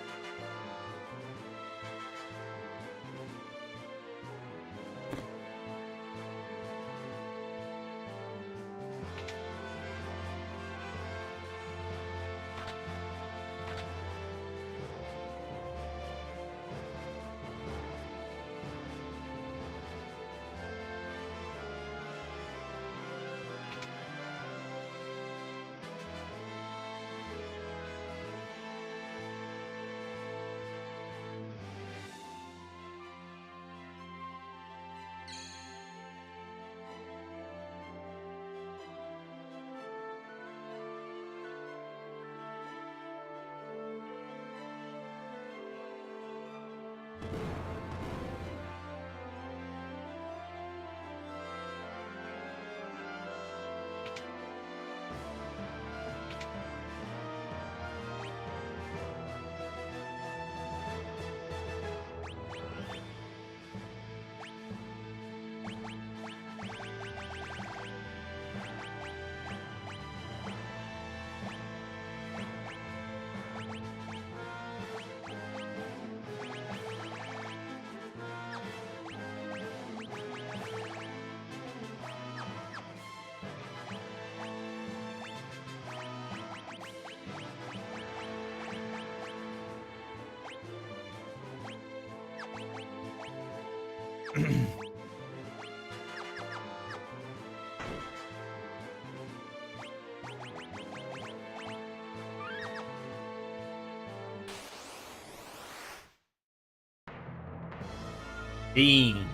Bean.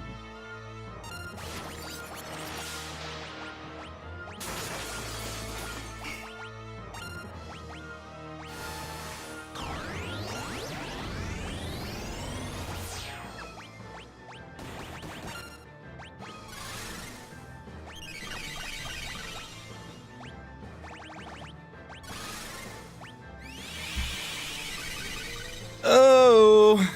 Oh.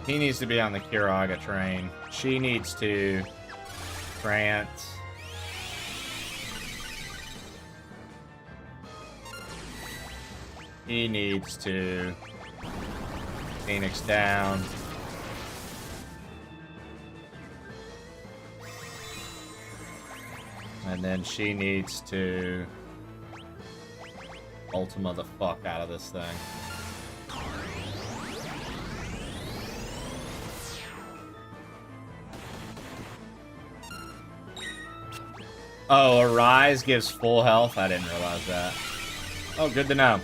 He needs to be on the Kiraga train. She needs to France. He needs to Phoenix down. And then she needs to Ultima the fuck out of this thing. Oh, Arise gives full health? I didn't realize that. Oh, good to know.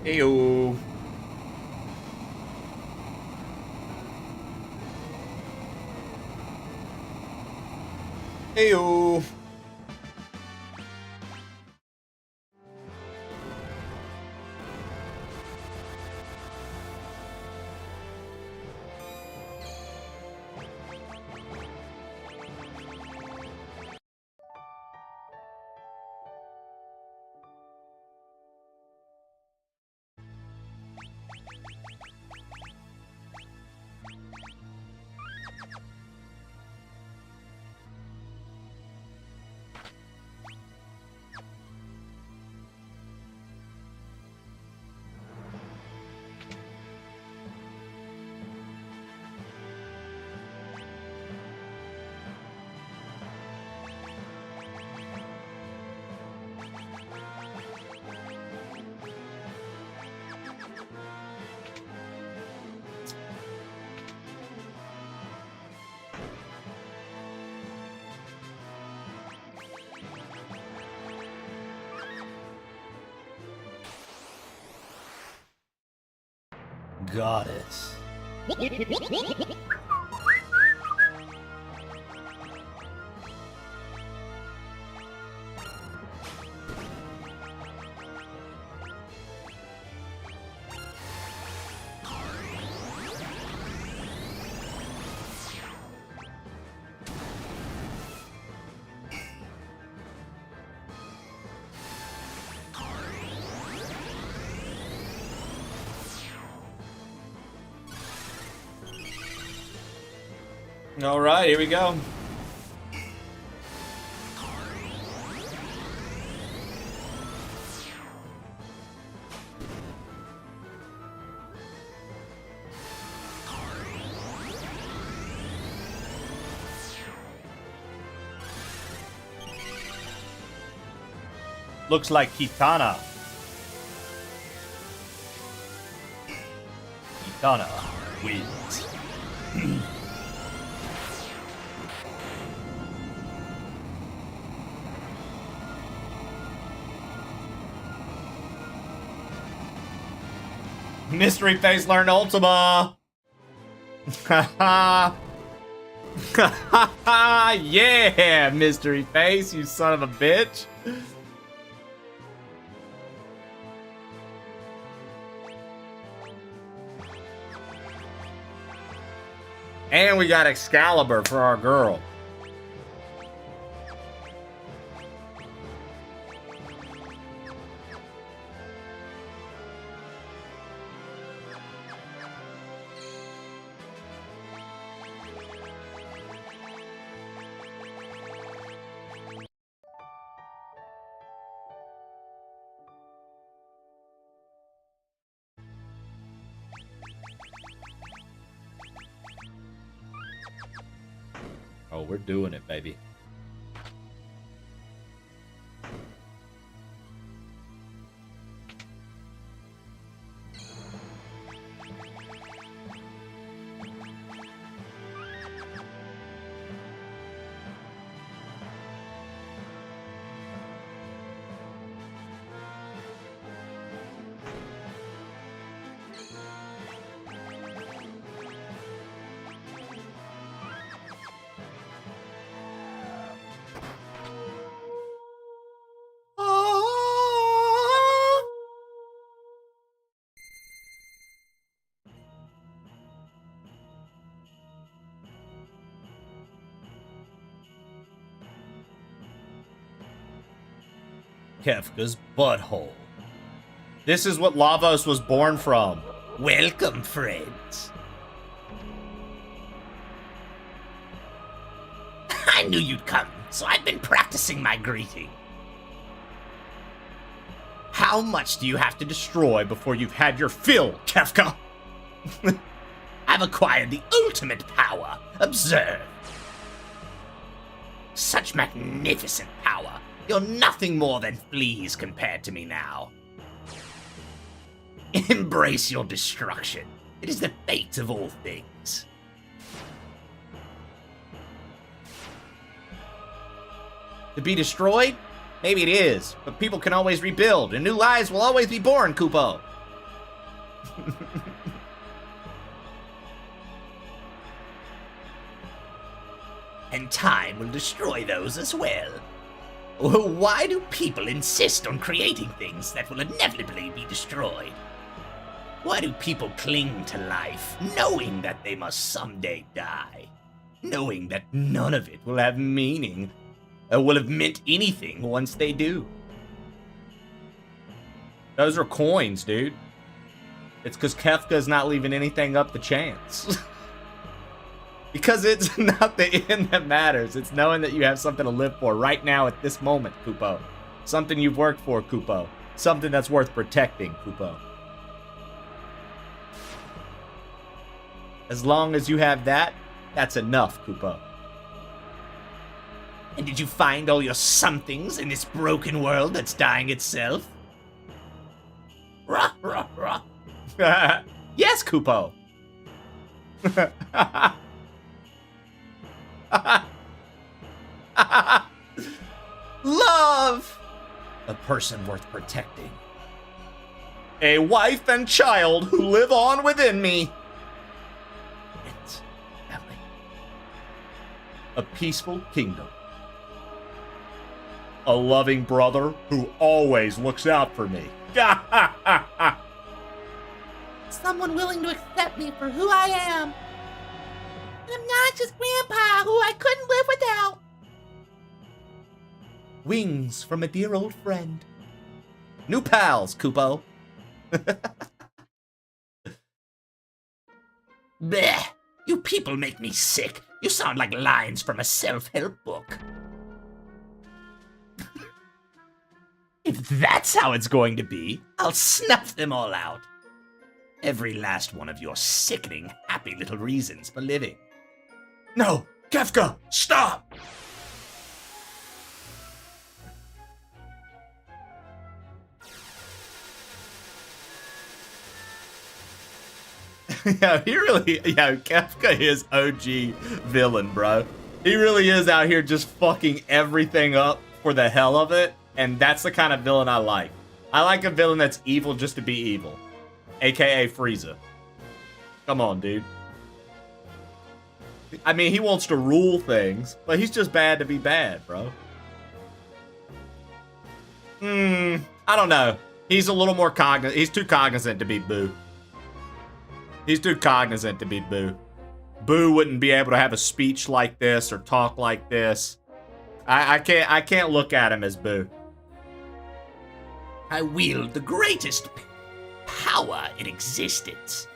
Ew. Ew. Goddess. All right, here we go. Looks like Kitana. Kitana wins. Mystery Face learned Ultima. Haha. Yeah, Mystery Face, you son of a bitch. And we got Excalibur for our girl. Oh, we're doing it, baby. Kefka's butthole. This is what Lavos was born from. Welcome, friends. I knew you'd come, so I've been practicing my greeting. How much do you have to destroy before you've had your fill, Kefka? I've acquired the ultimate power. Observe. Such magnificent power. You're nothing more than fleas compared to me now. Embrace your destruction. It is the fate of all things. To be destroyed? Maybe it is, but people can always rebuild, and new lives will always be born, Kupo. And time will destroy those as well. Why do people insist on creating things that will inevitably be destroyed? Why do people cling to life, knowing that they must someday die? Knowing that none of it will have meaning, or will have meant anything once they do? Those are coins, dude. It's because Kefka's not leaving anything up to chance. Because it's not the end that matters. It's knowing that you have something to live for right now at this moment, Kupo. Something you've worked for, Kupo. Something that's worth protecting, Kupo. As long as you have that, that's enough, Kupo. And did you find all your somethings in this broken world that's dying itself? Rah, rah, rah. Yes, Kupo. Love! A person worth protecting. A wife and child who live on within me. It's family. A peaceful kingdom. A loving brother who always looks out for me. Someone willing to accept me for who I am. I'm not just Grandpa, who I couldn't live without. Wings from a dear old friend. New pals, Kupo. Bleh! You people make me sick. You sound like lines from a self-help book. If that's how it's going to be, I'll snuff them all out. Every last one of your sickening, happy little reasons for living. No! Kefka! Stop! Kefka is OG villain, bro. He really is out here just fucking everything up for the hell of it, and that's the kind of villain I like. I like a villain that's evil just to be evil. AKA Frieza. Come on, dude. I mean, he wants to rule things, but he's just bad to be bad, bro. I don't know. He's a little more cognizant. He's too cognizant to be Boo. He's too cognizant to be Boo. Boo wouldn't be able to have a speech like this or talk like this. I can't look at him as Boo. I wield the greatest power in existence.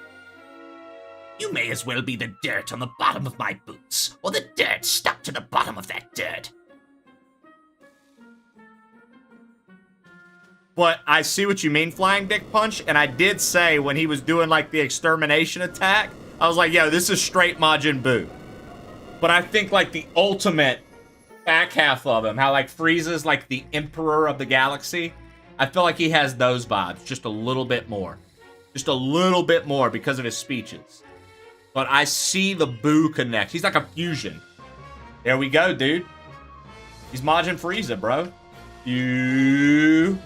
You may as well be the dirt on the bottom of my boots, or the dirt stuck to the bottom of that dirt. But I see what you mean, Flying Dick Punch, and I did say when he was doing, like, the extermination attack, I was like, yo, this is straight Majin Buu. But I think, like, the ultimate back half of him, how, like, Frieza's, like, the emperor of the galaxy, I feel like he has those vibes, just a little bit more. Just a little bit more because of his speeches. But I see the Buu connect. He's like a fusion. There we go, dude. He's Majin Frieza, bro. You...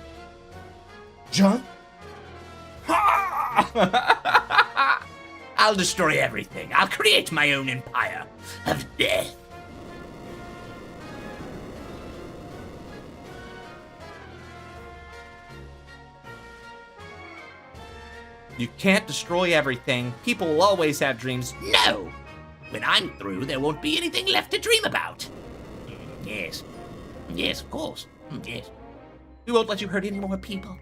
jump. I'll destroy everything. I'll create my own empire of death. You can't destroy everything. People will always have dreams. No! When I'm through, there won't be anything left to dream about. Yes. Yes, of course. Yes. We won't let you hurt any more people.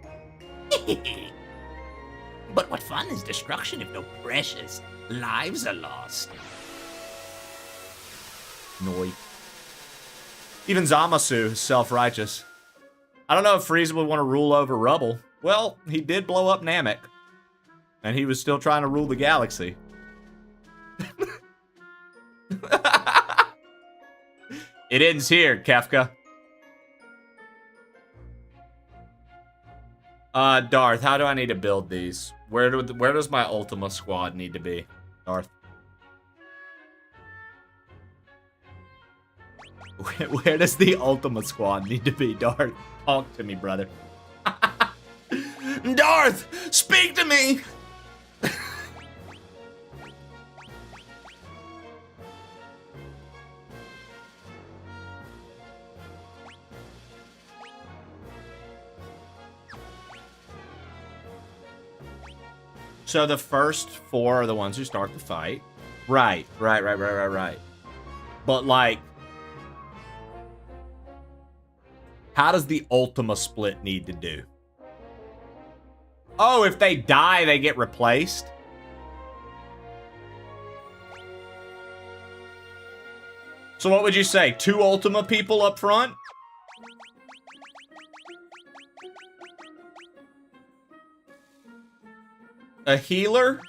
But what fun is destruction if no precious lives are lost? Noi. Even Zamasu is self-righteous. I don't know if Frieza would want to rule over rubble. Well, he did blow up Namek. And he was still trying to rule the galaxy. It ends here, Kefka. Darth, how do I need to build these? Where does my Ultima squad need to be, Darth? Where does the Ultima squad need to be, Darth? Talk to me, brother. Darth, speak to me! So the first 4 are the ones who start the fight. Right. But, like, how does the Ultima split need to do? Oh, if they die, they get replaced? So what would you say? 2 Ultima people up front? A healer?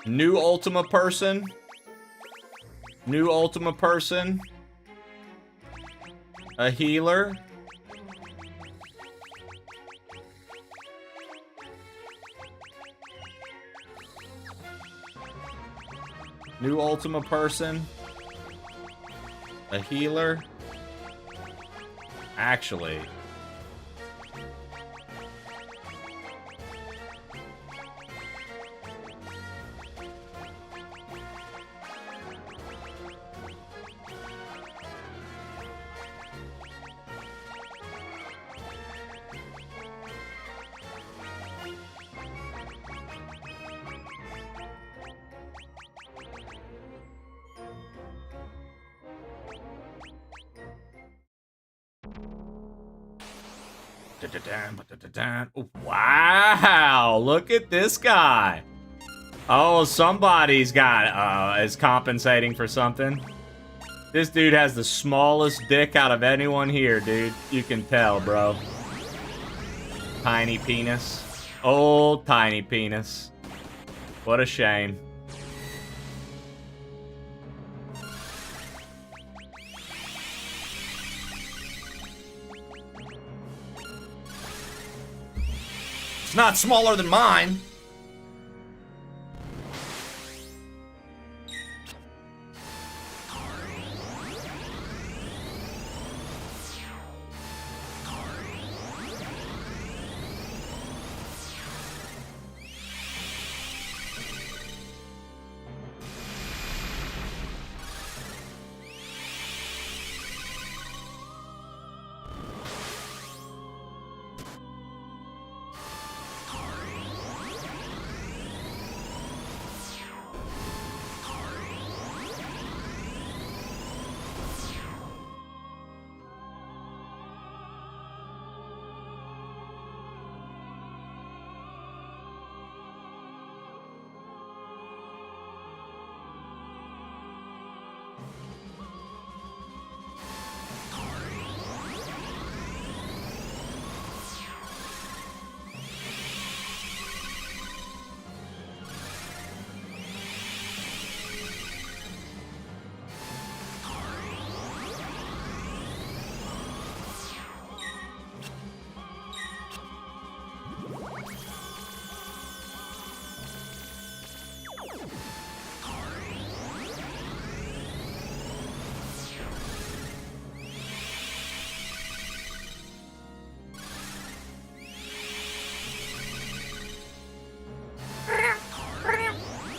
New Ultima person? New Ultima person? A healer? New Ultima person? A healer? Actually... Wow, look at this guy. Oh, somebody's got, is compensating for something. This dude has the smallest dick out of anyone here, dude. You can tell, bro. Tiny penis. Old tiny penis. What a shame. It's not smaller than mine.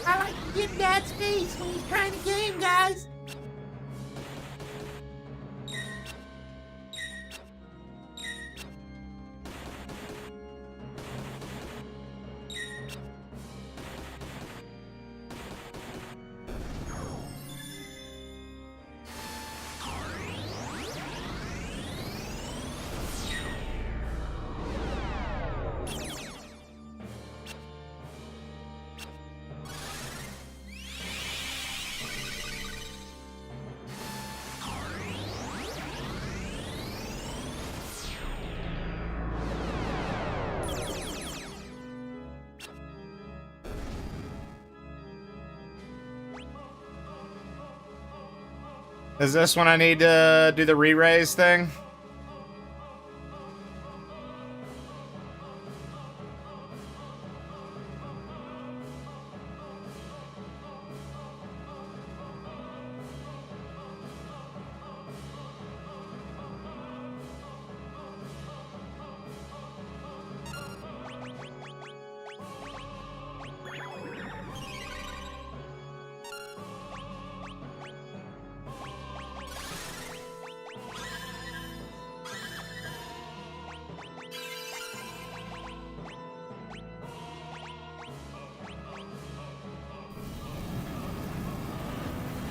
I like to get in Dad's face when he's trying to game, guys. Is this when I need to do the re-raise thing?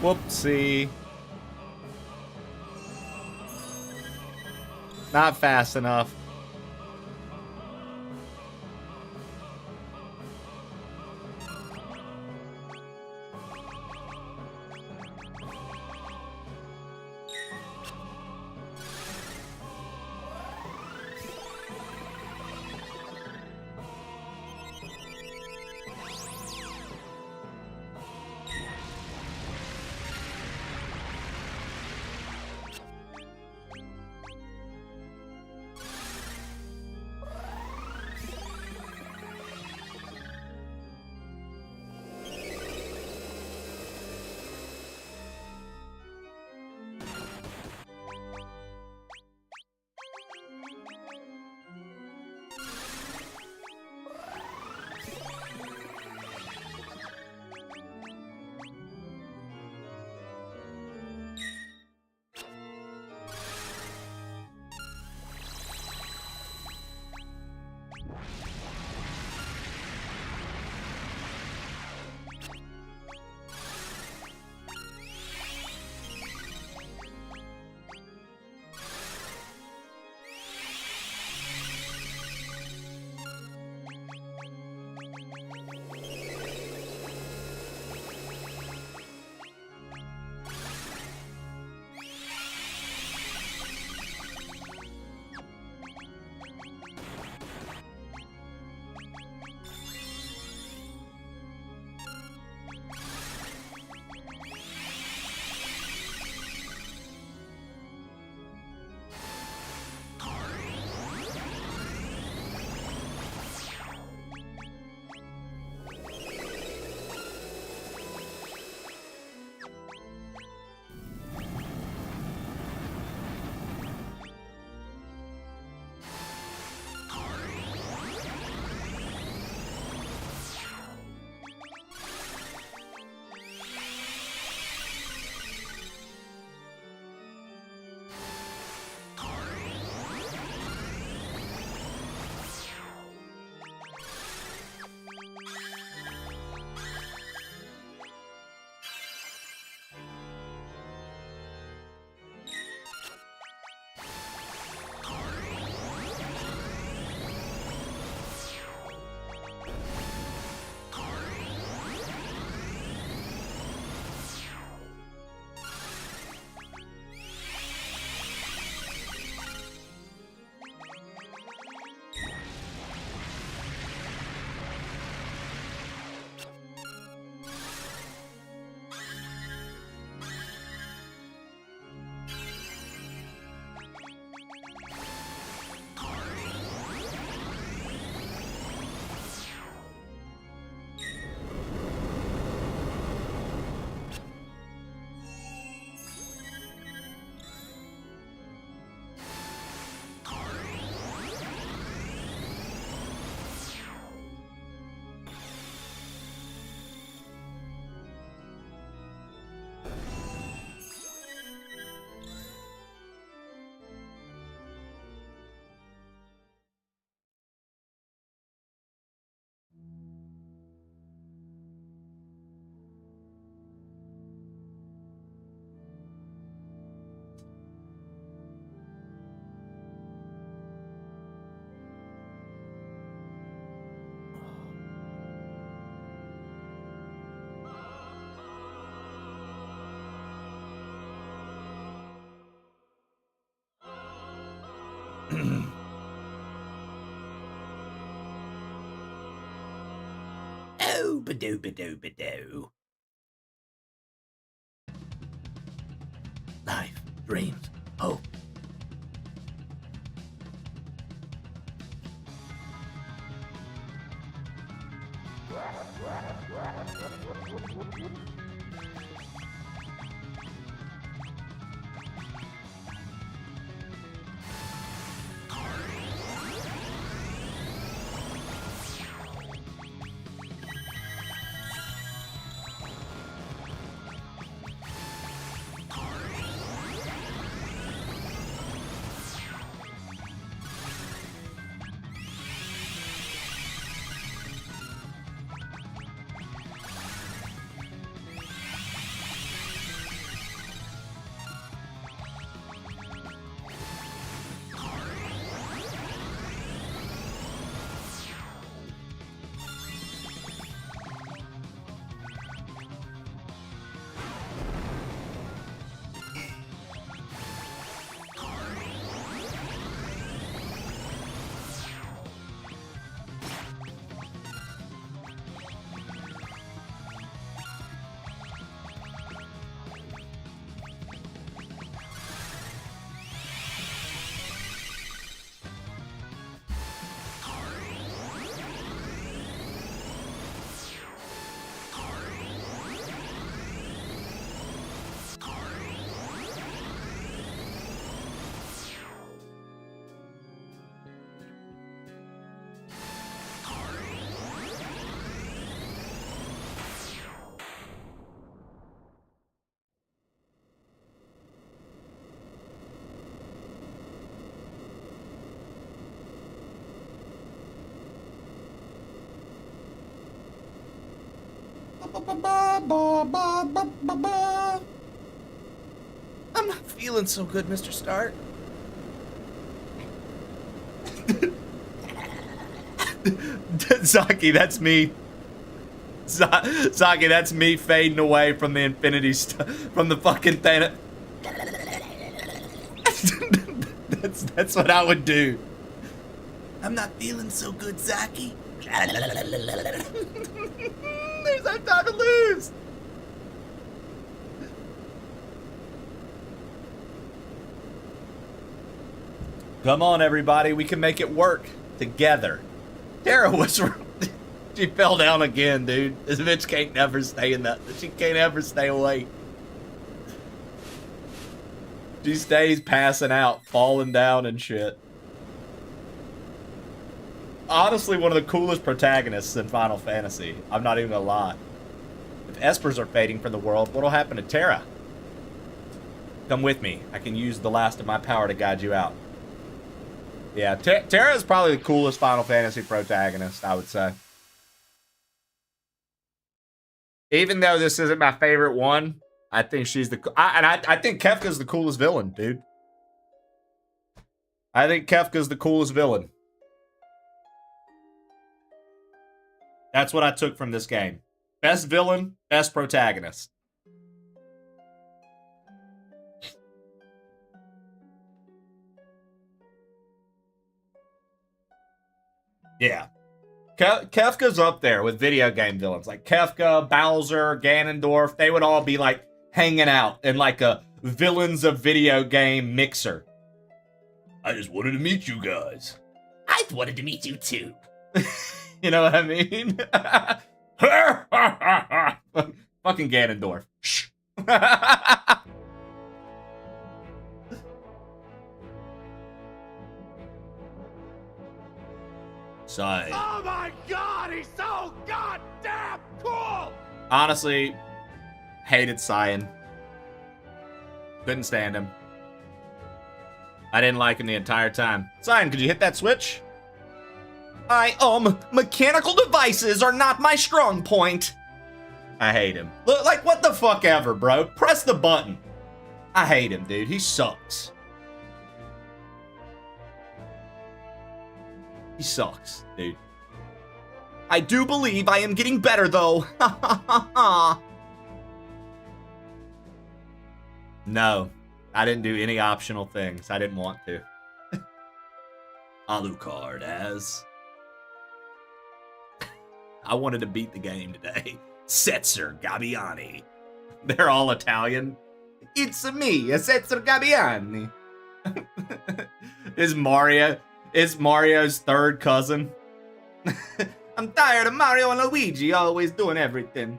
Whoopsie. Not fast enough. Oh, ba-do. Life, dreams, hope. I'm not feeling so good, Mr. Stark. Zaki, that's me. Zaki, that's me fading away from the infinity from the fucking thing. That's what I would do. I'm not feeling so good, Zaki. There's no time to lose. Come on, everybody. We can make it work together. Tara was... She fell down again, dude. This bitch can't never stay in that. She can't ever stay awake. She stays passing out, falling down and shit. Honestly, one of the coolest protagonists in Final Fantasy. I'm not even gonna lie. If Espers are fading from the world, what'll happen to Terra? Come with me. I can use the last of my power to guide you out. Yeah, Terra is probably the coolest Final Fantasy protagonist, I would say. Even though this isn't my favorite one, I think she's the... I think Kefka's the coolest villain, dude. I think Kefka's the coolest villain. That's what I took from this game. Best villain, best protagonist. Yeah. Kefka's up there with video game villains. Like Kefka, Bowser, Ganondorf. They would all be like hanging out in like a villains of video game mixer. I just wanted to meet you guys. I wanted to meet you too. You know what I mean? Fucking Ganondorf. Shh. Sigh. Oh my god, he's so goddamn cool! Honestly, hated Cyan. Couldn't stand him. I didn't like him the entire time. Cyan, could you hit that switch? Mechanical devices are not my strong point. I hate him. Look, like, what the fuck ever, bro? Press the button. I hate him, dude. He sucks. He sucks, dude. I do believe I am getting better, though. No, I didn't do any optional things. I didn't want to. Alucard has. I wanted to beat the game today. Setzer Gabbiani. They're all Italian. It's me, Setzer Gabbiani. Is Mario's third cousin. I'm tired of Mario and Luigi always doing everything.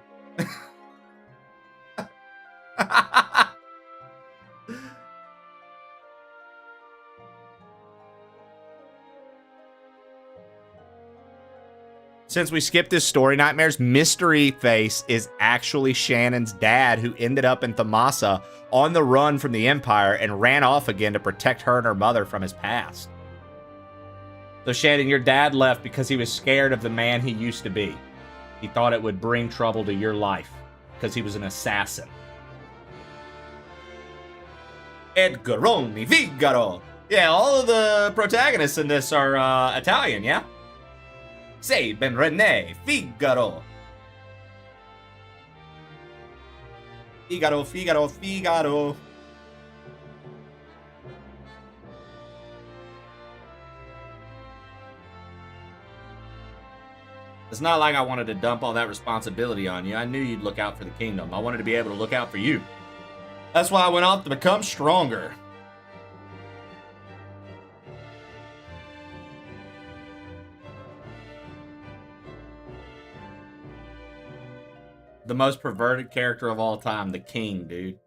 Since we skipped this story nightmares, Mystery Face is actually Shannon's dad, who ended up in Thamasa on the run from the Empire and ran off again to protect her and her mother from his past. So Shannon, your dad left because he was scared of the man he used to be. He thought it would bring trouble to your life because he was an assassin. Edgaroni Figaro. Yeah, all of the protagonists in this are Italian, yeah? Say, Ben René, Figaro. Figaro, Figaro, Figaro. It's not like I wanted to dump all that responsibility on you. I knew you'd look out for the kingdom. I wanted to be able to look out for you. That's why I went off to become stronger. The most perverted character of all time, the king, dude.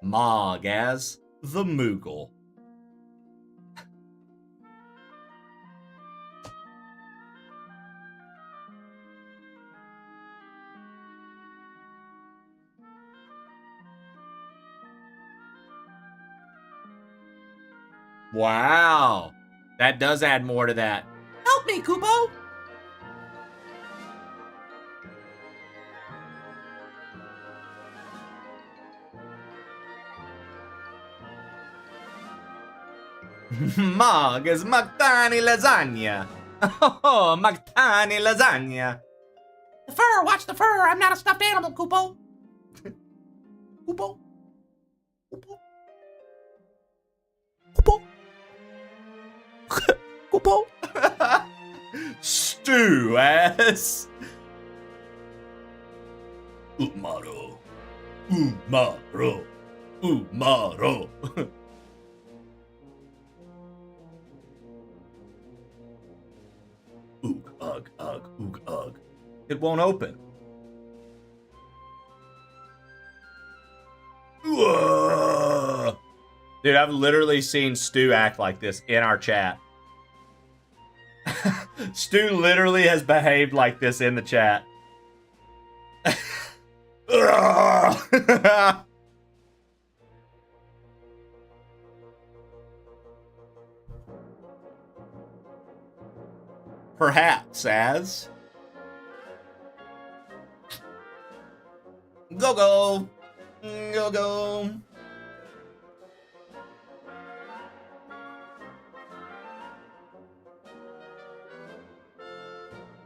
Mog as the Moogle. Wow. That does add more to that. Help me, Kupo! Mog is Magtani lasagna. Oh, Magtani lasagna. The fur, watch the fur. I'm not a stuffed animal, Koopo. Koopo. Koopo. Koopo. Stew ass. Umaro. Umaro. Umaro. Oog, ugh, ugh, oog, ugh. It won't open. Dude, I've literally seen Stu act like this in our chat. Stu literally has behaved like this in the chat. Perhaps as go.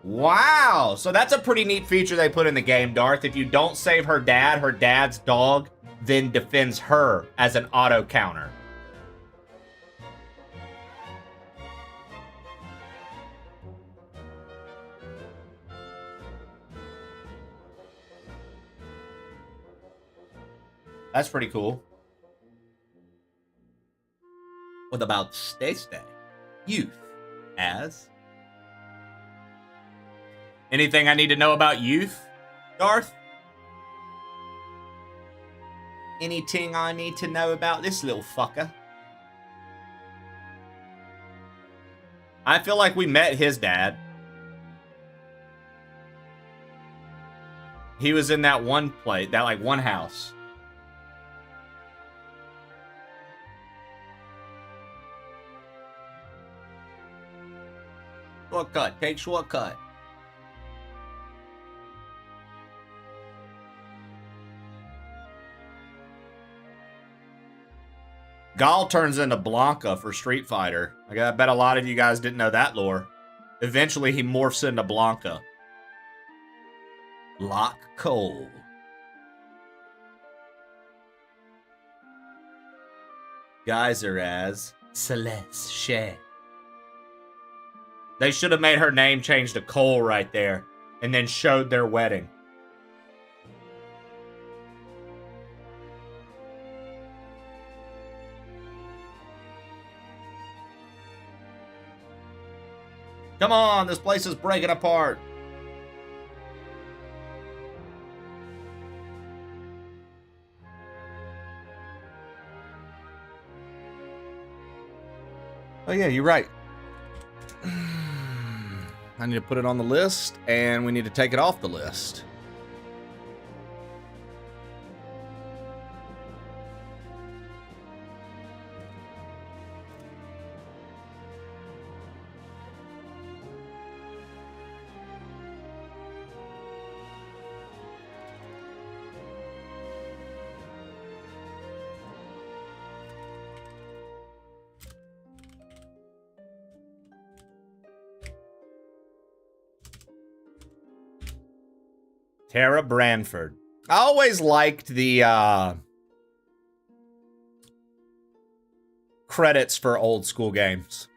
Wow, so that's a pretty neat feature they put in the game, Darth. If you don't save her dad's dog then defends her as an auto counter. That's pretty cool. What about Stay? Youth as? Anything I need to know about youth, Darth? Anything I need to know about this little fucker? I feel like we met his dad. He was in that one place, that like one house. Shortcut, take shortcut. Gal turns into Blanca for Street Fighter. I bet a lot of you guys didn't know that lore. Eventually, he morphs into Blanca. Lock Cole. Geyser as Celeste Shea. They should have made her name change to Cole right there and then showed their wedding. Come on, this place is breaking apart. Oh yeah, you're right. I need to put it on the list, and we need to take it off the list. Tara Branford. I always liked the credits for old school games.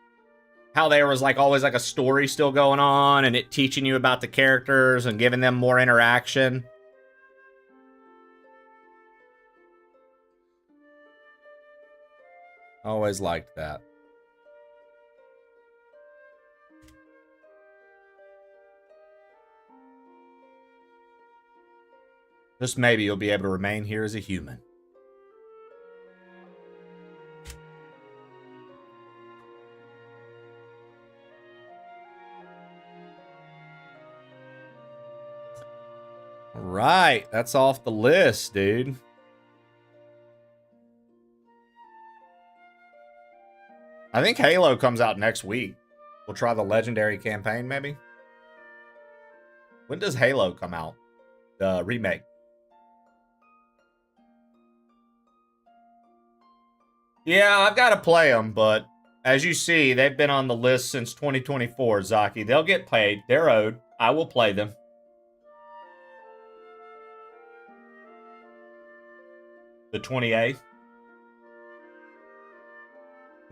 How there was like always like a story still going on and it teaching you about the characters and giving them more interaction. Always liked that. Just maybe you'll be able to remain here as a human. All right, that's off the list, dude. I think Halo comes out next week. We'll try the Legendary campaign, maybe. When does Halo come out? The remake. Yeah, I've got to play them, but As you see, they've been on the list since 2024, Zaki. They'll get paid. They're owed. I will play them. The 28th?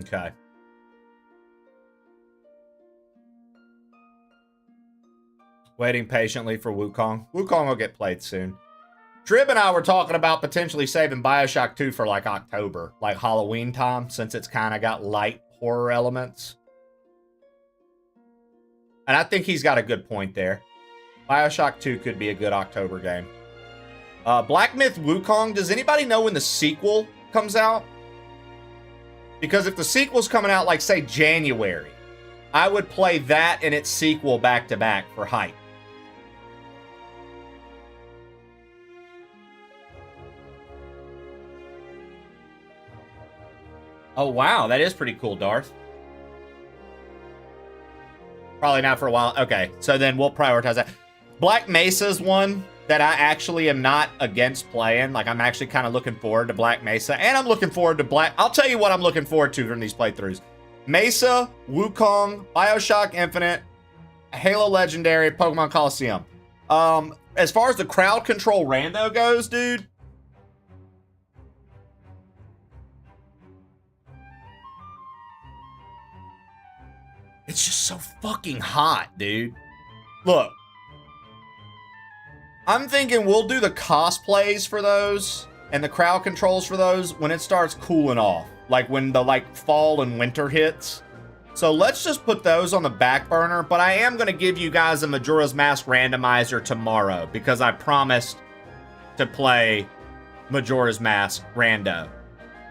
Okay. Waiting patiently for Wukong. Wukong will get played soon. Trib and I were talking about potentially saving Bioshock 2 for like October, like Halloween time, since it's kind of got light horror elements. And I think he's got a good point there. Bioshock 2 could be a good October game. Black Myth Wukong, does anybody know when the sequel comes out? Because if the sequel's coming out, like, say, January, I would play that and its sequel back-to-back for hype. Oh, wow. That is pretty cool, Darth. Probably not for a while. Okay, so then we'll prioritize that. Black Mesa's one that I actually am not against playing. Like, I'm actually kind of looking forward to Black Mesa. And I'm looking forward to I'll tell you what I'm looking forward to from these playthroughs. Mesa, Wukong, Bioshock Infinite, Halo Legendary, Pokemon Coliseum. As far as the crowd control rando goes, dude, it's just so fucking hot, dude. Look, I'm thinking we'll do the cosplays for those and the crowd controls for those when it starts cooling off. Like when the fall and winter hits. So let's just put those on the back burner. But I am going to give you guys a Majora's Mask randomizer tomorrow because I promised to play Majora's Mask rando.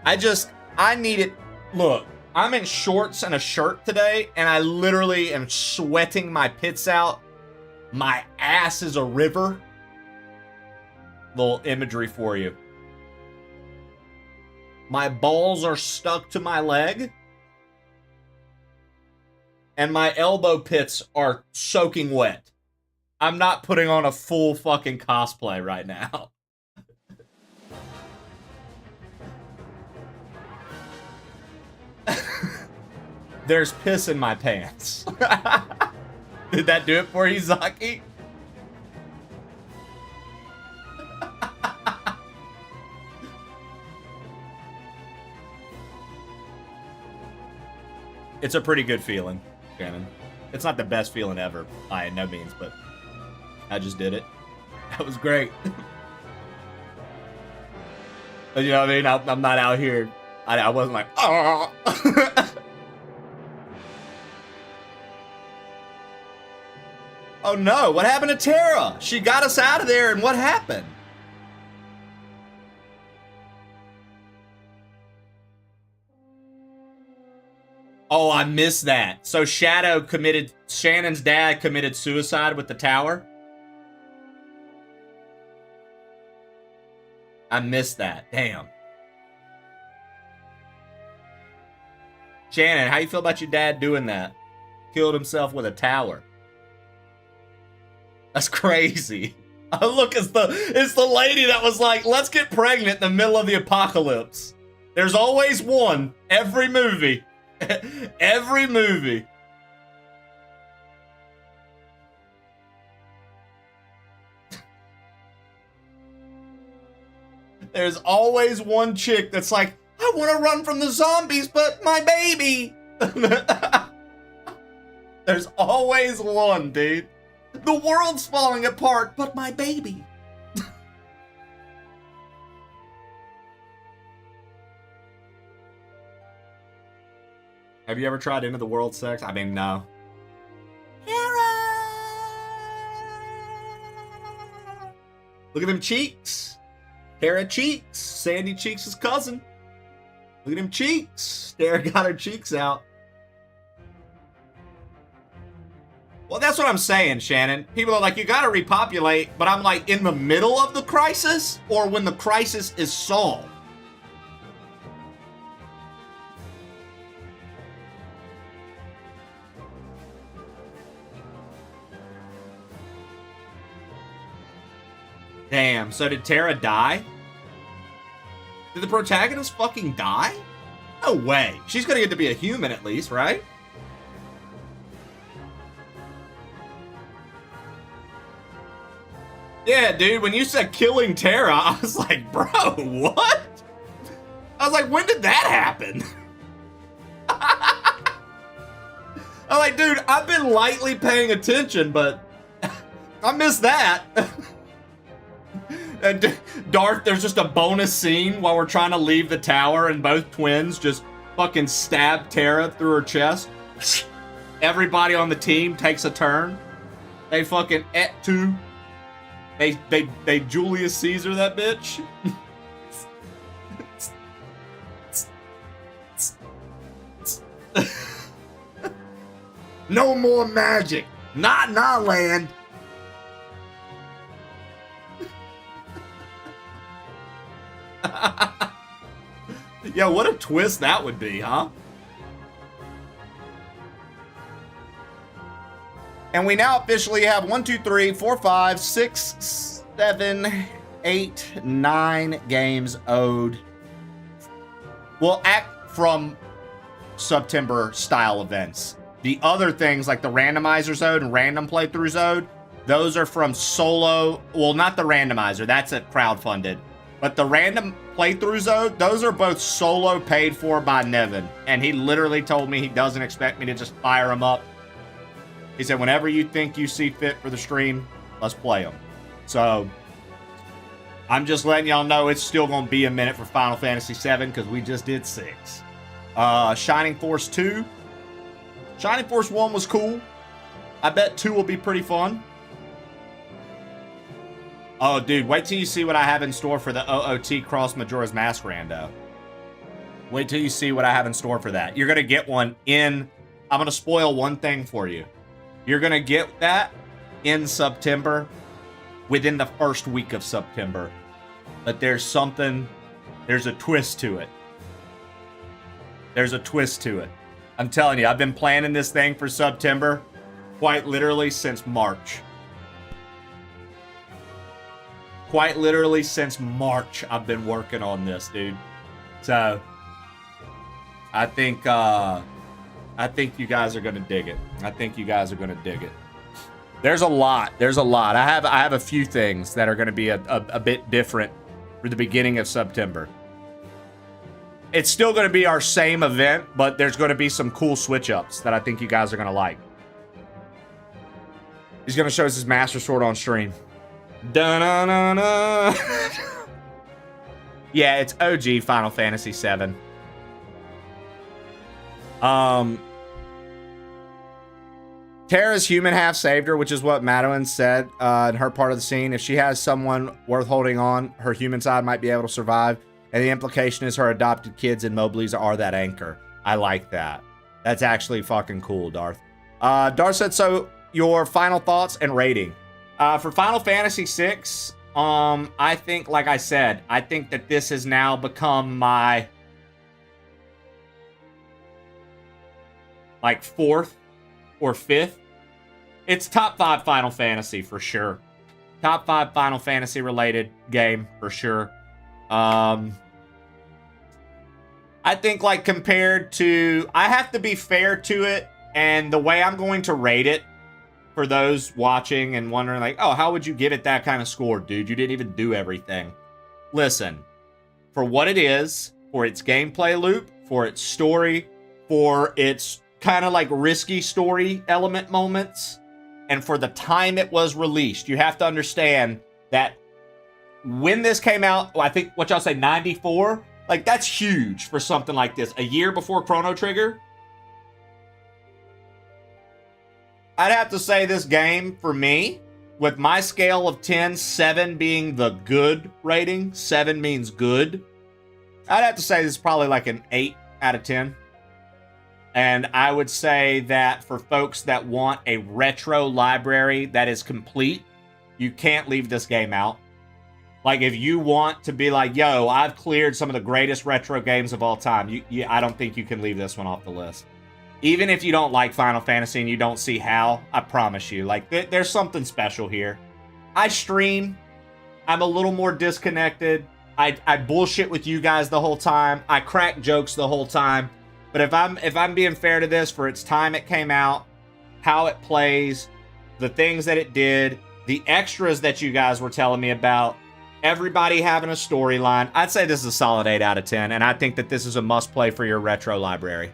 I need it. Look, I'm in shorts and a shirt today and I literally am sweating my pits out. My ass is a river. Little imagery for you. My balls are stuck to my leg. And my elbow pits are soaking wet. I'm not putting on a full fucking cosplay right now. There's piss in my pants. Did that do it for you, Zaki? It's a pretty good feeling, Shannon. It's not the best feeling ever, by no means, but I just did it. That was great. You know what I mean? I'm not out here. I wasn't like, oh. Oh no, what happened to Tara? She got us out of there, and what happened? Oh, I missed that. So Shannon's dad committed suicide with the tower? I missed that. Damn. Shannon, how you feel about your dad doing that? Killed himself with a tower. That's crazy. Oh, look, it's the lady that was like, let's get pregnant in the middle of the apocalypse. There's always one. Every movie. Every movie. There's always one chick that's like, I want to run from the zombies, but my baby. There's always one, dude. The world's falling apart, but my baby. Have you ever tried Into the World sex? I mean, no. Look at them cheeks. Tara Cheeks. Sandy Cheeks' cousin. Look at them cheeks. Tara got her cheeks out. Well, that's what I'm saying, Shannon. People are like, you gotta repopulate, but I'm like, in the middle of the crisis or when the crisis is solved? Damn, so did Tara die? Did the protagonist fucking die? No way. She's gonna get to be a human at least, right? Yeah, dude, when you said killing Terra, I was like, bro, what? I was like, when did that happen? I'm like, dude, I've been lightly paying attention, but I missed that. And Darth, there's just a bonus scene while we're trying to leave the tower and both twins just fucking stab Terra through her chest. Everybody on the team takes a turn. They fucking et-tu. They Julius Caesar that bitch. No more magic. Not in our land. Yeah, what a twist that would be, huh? And we now officially have 1, 2, 3, 4, 5, 6, 7, 8, 9 games owed. Well, from September style events. The other things like the randomizer zone and random playthrough zone, those are from solo. Well, not the randomizer, that's a crowdfunded. But the random playthrough zone, those are both solo paid for by Nevin. And he literally told me he doesn't expect me to just fire them up. He said, whenever you think you see fit for the stream, let's play them. So I'm just letting y'all know it's still going to be a minute for Final Fantasy VII because we just did 6. Shining Force 2. Shining Force 1 was cool. I bet 2 will be pretty fun. Oh, dude, wait till you see what I have in store for the OOT Cross Majora's Mask rando. Wait till you see what I have in store for that. You're going to get one in... I'm going to spoil one thing for you. You're going to get that in September, within the first week of September. But there's a twist to it. There's a twist to it. I'm telling you, I've been planning this thing for September quite literally since March. Quite literally since March, I've been working on this, dude. So, I think you guys are gonna dig it. I think you guys are gonna dig it. There's a lot. There's a lot. I have a few things that are gonna be a bit different for the beginning of September. It's still going to be our same event, but there's going to be some cool switch-ups that I think you guys are going to like. He's going to show us his Master Sword on stream. Da-na-na-na. Yeah, it's OG Final Fantasy VII. Terra's human half saved her, which is what Madeline said in her part of the scene. If she has someone worth holding on, her human side might be able to survive. And the implication is her adopted kids and Mobleys are that anchor. I like that. That's actually fucking cool, Darth. Darth said, so your final thoughts and rating. For Final Fantasy VI, I think, like I said, I think that this has now become my like 4th or 5th. It's top 5 Final Fantasy for sure. Top 5 Final Fantasy related game for sure. I think like compared to, I have to be fair to it, and the way I'm going to rate it for those watching and wondering like, oh, how would you give it that kind of score, dude? You didn't even do everything. Listen, for what it is, for its gameplay loop, for its story, for its kind of like risky story element moments, and for the time it was released, you have to understand that when this came out, I think, what y'all say, 94? Like, that's huge for something like this. A year before Chrono Trigger? I'd have to say this game, for me, with my scale of 10, 7 being the good rating, 7 means good, I'd have to say this is probably like an 8 out of 10. And I would say that for folks that want a retro library that is complete, you can't leave this game out. Like, if you want to be like, yo, I've cleared some of the greatest retro games of all time, I don't think you can leave this one off the list. Even if you don't like Final Fantasy and you don't see how, I promise you, like, there's something special here. I stream. I'm a little more disconnected. I bullshit with you guys the whole time. I crack jokes the whole time. But if I'm being fair to this, for its time it came out, how it plays, the things that it did, the extras that you guys were telling me about, everybody having a storyline, I'd say this is a solid 8 out of 10, and I think that this is a must-play for your retro library.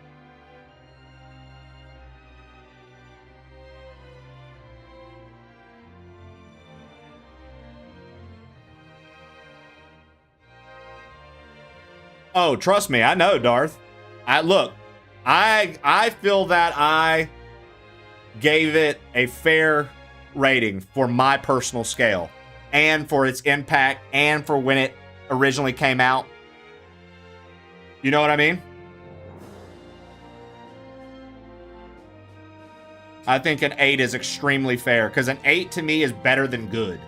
Oh, trust me, I know, Darth. I feel that I gave it a fair rating for my personal scale and for its impact and for when it originally came out. You know what I mean? I think an 8 is extremely fair because an 8 to me is better than good.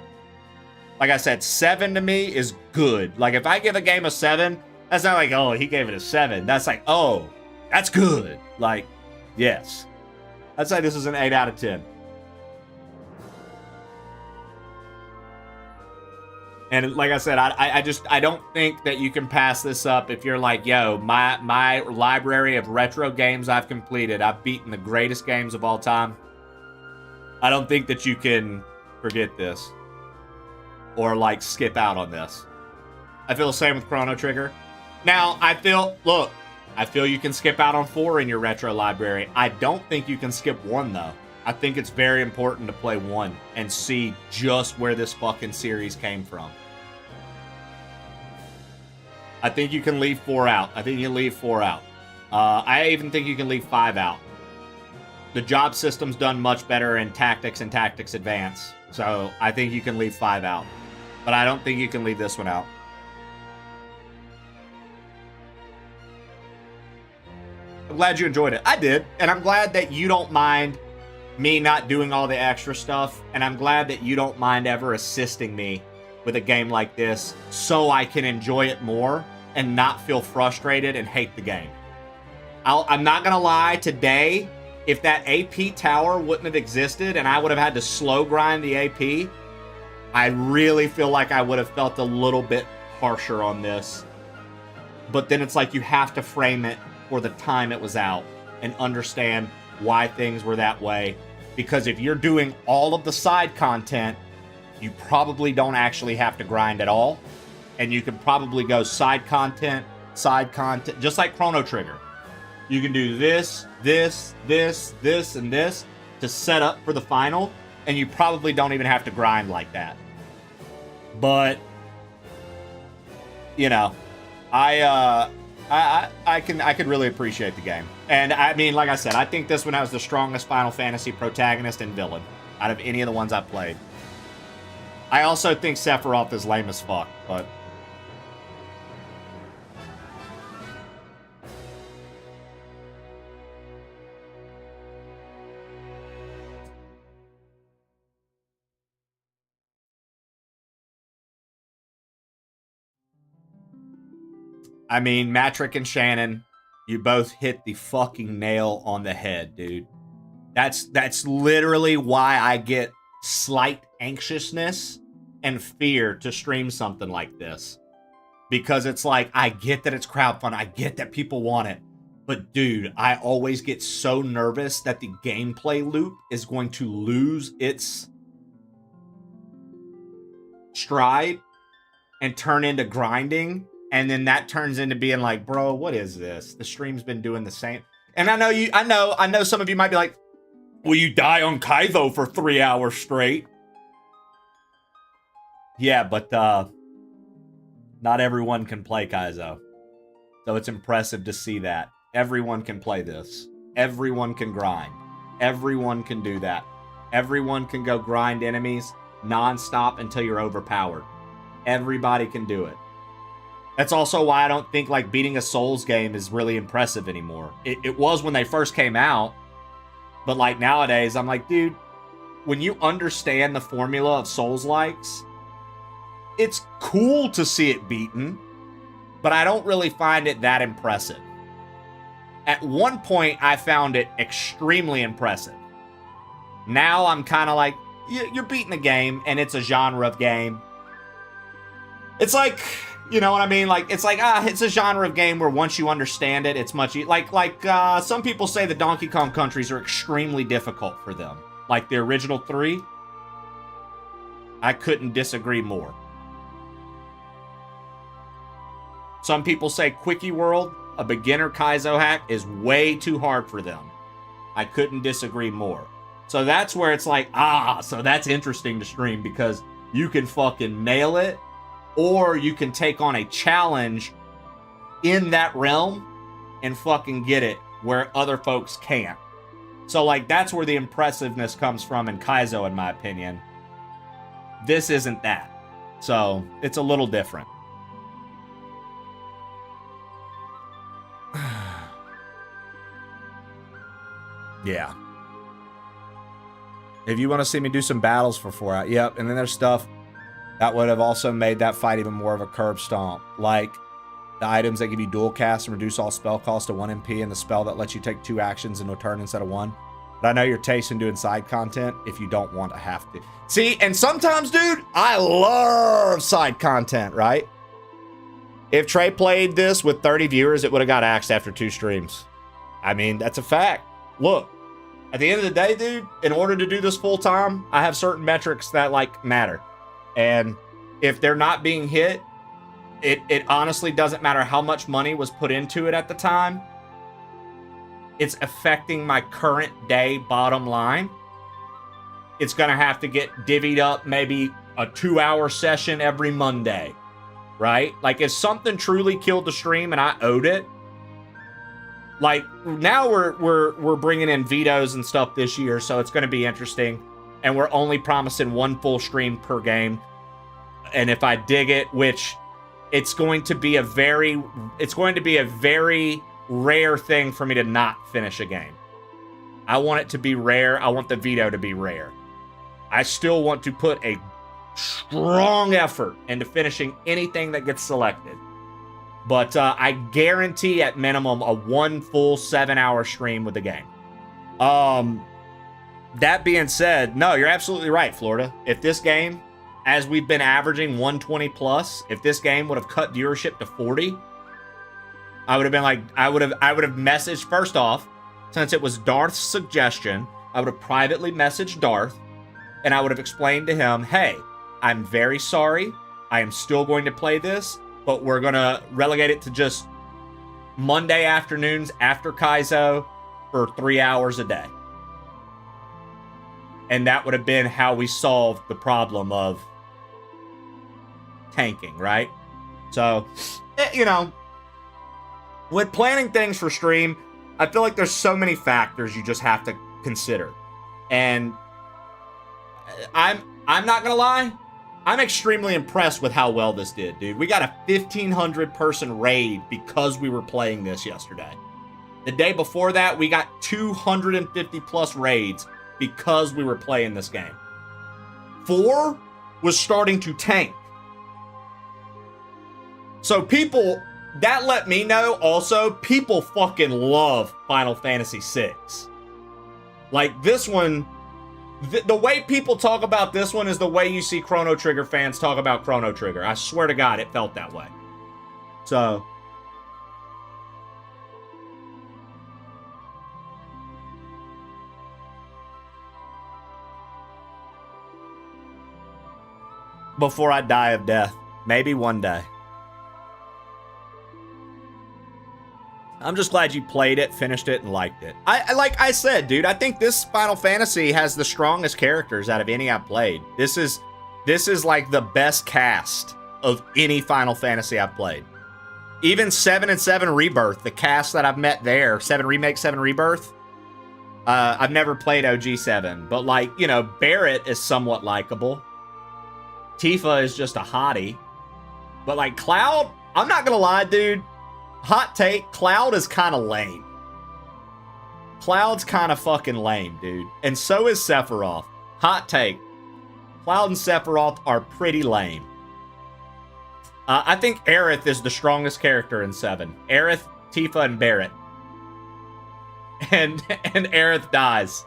Like I said, 7 to me is good. Like if I give a game a 7, that's not like, oh, he gave it a 7. That's like, oh, that's good. Like, yes. I'd say this is an 8 out of 10. And like I said, I don't think that you can pass this up if you're like, yo, my library of retro games I've completed, I've beaten the greatest games of all time. I don't think that you can forget this or like skip out on this. I feel the same with Chrono Trigger. Now, I feel you can skip out on 4 in your retro library. I don't think you can skip 1, though. I think it's very important to play 1 and see just where this fucking series came from. I think you can leave 4 out. I think you can leave 4 out. I even think you can leave 5 out. The job system's done much better in Tactics and Tactics Advance, so I think you can leave 5 out. But I don't think you can leave this one out. I'm glad you enjoyed it. I did. And I'm glad that you don't mind me not doing all the extra stuff. And I'm glad that you don't mind ever assisting me with a game like this so I can enjoy it more and not feel frustrated and hate the game. I'm not going to lie. Today, if that AP tower wouldn't have existed and I would have had to slow grind the AP, I really feel like I would have felt a little bit harsher on this. But then it's like you have to frame it for the time it was out and understand why things were that way. Because if you're doing all of the side content, you probably don't actually have to grind at all. And you can probably go side content, just like Chrono Trigger. You can do this, this, and this to set up for the final, and you probably don't even have to grind like that. But, you know, I could really appreciate the game. And I mean, like I said, I think this one has the strongest Final Fantasy protagonist and villain out of any of the ones I've played. I also think Sephiroth is lame as fuck, but... I mean, Matrick and Shannon, you both hit the fucking nail on the head, dude. That's literally why I get slight anxiousness and fear to stream something like this. Because it's like, I get that it's crowdfunding, I get that people want it, but dude, I always get so nervous that the gameplay loop is going to lose its stride and turn into grinding. And then that turns into being like, bro, what is this? The stream's been doing the same. And I know some of you might be like, well, you die on Kaizo for 3 hours straight. Yeah, but not everyone can play Kaizo. So it's impressive to see that. Everyone can play this. Everyone can grind. Everyone can do that. Everyone can go grind enemies nonstop until you're overpowered. Everybody can do it. That's also why I don't think like beating a Souls game is really impressive anymore. It was when they first came out, but like nowadays, I'm like, dude, when you understand the formula of Souls-likes, it's cool to see it beaten, but I don't really find it that impressive. At one point, I found it extremely impressive. Now I'm kind of like, you're beating a game, and it's a genre of game. It's like, You know what I mean? Like, it's like, it's a genre of game where once you understand it, it's much some people say the Donkey Kong countries are extremely difficult for them. Like the original 3. I couldn't disagree more. Some people say Quickie World, a beginner Kaizo hack, is way too hard for them. I couldn't disagree more. So that's where it's like, so that's interesting to stream because you can fucking nail it, or you can take on a challenge in that realm and fucking get it where other folks can't. So, like, that's where the impressiveness comes from in Kaizo, in my opinion. This isn't that. So, it's a little different. Yeah. If you want to see me do some battles for 4 hours, yep. And then there's stuff that would have also made that fight even more of a curb stomp. Like the items that give you dual cast and reduce all spell cost to 1 MP, and the spell that lets you take 2 actions in a turn instead of 1. But I know your taste in doing side content if you don't want to have to. See, and sometimes, dude, I love side content, right? If Trey played this with 30 viewers, it would have got axed after 2 streams. I mean, that's a fact. Look, at the end of the day, dude, in order to do this full time, I have certain metrics that, like, matter. And if they're not being hit, it honestly doesn't matter how much money was put into it at the time. It's affecting my current day bottom line. It's going to have to get divvied up maybe a 2-hour session every Monday, right? Like, if something truly killed the stream and I owed it, like, now we're bringing in vetoes and stuff this year, so it's going to be interesting. And we're only promising 1 full stream per game. And if I dig it, which it's going to be a very rare thing for me to not finish a game. I want it to be rare. I want the veto to be rare. I still want to put a strong effort into finishing anything that gets selected. But I guarantee at minimum a 1 full 7-hour stream with the game. That being said, no, you're absolutely right, Florida. If this game, as we've been averaging 120 plus, if this game would have cut viewership to 40, I would have been like, I would have messaged, first off, since it was Darth's suggestion, I would have privately messaged Darth, and I would have explained to him, hey, I'm very sorry. I am still going to play this, but we're going to relegate it to just Monday afternoons after Kaizo for 3 hours a day. And that would have been how we solved the problem of tanking, right? So, you know, with planning things for stream, I feel like there's so many factors you just have to consider. And I'm not gonna lie, I'm extremely impressed with how well this did, dude. We got a 1,500 person raid because we were playing this yesterday. The day before that, we got 250 plus raids because we were playing this game. 4 was starting to tank. So people, that let me know also, people fucking love Final Fantasy VI. Like, this one, the way people talk about this one is the way you see Chrono Trigger fans talk about Chrono Trigger. I swear to God, it felt that way. So, before I die of death. Maybe one day. I'm just glad you played it, finished it, and liked it. I like I said, dude, I think this Final Fantasy has the strongest characters out of any I've played. This is like the best cast of any Final Fantasy I've played. Even 7 and 7 Rebirth, the cast that I've met there, 7 Remake, 7 Rebirth, I've never played OG 7, but, like, you know, Barrett is somewhat likable. Tifa is just a hottie. But, like, Cloud, I'm not gonna lie, dude. Hot take, Cloud is kind of lame. Cloud's kind of fucking lame, dude. And so is Sephiroth. Hot take. Cloud and Sephiroth are pretty lame. I think Aerith is the strongest character in 7. Aerith, Tifa, and Barrett. And Aerith dies.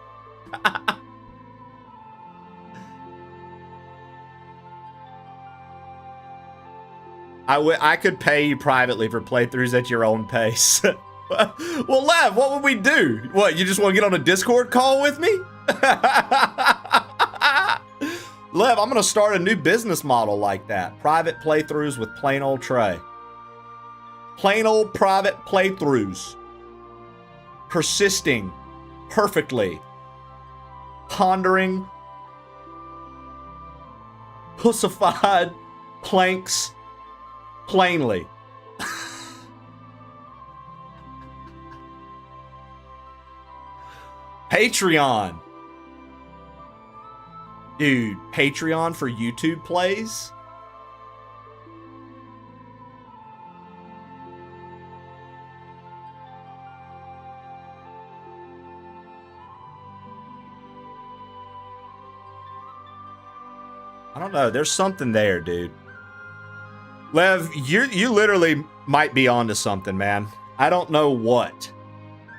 I could pay you privately for playthroughs at your own pace. Well, Lev, what would we do? What, you just want to get on a Discord call with me? Lev, I'm going to start a new business model like that. Private playthroughs with plain old Trey. Plain old private playthroughs. Persisting perfectly. Pondering. Pussified planks plainly. Patreon. Dude, Patreon for YouTube plays? I don't know. There's something there, dude. Lev, you literally might be onto something, man. I don't know what,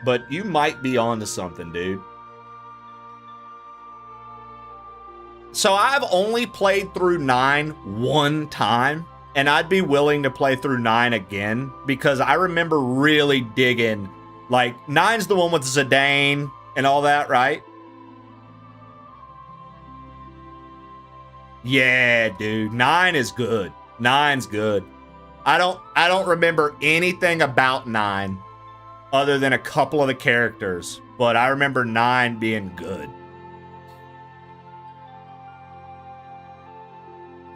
but you might be onto something, dude. So I've only played through 9 one time, and I'd be willing to play through 9 again because I remember really digging, like, 9's the one with Zidane and all that, right? Yeah, dude, 9 is good. 9's good. I don't remember anything about 9 other than a couple of the characters, but I remember 9 being good.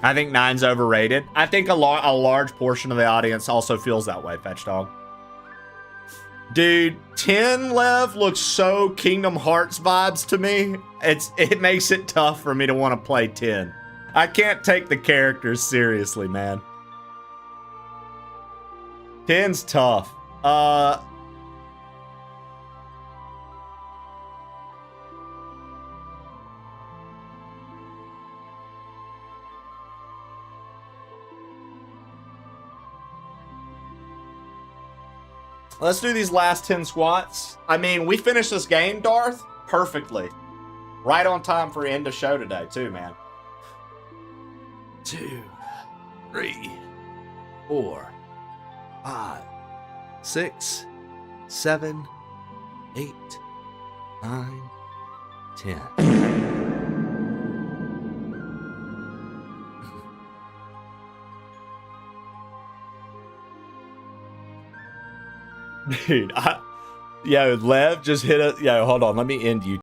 I think 9's overrated. I think a large portion of the audience also feels that way, Fetch Dog. Dude, 10, Lev, looks so Kingdom Hearts vibes to me. It makes it tough for me to want to play 10. I can't take the characters seriously, man. 10's tough. Let's do these last 10 squats. I mean, we finished this game, Darth, perfectly. Right on time for end of show today, too, man. 2, 3, 4, 5, 6, 7, 8, 9, 10. Dude, yo, Lev just hit a... Yo, hold on. Let me end you.